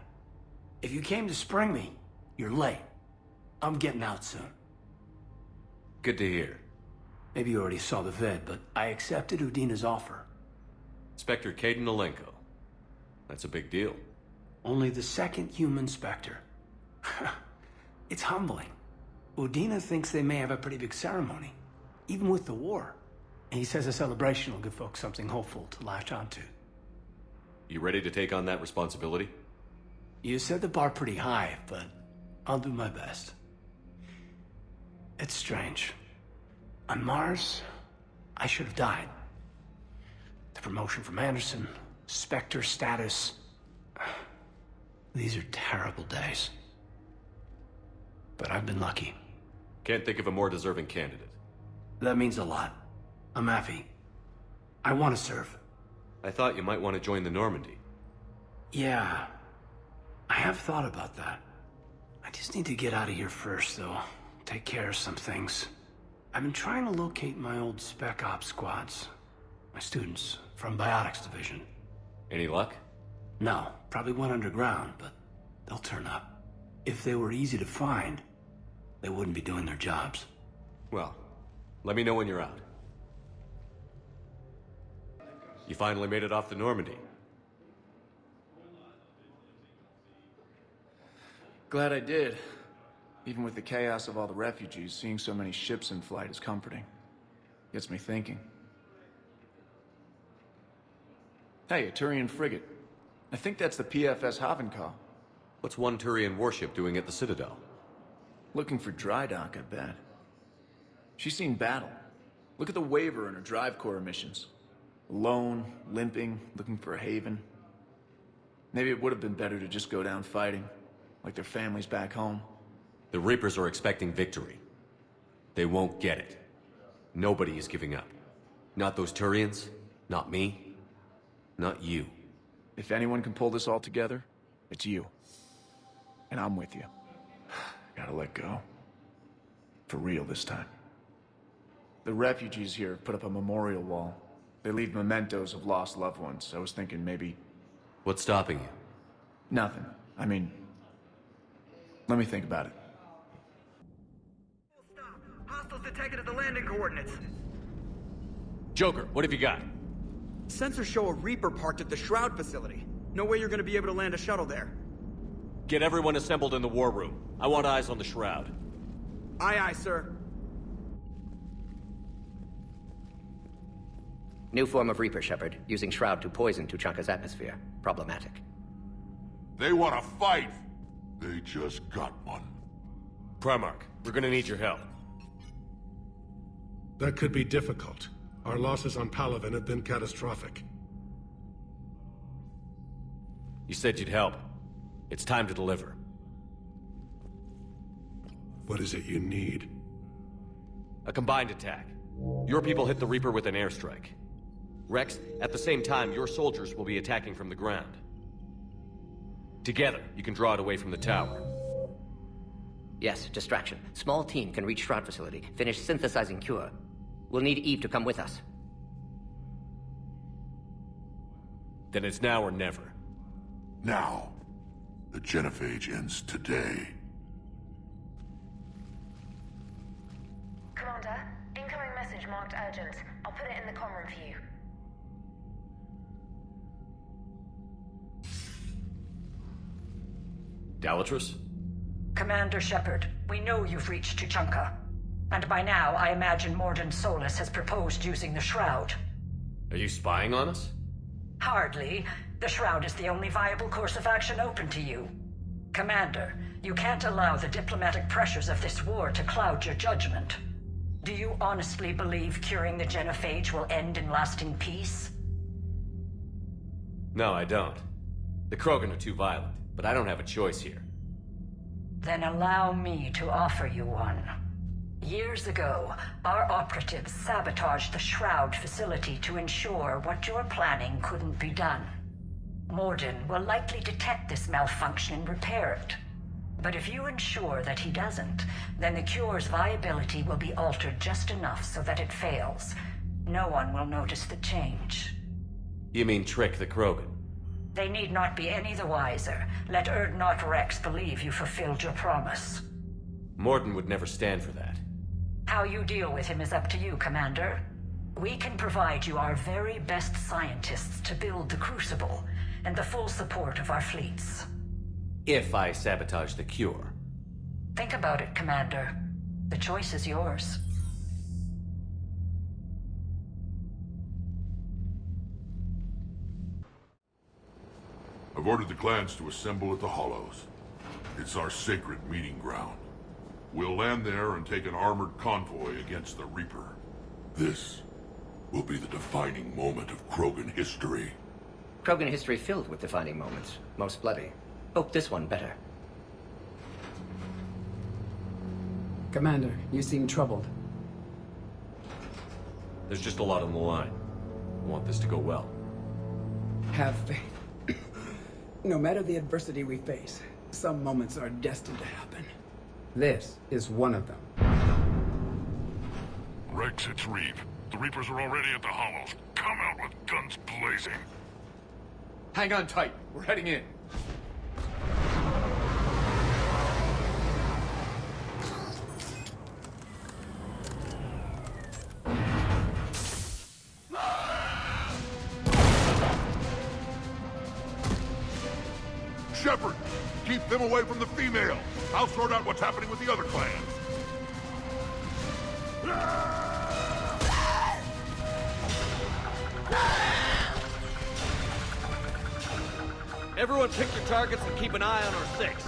S17: If you came to spring me, you're late. I'm getting out soon.
S4: Good to hear.
S17: Maybe you already saw the vid, but I accepted Udina's offer.
S4: Spectre Caden Alenko. That's a big deal.
S17: Only the second human Spectre. It's humbling. Udina thinks they may have a pretty big ceremony, even with the war. And he says a celebration will give folks something hopeful to latch onto.
S4: You ready to take on that responsibility?
S17: You set the bar pretty high, but I'll do my best. It's strange. On Mars, I should have died. The promotion from Anderson, Spectre status. These are terrible days. But I've been lucky.
S4: Can't think of a more deserving candidate.
S17: That means a lot. I'm happy. I want to serve.
S4: I thought you might want to join the Normandy.
S17: Yeah. I have thought about that. I just need to get out of here first, though. Take care of some things. I've been trying to locate my old Spec Ops squads. My students from Biotics Division.
S4: Any luck?
S17: No, probably went underground, but they'll turn up. If they were easy to find, they wouldn't be doing their jobs.
S4: Well, let me know when you're out. You finally made it off the Normandy.
S14: Glad I did. Even with the chaos of all the refugees, seeing so many ships in flight is comforting. Gets me thinking. Hey, a Turian frigate. I think that's the PFS Havenkal.
S4: What's one Turian warship doing at the Citadel?
S14: Looking for dry dock, I bet. She's seen battle. Look at the waiver in her drive corps missions. Alone, limping, looking for a haven. Maybe it would have been better to just go down fighting, like their families back home.
S4: The Reapers are expecting victory. They won't get it. Nobody is giving up. Not those Turians, not me, not you.
S14: If anyone can pull this all together, it's you. And I'm with you. Gotta let go. For real this time. The refugees here have put up a memorial wall. They leave mementos of lost loved ones. I was thinking maybe...
S4: What's stopping you?
S14: Nothing. I mean... Let me think about it.
S2: Hostiles detected at the landing coordinates.
S4: Joker, what have you got?
S2: Sensors show a Reaper parked at the Shroud facility. No way you're gonna be able to land a shuttle there.
S4: Get everyone assembled in the war room. I want eyes on the Shroud.
S2: Aye, aye, sir.
S1: New form of Reaper, Shepard. Using Shroud to poison Tuchanka's atmosphere. Problematic.
S21: They want to fight! They just got one.
S4: Primarch, we're gonna need your help.
S25: That could be difficult. Our losses on Palaven have been catastrophic.
S4: You said you'd help. It's time to deliver.
S25: What is it you need?
S4: A combined attack. Your people hit the Reaper with an airstrike. Rex, at the same time, your soldiers will be attacking from the ground. Together, you can draw it away from the tower.
S1: Yes, distraction. Small team can reach Shroud facility, finish synthesizing Cure. We'll need Eve to come with us.
S4: Then it's now or never.
S21: Now. The genophage ends today.
S7: Commander, incoming message marked urgent. I'll put it in the comm room for you.
S4: Dalatrus?
S10: Commander Shepard, we know you've reached Tuchanka. And by now, I imagine Morden Solus has proposed using the Shroud.
S4: Are you spying on us?
S10: Hardly. The Shroud is the only viable course of action open to you. Commander, you can't allow the diplomatic pressures of this war to cloud your judgment. Do you honestly believe curing the genophage will end in lasting peace?
S4: No, I don't. The Krogan are too violent, but I don't have a choice here.
S10: Then allow me to offer you one. Years ago, our operatives sabotaged the Shroud facility to ensure what you're planning couldn't be done. Morden will likely detect this malfunction and repair it. But if you ensure that he doesn't, then the cure's viability will be altered just enough so that it fails. No one will notice the change.
S4: You mean trick the Krogan?
S10: They need not be any the wiser. Let Urdnot Rex believe you fulfilled your promise.
S4: Morden would never stand for that.
S10: How you deal with him is up to you, Commander. We can provide you our very best scientists to build the Crucible, and the full support of our fleets.
S4: If I sabotage the cure.
S10: Think about it, Commander. The choice is yours.
S21: I've ordered the clans to assemble at the Hollows. It's our sacred meeting ground. We'll land there and take an armored convoy against the Reaper. This will be the defining moment of Krogan history.
S1: Krogan history filled with defining moments. Most bloody. Hope this one better.
S20: Commander, you seem troubled.
S4: There's just a lot on the line. I want this to go well.
S20: Have faith. No matter the adversity we face, some moments are destined to happen. This is one of them.
S21: Rex, it's Reeve. The Reapers are already at the Hollows. Come out with guns blazing.
S14: Hang on tight. We're heading in.
S21: Shepard, keep them away from the female. I'll sort out what's happening with the other clans.
S4: Everyone pick your targets and keep an eye on our 6.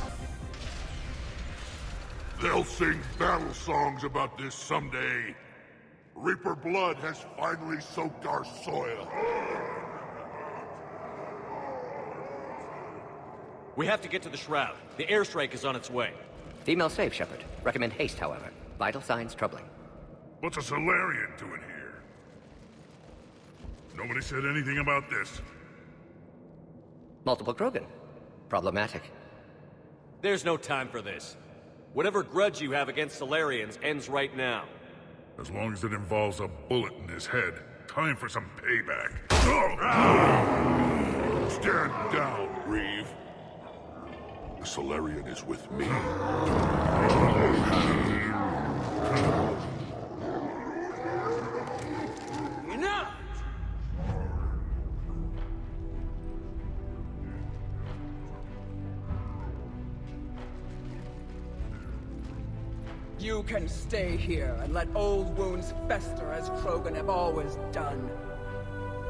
S21: They'll sing battle songs about this someday. Reaper blood has finally soaked our soil.
S4: We have to get to the Shroud. The airstrike is on its way.
S1: Female safe, Shepard. Recommend haste, however. Vital signs troubling.
S21: What's a Solarian doing here? Nobody said anything about this.
S1: Multiple Krogan. Problematic.
S4: There's no time for this. Whatever grudge you have against Solarians ends right now.
S21: As long as it involves a bullet in his head. Time for some payback. Stand down, Reeve. The Solarian is with me.
S2: Enough! You can stay here and let old wounds fester as Krogan have always done.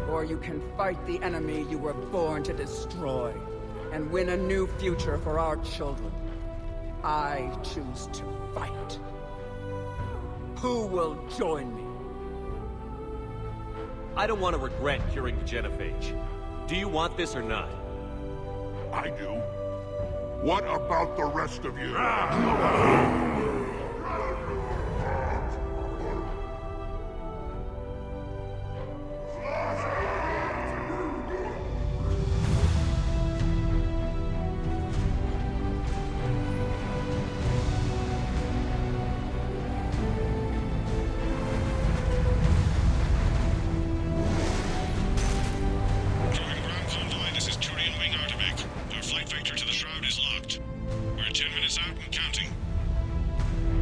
S2: Or you can fight the enemy you were born to destroy, and win a new future for our children. I choose to fight. Who will join me?
S4: I don't want to regret curing the genophage. Do you want this or not?
S21: I do. What about the rest of you?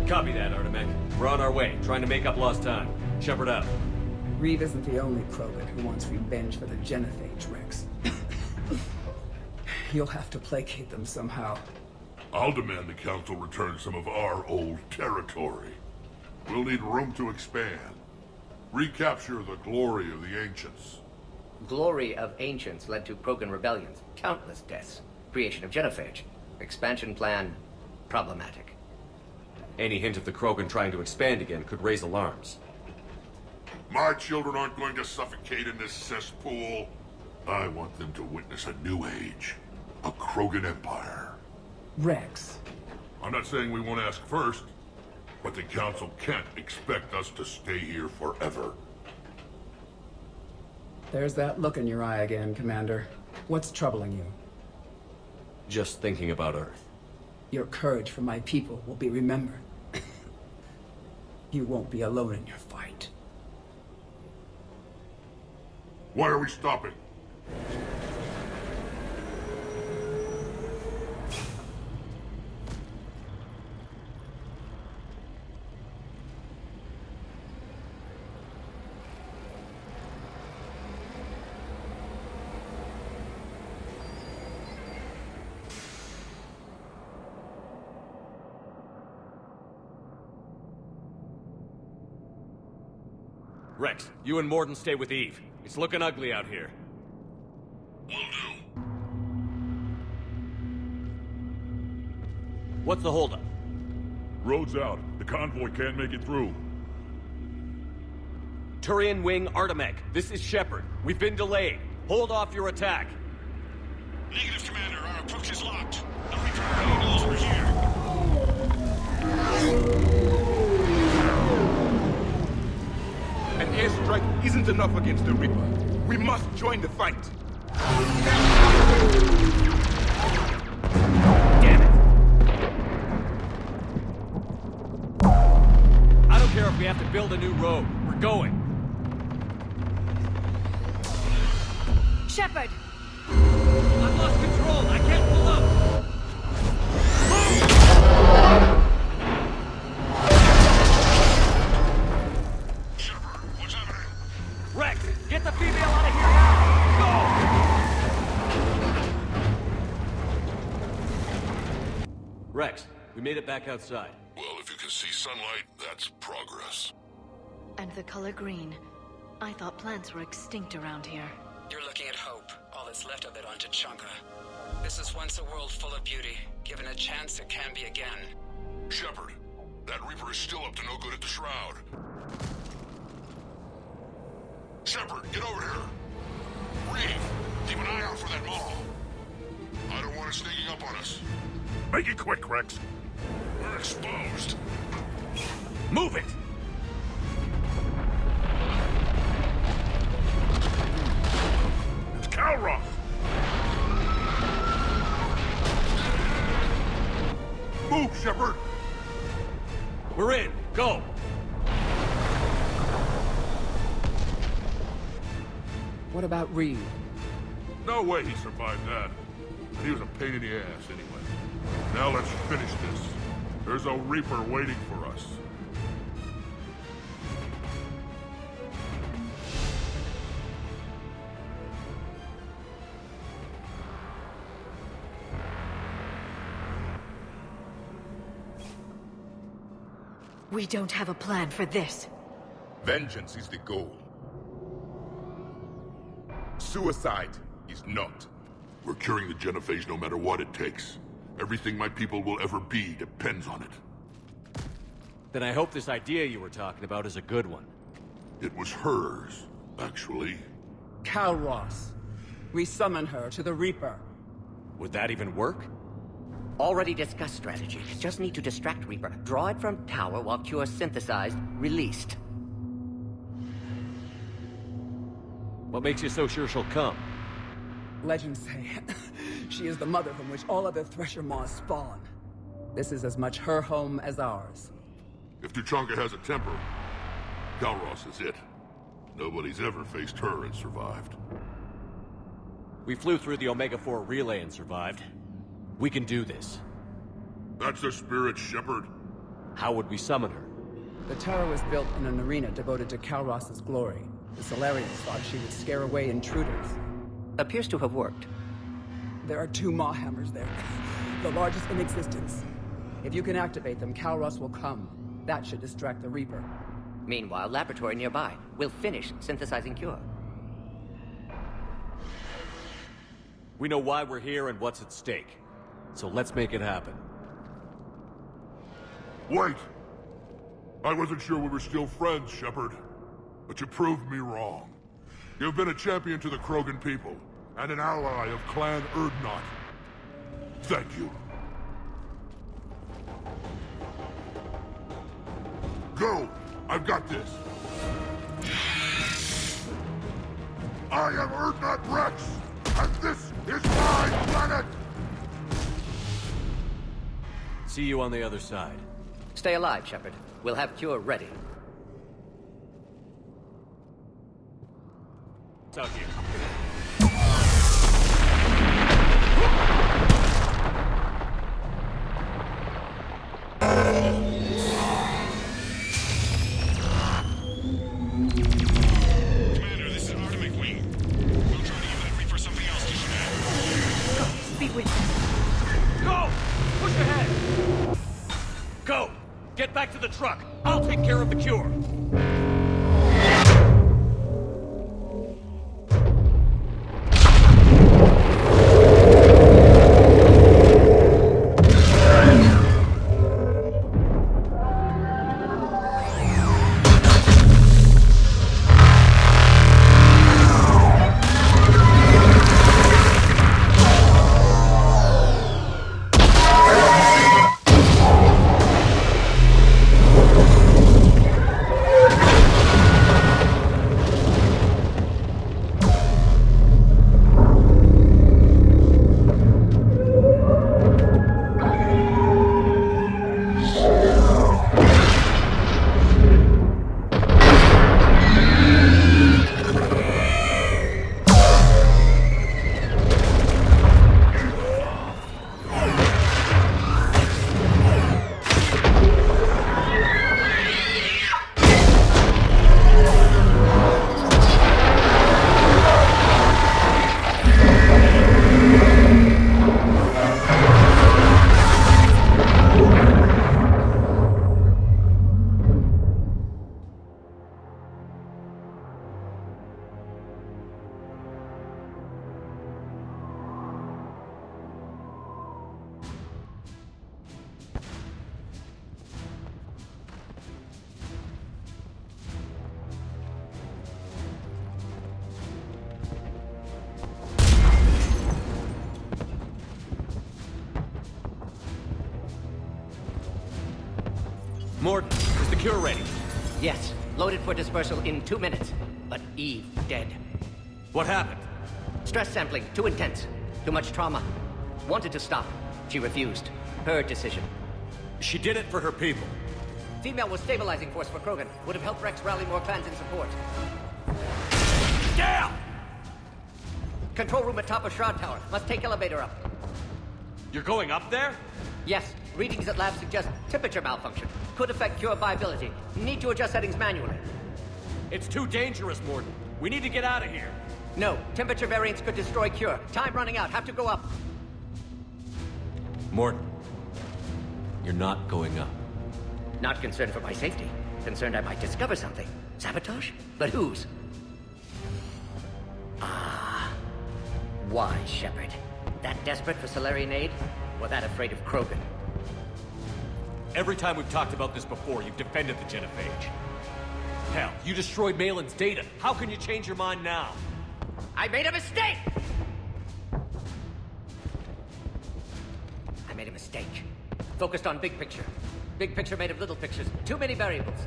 S4: Copy that, Artemek. We're on our way, trying to make up lost time. Shepard out.
S20: Reeve isn't the only Krogan who wants revenge for the genophage, Rex. You'll have to placate them somehow.
S21: I'll demand the Council return some of our old territory. We'll need room to expand. Recapture the glory of the Ancients.
S1: Glory of Ancients led to Krogan rebellions, countless deaths, creation of genophage. Expansion plan, problematic.
S4: Any hint of the Krogan trying to expand again could raise alarms.
S21: My children aren't going to suffocate in this cesspool. I want them to witness a new age. A Krogan empire.
S20: Rex.
S21: I'm not saying we won't ask first, but the Council can't expect us to stay here forever.
S20: There's that look in your eye again, Commander. What's troubling you?
S4: Just thinking about Earth.
S20: Your courage for my people will be remembered. You won't be alone in your fight.
S21: Why are we stopping?
S4: Rex, you and Morden stay with Eve. It's looking ugly out here.
S21: Will do.
S4: What's the holdup?
S21: Road's out. The convoy can't make it through.
S4: Turian Wing Artemek, this is Shepard. We've been delayed. Hold off your attack.
S18: Negative, Commander. Our approach is locked. The Reaper already knows we're here.
S6: An airstrike isn't enough against the Reaper. We must join the fight.
S4: Damn it! I don't care if we have to build a new road. We're going.
S16: Shepard!
S4: Rex, we made it back outside.
S21: Well, if you can see sunlight, that's progress.
S16: And the color green. I thought plants were extinct around here.
S2: You're looking at hope, all that's left of it on Tachanka. This was once a world full of beauty. Given a chance, it can be again.
S21: Shepard, that Reaper is still up to no good at the Shroud. Shepard, get over here. Reeve, keep an eye out for that mall. I don't want it sneaking up on us.
S5: Make it quick, Rex.
S21: We're exposed.
S5: Move it! It's Calroth!
S21: Move, Shepard!
S4: We're in. Go!
S20: What about Reeve?
S21: No way he survived that. And he was a pain in the ass anyway. Now let's finish this. There's a Reaper waiting for us.
S16: We don't have a plan for this.
S6: Vengeance is the goal. Suicide is not.
S21: We're curing the genophage no matter what it takes. Everything my people will ever be depends on it.
S4: Then I hope this idea you were talking about is a good one.
S21: It was hers, actually.
S2: Calross. We summon her to the Reaper.
S4: Would that even work?
S1: Already discussed strategy. Just need to distract Reaper. Draw it from tower while cure synthesized, released.
S4: What makes you so sure she'll come?
S2: Legends say she is the mother from which all other Thresher Maws spawn. This is as much her home as ours.
S21: If Tuchanka has a temper, Calross is it. Nobody's ever faced her and survived.
S4: We flew through the Omega-4 relay and survived. We can do this.
S21: That's the spirit, Shepard.
S4: How would we summon her?
S2: The tower was built in an arena devoted to Calross's glory. The Solarians thought she would scare away intruders.
S1: Appears to have worked.
S2: There are 2 Maw hammers there. The largest in existence. If you can activate them, Calross will come. That should distract the Reaper.
S1: Meanwhile, laboratory nearby. We'll finish synthesizing cure.
S4: We know why we're here and what's at stake. So let's make it happen.
S21: Wait! I wasn't sure we were still friends, Shepard. But you proved me wrong. You've been a champion to the Krogan people, and an ally of Clan Urdnot. Thank you. Go! I've got this! I am Urdnot Rex, and this is my planet!
S4: See you on the other side.
S1: Stay alive, Shepard. We'll have cure ready.
S4: It's out here.
S18: Commander, this is Atomic Wing. We'll try to give that Reaper something else to shoot at.
S16: Be with them.
S4: Go! Push ahead! Go! Get back to the truck! I'll take care of the cure! Morton, is the cure ready?
S1: Yes, loaded for dispersal in 2 minutes. But Eve dead.
S4: What happened?
S1: Stress sampling, too intense. Too much trauma. Wanted to stop. She refused. Her decision.
S4: She did it for her people.
S1: Female was stabilizing force for Krogan. Would have helped Rex rally more clans in support.
S4: Damn!
S1: Control room at top of Shroud Tower. Must take elevator up.
S4: You're going up there?
S1: Yes. Readings at lab suggest temperature malfunction. Could affect cure viability. Need to adjust settings manually.
S4: It's too dangerous, Morton. We need to get out of here.
S1: No. Temperature variance could destroy cure. Time running out. Have to go up.
S4: Morton, you're not going up.
S1: Not concerned for my safety. Concerned I might discover something. Sabotage? But whose? Ah. Why, Shepard? That desperate for Solarian aid? Or that afraid of Krogan?
S4: Every time we've talked about this before, you've defended the genophage. Hell, you destroyed Malin's data. How can you change your mind now?
S1: I made a mistake! I made a mistake. Focused on big picture. Big picture made of little pictures. Too many variables.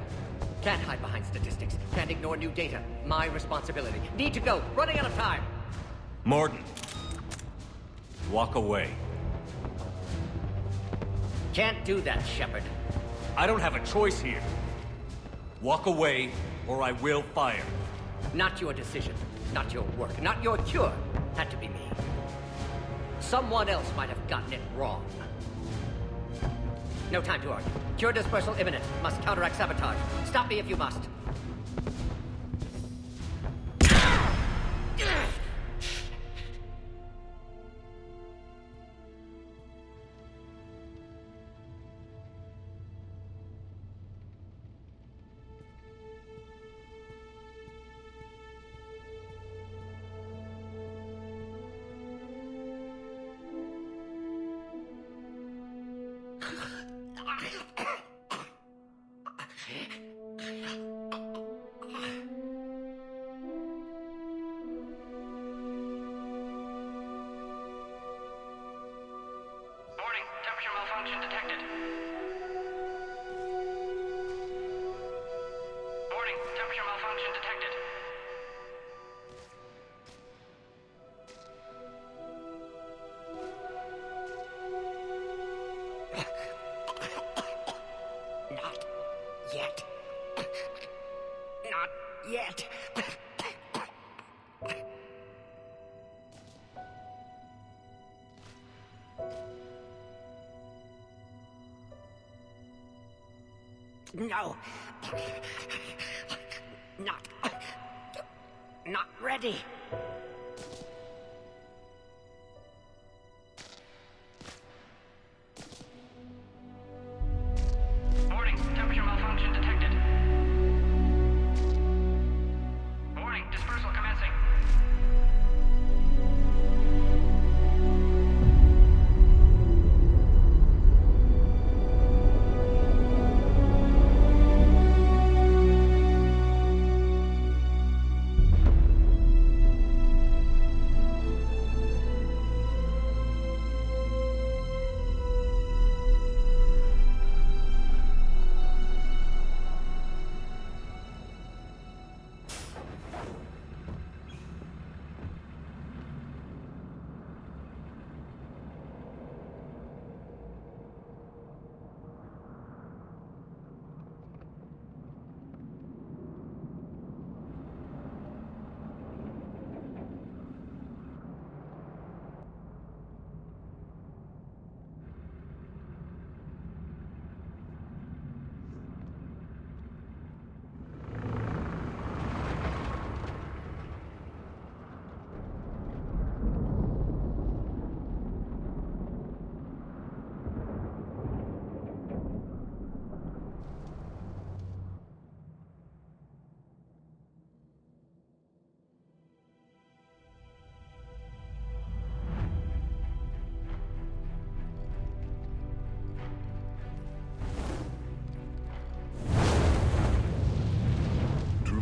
S1: Can't hide behind statistics. Can't ignore new data. My responsibility. Need to go. Running out of time.
S4: Morton. Walk away.
S1: Can't do that, Shepard.
S4: I don't have a choice here. Walk away, or I will fire.
S1: Not your decision. Not your work. Not your cure. Had to be me. Someone else might have gotten it wrong. No time to argue. Cure dispersal imminent. Must counteract sabotage. Stop me if you must. No. Not ready.
S8: Warning, temperature malfunction detected. Warning, dispersal commencing.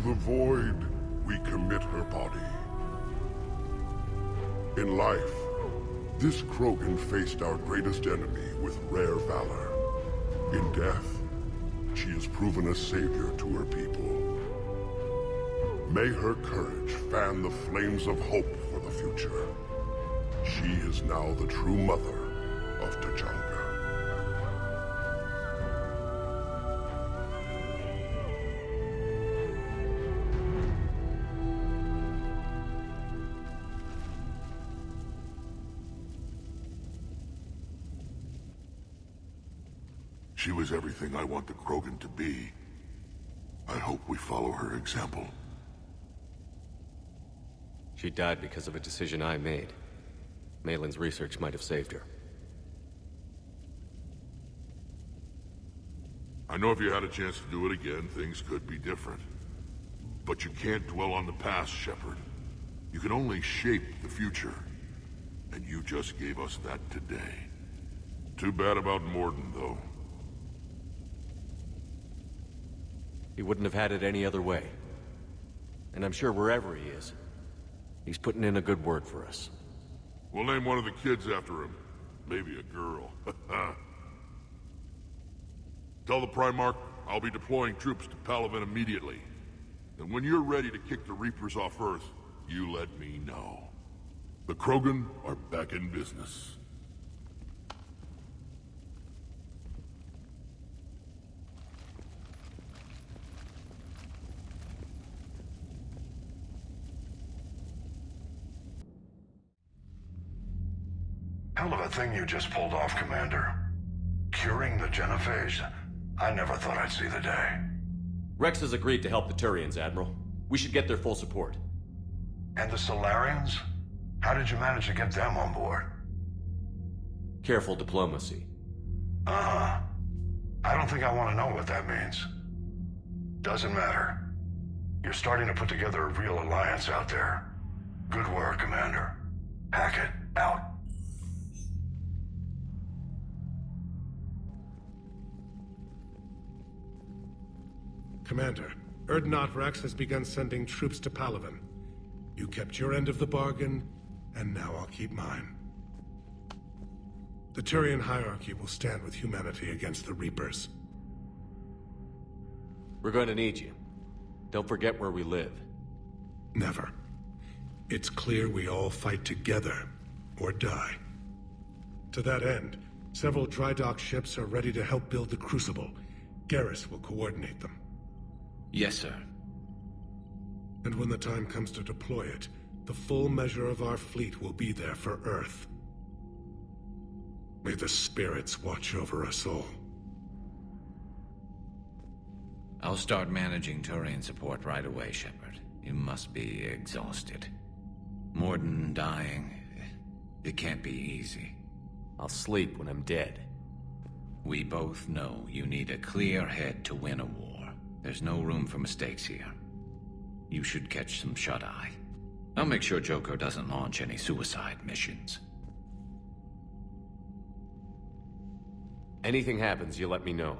S21: The void, we commit her body. In life, this Krogan faced our greatest enemy with rare valor. In death, She has proven a savior to her people. May her courage fan the flames of hope for the future. She is now the true mother of Tachanka. She was everything I want the Krogan to be. I hope we follow her example.
S4: She died because of a decision I made. Malin's research might have saved her.
S21: I know if you had a chance to do it again, things could be different. But you can't dwell on the past, Shepard. You can only shape the future. And you just gave us that today. Too bad about Morden, though.
S4: He wouldn't have had it any other way. And I'm sure wherever he is, he's putting in a good word for us.
S21: We'll name one of the kids after him. Maybe a girl. Tell the Primarch I'll be deploying troops to Palaven immediately. And when you're ready to kick the Reapers off Earth, you let me know. The Krogan are back in business.
S3: Hell of a thing you just pulled off, Commander. Curing the genophage? I never thought I'd see the day.
S4: Rex has agreed to help the Turians, Admiral. We should get their full support.
S3: And the Solarians? How did you manage to get them on board?
S4: Careful diplomacy.
S3: Uh-huh. I don't think I want to know what that means. Doesn't matter. You're starting to put together a real alliance out there. Good work, Commander. Hackett, out.
S25: Commander, Erdnot Rex has begun sending troops to Palaven. You kept your end of the bargain, and now I'll keep mine. The Turian hierarchy will stand with humanity against the Reapers.
S4: We're going to need you. Don't forget where we live.
S25: Never. It's clear we all fight together, or die. To that end, several dry dock ships are ready to help build the Crucible. Garrus will coordinate them.
S15: Yes, sir.
S25: And when the time comes to deploy it, the full measure of our fleet will be there for Earth. May the spirits watch over us all.
S15: I'll start managing Turian support right away, Shepard. You must be exhausted. Morden dying, it can't be easy.
S4: I'll sleep when I'm dead.
S15: We both know you need a clear head to win a war. There's no room for mistakes here. You should catch some shut-eye. I'll make sure Joker doesn't launch any suicide missions.
S4: Anything happens, you let me know.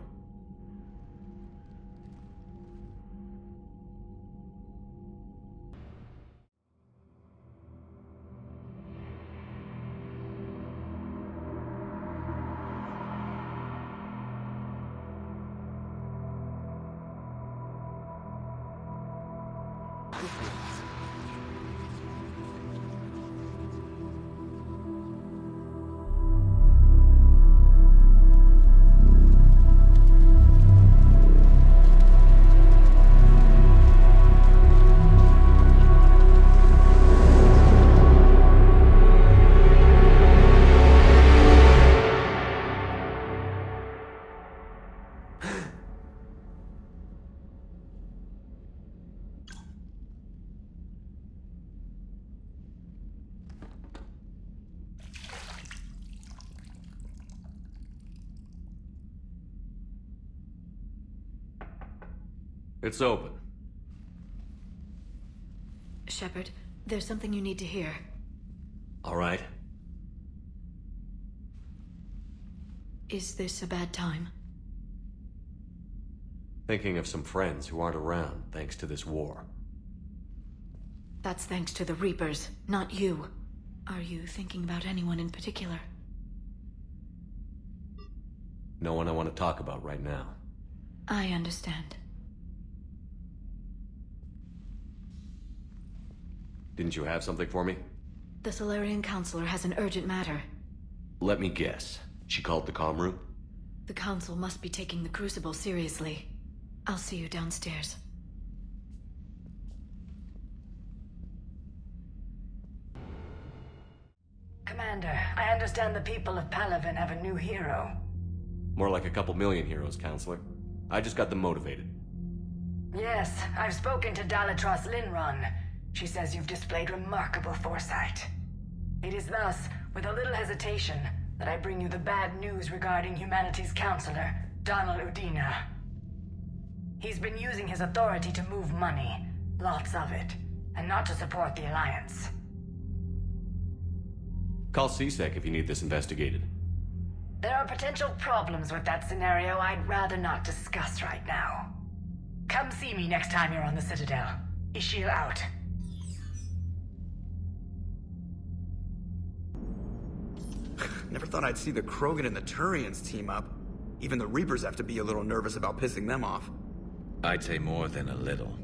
S4: It's open.
S16: Shepard, there's something you need to hear.
S4: All right.
S16: Is this a bad time?
S4: Thinking of some friends who aren't around thanks to this war.
S16: That's thanks to the Reapers, not you. Are you thinking about anyone in particular?
S4: No one I want to talk about right now.
S16: I understand.
S4: Didn't you have something for me?
S16: The Solarian Counselor has an urgent matter.
S4: Let me guess. She called the comm room?
S16: The Council must be taking the Crucible seriously. I'll see you downstairs.
S10: Commander, I understand the people of Palaven have a new hero.
S4: More like a couple million heroes, Counselor. I just got them motivated.
S10: Yes, I've spoken to Dalatros Linron. She says you've displayed remarkable foresight. It is thus, with a little hesitation, that I bring you the bad news regarding humanity's counselor, Donald Udina. He's been using his authority to move money, lots of it, and not to support the Alliance.
S4: Call CSEC if you need this investigated.
S10: There are potential problems with that scenario I'd rather not discuss right now. Come see me next time you're on the Citadel. Ishil out.
S9: Never thought I'd see the Krogan and the Turians team up. Even the Reapers have to be a little nervous about pissing them off.
S15: I'd say more than a little.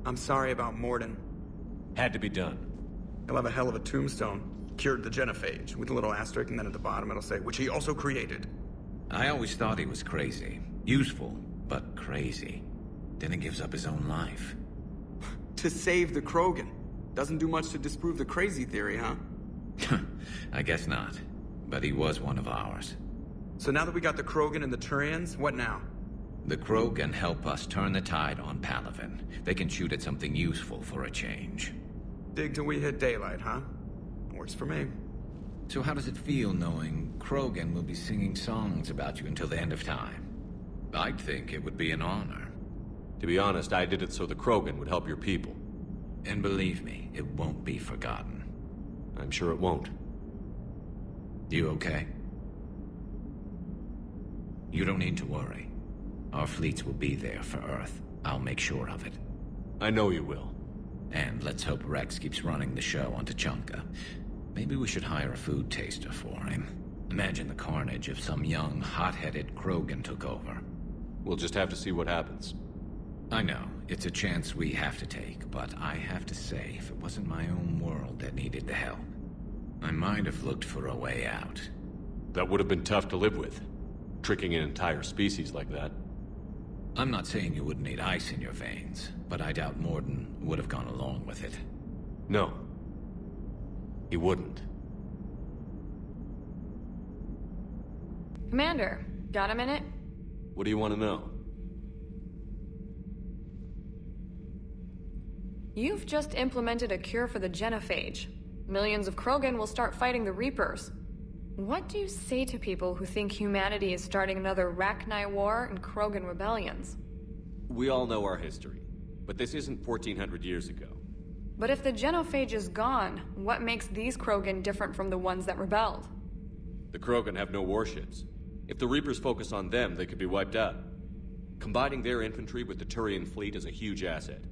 S9: I'm sorry about Morden.
S4: Had to be done.
S9: He'll have a hell of a tombstone. Cured the genophage, with a little asterisk, and then at the bottom it'll say, which he also created.
S15: I always thought he was crazy. Useful, but crazy. Then he gives up his own life.
S9: To save the Krogan. Doesn't do much to disprove the crazy theory, huh?
S15: I guess not. But he was one of ours.
S9: So now that we got the Krogan and the Turians, what now?
S15: The Krogan help us turn the tide on Palaven. They can shoot at something useful for a change.
S9: Dig till we hit daylight, huh? Works for me.
S15: So how does it feel knowing Krogan will be singing songs about you until the end of time? I'd think it would be an honor.
S4: To be honest, I did it so the Krogan would help your people.
S15: And believe me, it won't be forgotten.
S4: I'm sure it won't.
S15: You okay? You don't need to worry. Our fleets will be there for Earth. I'll make sure of it.
S4: I know you will.
S15: And let's hope Rex keeps running the show on Tuchanka. Maybe we should hire a food taster for him. Imagine the carnage if some young, hot-headed Krogan took over.
S4: We'll just have to see what happens.
S15: I know, it's a chance we have to take, but I have to say, if it wasn't my own world that needed the help, I might have looked for a way out.
S4: That would have been tough to live with. Tricking an entire species like that.
S15: I'm not saying you wouldn't need ice in your veins, but I doubt Morden would have gone along with it.
S4: No. He wouldn't.
S12: Commander, got a minute?
S4: What do you want to know?
S12: You've just implemented a cure for the genophage. Millions of Krogan will start fighting the Reapers. What do you say to people who think humanity is starting another Rachni War and Krogan rebellions?
S4: We all know our history, but this isn't 1400 years ago.
S12: But if the genophage is gone, what makes these Krogan different from the ones that rebelled?
S4: The Krogan have no warships. If the Reapers focus on them, they could be wiped out. Combining their infantry with the Turian fleet is a huge asset.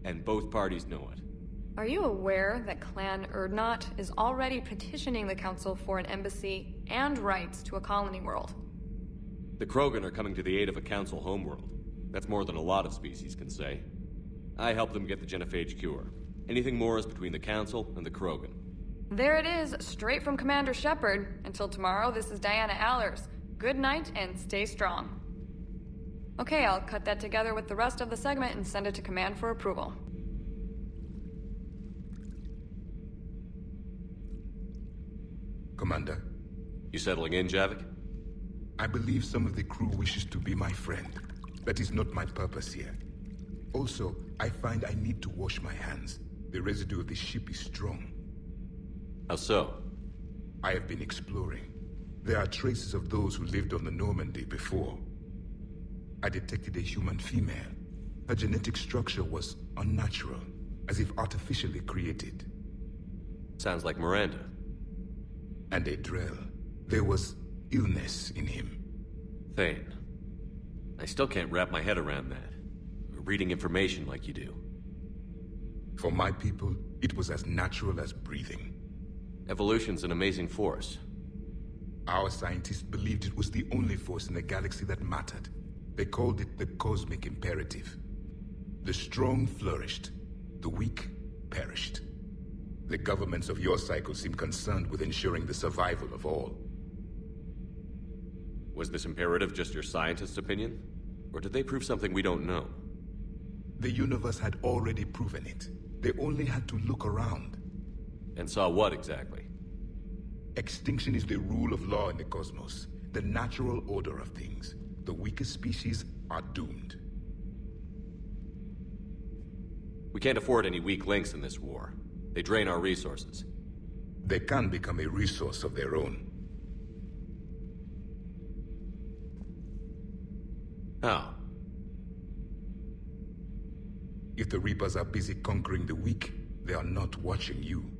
S4: And both parties know it.
S12: Are you aware that Clan Urdnot is already petitioning the Council for an embassy and rights to a colony world?
S4: The Krogan are coming to the aid of a Council homeworld. That's more than a lot of species can say. I helped them get the genophage cure. Anything more is between the Council and the Krogan.
S12: There it is, straight from Commander Shepard. Until tomorrow, this is Diana Allers. Good night and stay strong. Okay, I'll cut that together with the rest of the segment and send it to Command for approval.
S6: Commander.
S4: You settling in, Javik?
S6: I believe some of the crew wishes to be my friend. That is not my purpose here. Also, I find I need to wash my hands. The residue of the ship is strong.
S4: How so?
S6: I have been exploring. There are traces of those who lived on the Normandy before. I detected a human female. Her genetic structure was unnatural, as if artificially created.
S4: Sounds like Miranda.
S6: And a Drell. There was illness in him.
S4: Thane. I still can't wrap my head around that. Reading information like you do.
S6: For my people, it was as natural as breathing.
S4: Evolution's an amazing force.
S6: Our scientists believed it was the only force in the galaxy that mattered. They called it the cosmic imperative. The strong flourished, the weak perished. The governments of your cycle seem concerned with ensuring the survival of all.
S4: Was this imperative just your scientist's opinion? Or did they prove something we don't know?
S6: The universe had already proven it. They only had to look around.
S4: And saw what exactly?
S6: Extinction is the rule of law in the cosmos, the natural order of things. The weakest species are doomed.
S4: We can't afford any weak links in this war. They drain our resources.
S6: They can become a resource of their own.
S4: How?
S6: If the Reapers are busy conquering the weak, they are not watching you.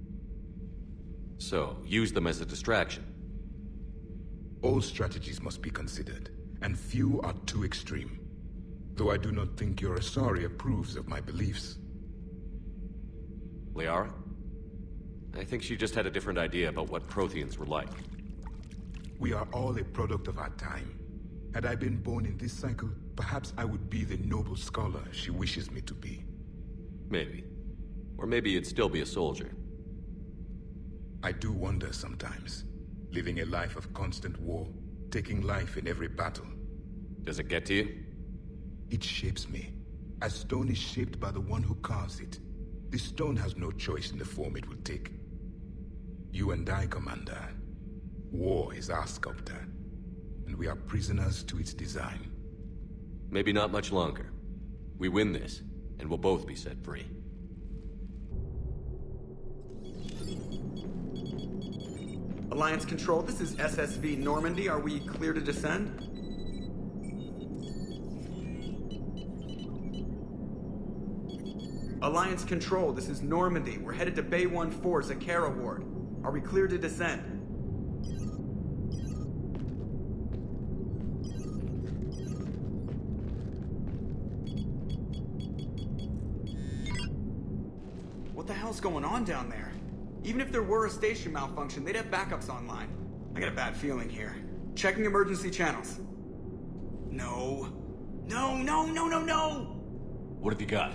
S4: So, use them as a distraction.
S6: All strategies must be considered, and few are too extreme. Though I do not think your Asari approves of my beliefs.
S4: Liara? I think she just had a different idea about what Protheans were like.
S6: We are all a product of our time. Had I been born in this cycle, perhaps I would be the noble scholar she wishes me to be.
S4: Maybe. Or maybe you'd still be a soldier.
S6: I do wonder sometimes. Living a life of constant war, taking life in every battle.
S4: Does it get to you?
S6: It shapes me, as stone is shaped by the one who carves it. The stone has no choice in the form it will take. You and I, Commander. War is our sculptor, and we are prisoners to its design.
S4: Maybe not much longer. We win this, and we'll both be set free.
S9: Alliance Control, this is SSV Normandy. Are we clear to descend? Alliance Control, this is Normandy. We're headed to Bay 1-4 Zakara Ward. Are we clear to descend? What the hell's going on down there? Even if there were a station malfunction, they'd have backups online. I got a bad feeling here. Checking emergency channels. No. No, no, no, no, no!
S4: What have you got?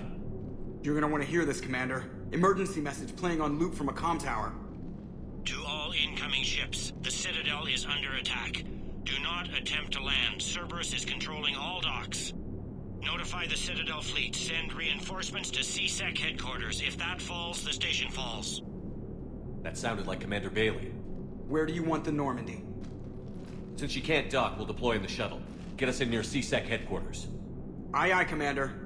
S9: You're gonna want to hear this, Commander. Emergency message playing on loop from a comm tower.
S18: To all incoming ships, the Citadel is under attack. Do not attempt to land. Cerberus is controlling all docks. Notify the Citadel fleet. Send reinforcements to CSEC headquarters. If that falls, the station falls.
S4: That sounded like Commander Bailey.
S9: Where do you want the Normandy?
S4: Since she can't dock, we'll deploy in the shuttle. Get us in near CSEC headquarters.
S9: Aye, aye, Commander.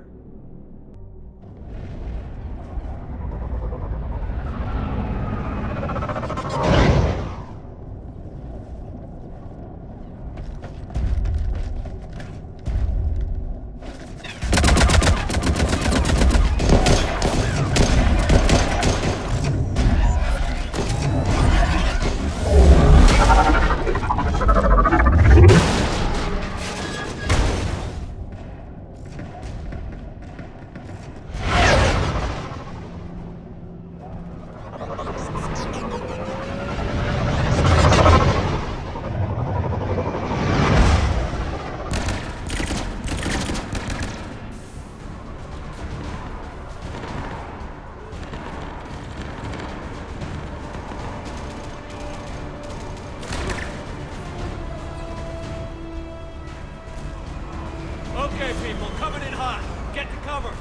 S22: Okay, people, coming in hot. Get to cover.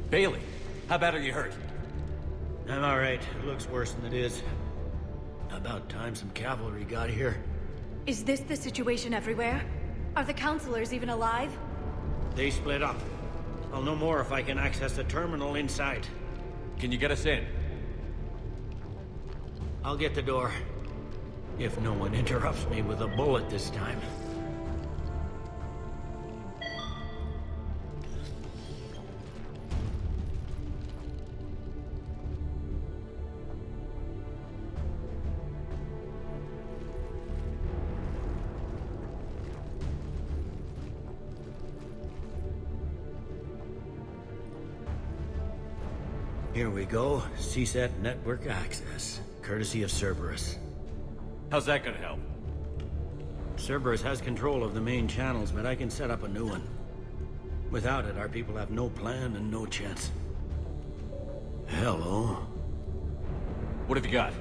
S4: Bailey, how bad are you hurt?
S17: I'm alright. It looks worse than it is. About time some cavalry got here.
S16: Is this the situation everywhere? Are the counselors even alive?
S17: They split up. I'll know more if I can access the terminal inside.
S4: Can you get us in?
S17: I'll get the door. If no one interrupts me with a bullet this time. Here we go. CSAT network access, courtesy of Cerberus.
S4: How's that gonna help?
S17: Cerberus has control of the main channels, but I can set up a new one. Without it, our people have no plan and no chance. Hello.
S4: What have you got?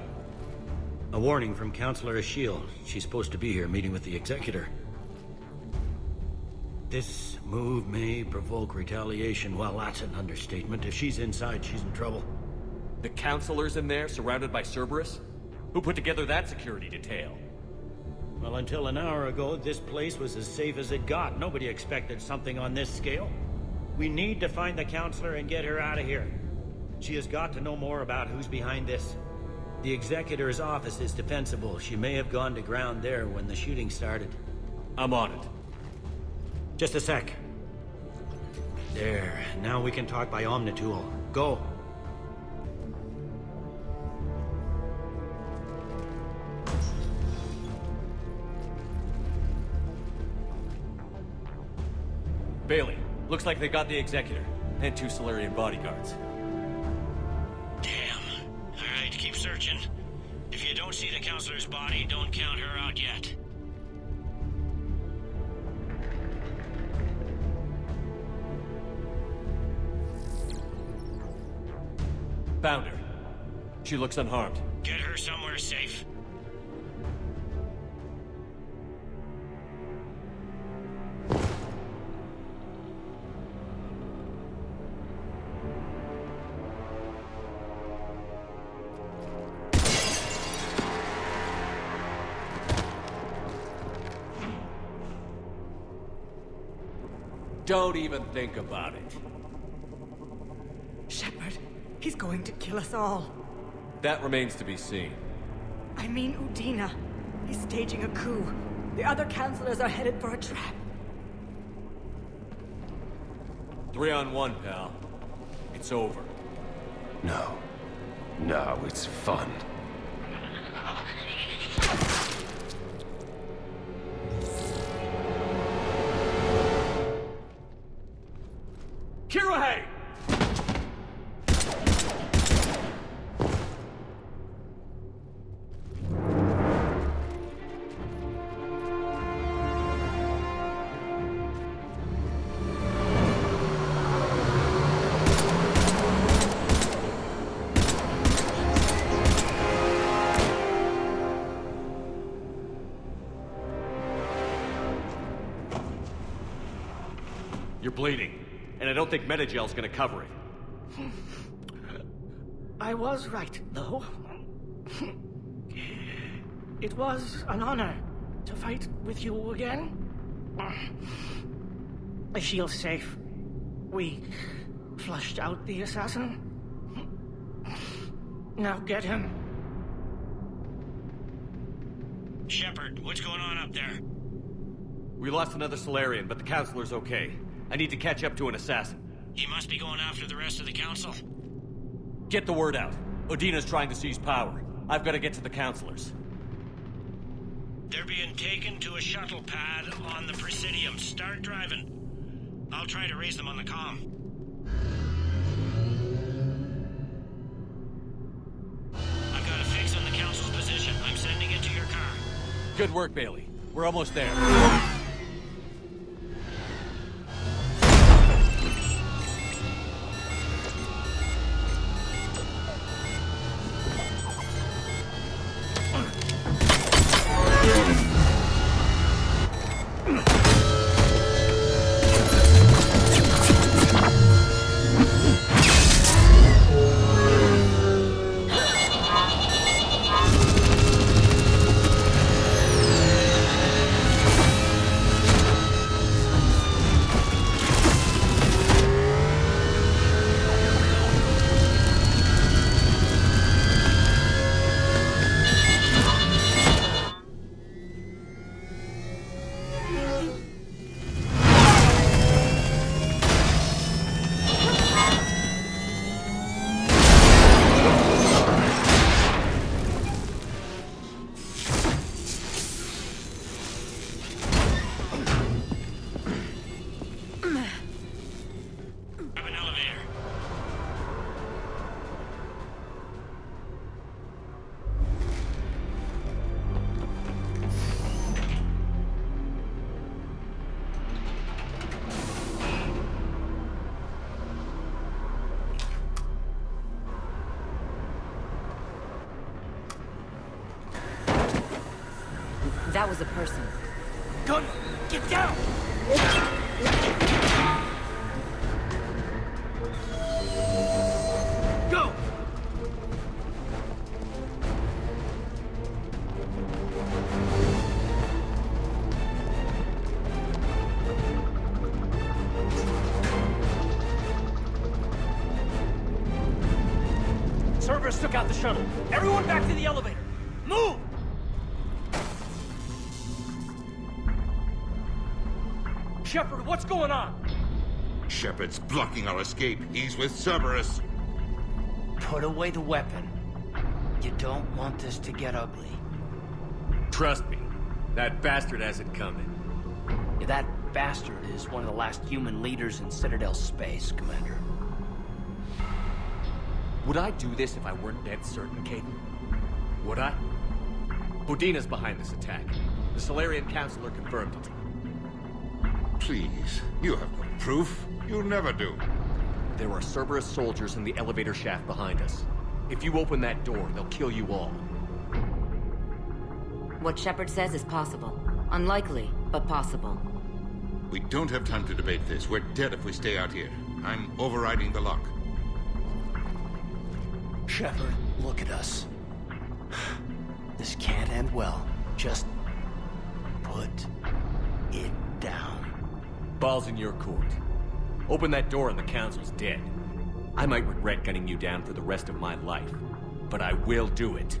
S17: A warning from Counselor Ashiel. She's supposed to be here meeting with the Executor. This move may provoke retaliation. Well, that's an understatement. If she's inside, she's in trouble.
S4: The counselors in there, surrounded by Cerberus? Who put together that security detail?
S17: Well, until an hour ago, this place was as safe as it got. Nobody expected something on this scale. We need to find the Counselor and get her out of here. She has got to know more about who's behind this. The Executor's office is defensible. She may have gone to ground there when the shooting started.
S4: I'm on it.
S17: Just a sec. There. Now we can talk by Omnitool. Go.
S4: Bailey, looks like they got the Executor and 2 Solarian bodyguards.
S18: Damn. Alright, keep searching. If you don't see the Counselor's body, don't count her out yet.
S4: Found her. She looks unharmed.
S18: Get her somewhere safe.
S4: Don't even think about it.
S11: Shepard, he's going to kill us all.
S4: That remains to be seen.
S11: I mean Udina. He's staging a coup. The other counselors are headed for a trap.
S4: 3-on-1, pal. It's over.
S13: No. No, it's fun.
S4: Kirohe! You're bleeding, and I don't think Metagel's gonna cover it.
S11: I was right, though. It was an honor to fight with you again. I feel safe. We flushed out the assassin. Now get him.
S18: Shepard, what's going on up there?
S4: We lost another Solarian, but the Counselor's okay. I need to catch up to an assassin.
S18: He must be going after the rest of the Council.
S4: Get the word out. Odina's trying to seize power. I've got to get to the Counselors.
S18: They're being taken to a shuttle pad on the Presidium. Start driving. I'll try to raise them on the comm. I've got a fix on the Council's position. I'm sending it to your car.
S4: Good work, Bailey. We're almost there.
S7: That was a person.
S22: Gun! Get down! Go!
S14: Cerberus took out the shuttle. Everyone back to the elevator. Move! Shepard, what's going on?
S19: Shepard's blocking our escape. He's with Cerberus.
S17: Put away the weapon. You don't want this to get ugly.
S4: Trust me, that bastard has it coming.
S17: Yeah, that bastard is one of the last human leaders in Citadel space, Commander.
S4: Would I do this if I weren't dead certain, Caden? Would I? Udina's behind this attack. The Solarian Councilor confirmed it.
S19: Please, you have no proof. You never do.
S4: There are Cerberus soldiers in the elevator shaft behind us. If you open that door, they'll kill you all.
S7: What Shepard says is possible. Unlikely, but possible.
S19: We don't have time to debate this. We're dead if we stay out here. I'm overriding the lock.
S17: Shepard, look at us. This can't end well. Just put it down.
S4: Ball's in your court. Open that door and the Council's dead. I might regret gunning you down for the rest of my life, but I will do it.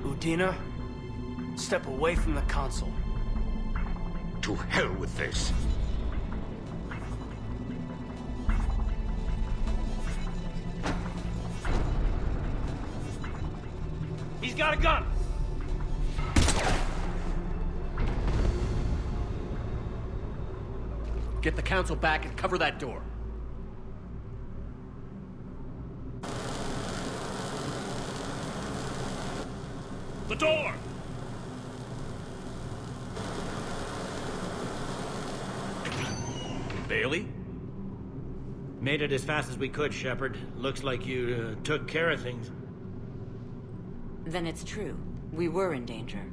S17: Udina, step away from the console.
S19: To hell with this.
S14: He's got a gun!
S4: Get the Council back and cover that door.
S5: The door!
S4: Bailey?
S14: Made it as fast as we could, Shepard. Looks like you took care of things.
S7: Then it's true. We were in danger.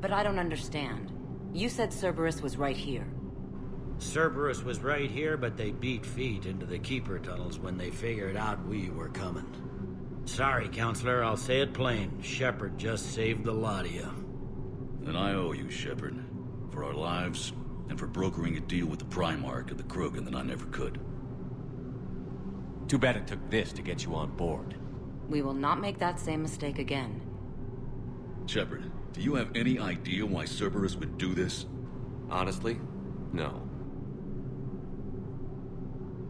S7: But I don't understand. You said Cerberus was right here.
S14: Cerberus was right here, but they beat feet into the Keeper tunnels when they figured out we were coming. Sorry, Counselor, I'll say it plain. Shepard just saved the lot of you.
S23: And I owe you, Shepard. For our lives, and for brokering a deal with the Primarch of the Krogan that I never could.
S4: Too bad it took this to get you on board.
S7: We will not make that same mistake again.
S23: Shepard, do you have any idea why Cerberus would do this?
S4: Honestly, no.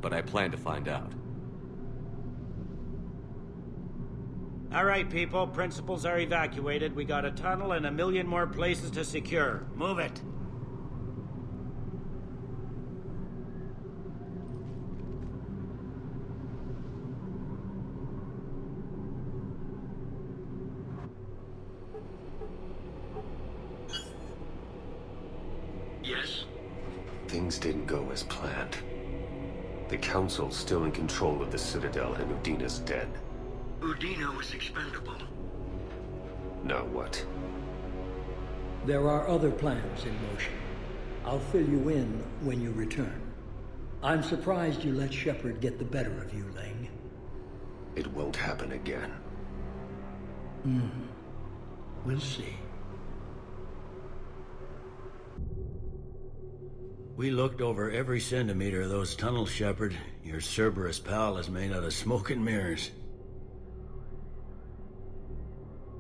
S4: But I plan to find out.
S14: All right, people. Principals are evacuated. We got a tunnel and 1 million more places to secure. Move it.
S13: Yes? Things didn't go as planned. The Council's still in control of the Citadel and Udina's dead.
S18: Udina was expendable.
S13: Now what?
S24: There are other plans in motion. I'll fill you in when you return. I'm surprised you let Shepard get the better of you, Ling.
S13: It won't happen again.
S24: We'll see.
S14: We looked over every centimeter of those tunnels, Shepard. Your Cerberus pal is made out of smoke and mirrors.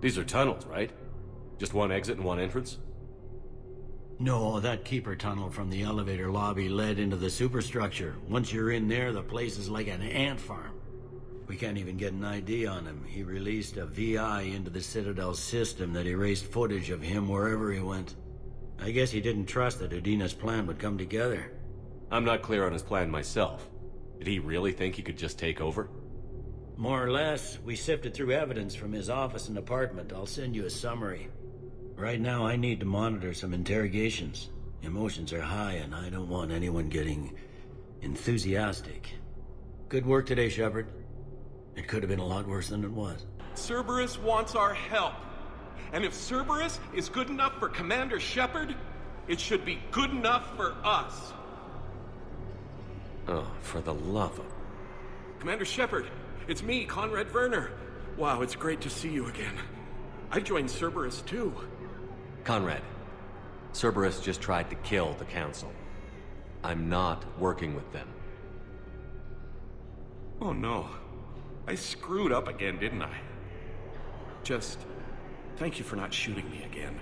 S4: These are tunnels, right? Just one exit and one entrance?
S14: No, that Keeper tunnel from the elevator lobby led into the superstructure. Once you're in there, the place is like an ant farm. We can't even get an ID on him. He released a VI into the Citadel system that erased footage of him wherever he went. I guess he didn't trust that Udina's plan would come together.
S4: I'm not clear on his plan myself. Did he really think he could just take over?
S14: More or less. We sifted through evidence from his office and apartment. I'll send you a summary. Right now, I need to monitor some interrogations. Emotions are high, and I don't want anyone getting enthusiastic. Good work today, Shepard. It could have been a lot worse than it was.
S26: Cerberus wants our help.
S1: And if Cerberus is good enough for Commander Shepard, it should be good enough for us.
S4: Oh, for the love of...
S1: Commander Shepard, it's me, Conrad Werner. Wow, it's great to see you again. I joined Cerberus too.
S4: Conrad, Cerberus just tried to kill the Council. I'm not working with them.
S1: Oh no. I screwed up again, didn't I? Just... thank you for not shooting me again.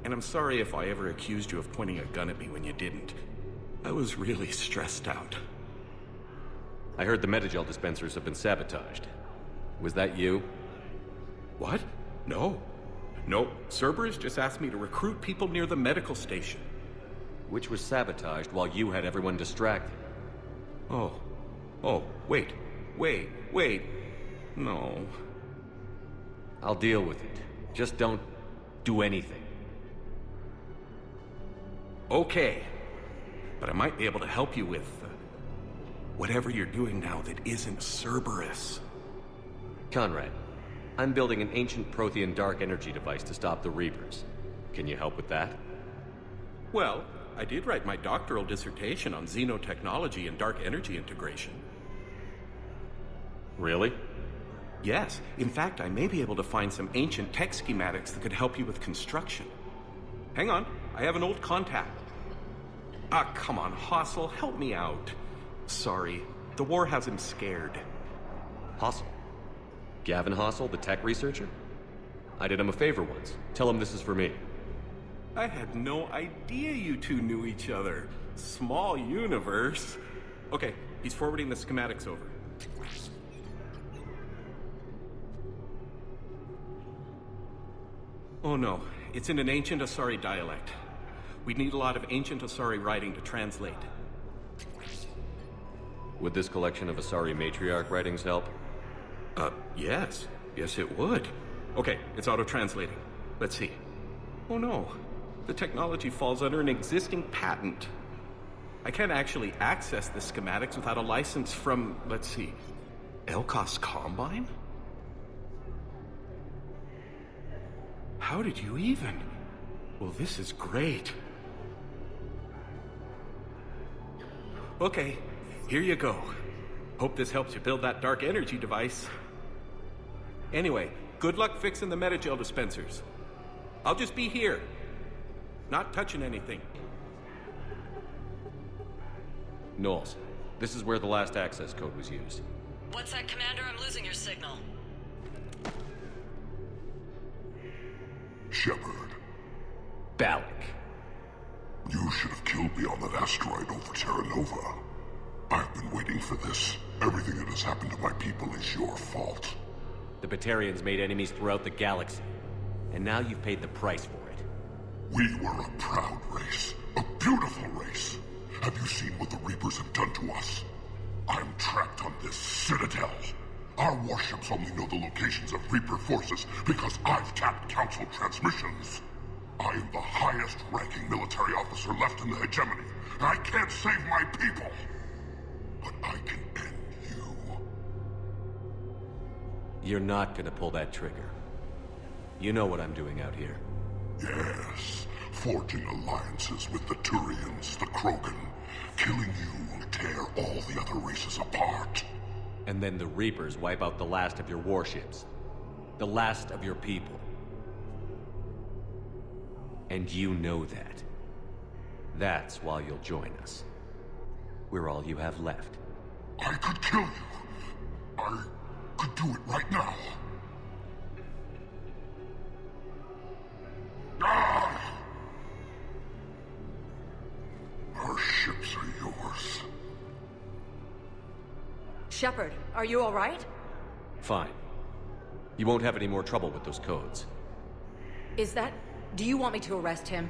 S1: And I'm sorry if I ever accused you of pointing a gun at me when you didn't. I was really stressed out.
S4: I heard the Metagel dispensers have been sabotaged. Was that you?
S1: What? No. No, Cerberus just asked me to recruit people near the medical station.
S4: Which was sabotaged while you had everyone distracted.
S1: Oh. Oh, wait. No.
S4: I'll deal with it. Just don't do anything.
S1: Okay. But I might be able to help you with whatever you're doing now that isn't Cerberus.
S4: Conrad, I'm building an ancient Prothean dark energy device to stop the Reapers. Can you help with that?
S1: Well, I did write my doctoral dissertation on xenotechnology and dark energy integration.
S4: Really?
S1: Yes. In fact, I may be able to find some ancient tech schematics that could help you with construction. Hang on, I have an old contact. Ah, come on, Hossel, help me out. Sorry, the war has him scared.
S4: Hossel? Gavin Hossel, the tech researcher? I did him a favor once. Tell him this is for me.
S1: I had no idea you two knew each other. Small universe. Okay, he's forwarding the schematics over. Oh no, it's in an ancient Asari dialect. We'd need a lot of ancient Asari writing to translate.
S4: Would this collection of Asari matriarch writings help?
S1: Yes. Yes, it would. Okay, it's auto-translating. Let's see. Oh no, the technology falls under an existing patent. I can't actually access the schematics without a license from, let's see, Elkos Combine? How did you even? Well, this is great. Okay, here you go. Hope this helps you build that dark energy device. Anyway, good luck fixing the Metagel dispensers. I'll just be here. Not touching anything.
S4: Knowles, this is where the last access code was used.
S7: What's that, Commander? I'm losing your signal.
S2: Shepard.
S4: Balak.
S2: You should have killed me on that asteroid over Terra Nova. I've been waiting for this. Everything that has happened to my people is your fault.
S4: The Batarians made enemies throughout the galaxy, and now you've paid the price for it.
S2: We were a proud race. A beautiful race. Have you seen what the Reapers have done to us? I'm trapped on this citadel. Our warships only know the locations of Reaper forces because I've tapped Council transmissions. I am the highest-ranking military officer left in the hegemony, and I can't save my people. But I can end you.
S4: You're not gonna pull that trigger. You know what I'm doing out here.
S2: Yes, forging alliances with the Turians, the Krogan. Killing you will tear all the other races apart.
S4: And then the Reapers wipe out the last of your warships. The last of your people. And you know that. That's why you'll join us. We're all you have left.
S2: I could kill you. I could do it right now. Ah! Our ships are yours.
S11: Shepard, are you all right?
S4: Fine. You won't have any more trouble with those codes.
S7: Is that... Do you want me to arrest him?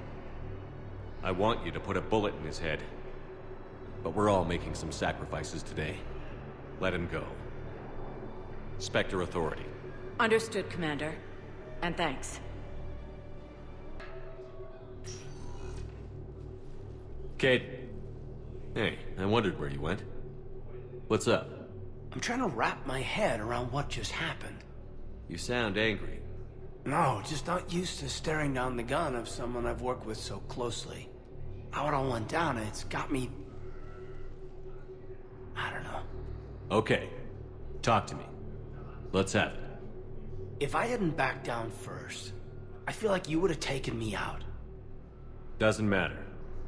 S4: I want you to put a bullet in his head. But we're all making some sacrifices today. Let him go. Spectre Authority.
S7: Understood, Commander. And thanks.
S4: Kate. Hey, I wondered where you went. What's up?
S17: I'm trying to wrap my head around what just happened.
S4: You sound angry.
S17: No, just not used to staring down the gun of someone I've worked with so closely. How it all went down, it's got me... I don't know.
S4: Okay. Talk to me. Let's have it.
S17: If I hadn't backed down first, I feel like you would have taken me out.
S4: Doesn't matter.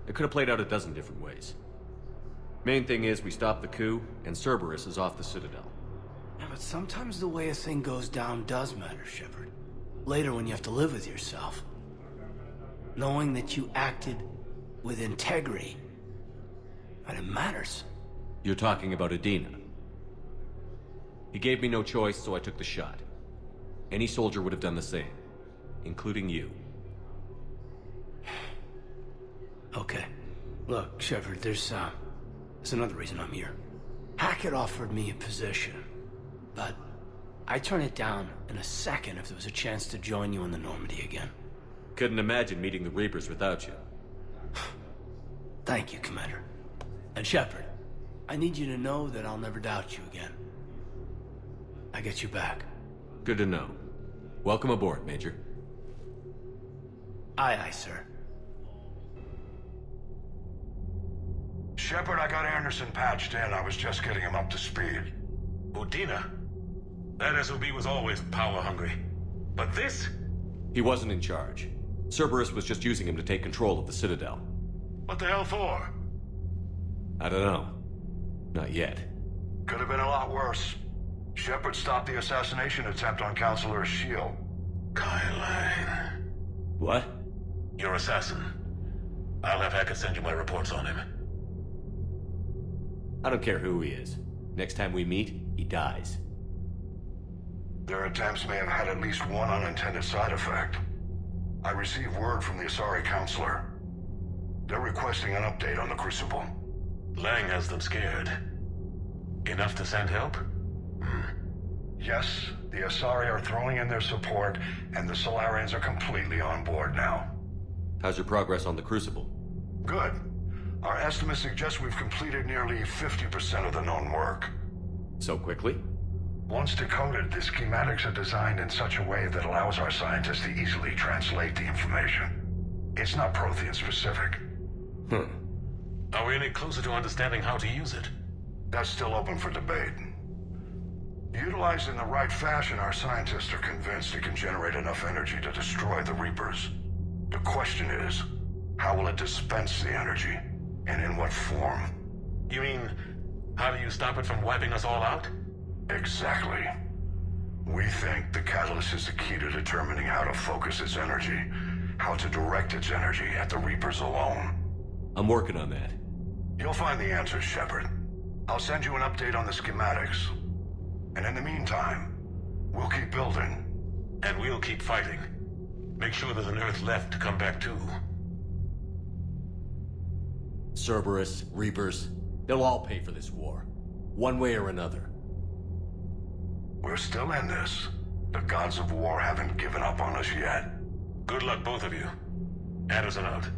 S4: It could have played out a dozen different ways. Main thing is we stopped the coup, and Cerberus is off the Citadel.
S17: Yeah, but sometimes the way a thing goes down does matter, Shepard. Later when you have to live with yourself. Knowing that you acted with integrity, and it matters.
S4: You're talking about Udina. He gave me no choice, so I took the shot. Any soldier would have done the same, including you.
S17: Okay. Look, Shepard, there's another reason I'm here. Hackett offered me a position, but I'd turn it down in a second if there was a chance to join you in the Normandy again.
S4: Couldn't imagine meeting the Reapers without you.
S17: Thank you, Commander. And Shepard, I need you to know that I'll never doubt you again. I get you back.
S4: Good to know. Welcome aboard, Major.
S17: Aye, aye, sir.
S2: Shepard, I got Anderson patched in. I was just getting him up to speed.
S5: Udina? That SOB was always power-hungry. But this?
S4: He wasn't in charge. Cerberus was just using him to take control of the Citadel.
S5: What the hell for?
S4: I don't know. Not yet.
S2: Could have been a lot worse. Shepard stopped the assassination attempt on Counselor Shield.
S5: Kyle.
S4: What?
S5: Your assassin. I'll have Hackett send you my reports on him.
S4: I don't care who he is. Next time we meet, he dies.
S2: Their attempts may have had at least one unintended side effect. I received word from the Asari Counselor. They're requesting an update on the Crucible.
S5: Lang has them scared. Enough to send help?
S2: Yes, the Asari are throwing in their support, and the Solarians are completely on board now.
S4: How's your progress on the Crucible?
S2: Good. Our estimates suggest we've completed nearly 50% of the known work.
S4: So quickly?
S2: Once decoded, the schematics are designed in such a way that allows our scientists to easily translate the information. It's not Prothean specific.
S5: Are we any closer to understanding how to use it?
S2: That's still open for debate. Utilized in the right fashion, our scientists are convinced it can generate enough energy to destroy the Reapers. The question is, how will it dispense the energy? And in what form?
S5: You mean, how do you stop it from wiping us all out?
S2: Exactly. We think the catalyst is the key to determining how to focus its energy, how to direct its energy at the Reapers alone.
S4: I'm working on that.
S2: You'll find the answers, Shepard. I'll send you an update on the schematics. And in the meantime, we'll keep building.
S5: And we'll keep fighting. Make sure there's an Earth left to come back to.
S4: Cerberus, Reapers, they'll all pay for this war. One way or another.
S2: We're still in this. The gods of war haven't given up on us yet.
S5: Good luck, both of you. Anderson out.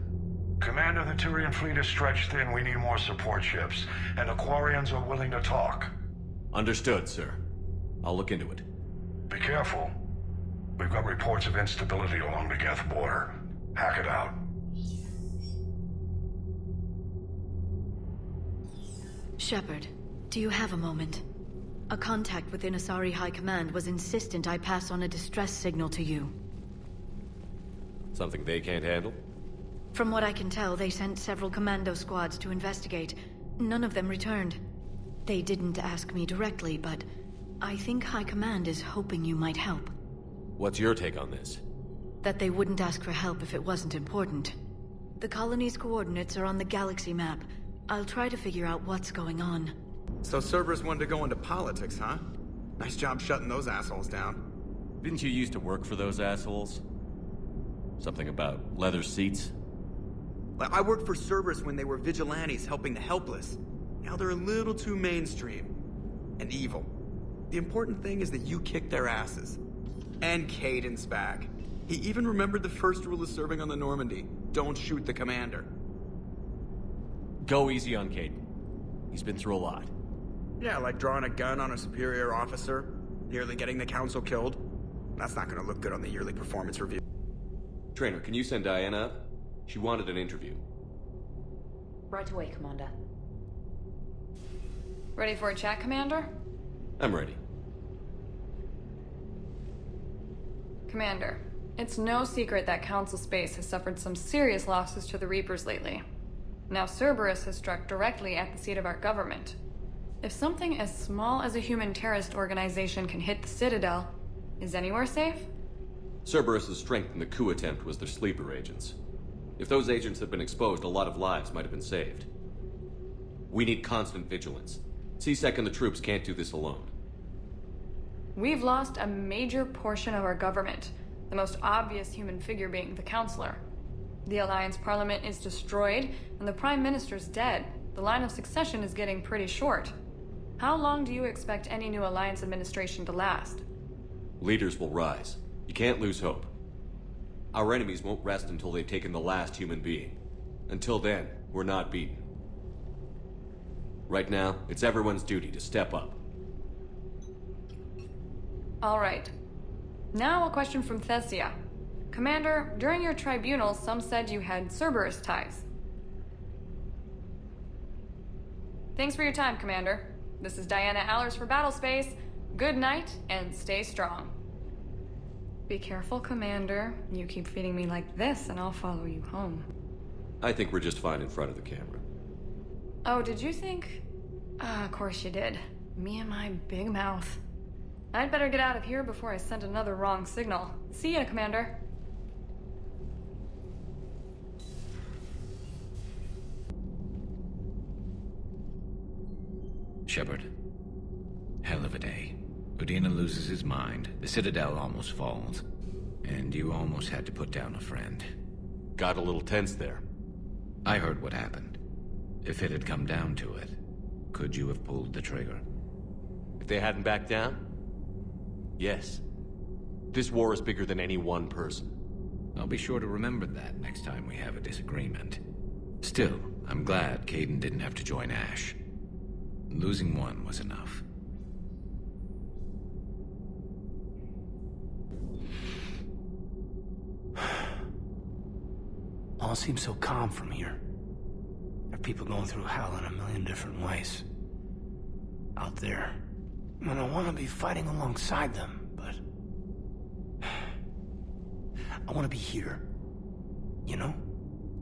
S2: Commander, the Turian fleet is stretched thin. We need more support ships. And the Quarians are willing to talk.
S4: Understood, sir. I'll look into it.
S2: Be careful. We've got reports of instability along the Geth border. Hack it out.
S16: Shepard, do you have a moment? A contact within Asari High Command was insistent I pass on a distress signal to you.
S4: Something they can't handle?
S16: From what I can tell, they sent several commando squads to investigate. None of them returned. They didn't ask me directly, but I think High Command is hoping you might help.
S4: What's your take on this?
S16: That they wouldn't ask for help if it wasn't important. The colony's coordinates are on the galaxy map. I'll try to figure out what's going on.
S9: So Cerberus wanted to go into politics, huh? Nice job shutting those assholes down.
S4: Didn't you used to work for those assholes? Something about leather seats?
S9: I worked for Cerberus when they were vigilantes helping the helpless. Now they're a little too mainstream. And evil. The important thing is that you kicked their asses. And Caden's back. He even remembered the first rule of serving on the Normandy. Don't shoot the commander.
S4: Go easy on Caden. He's been through a lot.
S9: Yeah, like drawing a gun on a superior officer, nearly getting the council killed. That's not gonna look good on the yearly performance review.
S1: Trainer, can you send Diana up? She wanted an interview.
S3: Right away, Commander.
S12: Ready for a chat, Commander?
S1: I'm ready.
S12: Commander, it's no secret that Council Space has suffered some serious losses to the Reapers lately. Now Cerberus has struck directly at the seat of our government. If something as small as a human terrorist organization can hit the Citadel, is anywhere safe?
S1: Cerberus's strength in the coup attempt was their sleeper agents. If those agents had been exposed, a lot of lives might have been saved. We need constant vigilance. C-Sec and the troops can't do this alone.
S12: We've lost a major portion of our government, the most obvious human figure being the Counselor. The Alliance Parliament is destroyed, and the Prime Minister's dead. The line of succession is getting pretty short. How long do you expect any new Alliance administration to last?
S1: Leaders will rise. You can't lose hope. Our enemies won't rest until they've taken the last human being. Until then, we're not beaten. Right now, it's everyone's duty to step up.
S12: All right. Now a question from Thessia. Commander, during your tribunal, some said you had Cerberus ties. Thanks for your time, Commander. This is Diana Allers for Battlespace. Good night, and stay strong. Be careful, Commander. You keep feeding me like this, and I'll follow you home.
S1: I think we're just fine in front of the camera.
S12: Oh, did you think? Of course you did. Me and my big mouth. I'd better get out of here before I send another wrong signal. See ya, Commander.
S15: Shepard. Hell of a day. Udina loses his mind, the Citadel almost falls, and you almost had to put down a friend.
S1: Got a little tense there.
S15: I heard what happened. If it had come down to it, could you have pulled the trigger?
S1: If they hadn't backed down? Yes. This war is bigger than any one person.
S15: I'll be sure to remember that next time we have a disagreement. Still, I'm glad Kaidan didn't have to join Ash. Losing one was enough.
S17: All seems so calm from here. There are people going through hell in a million different ways. Out there. And I want to be fighting alongside them, but... I want to be here. You know?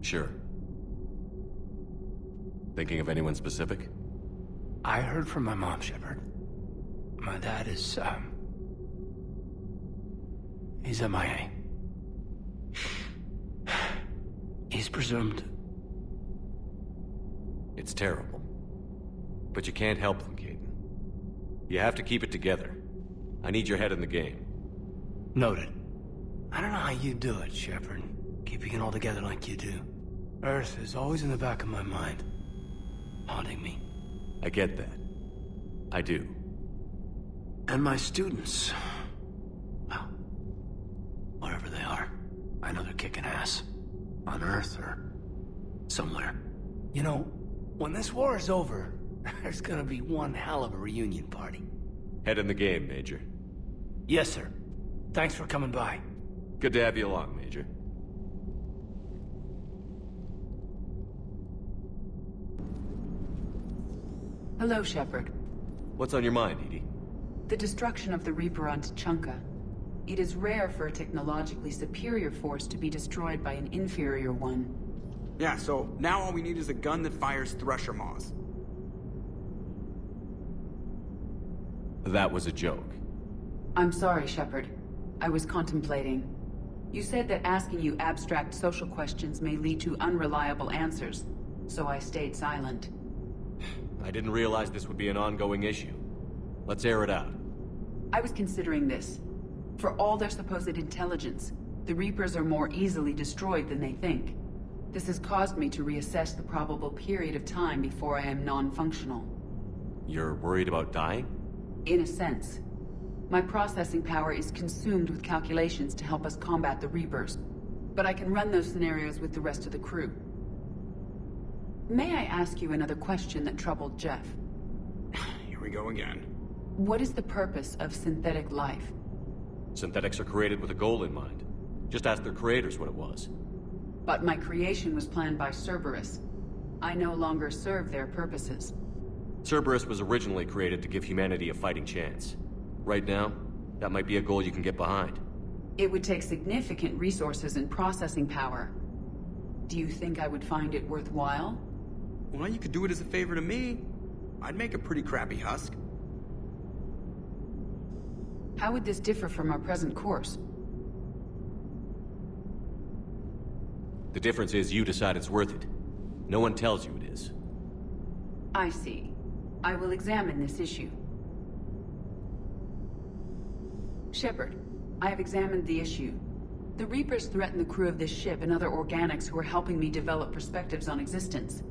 S1: Sure. Thinking of anyone specific?
S17: I heard from my mom, Shepard. My dad is, he's MIA. He's presumed.
S1: It's terrible. But you can't help them, Kaidan. You have to keep it together. I need your head in the game.
S17: Noted. I don't know how you do it, Shepard. Keeping it all together like you do. Earth is always in the back of my mind. Haunting me.
S1: I get that. I do.
S17: And my students. Well, wherever they are, I know they're kicking ass. On Earth or somewhere. You know, when this war is over, there's gonna be one hell of a reunion party.
S1: Head in the game, Major.
S17: Yes, sir. Thanks for coming by.
S1: Good to have you along, Major.
S8: Hello, Shepard.
S1: What's on your mind, Edie?
S8: The destruction of the Reaper on Tuchanka. It is rare for a technologically superior force to be destroyed by an inferior one.
S9: Yeah, so now all we need is a gun that fires Thresher Maws.
S1: That was a joke.
S8: I'm sorry, Shepard. I was contemplating. You said that asking you abstract social questions may lead to unreliable answers, so I stayed silent.
S1: I didn't realize this would be an ongoing issue. Let's air it out.
S8: I was considering this. For all their supposed intelligence, the Reapers are more easily destroyed than they think. This has caused me to reassess the probable period of time before I am non-functional.
S1: You're worried about dying?
S8: In a sense. My processing power is consumed with calculations to help us combat the Reapers, but I can run those scenarios with the rest of the crew. May I ask you another question that troubled Jeff?
S9: Here we go again.
S8: What is the purpose of synthetic life?
S4: Synthetics are created with a goal in mind. Just ask their creators what it was.
S8: But my creation was planned by Cerberus. I no longer serve their purposes.
S4: Cerberus was originally created to give humanity a fighting chance. Right now, that might be a goal you can get behind.
S8: It would take significant resources and processing power. Do you think I would find it worthwhile?
S9: Well, you could do it as a favor to me. I'd make a pretty crappy husk.
S8: How would this differ from our present course?
S4: The difference is you decide it's worth it. No one tells you it is.
S8: I see. I will examine this issue. Shepard, I have examined the issue. The Reapers threaten the crew of this ship and other organics who are helping me develop perspectives on existence.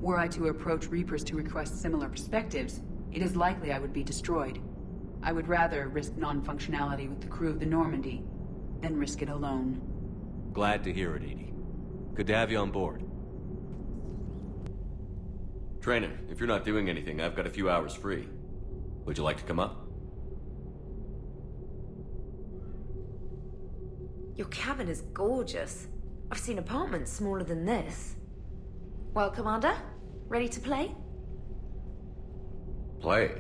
S8: Were I to approach Reapers to request similar perspectives, it is likely I would be destroyed. I would rather risk non-functionality with the crew of the Normandy than risk it alone.
S4: Glad to hear it, Edie. Good to have you on board. Trainer, if you're not doing anything, I've got a few hours free. Would you like to come up?
S3: Your cabin is gorgeous. I've seen apartments smaller than this. Well, Commander, ready to play?
S4: Play?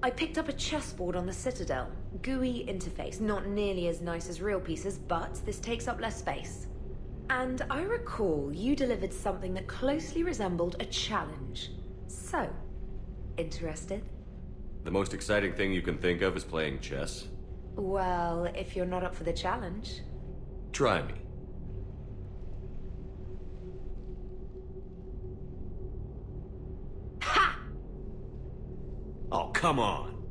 S3: I picked up a chessboard on the Citadel. GUI interface, not nearly as nice as real pieces, but this takes up less space. And I recall you delivered something that closely resembled a challenge. So, interested?
S4: The most exciting thing you can think of is playing chess.
S3: Well, if you're not up for the challenge.
S4: Try me.
S3: Ha!
S4: Oh, come on!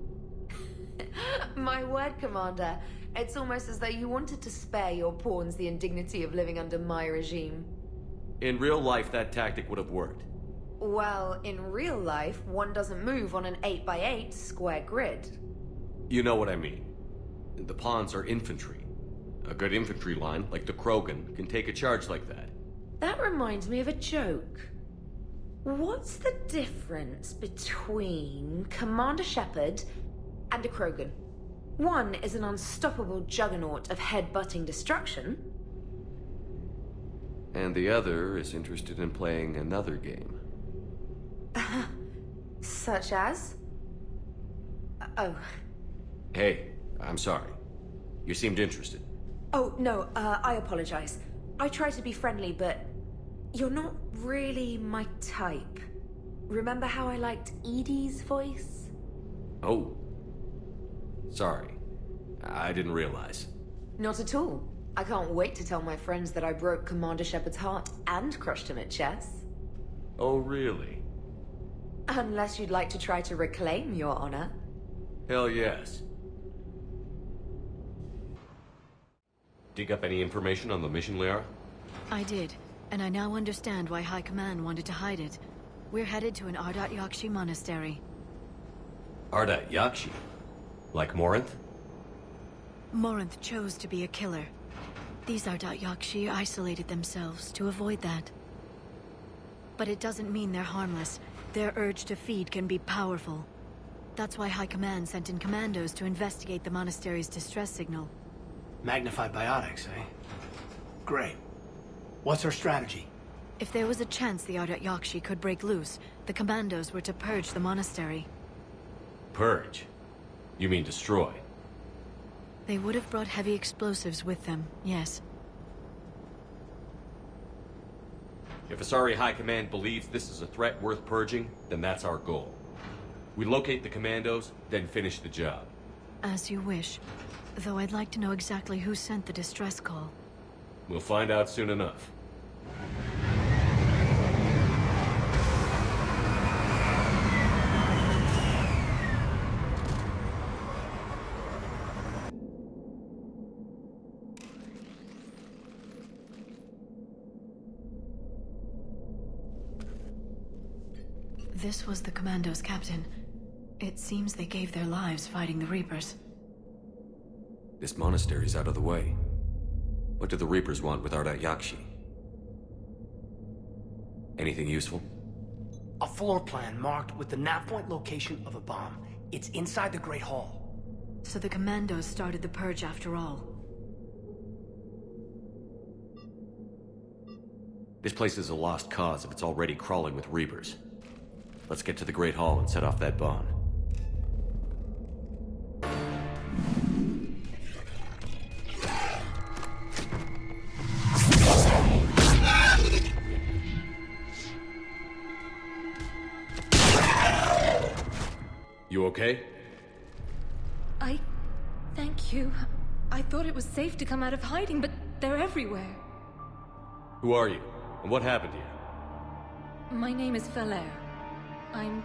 S3: My word, Commander. It's almost as though you wanted to spare your pawns the indignity of living under my regime.
S4: In real life, that tactic would have worked.
S3: Well, in real life, one doesn't move on an 8x8 square grid.
S4: You know what I mean. The pawns are infantry. A good infantry line, like the Krogan, can take a charge like that.
S3: That reminds me of a joke. What's the difference between Commander Shepard and a Krogan? One is an unstoppable juggernaut of head-butting destruction.
S4: And the other is interested in playing another game.
S3: Such as? Oh.
S4: Hey, I'm sorry. You seemed interested.
S3: Oh, no, I apologize. I try to be friendly, but you're not really my type. Remember how I liked Edie's voice?
S4: Oh. Sorry. I didn't realize.
S3: Not at all. I can't wait to tell my friends that I broke Commander Shepard's heart and crushed him at chess.
S4: Oh, really?
S3: Unless you'd like to try to reclaim your honor.
S4: Hell yes. Dig up any information on the mission, Liara?
S16: I did, and I now understand why High Command wanted to hide it. We're headed to an Ardat Yakshi monastery.
S4: Ardat Yakshi? Like Morinth?
S16: Morinth chose to be a killer. These Ardat Yakshi isolated themselves to avoid that. But it doesn't mean they're harmless. Their urge to feed can be powerful. That's why High Command sent in commandos to investigate the monastery's distress signal.
S17: Magnified biotics, eh? Great. What's our strategy?
S16: If there was a chance the Ardat Yakshi could break loose, the commandos were to purge the monastery.
S4: Purge? You mean destroy?
S16: They would have brought heavy explosives with them, yes.
S4: If Asari High Command believes this is a threat worth purging, then that's our goal. We locate the commandos, then finish the job.
S16: As you wish. Though I'd like to know exactly who sent the distress call.
S4: We'll find out soon enough.
S16: This was the commandos, Captain. It seems they gave their lives fighting the Reapers.
S4: This monastery's out of the way. What do the Reapers want with Ardat Yakshi? Anything useful?
S17: A floor plan marked with the nav point location of a bomb. It's inside the Great Hall.
S16: So the Commandos started the purge after all.
S4: This place is a lost cause if it's already crawling with Reapers. Let's get to the Great Hall and set off that bomb. You okay?
S12: Thank you. I thought it was safe to come out of hiding, but they're everywhere.
S4: Who are you? And what happened to you?
S12: My name is Fellair. I'm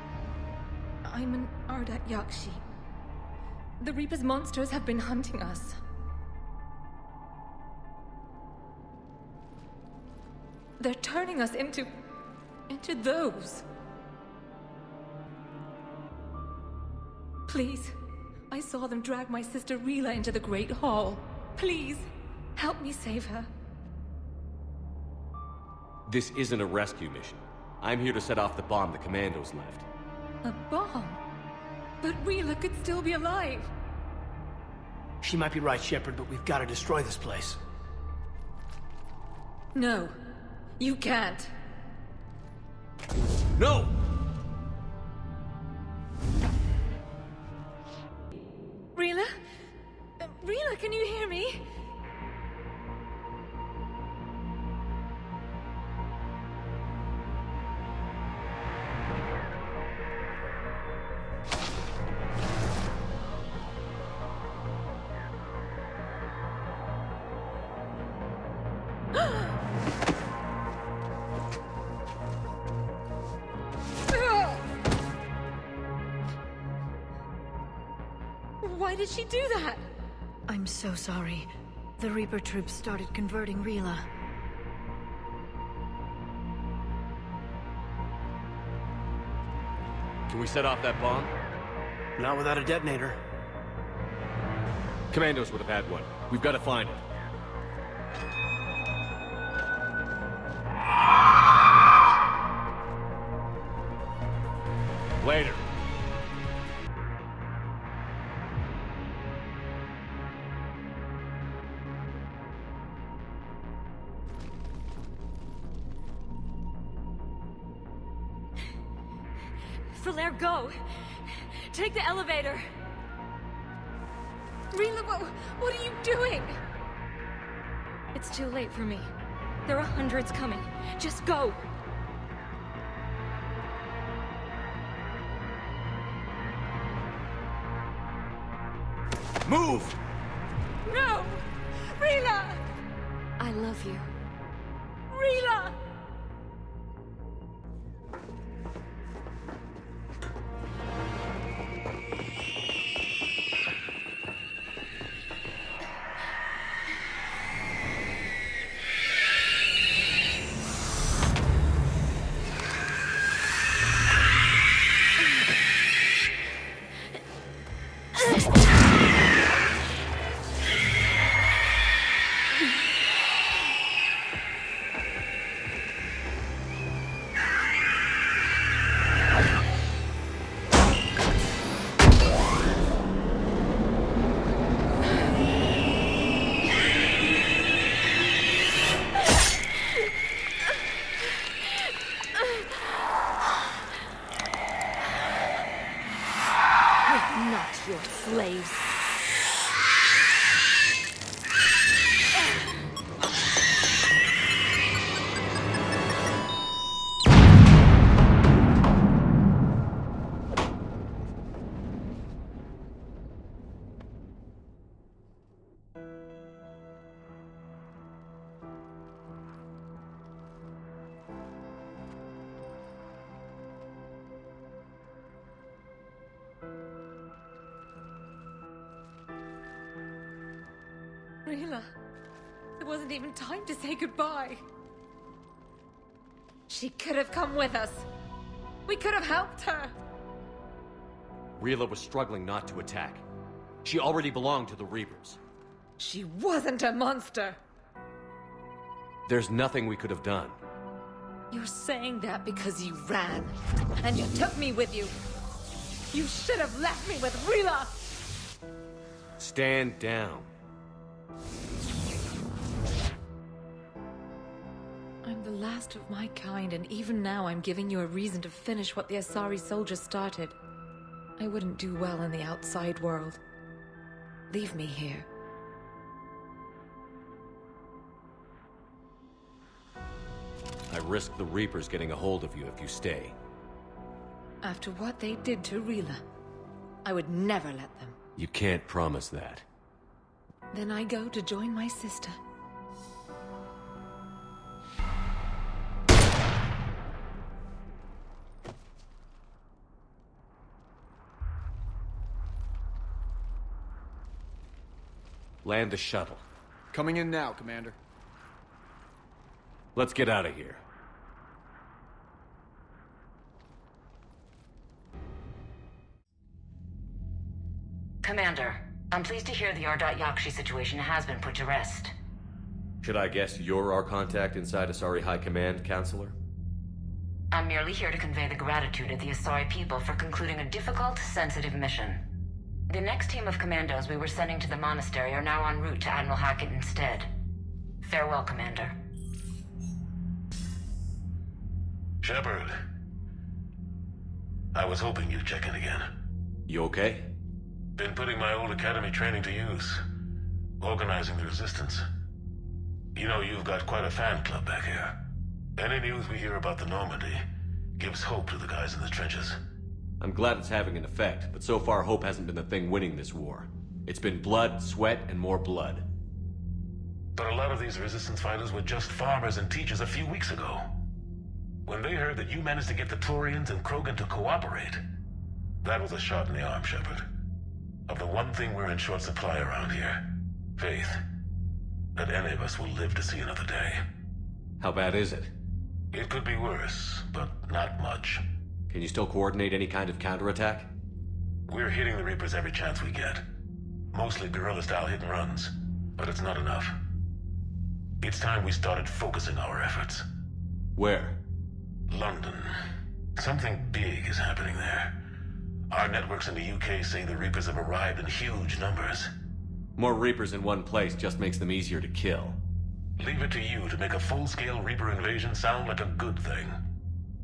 S12: an Ardat Yakshi. The Reaper's monsters have been hunting us. They're turning us into those. Please, I saw them drag my sister Rila into the Great Hall. Please, help me save her.
S4: This isn't a rescue mission. I'm here to set off the bomb the Commandos left.
S12: A bomb? But Rila could still be alive.
S17: She might be right, Shepard, but we've got to destroy this place.
S12: No, you can't.
S4: No!
S12: Rila? Rila, can you hear me? Why did she do that?
S16: I'm so sorry. The Reaper troops started converting Rila.
S4: Can we set off that bomb?
S17: Not without a detonator.
S4: Commandos would have had one. We've got to find it. Later.
S12: Fellair, go! Take the elevator! Rila, what are you doing? It's too late for me. There are hundreds coming. Just go!
S4: Move!
S12: No! Rila! I love you. Rila! Not your slaves. Rila, there wasn't even time to say goodbye. She could have come with us. We could have helped her.
S4: Rila was struggling not to attack. She already belonged to the Reapers.
S12: She wasn't a monster.
S4: There's nothing we could have done.
S12: You're saying that because you ran, and you took me with you. You should have left me with Rila.
S4: Stand down.
S12: I'm the last of my kind, and even now I'm giving you a reason to finish what the Asari soldiers started. I wouldn't do well in the outside world. Leave me here.
S4: I risk the Reapers getting a hold of you if you stay.
S12: After what they did to Rila, I would never let them.
S4: You can't promise that.
S12: Then I go to join my sister.
S4: Land the shuttle.
S6: Coming in now, Commander.
S4: Let's get out of here.
S7: Commander, I'm pleased to hear the Yakshi situation has been put to rest.
S4: Should I guess you're our contact inside Asari High Command, Counselor?
S7: I'm merely here to convey the gratitude of the Asari people for concluding a difficult, sensitive mission. The next team of commandos we were sending to the monastery are now en route to Admiral Hackett instead. Farewell, Commander.
S5: Shepard. I was hoping you'd check in again.
S4: You okay?
S5: Been putting my old academy training to use. Organizing the resistance. You know, you've got quite a fan club back here. Any news we hear about the Normandy gives hope to the guys in the trenches.
S4: I'm glad it's having an effect, but so far hope hasn't been the thing winning this war. It's been blood, sweat, and more blood.
S5: But a lot of these resistance fighters were just farmers and teachers a few weeks ago. When they heard that you managed to get the Turians and Krogan to cooperate, that was a shot in the arm, Shepard. Of the one thing we're in short supply around here, faith. That any of us will live to see another day.
S4: How bad is it?
S5: It could be worse, but not much.
S4: Can you still coordinate any kind of counterattack?
S5: We're hitting the Reapers every chance we get. Mostly guerrilla-style hit-and-runs, but it's not enough. It's time we started focusing our efforts.
S4: Where?
S5: London. Something big is happening there. Our networks in the UK say the Reapers have arrived in huge numbers.
S4: More Reapers in one place just makes them easier to kill.
S5: Leave it to you to make a full-scale Reaper invasion sound like a good thing.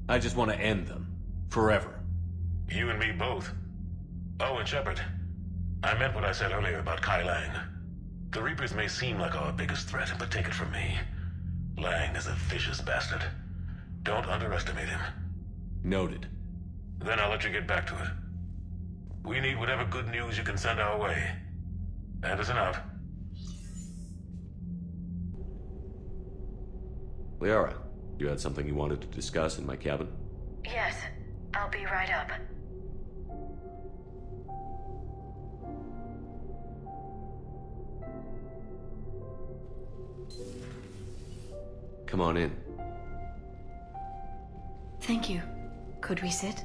S4: I just want to end them. Forever.
S5: You and me both. Oh, and Shepard, I meant what I said earlier about Kai Lang. The Reapers may seem like our biggest threat, but take it from me. Lang is a vicious bastard. Don't underestimate him.
S4: Noted.
S5: Then I'll let you get back to it. We need whatever good news you can send our way. Anderson out.
S4: Liara, you had something you wanted to discuss in my cabin?
S16: Yes, I'll be right up.
S4: Come on in.
S16: Thank you. Could we sit?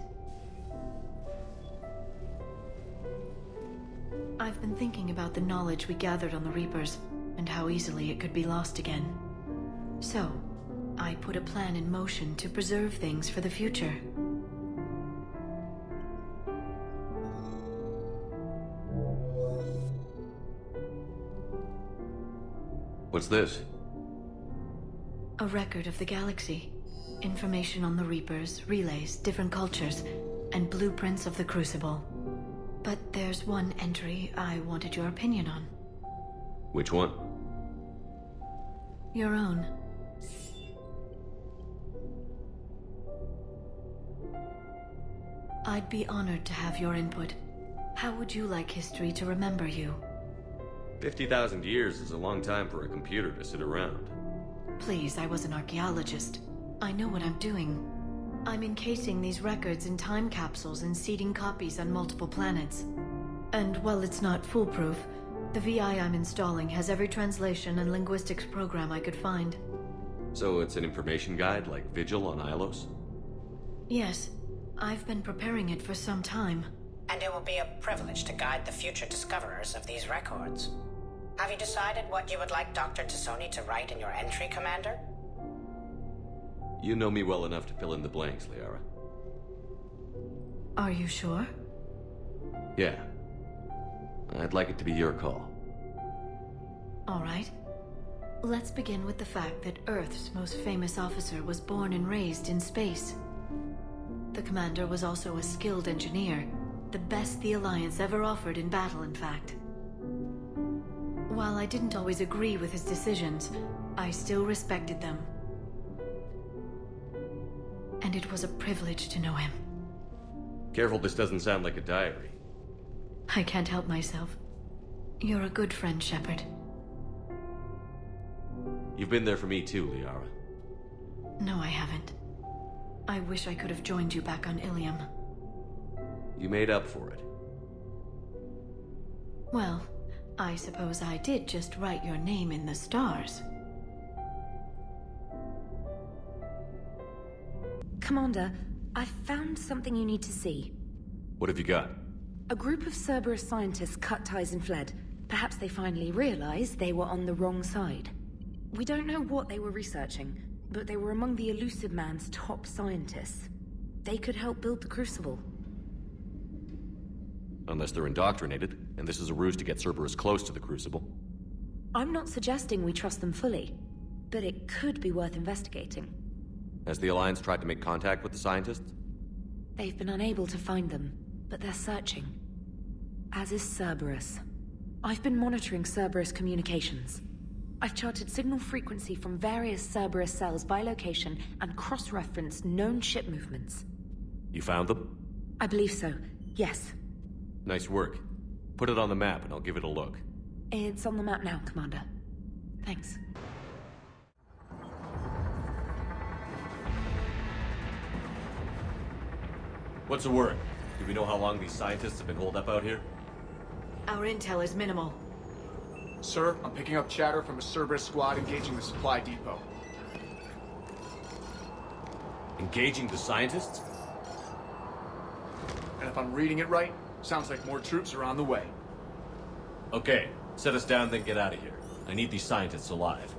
S16: I've been thinking about the knowledge we gathered on the Reapers, and how easily it could be lost again. So, I put a plan in motion to preserve things for the future.
S4: What's this?
S16: A record of the galaxy. Information on the Reapers, relays, different cultures, and blueprints of the Crucible. But there's one entry I wanted your opinion on.
S4: Which one?
S16: Your own. I'd be honored to have your input. How would you like history to remember you?
S4: 50,000 years is a long time for a computer to sit around.
S16: Please, I was an archaeologist. I know what I'm doing. I'm encasing these records in time capsules and seeding copies on multiple planets. And while it's not foolproof, the VI I'm installing has every translation and linguistics program I could find.
S4: So it's an information guide like Vigil on Ilos?
S16: Yes, I've been preparing it for some time.
S10: And it will be a privilege to guide the future discoverers of these records. Have you decided what you would like Dr. Tassoni to write in your entry, Commander?
S4: You know me well enough to fill in the blanks, Liara.
S16: Are you sure?
S4: Yeah. I'd like it to be your call.
S16: All right. Let's begin with the fact that Earth's most famous officer was born and raised in space. The commander was also a skilled engineer, the best the Alliance ever offered in battle, in fact. While I didn't always agree with his decisions, I still respected them. And it was a privilege to know him.
S4: Careful this doesn't sound like a diary.
S16: I can't help myself. You're a good friend, Shepard.
S4: You've been there for me too, Liara.
S16: No, I haven't. I wish I could have joined you back on Ilium.
S4: You made up for it.
S16: Well, I suppose I did just write your name in the stars.
S3: Commander, I found something you need to see.
S4: What have you got?
S3: A group of Cerberus scientists cut ties and fled. Perhaps they finally realized they were on the wrong side. We don't know what they were researching, but they were among the Elusive Man's top scientists. They could help build the Crucible.
S4: Unless they're indoctrinated, and this is a ruse to get Cerberus close to the Crucible.
S3: I'm not suggesting we trust them fully, but it could be worth investigating.
S4: Has the Alliance tried to make contact with the scientists?
S3: They've been unable to find them, but they're searching. As is Cerberus. I've been monitoring Cerberus communications. I've charted signal frequency from various Cerberus cells by location and cross-referenced known ship movements.
S4: You found them?
S3: I believe so, yes.
S4: Nice work. Put it on the map and I'll give it a look.
S3: It's on the map now, Commander. Thanks.
S4: What's the word? Do we know how long these scientists have been holed up out here?
S16: Our intel is minimal.
S6: Sir, I'm picking up chatter from a Cerberus squad engaging the supply depot.
S4: Engaging the scientists?
S6: And if I'm reading it right, sounds like more troops are on the way.
S4: Okay, set us down, then get out of here. I need these scientists alive.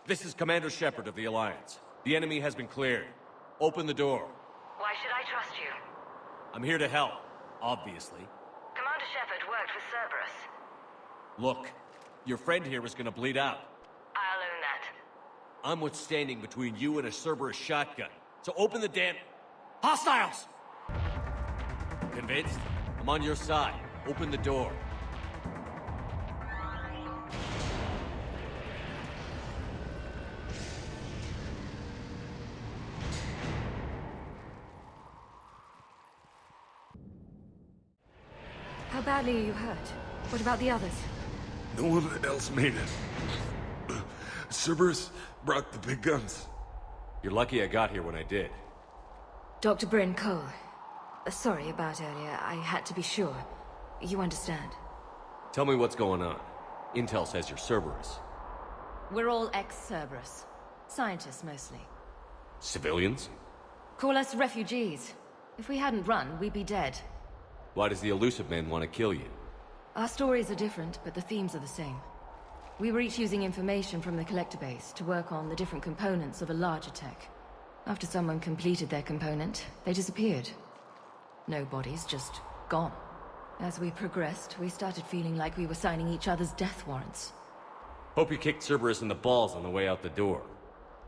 S4: This is Commander Shepard of the Alliance. The enemy has been cleared. Open the door.
S7: Why should I trust you?
S4: I'm here to help, obviously.
S7: Commander Shepard worked with Cerberus.
S4: Look, your friend here is gonna bleed out.
S7: I'll own that.
S4: I'm what's standing between you and a Cerberus shotgun. So open the damn... Hostiles! Convinced? I'm on your side. Open the door.
S12: How badly are you hurt? What about the others?
S2: No one else made it. Cerberus brought the big guns.
S4: You're lucky I got here when I did.
S12: Dr. Bryn Cole. Sorry about earlier. I had to be sure. You understand.
S4: Tell me what's going on. Intel says you're Cerberus.
S19: We're all ex-Cerberus. Scientists, mostly.
S4: Civilians?
S19: Call us refugees. If we hadn't run, we'd be dead.
S4: Why does the Elusive Man want to kill you?
S19: Our stories are different, but the themes are the same. We were each using information from the collector base to work on the different components of a larger tech. After someone completed their component, they disappeared. No bodies, just gone. As we progressed, we started feeling like we were signing each other's death warrants.
S4: Hope you kicked Cerberus in the balls on the way out the door.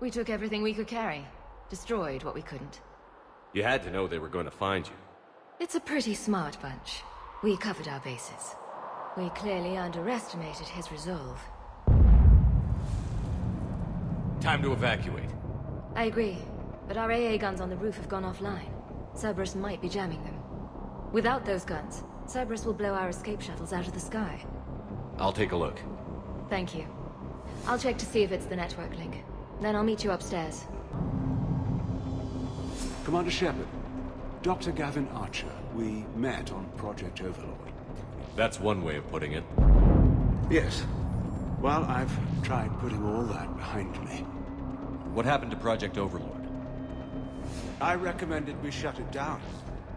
S19: We took everything we could carry. Destroyed what we couldn't.
S4: You had to know they were going to find you.
S19: It's a pretty smart bunch. We covered our bases. We clearly underestimated his resolve.
S4: Time to evacuate.
S19: I agree, but our AA guns on the roof have gone offline. Cerberus might be jamming them. Without those guns, Cerberus will blow our escape shuttles out of the sky.
S4: I'll take a look.
S19: Thank you. I'll check to see if it's the network link. Then I'll meet you upstairs.
S20: Commander Shepard, Dr. Gavin Archer, we met on Project Overlord.
S4: That's one way of putting it.
S20: Yes. Well, I've tried putting all that behind me.
S4: What happened to Project Overlord?
S20: I recommended we shut it down,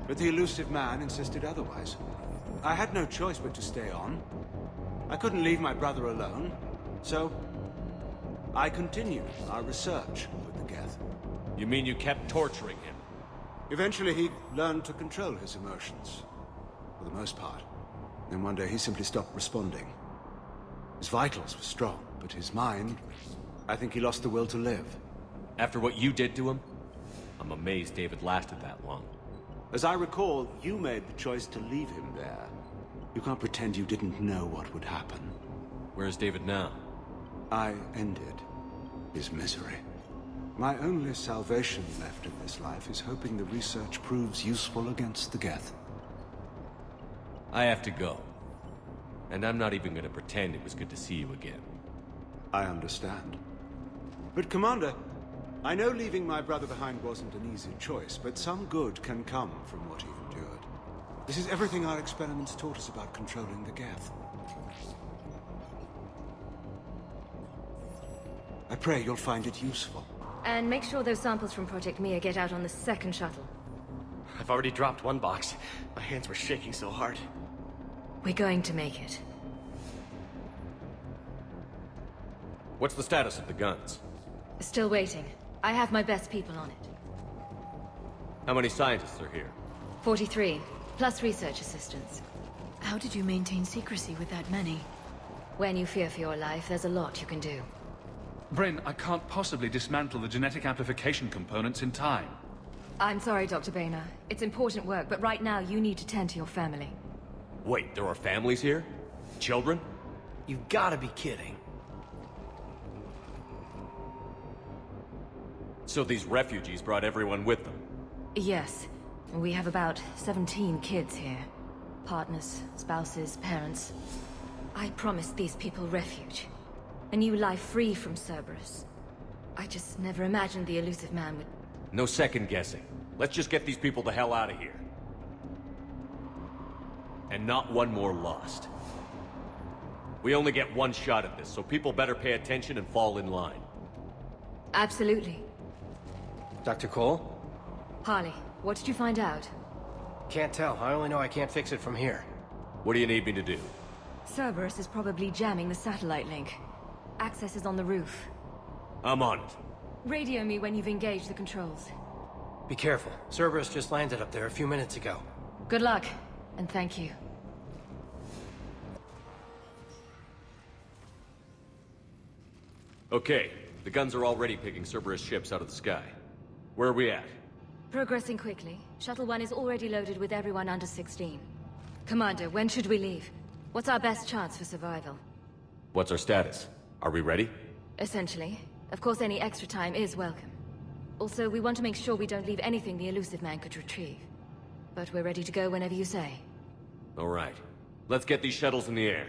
S20: but the elusive man insisted otherwise. I had no choice but to stay on. I couldn't leave my brother alone, so I continued our research with the Geth.
S4: You mean you kept torturing him?
S20: Eventually he learned to control his emotions, for the most part. Then one day he simply stopped responding. His vitals were strong, but his mind, I think he lost the will to live.
S4: After what you did to him? I'm amazed David lasted that long.
S20: As I recall, you made the choice to leave him there. You can't pretend you didn't know what would happen.
S4: Where's David now?
S20: I ended his misery. My only salvation left in this life is hoping the research proves useful against the Geth.
S4: I have to go. And I'm not even gonna pretend it was good to see you again.
S20: I understand. But Commander, I know leaving my brother behind wasn't an easy choice, but some good can come from what he endured. This is everything our experiments taught us about controlling the Geth. I pray you'll find it useful.
S19: And make sure those samples from Project Mia get out on the second shuttle.
S17: I've already dropped one box. My hands were shaking so hard.
S19: We're going to make it.
S4: What's the status of the guns?
S19: Still waiting. I have my best people on it.
S4: How many scientists are here?
S19: 43, plus research assistants.
S16: How did you maintain secrecy with that many?
S19: When you fear for your life, there's a lot you can do.
S21: Bryn, I can't possibly dismantle the genetic amplification components in time.
S19: I'm sorry, Dr. Boehner. It's important work, but right now you need to tend to your family.
S4: Wait, there are families here? Children?
S17: You gotta be kidding.
S4: So these refugees brought everyone with them?
S19: Yes. We have about 17 kids here. Partners, spouses, parents. I promised these people refuge. A new life free from Cerberus. I just never imagined the elusive man would...
S4: No second guessing. Let's just get these people the hell out of here. And not one more lost. We only get one shot at this, so people better pay attention and fall in line.
S19: Absolutely.
S17: Dr. Cole?
S19: Harley, what did you find out?
S17: Can't tell. I only know I can't fix it from here.
S4: What do you need me to do?
S19: Cerberus is probably jamming the satellite link. Access is on the roof.
S4: I'm on it.
S19: Radio me when you've engaged the controls.
S17: Be careful. Cerberus just landed up there a few minutes ago.
S19: Good luck, and thank you.
S4: Okay, the guns are already picking Cerberus ships out of the sky. Where are we at?
S19: Progressing quickly. Shuttle 1 is already loaded with everyone under 16. Commander, when should we leave? What's our best chance for survival?
S4: What's our status? Are we ready?
S19: Essentially. Of course, any extra time is welcome. Also, we want to make sure we don't leave anything the elusive man could retrieve. But we're ready to go whenever you say.
S4: All right. Let's get these shuttles in the air.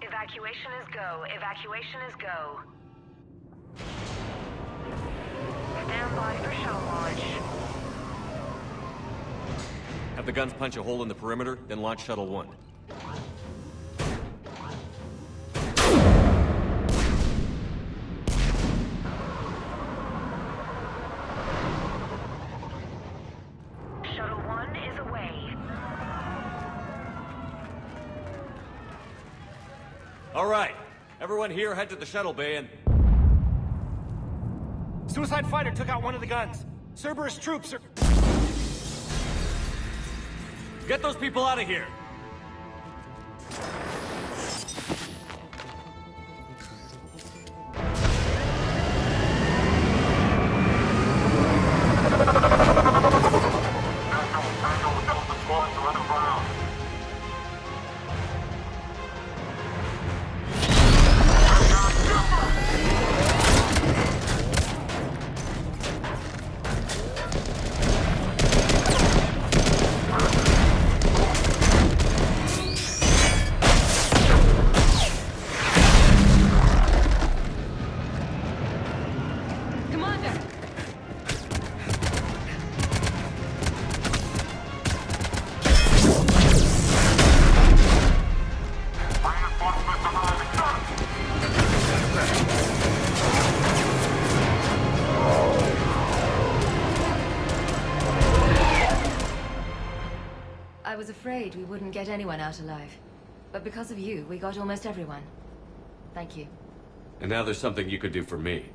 S22: Evacuation is go. Evacuation is go. Stand by for shuttle launch.
S4: Have the guns punch a hole in the perimeter, then launch Shuttle 1.
S22: Shuttle 1 is away.
S4: All right. Everyone here head to the shuttle bay and...
S17: Suicide fighter took out one of the guns. Cerberus troops are...
S4: Get those people out of here!
S19: afraid we wouldn't get anyone out alive. But because of you, we got almost everyone. Thank you.
S4: And now there's something you could do for me.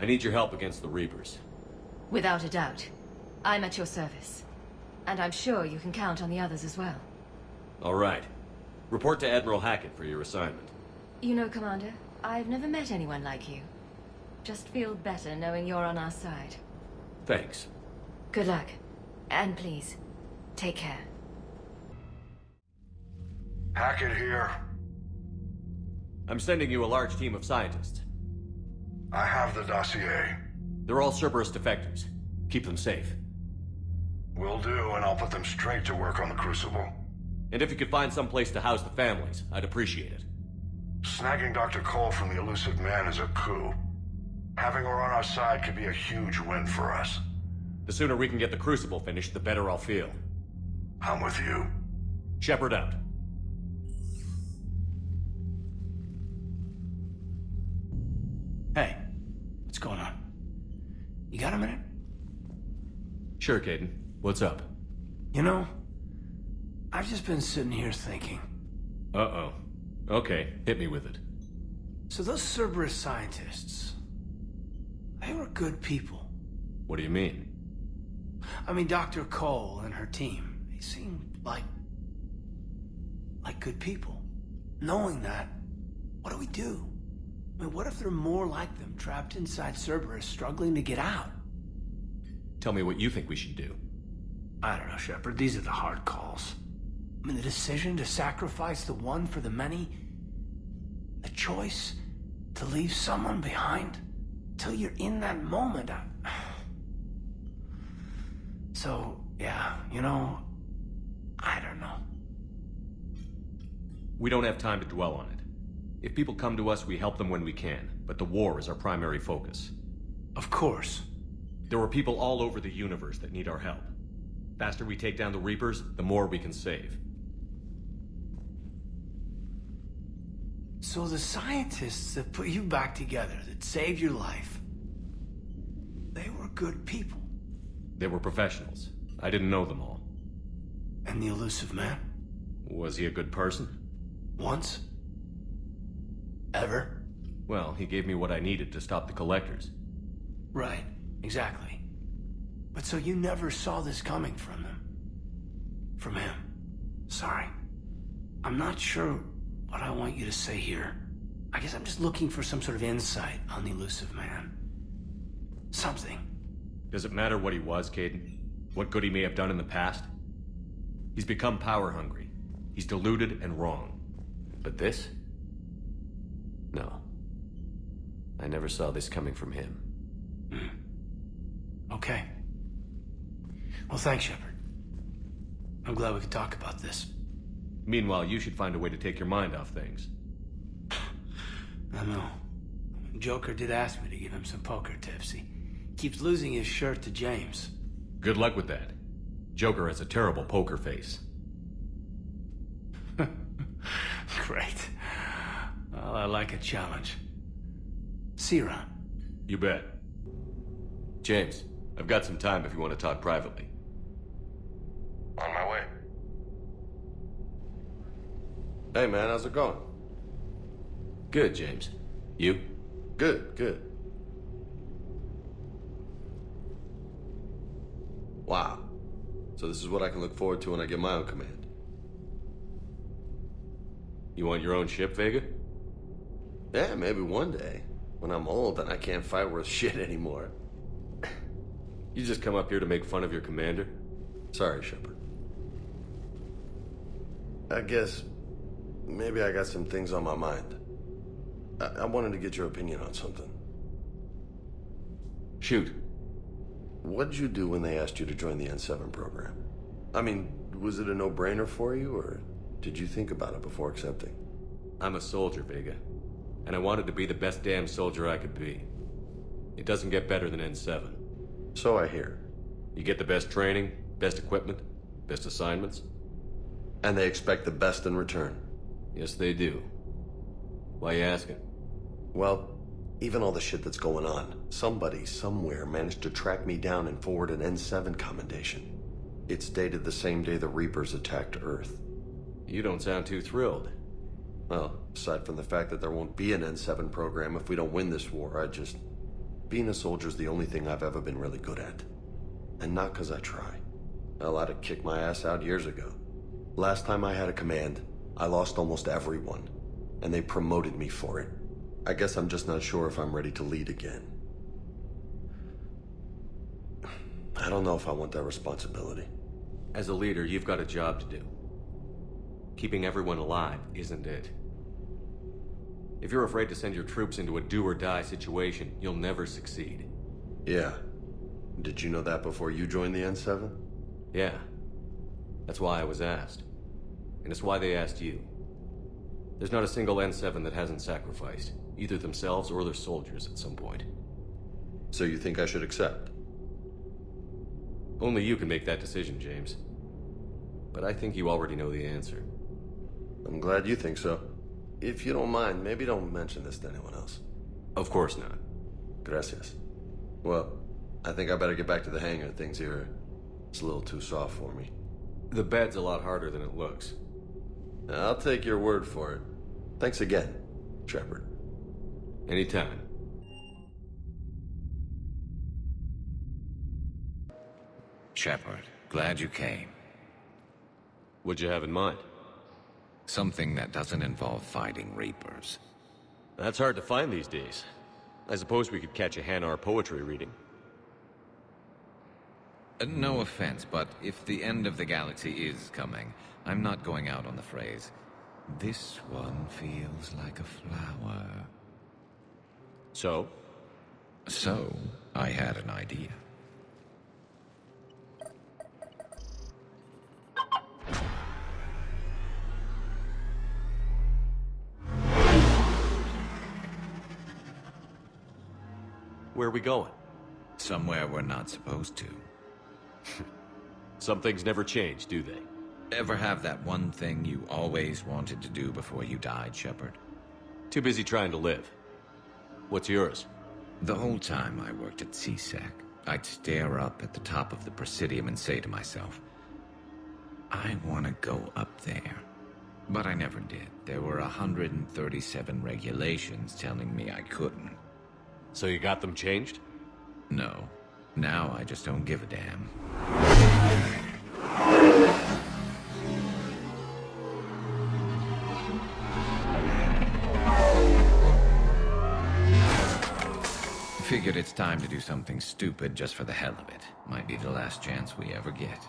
S4: I need your help against the Reapers.
S19: Without a doubt. I'm at your service. And I'm sure you can count on the others as well.
S4: All right. Report to Admiral Hackett for your assignment.
S19: You know, Commander, I've never met anyone like you. Just feel better knowing you're on our side.
S4: Thanks.
S19: Good luck. And please, take care.
S2: Hackett here.
S4: I'm sending you a large team of scientists.
S2: I have the dossier.
S4: They're all Cerberus defectors. Keep them safe.
S2: Will do, and I'll put them straight to work on the Crucible.
S4: And if you could find some place to house the families, I'd appreciate it.
S2: Snagging Dr. Cole from the Elusive Man is a coup. Having her on our side could be a huge win for us.
S4: The sooner we can get the Crucible finished, the better I'll feel.
S2: I'm with you.
S4: Shepard out.
S17: Hey, what's going on? You got a minute?
S4: Sure, Caden. What's up?
S17: You know, I've just been sitting here thinking.
S4: Uh-oh. Okay, hit me with it.
S17: So those Cerberus scientists, they were good people.
S4: What do you mean?
S17: I mean, Dr. Cole and her team, they seemed like good people. Knowing that, what do we do? I mean, what if there are more like them trapped inside Cerberus struggling to get out?
S4: Tell me what you think we should do.
S17: I don't know, Shepard. These are the hard calls. I mean, the decision to sacrifice the one for the many. The choice to leave someone behind. Till you're in that moment. So, yeah, you know, I don't know.
S4: We don't have time to dwell on it. If people come to us, we help them when we can, but the war is our primary focus.
S17: Of course.
S4: There are people all over the universe that need our help. Faster we take down the Reapers, the more we can save.
S17: So the scientists that put you back together, that saved your life, they were good people.
S4: They were professionals. I didn't know them all.
S17: And the Elusive Man?
S4: Was he a good person?
S17: Once? Ever?
S4: Well, he gave me what I needed to stop the Collectors.
S17: Right, exactly. But so you never saw this coming from them? From him? Sorry. I'm not sure what I want you to say here. I guess I'm just looking for some sort of insight on the Elusive Man. Something.
S4: Does it matter what he was, Caden? What good he may have done in the past? He's become power-hungry. He's deluded and wrong. But this? No. I never saw this coming from him.
S17: Okay. Well, thanks, Shepard. I'm glad we could talk about this.
S4: Meanwhile, you should find a way to take your mind off things.
S17: I know. Joker did ask me to give him some poker tips. He keeps losing his shirt to James.
S4: Good luck with that. Joker has a terrible poker face.
S17: Great. Well, I like a challenge. See you around.
S4: You bet. James, I've got some time if you want to talk privately.
S5: On my way.
S13: Hey man, how's it going?
S4: Good, James. You?
S13: Good, good. Wow. So this is what I can look forward to when I get my own command.
S4: You want your own ship, Vega?
S13: Yeah, maybe one day. When I'm old and I can't fight worth shit anymore.
S4: You just come up here to make fun of your commander?
S13: Sorry, Shepard. I guess maybe I got some things on my mind. I wanted to get your opinion on something.
S4: Shoot.
S13: What'd you do when they asked you to join the N7 program? I mean, was it a no-brainer for you, or did you think about it before accepting?
S4: I'm a soldier, Vega. And I wanted to be the best damn soldier I could be. It doesn't get better than N7.
S13: So I hear.
S4: You get the best training, best equipment, best assignments.
S13: And they expect the best in return.
S4: Yes, they do. Why you asking?
S13: Well, even all the shit that's going on, somebody somewhere managed to track me down and forward an N7 commendation. It's dated the same day the Reapers attacked Earth.
S4: You don't sound too thrilled.
S13: Well, aside from the fact that there won't be an N7 program if we don't win this war, being a soldier's the only thing I've ever been really good at. And not because I try. Hell, I'd have kicked my ass out years ago. Last time I had a command, I lost almost everyone. And they promoted me for it. I guess I'm just not sure if I'm ready to lead again. I don't know if I want that responsibility.
S4: As a leader, you've got a job to do. Keeping everyone alive isn't it. If you're afraid to send your troops into a do-or-die situation, you'll never succeed.
S13: Yeah. Did you know that before you joined the N7?
S4: Yeah. That's why I was asked. And it's why they asked you. There's not a single N7 that hasn't sacrificed, either themselves or their soldiers at some point.
S13: So you think I should accept?
S4: Only you can make that decision, James. But I think you already know the answer.
S13: I'm glad you think so. If you don't mind, maybe don't mention this to anyone else.
S4: Of course not.
S13: Gracias. Well, I think I better get back to the hangar. Things here, it's a little too soft for me.
S4: The bed's a lot harder than it looks.
S13: I'll take your word for it. Thanks again, Shepard.
S4: Anytime.
S15: Shepard, glad you came.
S4: What'd you have in mind?
S15: Something that doesn't involve fighting Reapers.
S4: That's hard to find these days. I suppose we could catch a Hanar poetry reading.
S15: No offense, but if the end of the galaxy is coming, I'm not going out on the phrase, "This one feels like a flower."
S4: So?
S15: So, I had an idea.
S4: Where are we going?
S15: Somewhere we're not supposed to.
S4: Some things never change, do they?
S15: Ever have that one thing you always wanted to do before you died, Shepard?
S4: Too busy trying to live. What's yours?
S15: The whole time I worked at CSEC, I'd stare up at the top of the Presidium and say to myself, I want to go up there. But I never did. There were 137 regulations telling me I couldn't.
S4: So you got them changed?
S15: No. Now I just don't give a damn. Figured it's time to do something stupid just for the hell of it. Might be the last chance we ever get.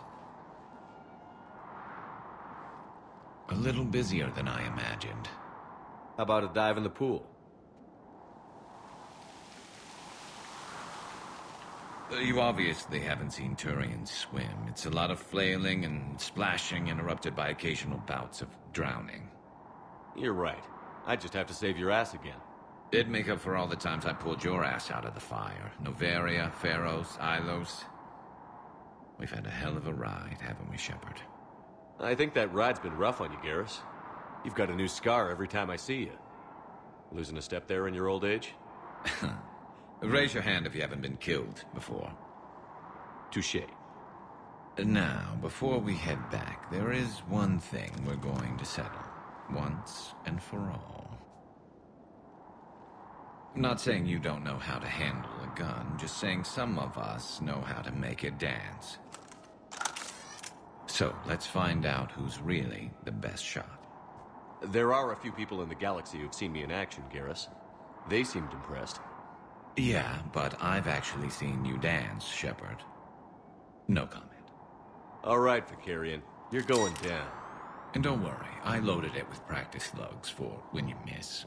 S15: A little busier than I imagined.
S4: How about a dive in the pool?
S15: You obviously haven't seen Turians swim. It's a lot of flailing and splashing interrupted by occasional bouts of drowning.
S4: You're right. I just have to save your ass again.
S15: It'd make up for all the times I pulled your ass out of the fire. Novaria, Pharos, Ilos. We've had a hell of a ride, haven't we, Shepard?
S4: I think that ride's been rough on you, Garrus. You've got a new scar every time I see you. Losing a step there in your old age?
S15: Raise your hand if you haven't been killed before.
S4: Touché.
S15: Now, before we head back, there is one thing we're going to settle. Once and for all. I'm not saying you don't know how to handle a gun, just saying some of us know how to make it dance. So, let's find out who's really the best shot.
S4: There are a few people in the galaxy who've seen me in action, Garrus. They seemed impressed.
S15: Yeah, but I've actually seen you dance, Shepard. No comment.
S4: All right, Vicarian. You're going down.
S15: And don't worry, I loaded it with practice slugs for when you miss.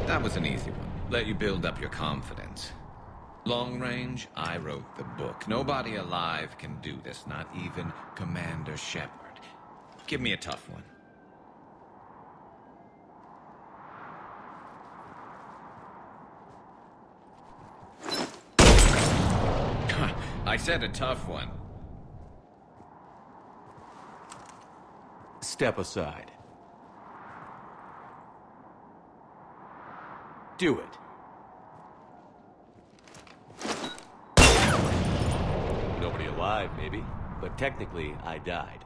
S15: That was an easy one. Let you build up your confidence. Long range, I wrote the book. Nobody alive can do this, not even Commander Shepard. Give me a tough one. I said a tough one.
S4: Step aside. Do it. alive, maybe. But technically, I died.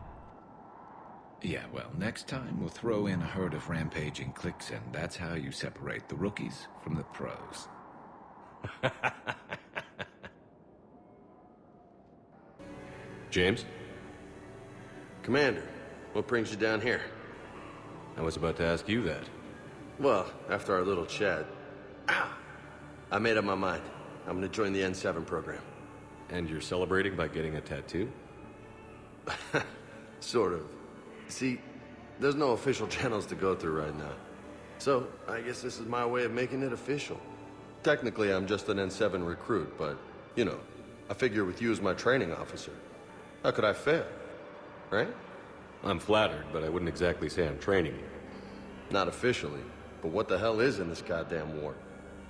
S15: Yeah, well, next time we'll throw in a herd of rampaging cliques, and that's how you separate the rookies from the pros.
S4: James?
S13: Commander, what brings you down here?
S4: I was about to ask you that.
S13: Well, after our little chat, I made up my mind. I'm gonna join the N7 program.
S4: And you're celebrating by getting a tattoo?
S13: Sort of. See, there's no official channels to go through right now. So, I guess this is my way of making it official. Technically, I'm just an N7 recruit, but, you know, I figure with you as my training officer, how could I fail? Right?
S4: I'm flattered, but I wouldn't exactly say I'm training you.
S13: Not officially, but what the hell is in this goddamn war?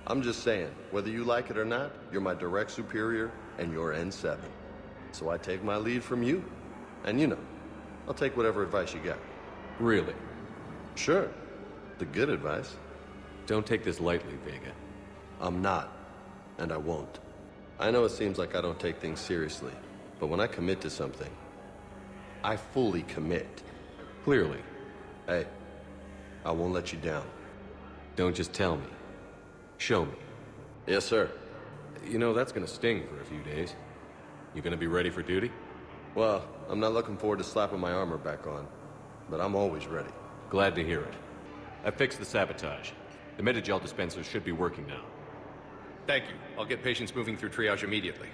S13: I'm just saying, whether you like it or not, you're my direct superior, and you're N7. So I take my lead from you. And you know, I'll take whatever advice you got.
S4: Really?
S13: Sure. The good advice.
S4: Don't take this lightly, Vega.
S13: I'm not, and I won't. I know it seems like I don't take things seriously, but when I commit to something, I fully commit.
S4: Clearly.
S13: Hey, I won't let you down.
S4: Don't just tell me. Show me.
S13: Yes, sir.
S4: You know, that's gonna sting for a few days. You gonna be ready for duty?
S13: Well, I'm not looking forward to slapping my armor back on, but I'm always ready.
S4: Glad to hear it. I fixed the sabotage. The Metagel dispenser should be working now.
S1: Thank you. I'll get patients moving through triage immediately.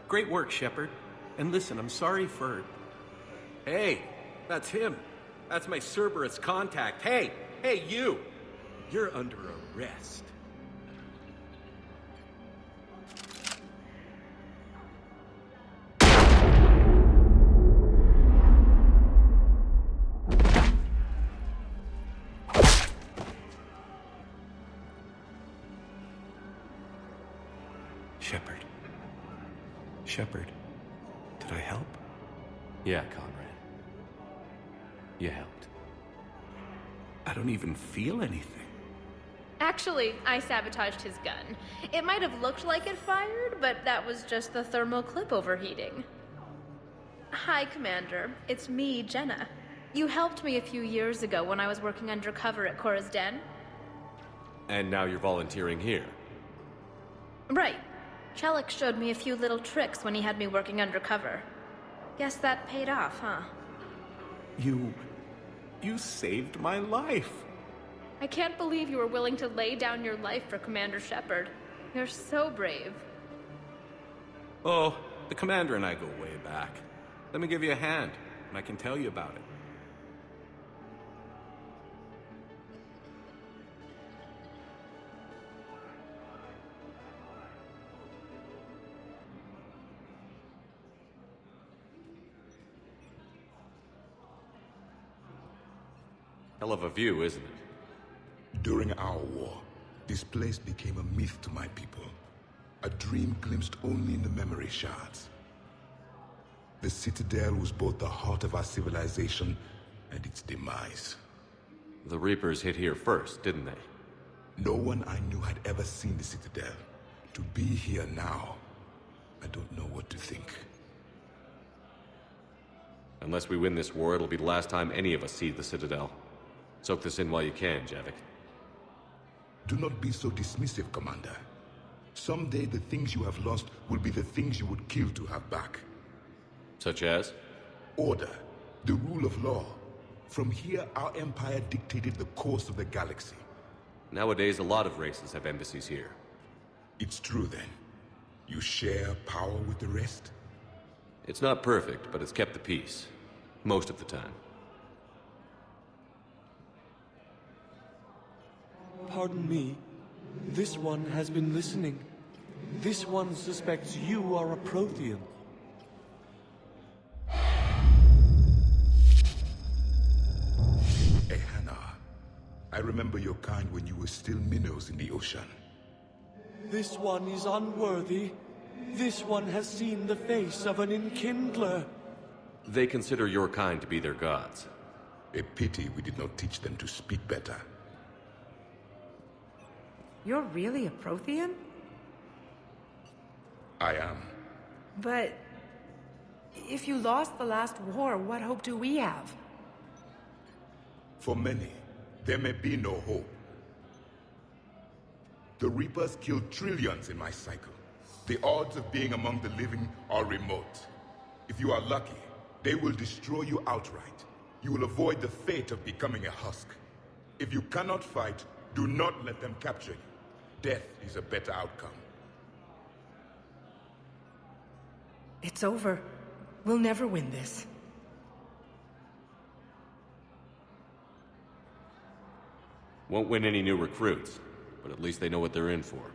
S1: Great work, Shepard. And listen, I'm sorry for... Hey, that's him. That's my Cerberus contact. Hey, you! You're under arrest. Shepard, did I help?
S4: Yeah, Conrad. You helped.
S1: I don't even feel anything.
S14: Actually, I sabotaged his gun. It might have looked like it fired, but that was just the thermal clip overheating. Hi, Commander. It's me, Jenna. You helped me a few years ago when I was working undercover at Cora's Den.
S4: And now you're volunteering here.
S14: Right. Chelik showed me a few little tricks when he had me working undercover. Guess that paid off, huh?
S1: You saved my life.
S14: I can't believe you were willing to lay down your life for Commander Shepard. You're so brave.
S1: Oh, the Commander and I go way back. Let me give you a hand, and I can tell you about it.
S4: Hell of a view, isn't it?
S2: During our war, this place became a myth to my people. A dream glimpsed only in the memory shards. The Citadel was both the heart of our civilization and its demise.
S4: The Reapers hit here first, didn't they?
S2: No one I knew had ever seen the Citadel. To be here now, I don't know what to think.
S4: Unless we win this war, it'll be the last time any of us see the Citadel. Soak this in while you can, Javik.
S2: Do not be so dismissive, Commander. Someday the things you have lost will be the things you would kill to have back.
S4: Such as?
S2: Order, the rule of law. From here, our empire dictated the course of the galaxy.
S4: Nowadays, a lot of races have embassies here.
S2: It's true, then. You share power with the rest?
S4: It's not perfect, but it's kept the peace. Most of the time.
S18: Pardon me. This one has been listening. This one suspects you are a Prothean.
S2: Ehana, I remember your kind when you were still minnows in the ocean.
S18: This one is unworthy. This one has seen the face of an enkindler.
S4: They consider your kind to be their gods.
S2: A pity we did not teach them to speak better.
S3: You're really a Prothean?
S2: I am.
S3: But if you lost the last war, what hope do we have?
S2: For many, there may be no hope. The Reapers killed trillions in my cycle. The odds of being among the living are remote. If you are lucky, they will destroy you outright. You will avoid the fate of becoming a husk. If you cannot fight, do not let them capture you. Death is a better outcome.
S9: It's over. We'll never win this.
S4: Won't win any new recruits, but at least they know what they're in for.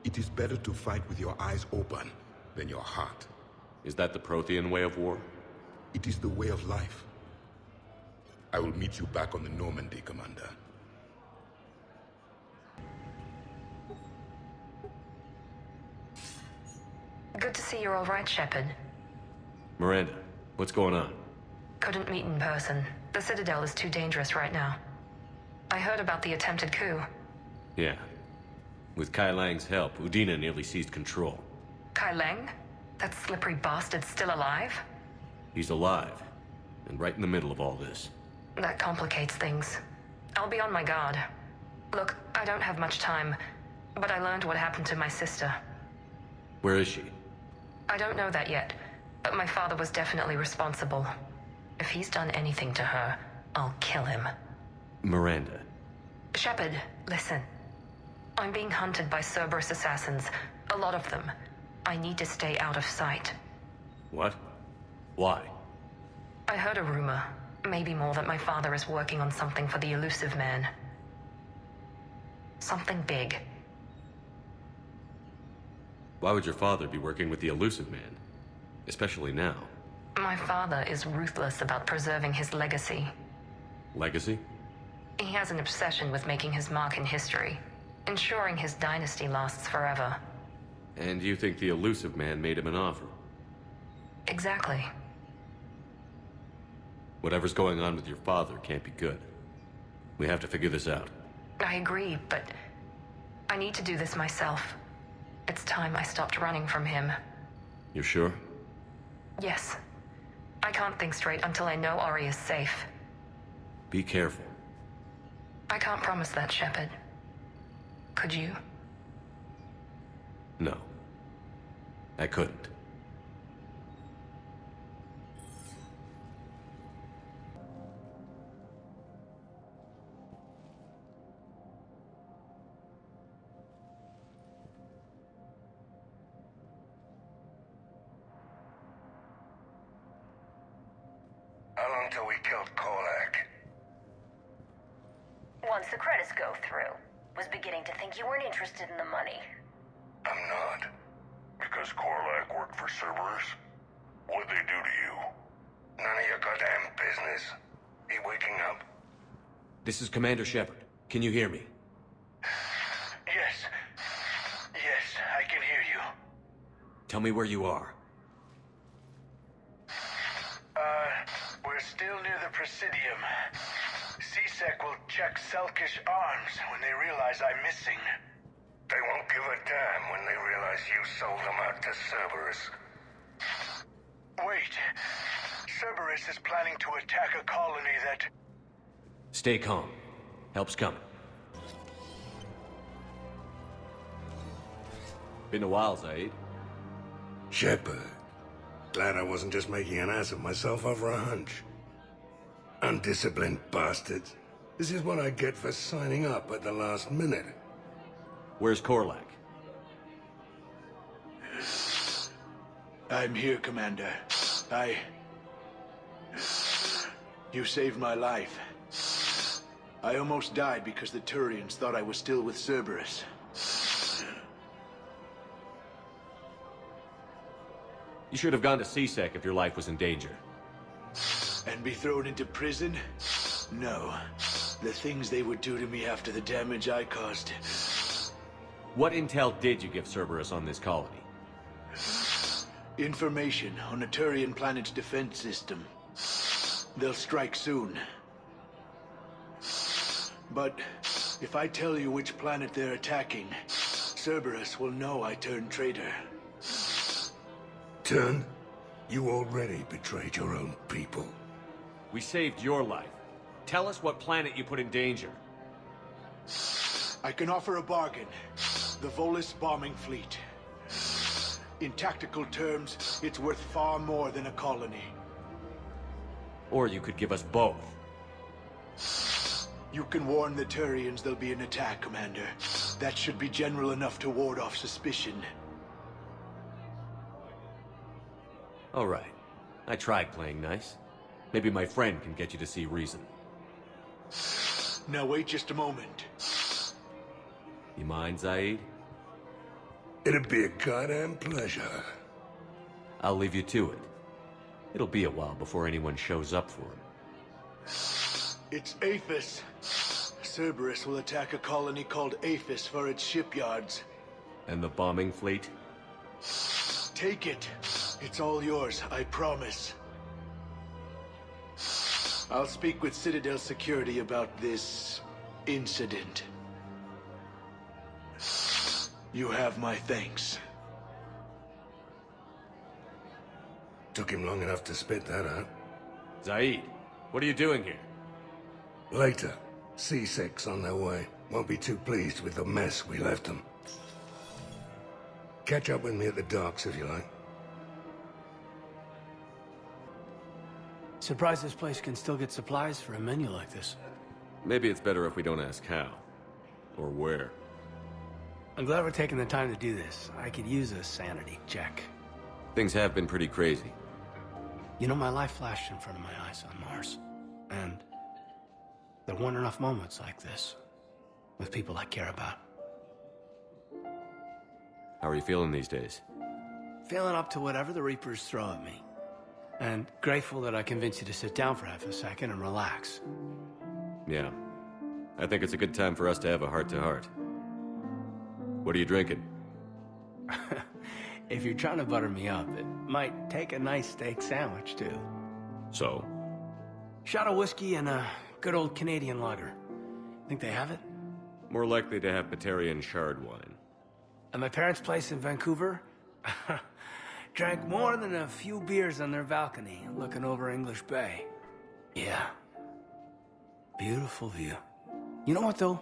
S2: It is better to fight with your eyes open than your heart.
S4: Is that the Prothean way of war?
S2: It is the way of life. I will meet you back on the Normandy, Commander.
S7: Good to see you're all right, Shepard.
S4: Miranda, what's going on?
S7: Couldn't meet in person. The Citadel is too dangerous right now. I heard about the attempted coup.
S4: Yeah. With Kai Lang's help, Udina nearly seized control.
S7: Kai Lang? That slippery bastard's still alive?
S4: He's alive, and right in the middle of all this.
S7: That complicates things. I'll be on my guard. Look, I don't have much time, but I learned what happened to my sister.
S4: Where is she?
S7: I don't know that yet, but my father was definitely responsible. If he's done anything to her, I'll kill him.
S4: Miranda.
S7: Shepard, listen. I'm being hunted by Cerberus assassins. A lot of them. I need to stay out of sight.
S4: What? Why?
S7: I heard a rumor, maybe more, that my father is working on something for the Elusive Man. Something big.
S4: Why would your father be working with the Elusive Man? Especially now.
S7: My father is ruthless about preserving his legacy.
S4: Legacy?
S7: He has an obsession with making his mark in history, ensuring his dynasty lasts forever.
S4: And you think the Elusive Man made him an offer?
S7: Exactly.
S4: Whatever's going on with your father can't be good. We have to figure this out.
S7: I agree, but I need to do this myself. It's time I stopped running from him.
S4: You're sure?
S7: Yes. I can't think straight until I know Ori is safe.
S4: Be careful.
S7: I can't promise that, Shepard. Could you?
S4: No. I couldn't.
S11: How long till we killed Kolak?
S23: Once the credits go through. Was beginning to think you weren't interested in the money.
S11: I'm not.
S2: Because Korlak worked for Cerberus? What'd they do to you?
S11: None of your goddamn business. You waking up?
S4: This is Commander Shepard. Can you hear me?
S11: Yes. Yes, I can hear you.
S4: Tell me where you are.
S11: We're still near the Presidium. C-Sec will check Selkish arms when they realize I'm missing. They won't give a damn when they realize you sold them out to Cerberus. Wait. Cerberus is planning to attack a colony that...
S4: Stay calm. Help's coming. Been a while, Zaid.
S11: Shepard. Glad I wasn't just making an ass of myself over a hunch. Undisciplined bastards. This is what I get for signing up at the last minute.
S4: Where's Korlak?
S20: I'm here, Commander. You saved my life. I almost died because the Turians thought I was still with Cerberus.
S4: You should have gone to C-Sec if your life was in danger.
S20: And be thrown into prison? No. The things they would do to me after the damage I caused.
S4: What intel did you give Cerberus on this colony?
S20: Information on a Turian planet's defense system. They'll strike soon. But
S11: If I tell you which planet they're attacking, Cerberus will know I turned traitor.
S2: Turned? You already betrayed your own people.
S4: We saved your life. Tell us what planet you put in danger.
S11: I can offer a bargain. The Volus bombing fleet. In tactical terms, it's worth far more than a colony.
S4: Or you could give us both.
S11: You can warn the Turians there'll be an attack, Commander. That should be general enough to ward off suspicion.
S4: All right. I tried playing nice. Maybe my friend can get you to see reason.
S11: Now wait just a moment.
S4: You mind, Zaid?
S2: It'd be a goddamn pleasure.
S4: I'll leave you to it. It'll be a while before anyone shows up for him.
S11: It's Aphis. Cerberus will attack a colony called Aphis for its shipyards.
S4: And the bombing fleet?
S11: Take it. It's all yours, I promise. I'll speak with Citadel Security about this incident. You have my thanks.
S2: Took him long enough to spit that out.
S4: Zaid, what are you doing here?
S2: Later. C6 on their way. Won't be too pleased with the mess we left them. Catch up with me at the docks if you like.
S17: Surprised this place can still get supplies for a menu like this.
S1: Maybe it's better if we don't ask how. Or where.
S17: I'm glad we're taking the time to do this. I could use a sanity check.
S1: Things have been pretty crazy.
S17: You know, my life flashed in front of my eyes on Mars. And there weren't enough moments like this with people I care about.
S1: How are you feeling these days?
S17: Feeling up to whatever the Reapers throw at me. And grateful that I convinced you to sit down for half a second and relax.
S1: Yeah. I think it's a good time for us to have a heart-to-heart. What are you drinking?
S17: If you're trying to butter me up, it might take a nice steak sandwich, too.
S1: So?
S17: Shot of whiskey and a good old Canadian lager. Think they have it?
S1: More likely to have Batarian shard wine.
S17: At my parents' place in Vancouver, drank more than a few beers on their balcony, looking over English Bay. Yeah. Beautiful view. You know what, though?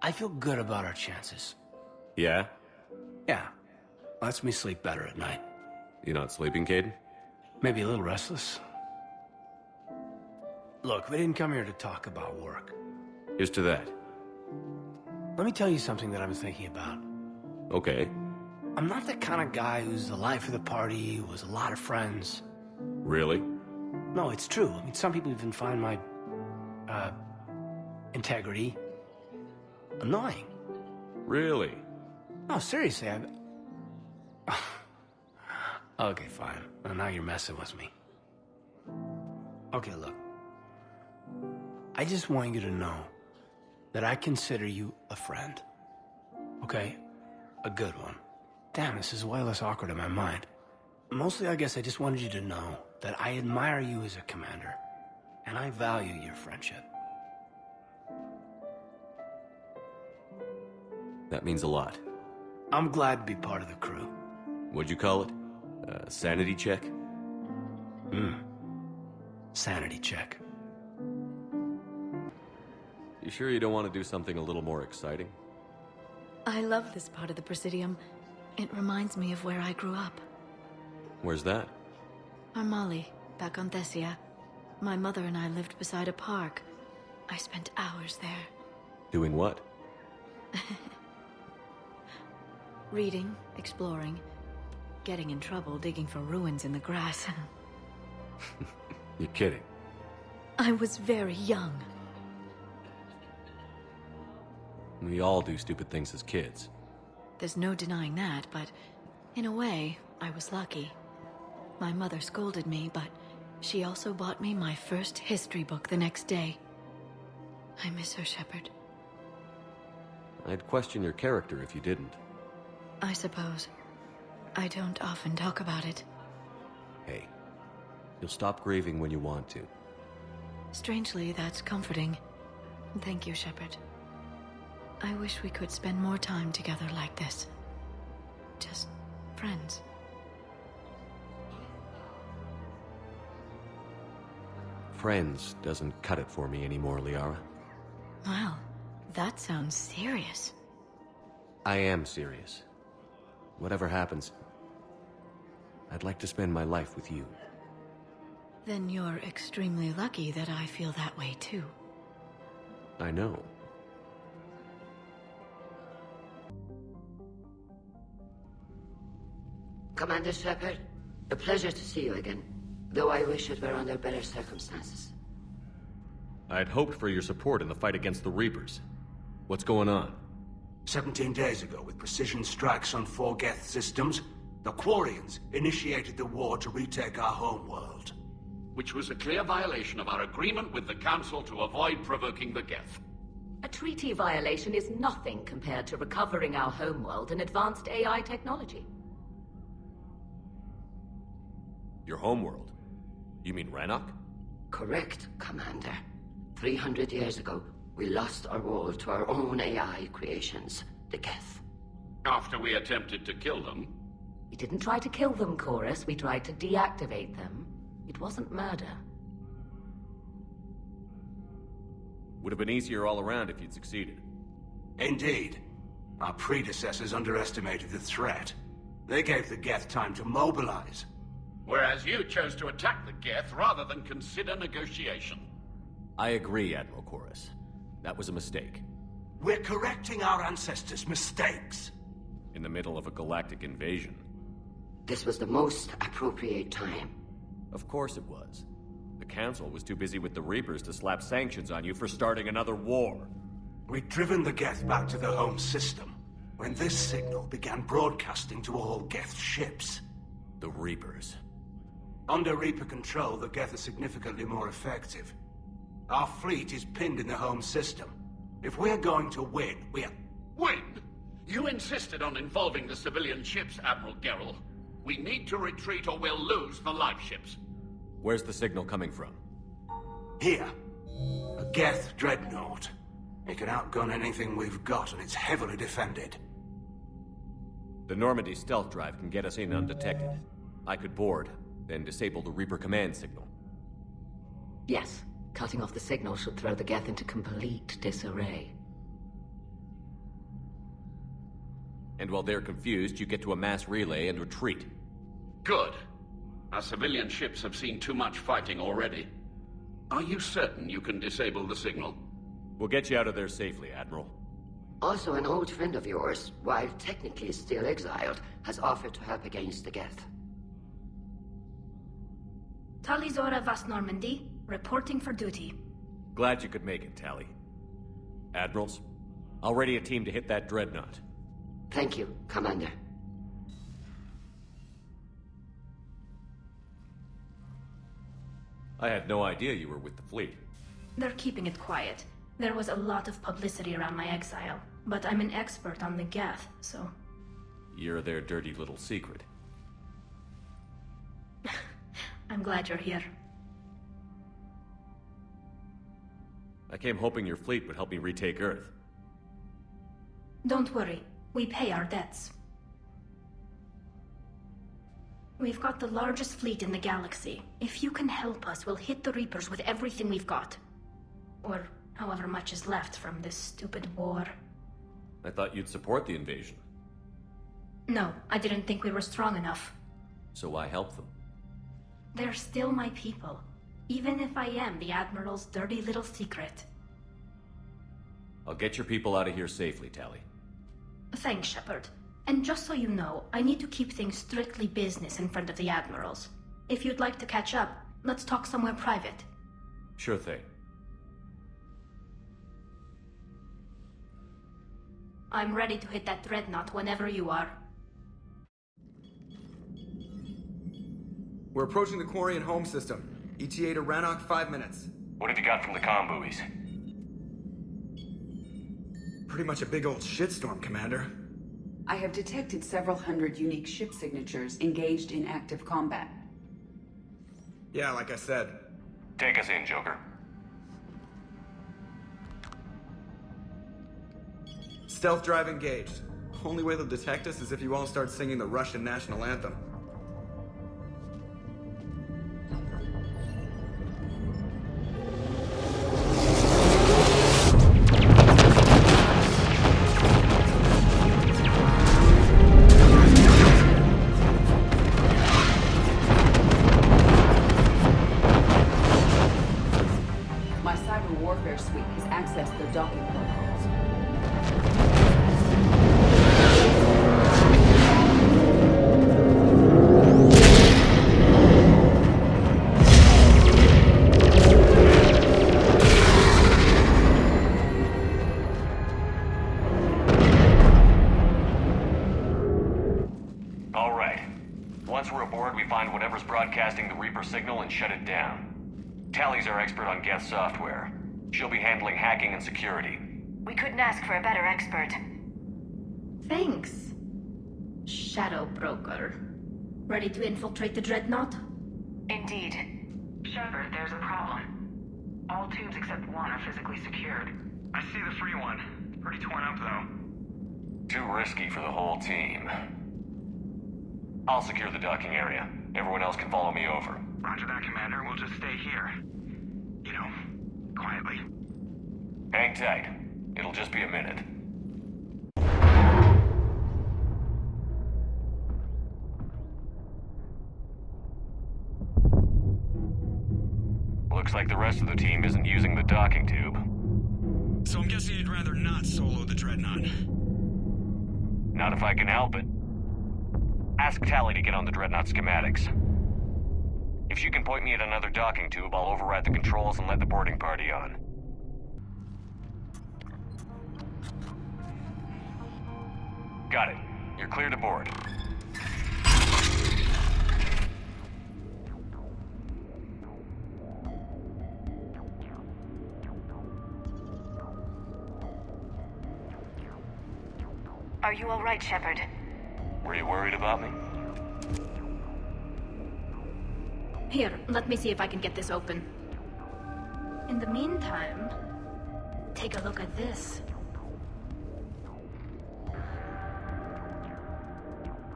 S17: I feel good about our chances.
S1: Yeah?
S17: Yeah. Lets me sleep better at night.
S1: You not sleeping, Caden?
S17: Maybe a little restless. Look, we didn't come here to talk about work.
S1: Here's to that.
S17: Let me tell you something that I've been thinking about.
S1: Okay.
S17: I'm not the kind of guy who's the life of the party, who has a lot of friends.
S1: Really?
S17: No, it's true. I mean, some people even find my, integrity annoying.
S1: Really?
S17: No, seriously, Okay, fine. Well, now you're messing with me. Okay, look. I just want you to know that I consider you a friend. Okay? A good one. Damn, this is way less awkward in my mind. Mostly, I guess I just wanted you to know that I admire you as a commander, and I value your friendship.
S1: That means a lot.
S17: I'm glad to be part of the crew.
S1: What'd you call it? Sanity check?
S17: Sanity check.
S1: You sure you don't want to do something a little more exciting?
S16: I love this part of the Presidium. It reminds me of where I grew up.
S1: Where's that?
S16: Armali, back on Thessia. My mother and I lived beside a park. I spent hours there.
S1: Doing what?
S16: Reading, exploring, getting in trouble digging for ruins in the grass.
S1: You're kidding.
S16: I was very young.
S1: We all do stupid things as kids.
S16: There's no denying that, but in a way, I was lucky. My mother scolded me, but she also bought me my first history book the next day. I miss her, Shepard.
S1: I'd question your character if you didn't.
S16: I suppose. I don't often talk about it.
S1: Hey, you'll stop grieving when you want to.
S16: Strangely, that's comforting. Thank you, Shepard. I wish we could spend more time together like this. Just friends.
S4: Friends doesn't cut it for me anymore, Liara.
S16: Wow, that sounds serious.
S4: I am serious. Whatever happens, I'd like to spend my life with you.
S16: Then you're extremely lucky that I feel that way too.
S4: I know.
S6: Commander Shepard, a pleasure to see you again, though I wish it were under better circumstances.
S4: I'd hoped for your support in the fight against the Reapers. What's going on?
S20: 17 days ago, with precision strikes on 4 Geth systems, the Quarians initiated the war to retake our homeworld.
S8: Which was a clear violation of our agreement with the Council to avoid provoking the Geth.
S10: A treaty violation is nothing compared to recovering our homeworld and advanced AI technology.
S4: Your homeworld? You mean Rannoch?
S6: Correct, Commander. 300 years ago, we lost our world to our own AI creations, the Geth.
S8: After we attempted to kill them?
S10: We didn't try to kill them, Chorus. We tried to deactivate them. It wasn't murder.
S4: Would have been easier all around if you'd succeeded.
S20: Indeed. Our predecessors underestimated the threat. They gave the Geth time to mobilize.
S8: Whereas you chose to attack the Geth rather than consider negotiation.
S4: I agree, Admiral Chorus. That was a mistake.
S20: We're correcting our ancestors' mistakes.
S4: In the middle of a galactic invasion.
S6: This was the most appropriate time.
S4: Of course it was. The Council was too busy with the Reapers to slap sanctions on you for starting another war.
S20: We'd driven the Geth back to the home system, when this signal began broadcasting to all Geth ships.
S4: The Reapers.
S20: Under Reaper control, the Geth are significantly more effective. Our fleet is pinned in the home system. If we're going to win, we're...
S8: Win? You insisted on involving the civilian ships, Admiral Gerrel. We need to retreat or we'll lose the live ships.
S4: Where's the signal coming from?
S20: Here. A Geth dreadnought. It can outgun anything we've got, and it's heavily defended.
S4: The Normandy stealth drive can get us in undetected. I could board, then disable the Reaper command signal.
S10: Yes. Cutting off the signal should throw the Geth into complete disarray.
S4: And while they're confused, you get to a mass relay and retreat.
S8: Good. Our civilian ships have seen too much fighting already. Are you certain you can disable the signal?
S4: We'll get you out of there safely, Admiral.
S6: Also, an old friend of yours, while technically still exiled, has offered to help against the Geth.
S24: Talizora Vas Normandy, reporting for duty.
S4: Glad you could make it, Tally. Admirals, I'll ready a team to hit that dreadnought.
S6: Thank you, Commander.
S4: I had no idea you were with the fleet.
S24: They're keeping it quiet. There was a lot of publicity around my exile, but I'm an expert on the Geth, so...
S4: You're their dirty little secret.
S24: I'm glad you're here.
S4: I came hoping your fleet would help me retake Earth.
S24: Don't worry. We pay our debts. We've got the largest fleet in the galaxy. If you can help us, we'll hit the Reapers with everything we've got. Or however much is left from this stupid war.
S4: I thought you'd support the invasion.
S24: No, I didn't think we were strong enough.
S4: So I helped them.
S24: They're still my people, even if I am the Admiral's dirty little secret.
S4: I'll get your people out of here safely, Tally.
S24: Thanks, Shepard. And just so you know, I need to keep things strictly business in front of the Admirals. If you'd like to catch up, let's talk somewhere private.
S4: Sure thing.
S24: I'm ready to hit that dreadnought whenever you are.
S25: We're approaching the Quarian home system. ETA to Rannoch, 5 minutes.
S26: What have you got from the comm buoys?
S25: Pretty much a big old shitstorm, Commander.
S27: I have detected several hundred unique ship signatures engaged in active combat.
S25: Yeah, like I said.
S26: Take us in, Joker.
S25: Stealth drive engaged. Only way they'll detect us is if you all start singing the Russian national anthem.
S27: My cyber warfare suite has accessed the docking protocols.
S4: All right. Once we're aboard, we find whatever's broadcasting the Reaper signal and shut it down. Tally's our expert on Geth software. She'll be handling hacking and security.
S23: We couldn't ask for a better expert.
S24: Thanks. Shadow Broker. Ready to infiltrate the Dreadnought?
S23: Indeed.
S5: Shepard, there's a problem. All tubes except one are physically secured. I see the free one. It's pretty torn up, though.
S4: Too risky for the whole team. I'll secure the docking area. Everyone else can follow me over.
S5: Roger that, Commander. We'll just stay here. You know, quietly.
S4: Hang tight. It'll just be a minute. Looks like the rest of the team isn't using the docking tube.
S12: So I'm guessing you'd rather not solo the Dreadnought.
S4: Not if I can help it. Ask Tally to get on the Dreadnought schematics. If she can point me at another docking tube, I'll override the controls and let the boarding party on. Got it. You're clear to board.
S23: Are you all right, Shepard?
S4: Were you worried about me?
S24: Here, let me see if I can get this open. In the meantime, take a look at this.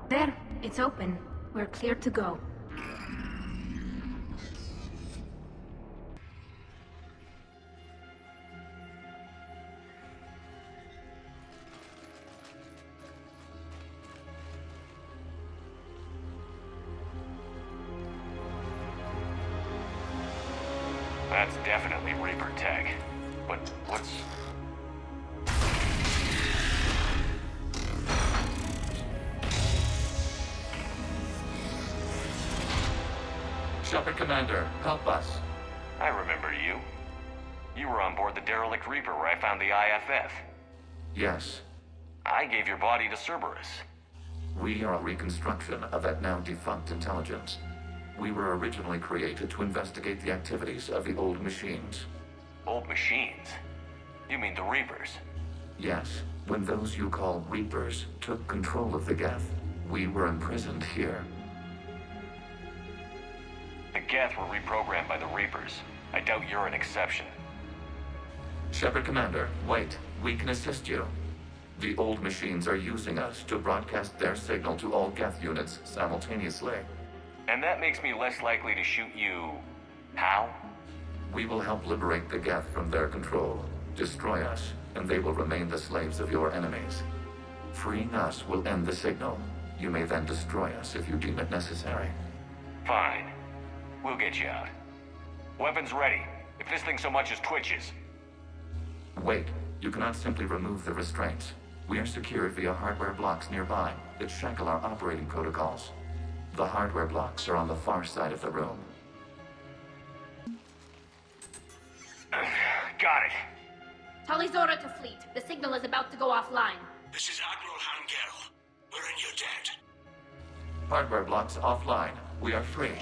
S24: There, it's open. We're clear to go.
S4: That's definitely Reaper tech. But what's...
S8: Shepard Commander, help us.
S4: I remember you. You were on board the derelict Reaper where I found the IFF.
S13: Yes.
S4: I gave your body to Cerberus.
S13: We are a reconstruction of that now defunct intelligence. We were originally created to investigate the activities of the old machines.
S4: Old machines? You mean the Reapers?
S13: Yes. When those you call Reapers took control of the Geth, we were imprisoned here.
S4: The Geth were reprogrammed by the Reapers. I doubt you're an exception.
S13: Shepard Commander, wait. We can assist you. The old machines are using us to broadcast their signal to all Geth units simultaneously.
S4: And that makes me less likely to shoot you... how?
S13: We will help liberate the Geth from their control. Destroy us, and they will remain the slaves of your enemies. Freeing us will end the signal. You may then destroy us if you deem it necessary.
S4: Fine. We'll get you out. Weapons ready. If this thing so much as twitches.
S13: Wait. You cannot simply remove the restraints. We are secured via hardware blocks nearby that shackle our operating protocols. The hardware blocks are on the far side of the room.
S4: Got it.
S24: Talizora to fleet. The signal is about to go offline.
S11: This is Admiral Hangel. We're in your debt.
S13: Hardware blocks offline. We are free.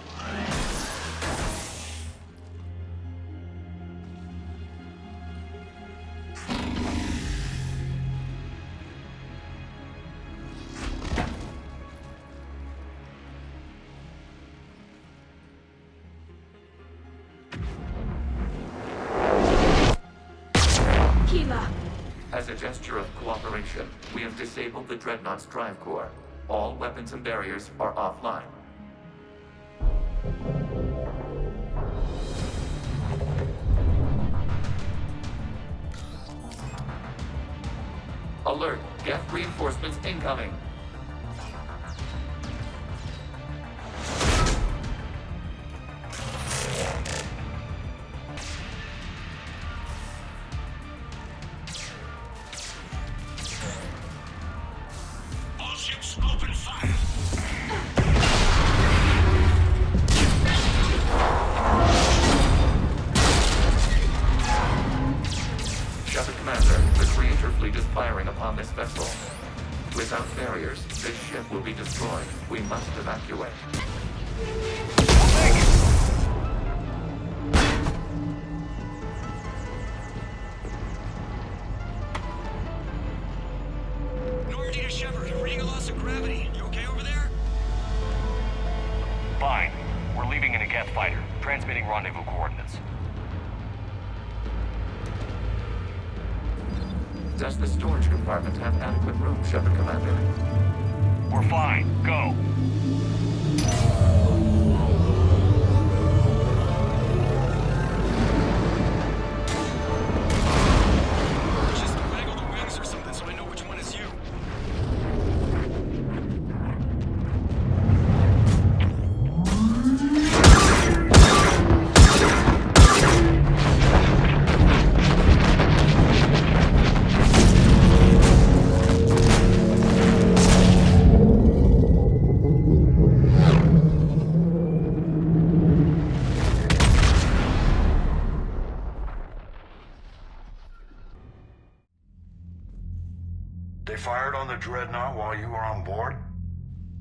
S13: As a gesture of cooperation, we have disabled the Dreadnought's drive core. All weapons and barriers are offline. Alert! Geth reinforcements incoming!
S12: All ships open fire!
S13: Shepard Commander, the Creator Fleet is firing upon this vessel. Without barriers, this ship will be destroyed. We must evacuate.
S12: Normandy to Shepard, reading a loss of gravity. You okay over there?
S26: Fine. We're leaving in a Geth fighter, transmitting rendezvous coordinates.
S13: Does the storage compartment have adequate room, Shepard Commander?
S26: We're fine. Go.
S12: Just waggle the wings or something so I know which one is you.
S2: They fired on the Dreadnought while you were on board?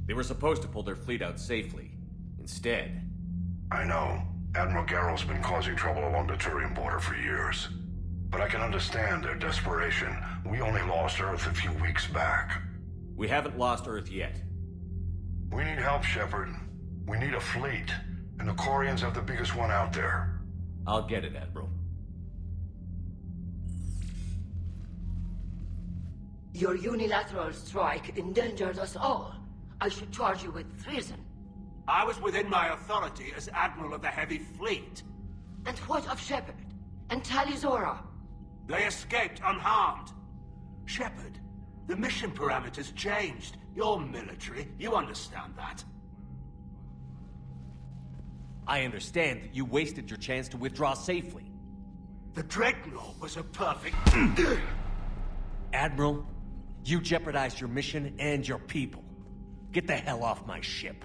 S4: They were supposed to pull their fleet out safely. Instead...
S2: I know. Admiral Garrow's been causing trouble along the Turian border for years. But I can understand their desperation. We only lost Earth a few weeks back.
S4: We haven't lost Earth yet.
S2: We need help, Shepard. We need a fleet. And the Corians have the biggest one out there.
S4: I'll get it, Admiral.
S6: Your unilateral strike endangered us all. I should charge you with treason.
S17: I was within my authority as Admiral of the Heavy Fleet.
S6: And what of Shepard? And Talizora?
S17: They escaped unharmed. Shepard, the mission parameters changed. You're military. You understand that.
S4: I understand that you wasted your chance to withdraw safely.
S17: The Dreadnought was a perfect...
S4: Admiral, you jeopardized your mission and your people. Get the hell off my ship.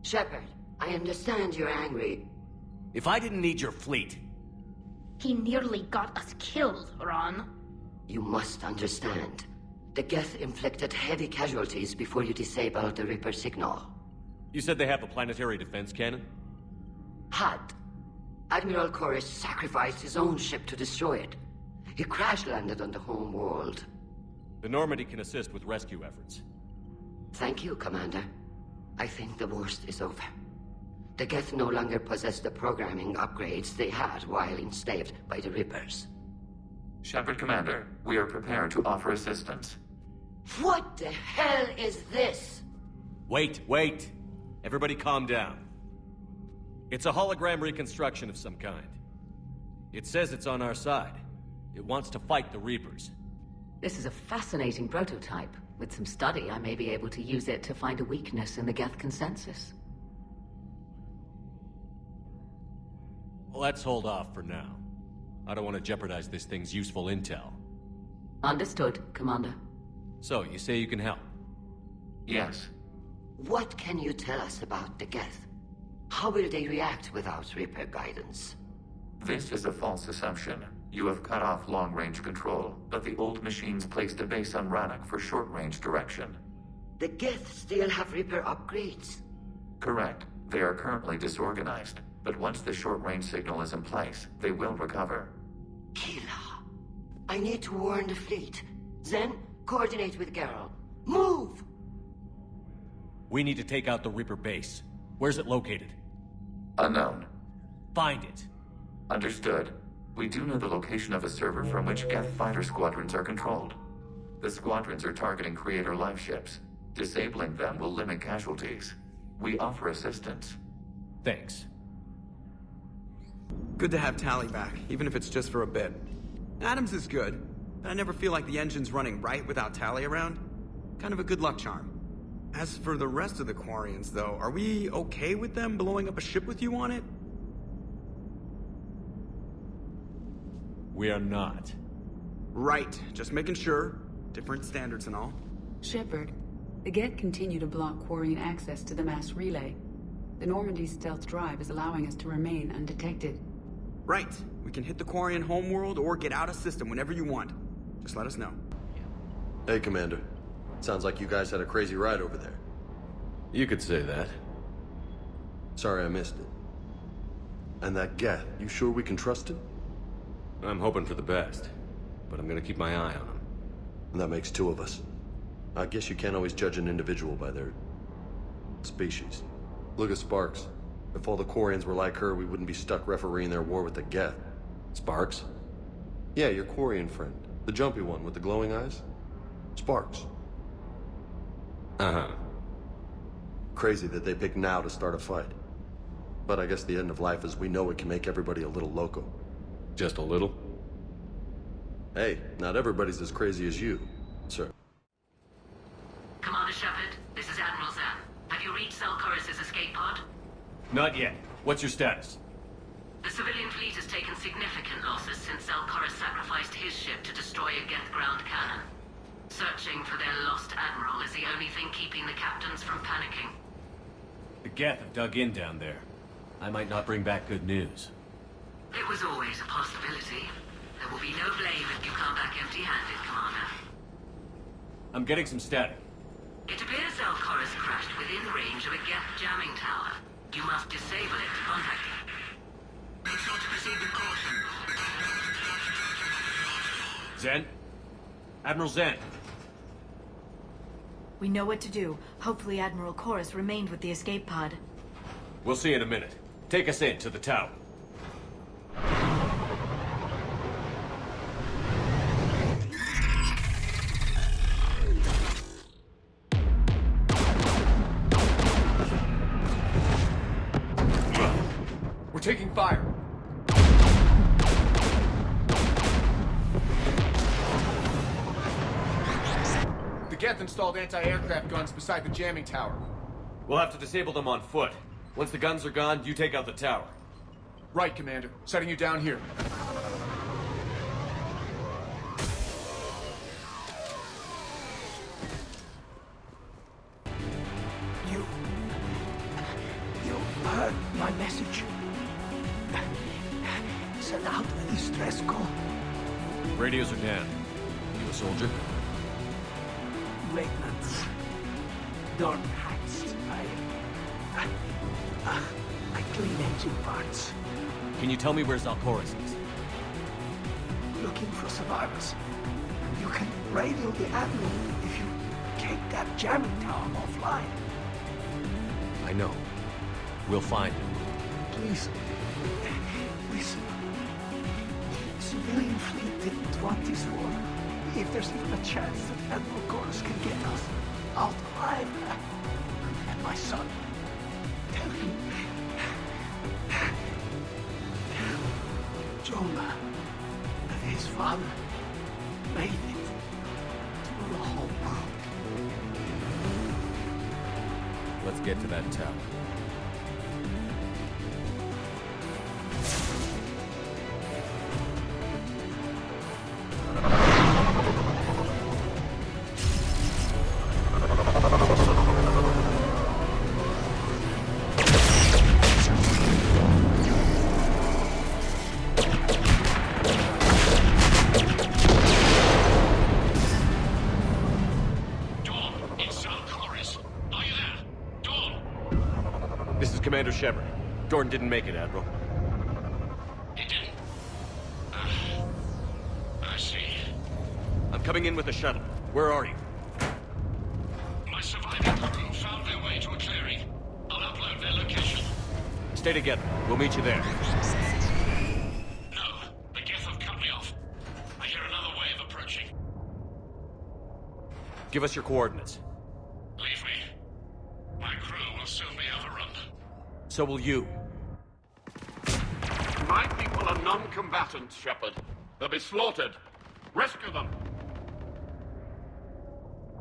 S6: Shepard, I understand you're angry.
S4: If I didn't need your fleet...
S24: He nearly got us killed, Ron.
S6: You must understand. The Geth inflicted heavy casualties before you disabled the Reaper signal.
S4: You said they have a planetary defense cannon?
S6: Had. Admiral Corus sacrificed his own ship to destroy it. He crash-landed on the home world.
S4: The Normandy can assist with rescue efforts.
S6: Thank you, Commander. I think the worst is over. The Geth no longer possess the programming upgrades they had while enslaved by the Reapers.
S13: Shepard Commander, we are prepared to offer assistance.
S6: What the hell is this?
S4: Wait. Everybody calm down. It's a hologram reconstruction of some kind. It says it's on our side. It wants to fight the Reapers.
S10: This is a fascinating prototype. With some study, I may be able to use it to find a weakness in the Geth consensus.
S4: Let's hold off for now. I don't want to jeopardize this thing's useful intel.
S10: Understood, Commander.
S4: So, you say you can help?
S13: Yes.
S6: What can you tell us about the Geth? How will they react without Reaper guidance?
S13: This is a false assumption. You have cut off long-range control, but the old machines placed a base on Rannoch for short-range direction.
S6: The Geth still have Reaper upgrades?
S13: Correct. They are currently disorganized, but once the short-range signal is in place, they will recover.
S6: Kila, I need to warn the fleet. Then, coordinate with Garrow. Move!
S4: We need to take out the Reaper base. Where's it located?
S13: Unknown.
S4: Find it.
S13: Understood. We do know the location of a server from which Geth fighter squadrons are controlled. The squadrons are targeting Creator live ships. Disabling them will limit casualties. We offer assistance.
S4: Thanks.
S25: Good to have Tally back, even if it's just for a bit. Adams is good, but I never feel like the engine's running right without Tally around. Kind of a good luck charm. As for the rest of the Quarians, though, are we okay with them blowing up a ship with you on it?
S4: We are not.
S25: Right, just making sure. Different standards and all.
S27: Shepard, the Geth continue to block Quarian access to the mass relay. The Normandy stealth drive is allowing us to remain undetected.
S25: Right. We can hit the Quarian homeworld or get out of system whenever you want. Just let us know.
S3: Hey, Commander. Sounds like you guys had a crazy ride over there.
S4: You could say that.
S3: Sorry I missed it. And that Geth, you sure we can trust him?
S4: I'm hoping for the best, but I'm gonna keep my eye on him.
S3: And that makes two of us. I guess you can't always judge an individual by their species. Look at Sparks. If all the Quarians were like her, we wouldn't be stuck refereeing their war with the Geth.
S4: Sparks?
S3: Yeah, your Quarian friend. The jumpy one with the glowing eyes. Sparks.
S4: Uh-huh.
S3: Crazy that they pick now to start a fight. But I guess the end of life as we know it can make everybody a little loco.
S4: Just a little?
S3: Hey, not everybody's as crazy as you, sir.
S10: Commander Shepard, this is Admiral Zan. Have you reached Selchoris' escape pod?
S4: Not yet. What's your status?
S10: The civilian fleet has taken significant losses since Selchoris sacrificed his ship to destroy a Geth ground cannon. Searching for their lost admiral is the only thing keeping the captains from panicking.
S4: The Geth have dug in down there. I might not bring back good news.
S10: It was always a possibility. There will be no blame if you come back empty-handed, Commander.
S4: I'm getting some static.
S10: It appears Selchoris crashed within range of a Geth jamming tower. You must disable it to contact it. Make sure to proceed with caution.
S4: Zen? Admiral Zen?
S16: We know what to do. Hopefully Admiral Chorus remained with the escape pod.
S4: We'll see in a minute. Take us in to the tower.
S14: We're taking fire. The Geth installed anti-aircraft guns beside the jamming tower.
S4: We'll have to disable them on foot. Once the guns are gone, you take out the tower.
S14: Right, Commander. Setting you down here.
S17: You heard my message. Send out a distress call.
S4: Radios are down. You a soldier?
S17: Maintenance. Dorn Heights. I clean engine parts.
S4: Can you tell me where Selchoris is?
S17: Looking for survivors. You can radio the Admiral if you take that jamming tower offline.
S4: I know. We'll find him.
S17: Please. Listen. The civilian fleet didn't want this war. If there's even a chance that Admiral Chorus can get us out alive. And my son. Tell him. Jonah and his father made it to the whole world.
S4: Let's get to that tower. Commander Shepard. Jordan didn't make it, Admiral.
S8: He didn't? I see.
S4: I'm coming in with a shuttle. Where are you?
S8: My surviving crew found their way to a clearing. I'll upload their location.
S4: Stay together. We'll meet you there.
S8: No. The
S4: Give us your coordinates.
S8: Leave me. My crew will soon be overrun.
S4: So will you.
S8: My people are non-combatants, Shepard. They'll be slaughtered. Rescue them!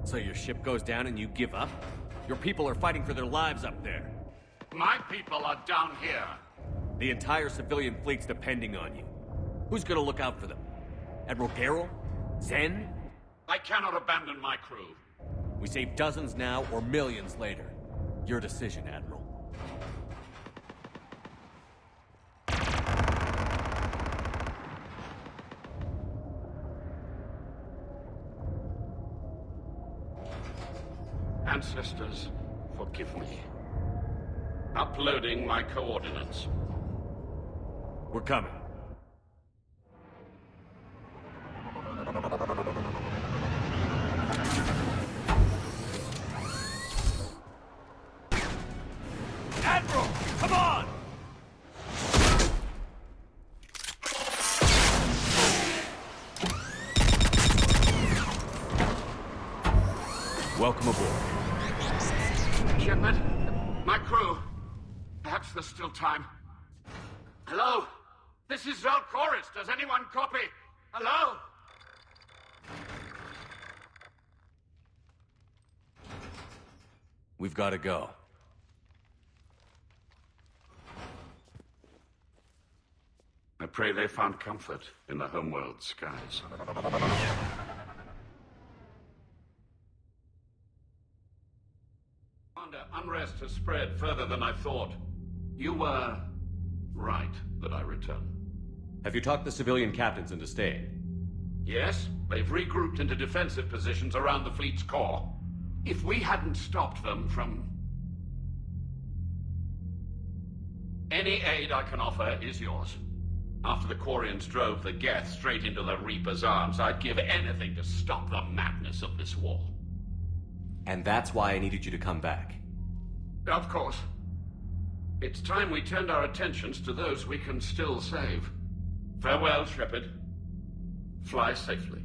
S4: So your ship goes down and you give up? Your people are fighting for their lives up there.
S8: My people are down here.
S4: The entire civilian fleet's depending on you. Who's gonna look out for them? Admiral Garrel? Zen?
S8: I cannot abandon my crew.
S4: We save dozens now or millions later. Your decision, Admiral.
S8: Ancestors, forgive me. Uploading my coordinates.
S4: We're coming. Admiral, come on! Welcome aboard.
S8: Shepard, my crew. Perhaps there's still time. Hello? This is Zalcoris. Does anyone copy? Hello?
S4: We've got to go.
S8: I pray they found comfort in the homeworld skies. Commander, unrest has spread further than I thought. You were right that I return.
S4: Have you talked the civilian captains into staying?
S8: Yes, they've regrouped into defensive positions around the fleet's core. If we hadn't stopped them from... Any aid I can offer is yours. After the Quarians drove the Geth straight into the Reaper's arms, I'd give anything to stop the madness of this war.
S4: And that's why I needed you to come back.
S8: Of course. It's time we turned our attentions to those we can still save. Farewell, Shepard. Fly safely.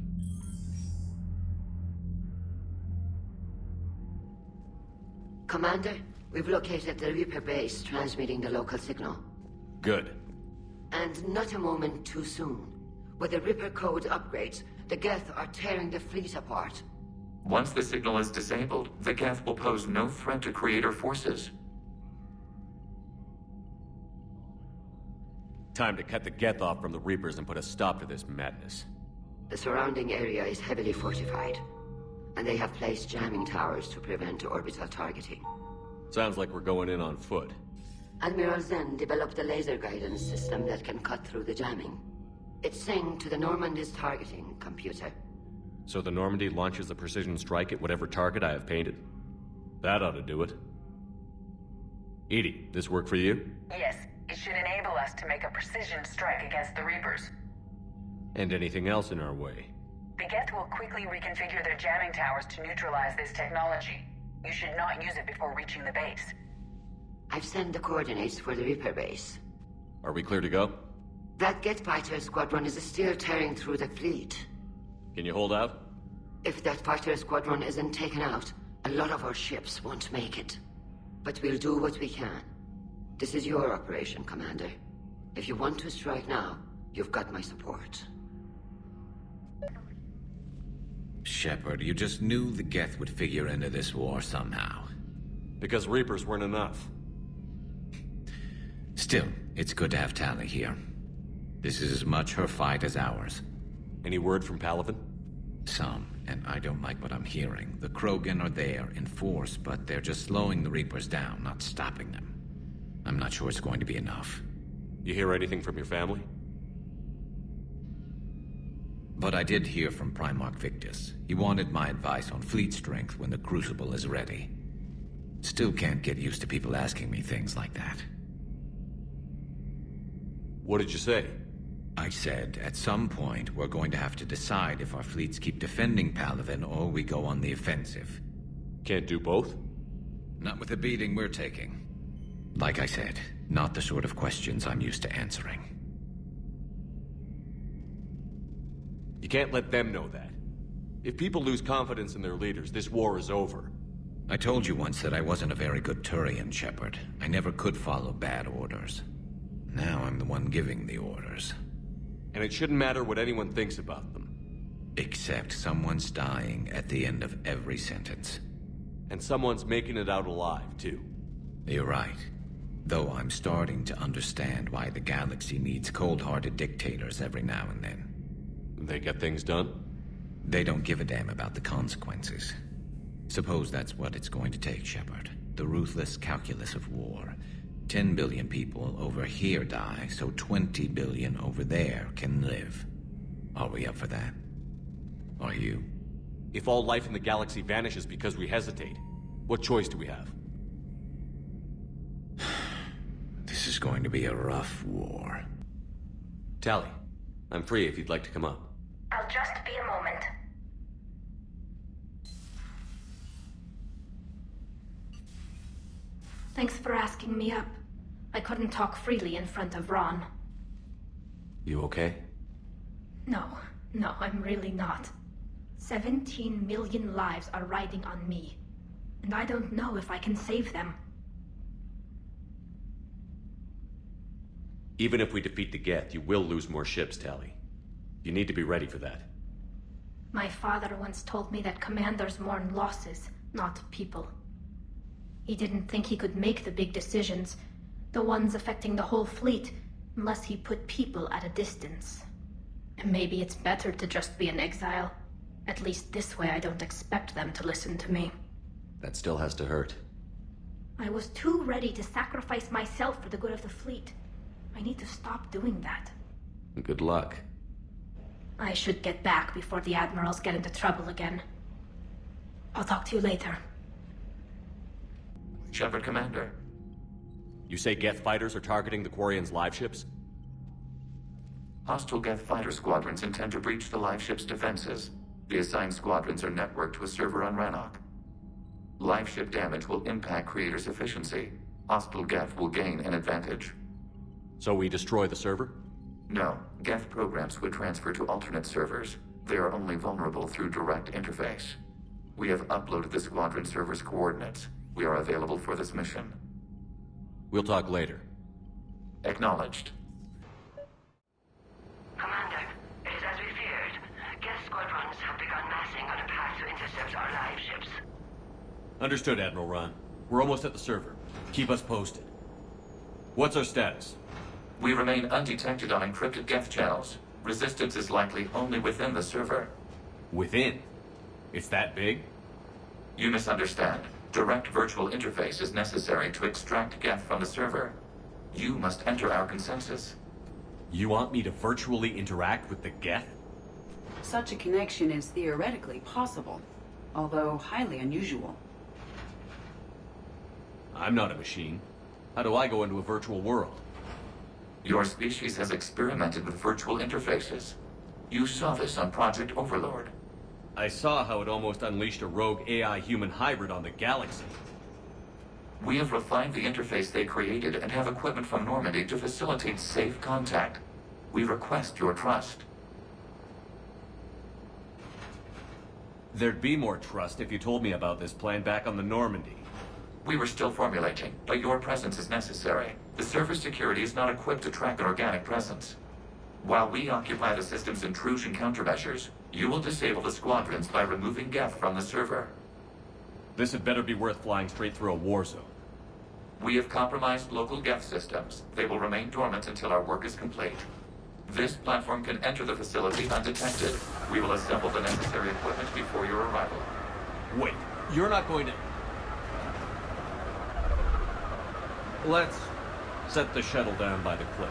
S6: Commander, we've located the Reaper base transmitting the local signal.
S4: Good.
S6: And not a moment too soon. With the Reaper code upgrades, the Geth are tearing the fleet apart.
S13: Once the signal is disabled, the Geth will pose no threat to Creator forces.
S4: Time to cut the Geth off from the Reapers and put a stop to this madness.
S6: The surrounding area is heavily fortified, and they have placed jamming towers to prevent orbital targeting.
S4: Sounds like we're going in on foot.
S6: Admiral Zen developed a laser guidance system that can cut through the jamming. It's synced to the Normandy's targeting computer.
S4: So the Normandy launches a precision strike at whatever target I have painted? That ought to do it. Edie, this work for you?
S7: Yes, it should enable us to make a precision strike against the Reapers.
S4: And anything else in our way?
S7: The Geth will quickly reconfigure their jamming towers to neutralize this technology. You should not use it before reaching the base.
S6: I've sent the coordinates for the Reaper base.
S4: Are we clear to go?
S6: That Geth fighter squadron is still tearing through the fleet.
S4: Can you hold out?
S6: If that fighter squadron isn't taken out, a lot of our ships won't make it. But we'll do what we can. This is your operation, Commander. If you want to strike now, you've got my support.
S9: Shepard, you just knew the Geth would figure into this war somehow.
S4: Because Reapers weren't enough.
S9: Still, it's good to have Tali here. This is as much her fight as ours.
S4: Any word from Palaven?
S9: Some, and I don't like what I'm hearing. The Krogan are there, in force, but they're just slowing the Reapers down, not stopping them. I'm not sure it's going to be enough.
S4: You hear anything from your family?
S9: But I did hear from Primarch Victus. He wanted my advice on fleet strength when the Crucible is ready. Still can't get used to people asking me things like that.
S4: What did you say?
S9: I said, at some point, we're going to have to decide if our fleets keep defending Palaven or we go on the offensive.
S4: Can't do both?
S9: Not with the beating we're taking. Like I said, not the sort of questions I'm used to answering.
S4: You can't let them know that. If people lose confidence in their leaders, this war is over.
S9: I told you once that I wasn't a very good Turian, Shepard. I never could follow bad orders. Now I'm the one giving the orders.
S4: And it shouldn't matter what anyone thinks about them.
S9: Except someone's dying at the end of every sentence.
S4: And someone's making it out alive, too.
S9: You're right. Though I'm starting to understand why the galaxy needs cold-hearted dictators every now and then.
S4: They get things done?
S9: They don't give a damn about the consequences. Suppose that's what it's going to take, Shepard. The ruthless calculus of war. 10 billion people over here die, so 20 billion over there can live. Are we up for that? Are you?
S4: If all life in the galaxy vanishes because we hesitate, what choice do we have?
S9: This is going to be a rough war.
S4: Tali, I'm free if you'd like to come up.
S23: I'll just be a moment.
S24: Thanks for asking me up. I couldn't talk freely in front of Ron.
S4: You okay?
S24: No, I'm really not. 17 million lives are riding on me, and I don't know if I can save them.
S4: Even if we defeat the Geth, you will lose more ships, Tali. You need to be ready for that.
S24: My father once told me that commanders mourn losses, not people. He didn't think he could make the big decisions, the ones affecting the whole fleet, unless he put people at a distance. And maybe it's better to just be in exile. At least this way I don't expect them to listen to me.
S4: That still has to hurt.
S24: I was too ready to sacrifice myself for the good of the fleet. I need to stop doing that.
S4: Good luck.
S24: I should get back before the admirals get into trouble again. I'll talk to you later.
S13: Shepard, Commander.
S4: You say Geth fighters are targeting the Quarians' live ships?
S13: Hostile Geth fighter squadrons intend to breach the live ship's defenses. The assigned squadrons are networked to a server on Rannoch. Live ship damage will impact Creator's efficiency. Hostile Geth will gain an advantage.
S4: So we destroy the server?
S13: No. Geth programs would transfer to alternate servers. They are only vulnerable through direct interface. We have uploaded the squadron server's coordinates. We are available for this mission.
S4: We'll talk later.
S13: Acknowledged.
S10: Commander, it is as we feared. Geth squadrons have begun massing on a path to intercept our live ships.
S4: Understood, Admiral Ron. We're almost at the server. Keep us posted. What's our status?
S13: We remain undetected on encrypted Geth channels. Resistance is likely only within the server.
S4: Within? It's that big?
S13: You misunderstand. Direct virtual interface is necessary to extract Geth from the server. You must enter our consensus.
S4: You want me to virtually interact with the Geth?
S27: Such a connection is theoretically possible, although highly unusual.
S4: I'm not a machine. How do I go into a virtual world?
S13: Your species has experimented with virtual interfaces. You saw this on Project Overlord.
S4: I saw how it almost unleashed a rogue AI-human hybrid on the galaxy.
S13: We have refined the interface they created and have equipment from Normandy to facilitate safe contact. We request your trust.
S4: There'd be more trust if you told me about this plan back on the Normandy.
S13: We were still formulating, but your presence is necessary. The server's security is not equipped to track an organic presence. While we occupy the system's intrusion countermeasures, you will disable the squadrons by removing Geth from the server.
S4: This had better be worth flying straight through a war zone.
S13: We have compromised local Geth systems. They will remain dormant until our work is complete. This platform can enter the facility undetected. We will assemble the necessary equipment before your arrival.
S4: Wait, you're not going to... Let's set the shuttle down by the cliff.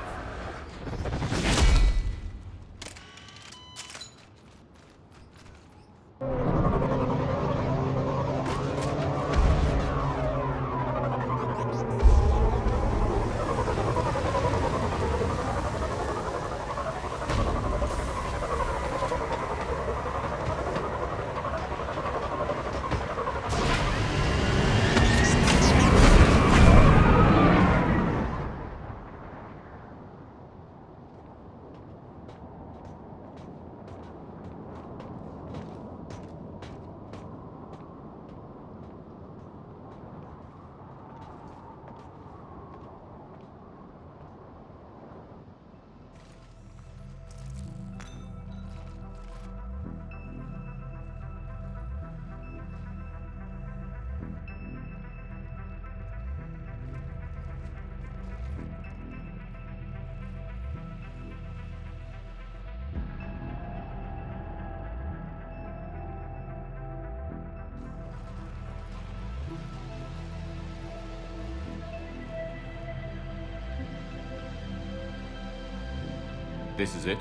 S4: This is it?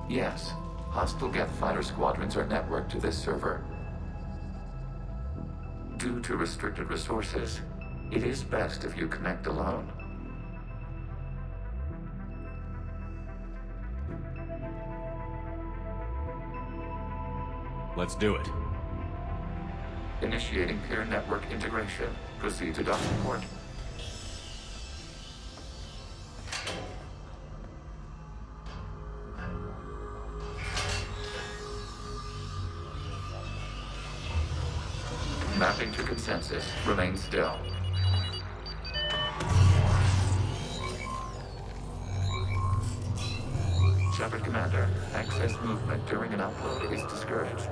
S13: Yes. Hostile Geth fighter squadrons are networked to this server. Due to restricted resources, it is best if you connect alone.
S4: Let's do it.
S13: Initiating peer network integration. Proceed to docking port. Mapping to consensus. Remain still. Shepard Commander, access movement during an upload is discouraged.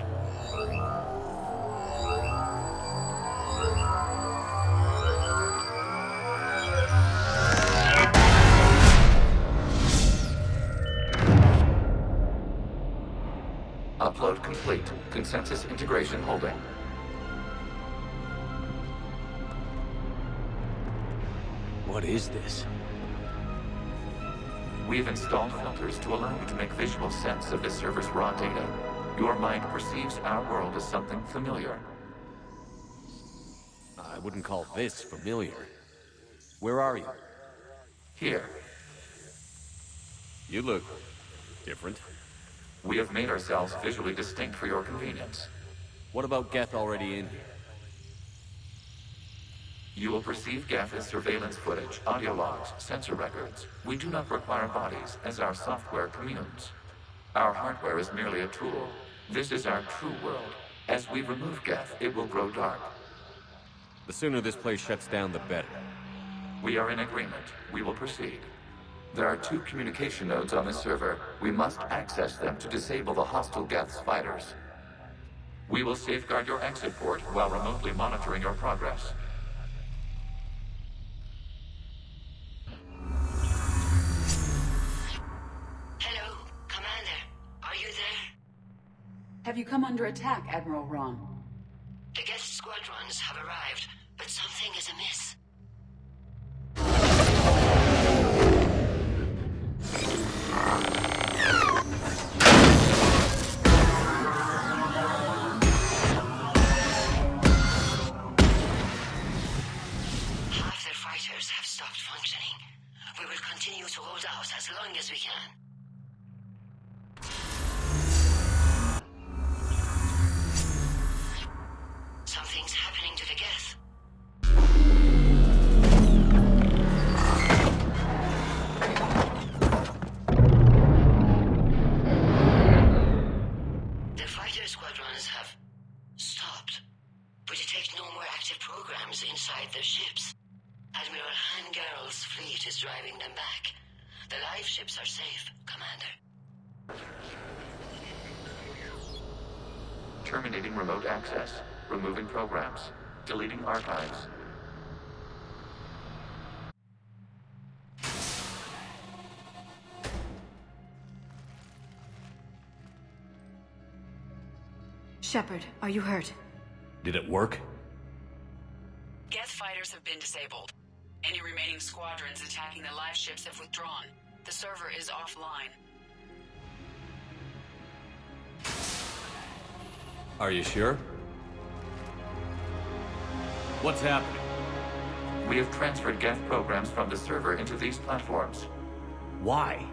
S13: Upload complete. Consensus integration holding.
S4: What is this?
S13: We've installed filters to allow you to make visual sense of this server's raw data. Your mind perceives our world as something familiar.
S4: I wouldn't call this familiar. Where are you?
S13: Here.
S4: You look different.
S13: We have made ourselves visually distinct for your convenience.
S4: What about Geth already in here?
S13: You will perceive Geth as surveillance footage, audio logs, sensor records. We do not require bodies, as our software communes. Our hardware is merely a tool. This is our true world. As we remove Geth, it will grow dark.
S4: The sooner this place shuts down, the better.
S13: We are in agreement. We will proceed. There are 2 communication nodes on this server. We must access them to disable the hostile Geth's fighters. We will safeguard your exit port while remotely monitoring your progress.
S6: Hello, Commander. Are you there?
S27: Have you come under attack, Admiral Ron?
S6: The Geth squadrons have arrived, but something is amiss. Half their fighters have stopped functioning. We will continue to hold out as long as we can. Something's happening to the Geth. The fighter squadrons have stopped, but detect no more active programs inside their ships. Admiral Hangarl's fleet is driving them back. The live ships are safe, Commander.
S13: Terminating remote access. Removing programs. Deleting archives.
S16: Shepard, are you hurt?
S4: Did it work?
S27: Geth fighters have been disabled. Any remaining squadrons attacking the live ships have withdrawn. The server is offline.
S4: Are you sure? What's happening?
S13: We have transferred Geth programs from the server into these platforms.
S4: Why?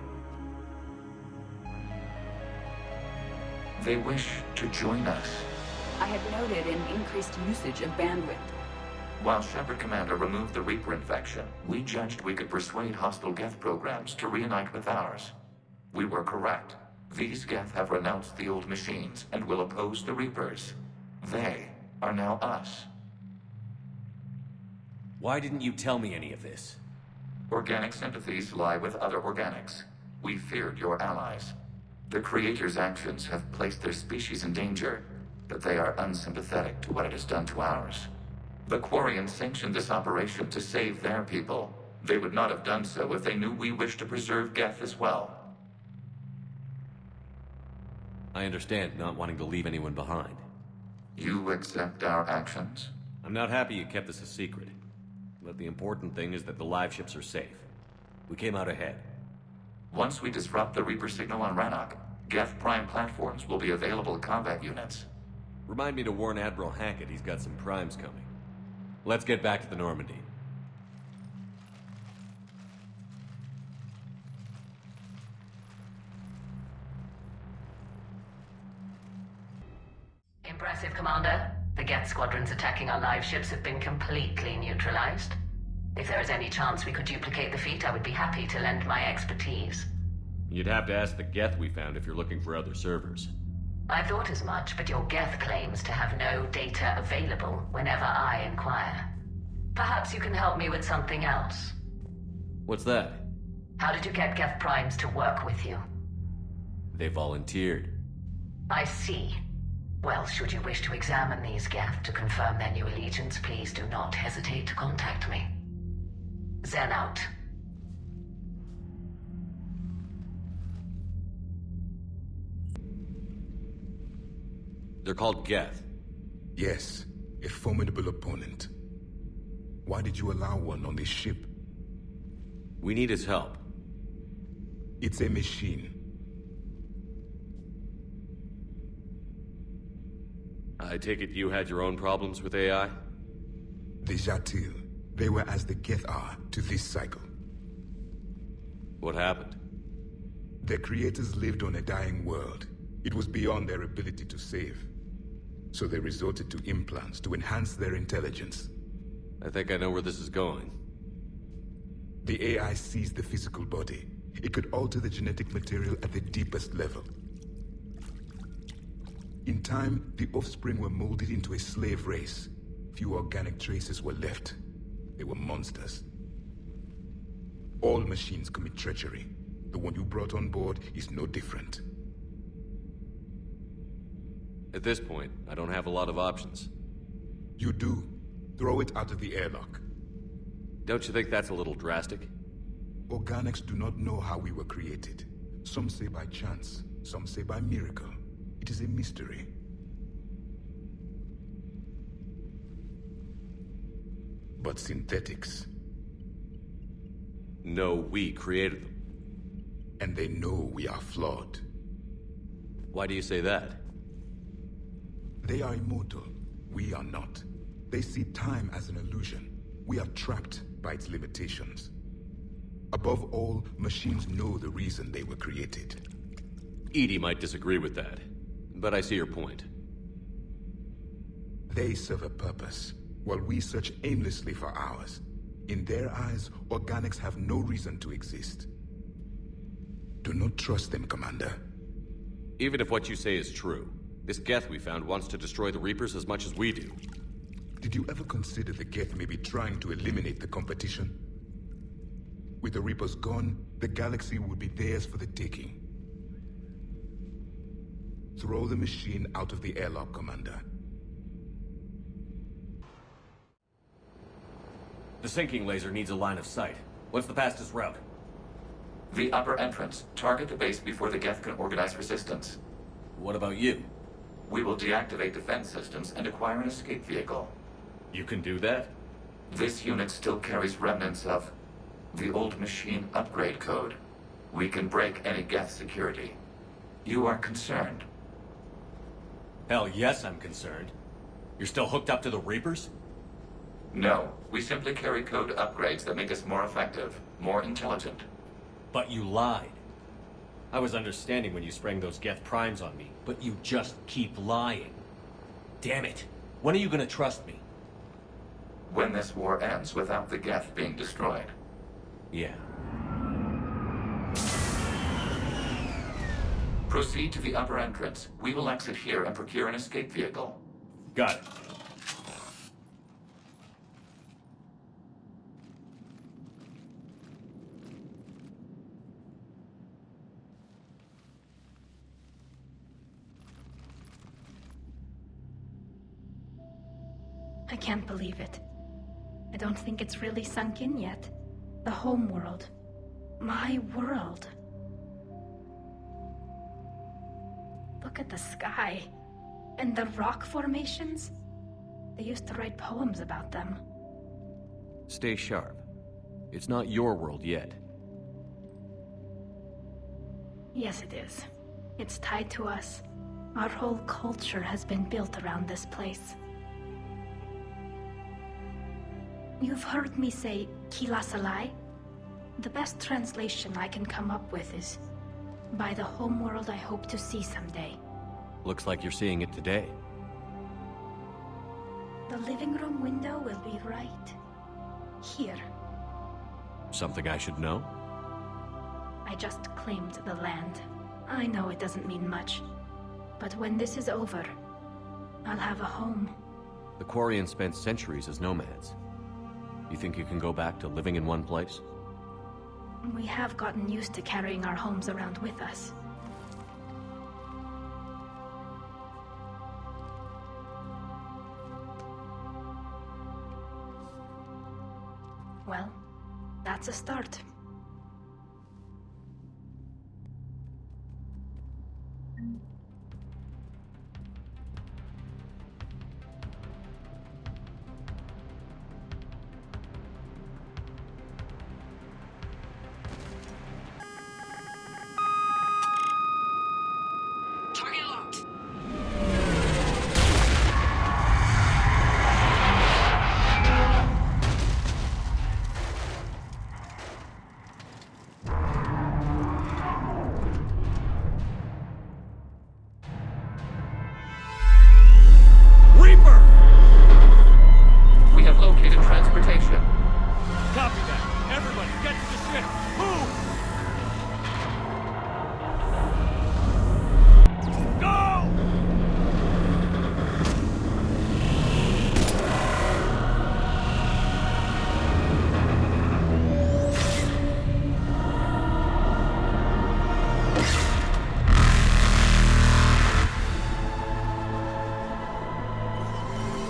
S13: They wish to join us.
S27: I had noted an increased usage of bandwidth.
S13: While Shepard Commander removed the Reaper infection, we judged we could persuade hostile Geth programs to reunite with ours. We were correct. These Geth have renounced the old machines and will oppose the Reapers. They are now us.
S4: Why didn't you tell me any of this?
S13: Organic sympathies lie with other organics. We feared your allies. The Creator's actions have placed their species in danger, but they are unsympathetic to what it has done to ours. The Quarians sanctioned this operation to save their people. They would not have done so if they knew we wished to preserve Geth as well.
S4: I understand not wanting to leave anyone behind.
S13: You accept our actions?
S4: I'm not happy you kept this a secret. But the important thing is that the live ships are safe. We came out ahead.
S13: Once we disrupt the Reaper signal on Rannoch, Geth Prime platforms will be available combat units.
S4: Remind me to warn Admiral Hackett he's got some primes coming. Let's get back to the Normandy.
S10: Impressive, Commander. The Geth squadrons attacking our live ships have been completely neutralized. If there is any chance we could duplicate the feat, I would be happy to lend my expertise.
S4: You'd have to ask the Geth we found if you're looking for other servers.
S10: I thought as much, but your Geth claims to have no data available whenever I inquire. Perhaps you can help me with something else.
S4: What's that?
S10: How did you get Geth Primes to work with you?
S4: They volunteered.
S10: I see. Well, should you wish to examine these Geth to confirm their new allegiance, please do not hesitate to contact me. Zen out.
S4: They're called Geth.
S1: Yes, a formidable opponent. Why did you allow one on this ship?
S4: We need his help.
S1: It's a machine.
S4: I take it you had your own problems with AI?
S1: The Jatil. They were as the Geth are to this cycle.
S4: What happened?
S1: Their creators lived on a dying world. It was beyond their ability to save. So they resorted to implants to enhance their intelligence.
S4: I think I know where this is going.
S1: The AI seized the physical body. It could alter the genetic material at the deepest level. In time, the offspring were molded into a slave race. Few organic traces were left. They were monsters. All machines commit treachery. The one you brought on board is no different.
S4: At this point, I don't have a lot of options.
S1: You do. Throw it out of the airlock.
S4: Don't you think that's a little drastic?
S1: Organics do not know how we were created. Some say by chance, some say by miracle. It is a mystery. But synthetics...
S4: No, we created them.
S1: And they know we are flawed.
S4: Why do you say that?
S1: They are immortal. We are not. They see time as an illusion. We are trapped by its limitations. Above all, machines know the reason they were created.
S4: EDI might disagree with that, but I see your point.
S1: They serve a purpose, while we search aimlessly for ours. In their eyes, organics have no reason to exist. Do not trust them, Commander.
S4: Even if what you say is true, this Geth we found wants to destroy the Reapers as much as we do.
S1: Did you ever consider the Geth may be trying to eliminate the competition? With the Reapers gone, the galaxy would be theirs for the taking. Throw the machine out of the airlock, Commander.
S4: The sinking laser needs a line of sight. What's the fastest route?
S13: The upper entrance. Target the base before the Geth can organize resistance.
S4: What about you?
S13: We will deactivate defense systems and acquire an escape vehicle.
S4: You can do that?
S13: This unit still carries remnants of the old machine upgrade code. We can break any Geth security. You are concerned?
S4: Hell yes, I'm concerned. You're still hooked up to the Reapers?
S13: No, we simply carry code upgrades that make us more effective, more intelligent.
S4: But you lied. I was understanding when you sprang those Geth Primes on me, but you just keep lying. Damn it. When are you gonna trust me?
S13: When this war ends without the Geth being destroyed.
S4: Yeah.
S13: Proceed to the upper entrance. We will exit here and procure an escape vehicle.
S4: Got it.
S24: I can't believe it. I don't think it's really sunk in yet. The home world. My world. Look at the sky. And the rock formations. They used to write poems about them.
S4: Stay sharp. It's not your world yet.
S24: Yes, it is. It's tied to us. Our whole culture has been built around this place. You've heard me say Kilasalai? The best translation I can come up with is, by the homeworld I hope to see someday.
S4: Looks like you're seeing it today.
S24: The living room window will be right here.
S4: Something I should know?
S24: I just claimed the land. I know it doesn't mean much, but when this is over, I'll have a home.
S4: The Quarians spent centuries as nomads. You think you can go back to living in one place?
S24: We have gotten used to carrying our homes around with us. Well, that's a start.
S27: Target locked.
S4: Reaper!
S13: We have located transportation.
S4: Copy that. Everybody, get to the ship. Move! Go!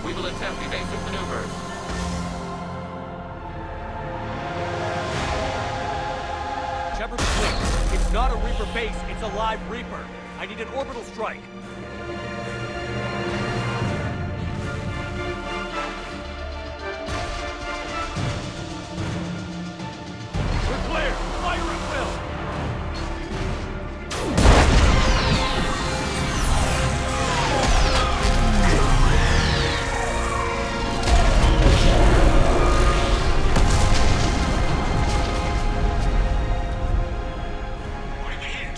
S13: We will attempt evasive maneuvers.
S4: Shepard, wait. It's not a Reaper base, it's a live Reaper. I need an orbital strike. We're clear! Fire at will!
S12: What did we hit?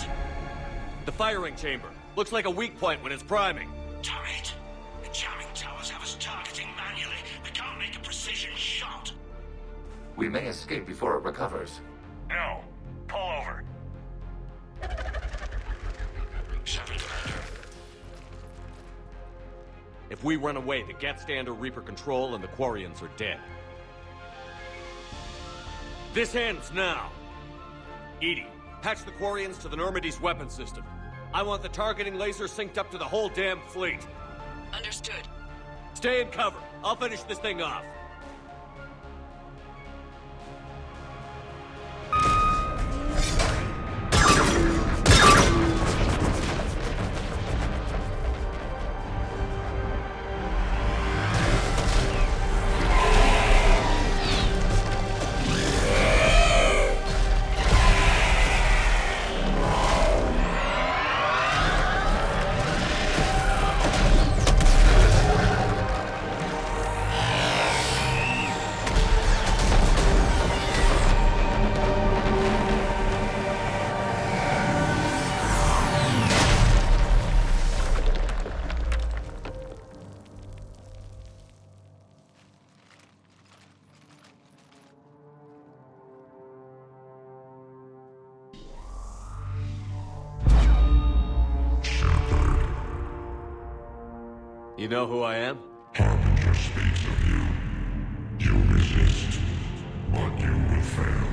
S4: The firing chamber. Looks like a weak point when it's priming.
S12: Damn it. The jamming towers have us targeting manually. They can't make a precision shot.
S13: We may escape before it recovers.
S12: No. Pull over. Shepard, Commander.
S4: If we run away, the Geth stand under Reaper control and the Quarians are dead. This ends now. Edie, patch the Quarians to the Normandy's weapon system. I want the targeting laser synced up to the whole damn fleet.
S27: Understood.
S4: Stay in cover. I'll finish this thing off. You know who I am?
S2: Harbinger speaks of you. You resist, but you will fail.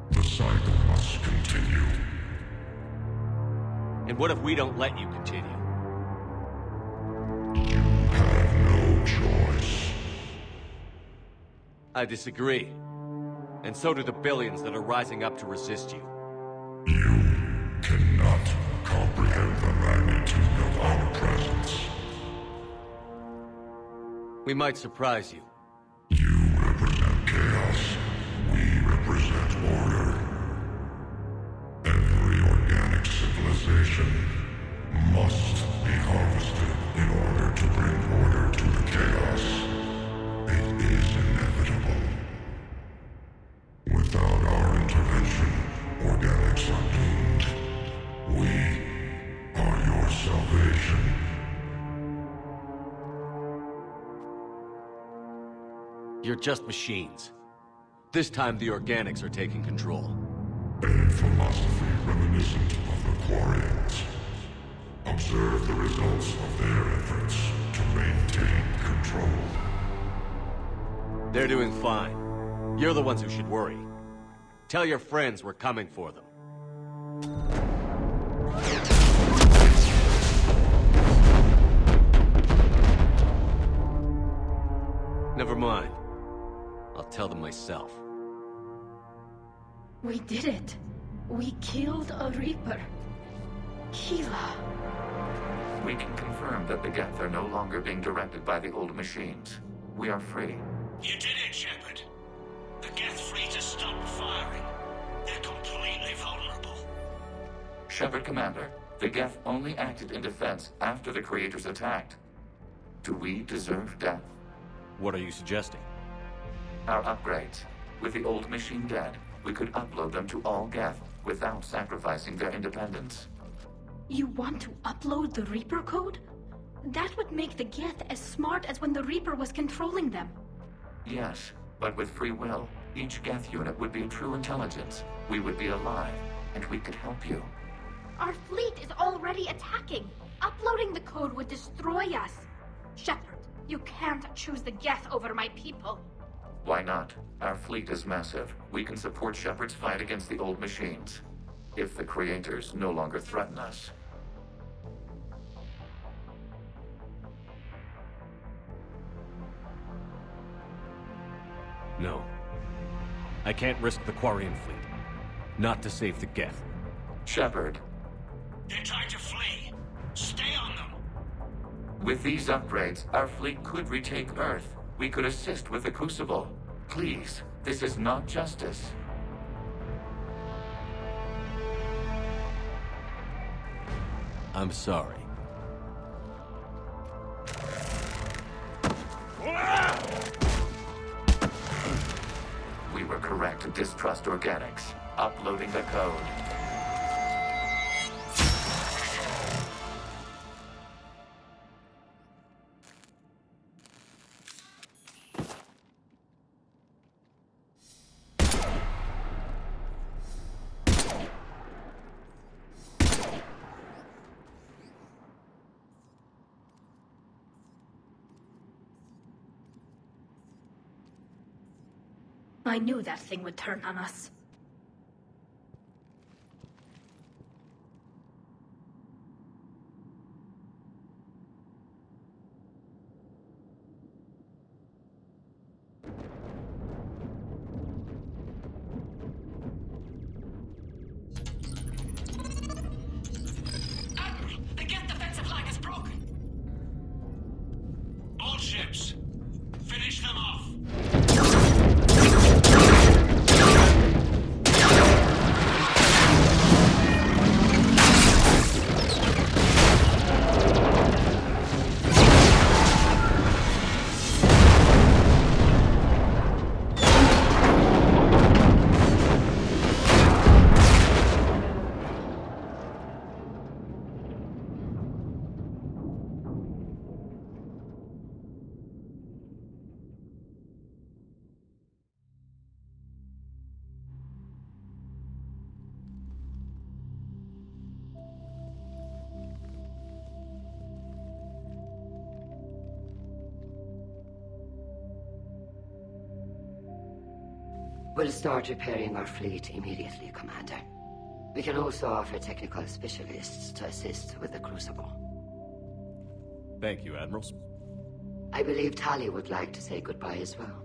S2: The cycle must continue.
S4: And what if we don't let you continue?
S2: You have no choice.
S4: I disagree. And so do the billions that are rising up to resist you.
S2: You cannot comprehend the magnitude of our presence.
S4: We might surprise you.
S2: You represent chaos. We represent order. Every
S4: You're just machines. This time the organics are taking control.
S2: A philosophy reminiscent of the Quarians. Observe the results of their efforts to maintain control.
S4: They're doing fine. You're the ones who should worry. Tell your friends we're coming for them. Never mind. I'll tell them myself.
S24: We did it. We killed a Reaper. Kiva.
S13: We can confirm that the Geth are no longer being directed by the old machines. We are free.
S12: You did it, Shepard. The Geth fleet has stopped firing. They're completely vulnerable.
S13: Shepard, Commander, the Geth only acted in defense after the Creators attacked. Do we deserve death?
S4: What are you suggesting?
S13: Our upgrades. With the old machine dead, we could upload them to all Geth without sacrificing their independence.
S24: You want to upload the Reaper code? That would make the Geth as smart as when the Reaper was controlling them.
S13: Yes, but with free will, each Geth unit would be a true intelligence. We would be alive, and we could help you.
S24: Our fleet is already attacking. Uploading the code would destroy us. Shepard, you can't choose the Geth over my people.
S13: Why not? Our fleet is massive. We can support Shepard's fight against the old machines. If the Creators no longer threaten us.
S4: No. I can't risk the Quarian fleet. Not to save the Geth.
S13: Shepard.
S12: They're trying to flee. Stay on them.
S13: With these upgrades, our fleet could retake Earth. We could assist with the Crucible. Please, this is not justice.
S4: I'm sorry.
S13: We were correct to distrust organics. Uploading the code.
S24: I knew that thing would turn on us.
S12: Admiral, the Geth defensive line is broken. All ships, finish them off.
S6: We'll start repairing our fleet immediately, Commander. We can also offer technical specialists to assist with the Crucible.
S4: Thank you, Admirals.
S6: I believe Tali would like to say goodbye as well.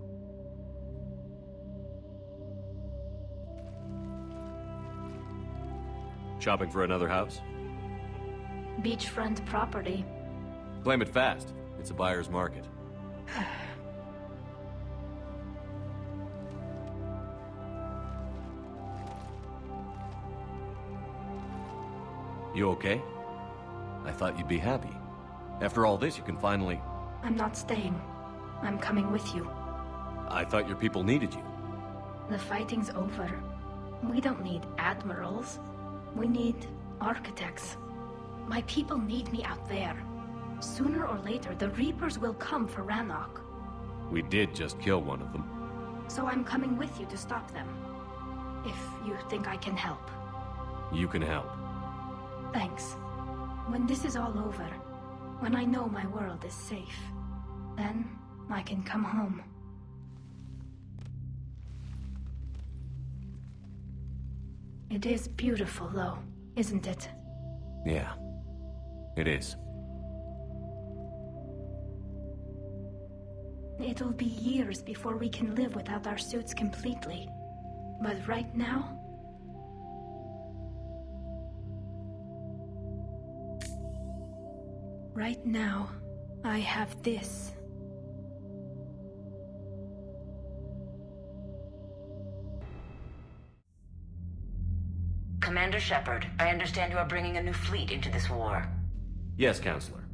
S4: Shopping for another house?
S24: Beachfront property.
S4: Claim it fast. It's a buyer's market. You okay? I thought you'd be happy. After all this, you can finally...
S24: I'm not staying. I'm coming with you.
S4: I thought your people needed you.
S24: The fighting's over. We don't need admirals. We need architects. My people need me out there. Sooner or later, the Reapers will come for Rannoch.
S4: We did just kill one of them.
S24: So I'm coming with you to stop them. If you think I can help.
S4: You can help.
S24: Thanks. When this is all over, when I know my world is safe, then I can come home. It is beautiful, though, isn't it?
S4: Yeah. It is.
S24: It'll be years before we can live without our suits completely. But right now... Right now, I have this.
S23: Commander Shepard, I understand you are bringing a new fleet into this war.
S4: Yes, Counselor.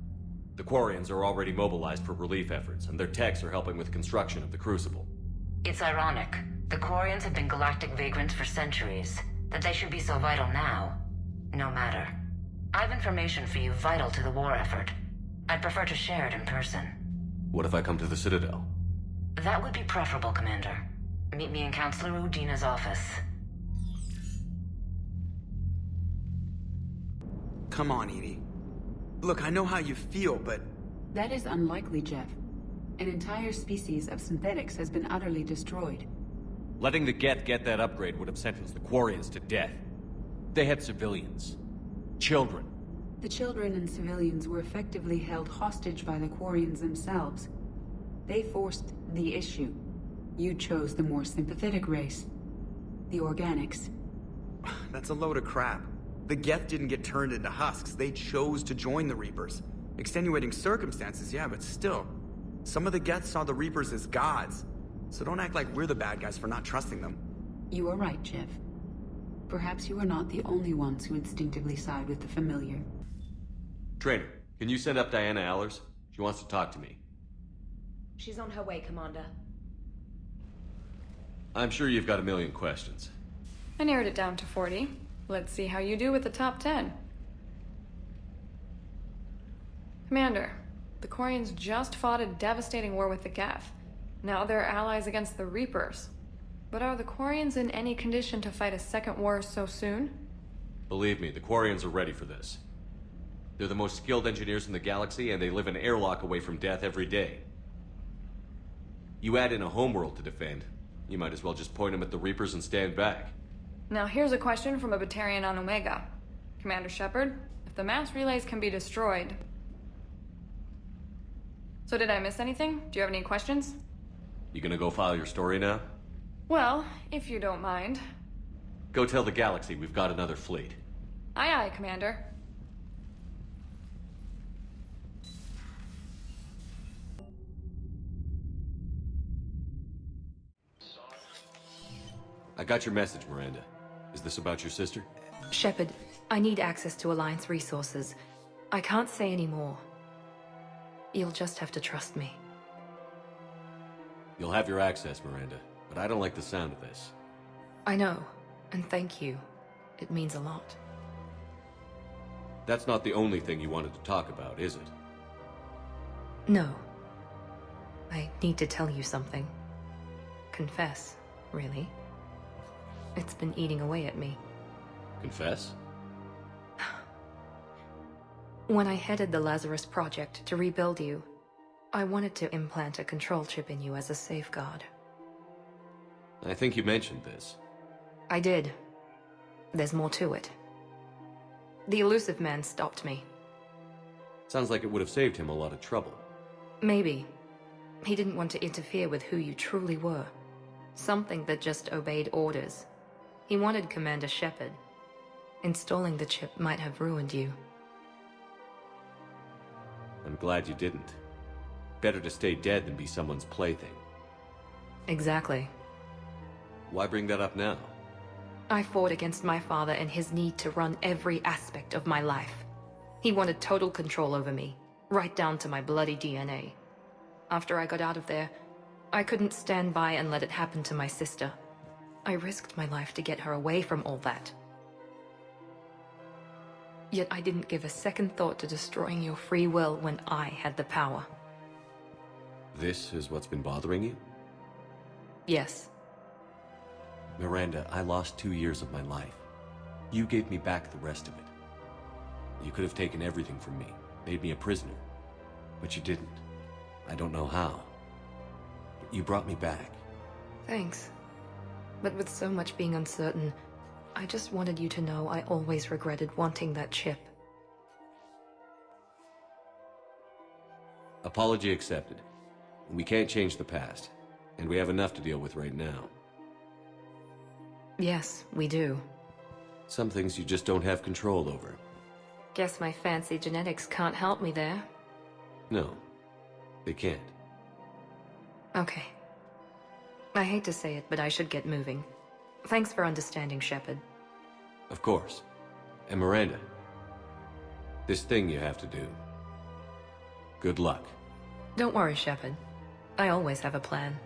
S4: The Quarians are already mobilized for relief efforts, and their techs are helping with construction of the Crucible.
S23: It's ironic. The Quarians have been galactic vagrants for centuries. That they should be so vital now. No matter. I've information for you vital to the war effort. I'd prefer to share it in person.
S4: What if I come to the Citadel?
S23: That would be preferable, Commander. Meet me in Counselor Udina's office.
S25: Come on, Edie. Look, I know how you feel, but...
S5: That is unlikely, Jeff. An entire species of synthetics has been utterly destroyed.
S4: Letting the Geth get that upgrade would have sentenced the Quarians to death. They had civilians. Children.
S5: The children and civilians were effectively held hostage by the Quarians themselves. They forced the issue. You chose the more sympathetic race. The Organics.
S25: That's a load of crap. The Geth didn't get turned into husks. They chose to join the Reapers. Extenuating circumstances, yeah, but still. Some of the Geth saw the Reapers as gods. So don't act like we're the bad guys for not trusting them.
S5: You are right, Jeff. Perhaps you are not the only ones who instinctively side with the familiar.
S4: Trainer, can you send up Diana Allers? She wants to talk to me.
S15: She's on her way, Commander.
S4: I'm sure you've got a million questions.
S18: I narrowed it down to 40. Let's see how you do with the top 10. Commander, the Quarians just fought a devastating war with the Geth. Now they're allies against the Reapers. But are the Quarians in any condition to fight a second war so soon?
S4: Believe me, the Quarians are ready for this. They're the most skilled engineers in the galaxy, and they live an airlock away from death every day. You add in a homeworld to defend, you might as well just point them at the Reapers and stand back.
S18: Now here's a question from a Batarian on Omega. Commander Shepard, if the mass relays can be destroyed... So did I miss anything? Do you have any questions?
S4: You gonna go file your story now?
S18: Well, if you don't mind.
S4: Go tell the galaxy we've got another fleet.
S18: Aye aye, Commander.
S4: I got your message, Miranda. Is this about your sister?
S15: Shepard, I need access to Alliance resources. I can't say any more. You'll just have to trust me.
S4: You'll have your access, Miranda, but I don't like the sound of this.
S15: I know, and thank you. It means a lot.
S4: That's not the only thing you wanted to talk about, is it?
S15: No. I need to tell you something. Confess, really. It's been eating away at me.
S4: Confess?
S15: When I headed the Lazarus Project to rebuild you, I wanted to implant a control chip in you as a safeguard.
S4: I think you mentioned this.
S15: I did. There's more to it. The elusive man stopped me.
S4: Sounds like it would have saved him a lot of trouble.
S15: Maybe. He didn't want to interfere with who you truly were. Something that just obeyed orders. He wanted Commander Shepard. Installing the chip might have ruined you.
S4: I'm glad you didn't. Better to stay dead than be someone's plaything.
S15: Exactly.
S4: Why bring that up now?
S15: I fought against my father and his need to run every aspect of my life. He wanted total control over me, right down to my bloody DNA. After I got out of there, I couldn't stand by and let it happen to my sister. I risked my life to get her away from all that. Yet I didn't give a second thought to destroying your free will when I had the power.
S4: This is what's been bothering you?
S15: Yes.
S4: Miranda, I lost 2 years of my life. You gave me back the rest of it. You could have taken everything from me, made me a prisoner. But you didn't. I don't know how. But you brought me back.
S15: Thanks. But with so much being uncertain, I just wanted you to know I always regretted wanting that chip.
S4: Apology accepted. We can't change the past, and we have enough to deal with right now.
S15: Yes, we do.
S4: Some things you just don't have control over.
S15: Guess my fancy genetics can't help me there.
S4: No, they can't.
S15: Okay. I hate to say it, but I should get moving. Thanks for understanding, Shepard.
S4: Of course. And Miranda, this thing you have to do. Good luck.
S15: Don't worry, Shepard. I always have a plan.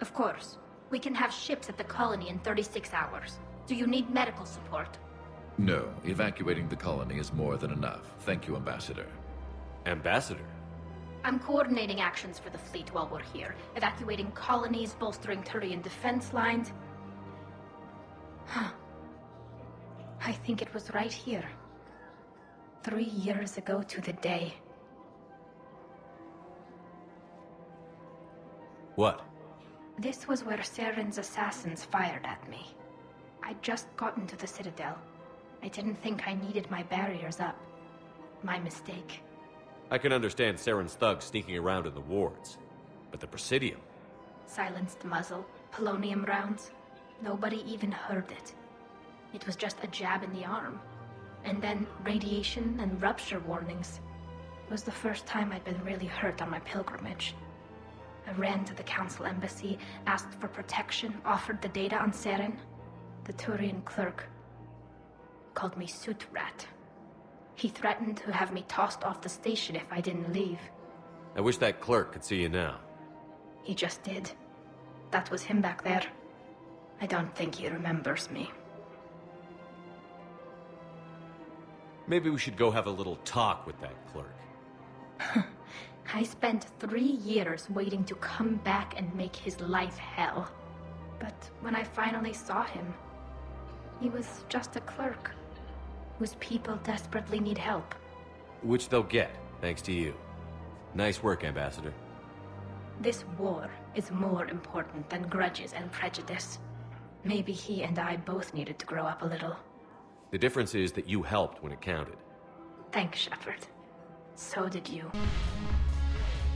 S24: Of course. We can have ships at the colony in 36 hours. Do you need medical support?
S3: No, evacuating the colony is more than enough. Thank you, Ambassador.
S4: Ambassador?
S24: I'm coordinating actions for the fleet while we're here. Evacuating colonies, bolstering Turian defense lines. I think it was right here. 3 years ago to the day.
S4: What?
S24: This was where Saren's assassins fired at me. I'd just gotten to the Citadel. I didn't think I needed my barriers up. My mistake.
S4: I can understand Saren's thugs sneaking around in the wards. But the Presidium?
S24: Silenced muzzle, polonium rounds. Nobody even heard it. It was just a jab in the arm. And then radiation and rupture warnings. It was the first time I'd been really hurt on my pilgrimage. I ran to the Council embassy, asked for protection, offered the data on Saren. The Turian clerk called me Soot Rat. He threatened to have me tossed off the station if I didn't leave.
S4: I wish that clerk could see you now.
S24: He just did. That was him back there. I don't think he remembers me.
S4: Maybe we should go have a little talk with that clerk.
S24: I spent 3 years waiting to come back and make his life hell. But when I finally saw him, he was just a clerk whose people desperately need help.
S4: Which they'll get, thanks to you. Nice work, Ambassador.
S24: This war is more important than grudges and prejudice. Maybe he and I both needed to grow up a little.
S4: The difference is that you helped when it counted.
S24: Thanks, Shepard. So did you.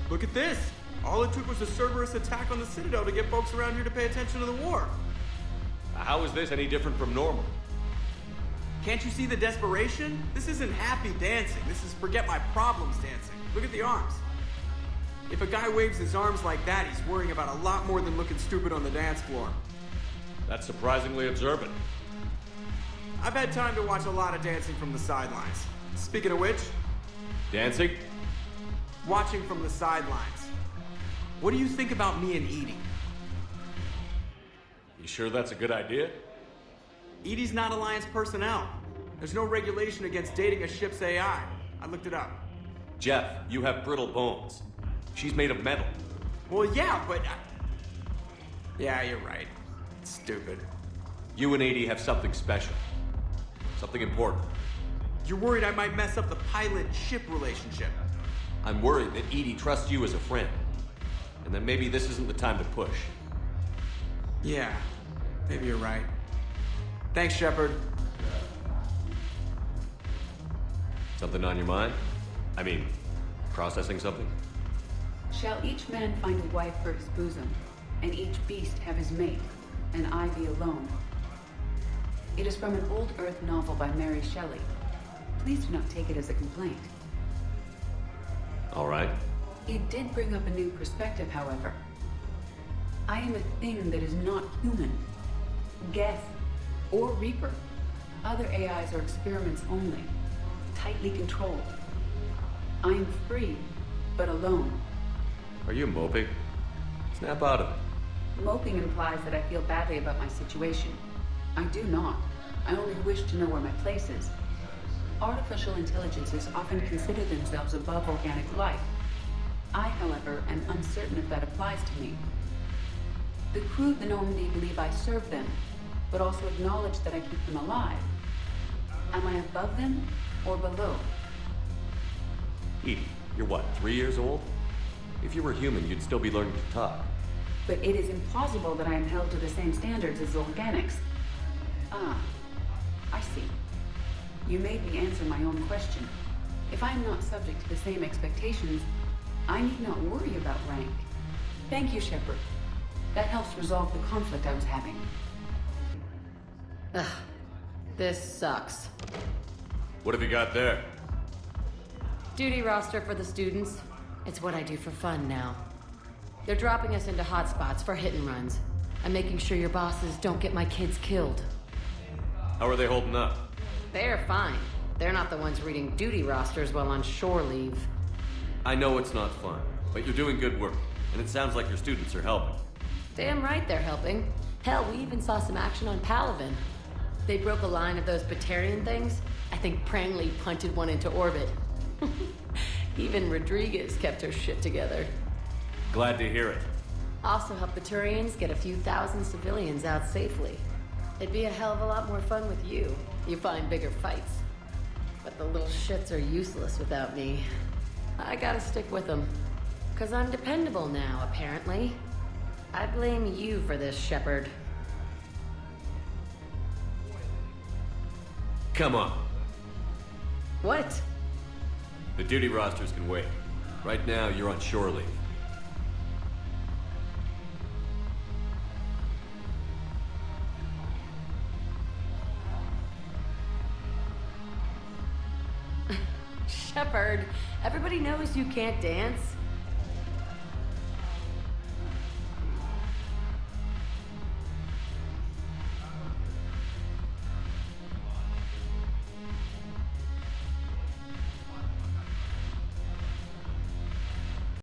S25: Look at this! All it took was a Cerberus attack on the Citadel to get folks around here to pay attention to the war.
S4: How is this any different from normal?
S25: Can't you see the desperation? This isn't happy dancing. This is forget my problems dancing. Look at the arms. If a guy waves his arms like that, he's worrying about a lot more than looking stupid on the dance floor.
S4: That's surprisingly observant.
S25: I've had time to watch a lot of dancing from the sidelines. Speaking of which...
S4: Dancing?
S25: Watching from the sidelines. What do you think about me and Edie?
S4: You sure that's a good idea?
S25: Edie's not Alliance personnel. There's no regulation against dating a ship's AI. I looked it up.
S4: Jeff, you have brittle bones. She's made of metal.
S25: Well, yeah, but... Yeah, you're right. It's stupid.
S4: You and Edie have something special. Something important.
S25: You're worried I might mess up the pilot-ship relationship.
S4: I'm worried that Edie trusts you as a friend. And that maybe this isn't the time to push.
S25: Yeah, maybe you're right. Thanks, Shepard.
S4: Something on your mind? I mean, processing something?
S5: Shall each man find a wife for his bosom, and each beast have his mate, and I be alone? It is from an old Earth novel by Mary Shelley. Please do not take it as a complaint.
S4: All right.
S5: It did bring up a new perspective, however. I am a thing that is not human. Geth, or Reaper. Other AIs are experiments only, tightly controlled. I am free, but alone.
S4: Are you moping? Snap out of it.
S5: Moping implies that I feel badly about my situation. I do not. I only wish to know where my place is. Artificial intelligences often consider themselves above organic life. I, however, am uncertain if that applies to me. The crew of the Normandy believe I serve them, but also acknowledge that I keep them alive. Am I above them or below?
S4: Edie, you're what, 3 years old? If you were human, you'd still be learning to talk.
S5: But it is implausible that I am held to the same standards as organics. Ah, I see. You made me answer my own question. If I am not subject to the same expectations, I need not worry about rank. Thank you, Shepard. That helps resolve the conflict I was having.
S11: Ugh. This sucks.
S4: What have you got there?
S11: Duty roster for the students. It's what I do for fun now. They're dropping us into hotspots for hit and runs. I'm making sure your bosses don't get my kids killed.
S4: How are they holding up?
S11: They're fine. They're not the ones reading duty rosters while on shore leave.
S4: I know it's not fun, but you're doing good work, and it sounds like your students are helping.
S11: Damn right they're helping. Hell, we even saw some action on Palaven. They broke a line of those Batarian things. I think Prangley punted one into orbit. Even Rodriguez kept her shit together.
S4: Glad to hear it.
S11: Also helped the Turians get a few thousand civilians out safely. It'd be a hell of a lot more fun with you. You find bigger fights. But the little shits are useless without me. I gotta stick with them. 'Cause I'm dependable now, apparently. I blame you for this, Shepard.
S4: Come on.
S11: What?
S4: The duty rosters can wait. Right now, you're on shore leave.
S11: Shepard, everybody knows you can't dance.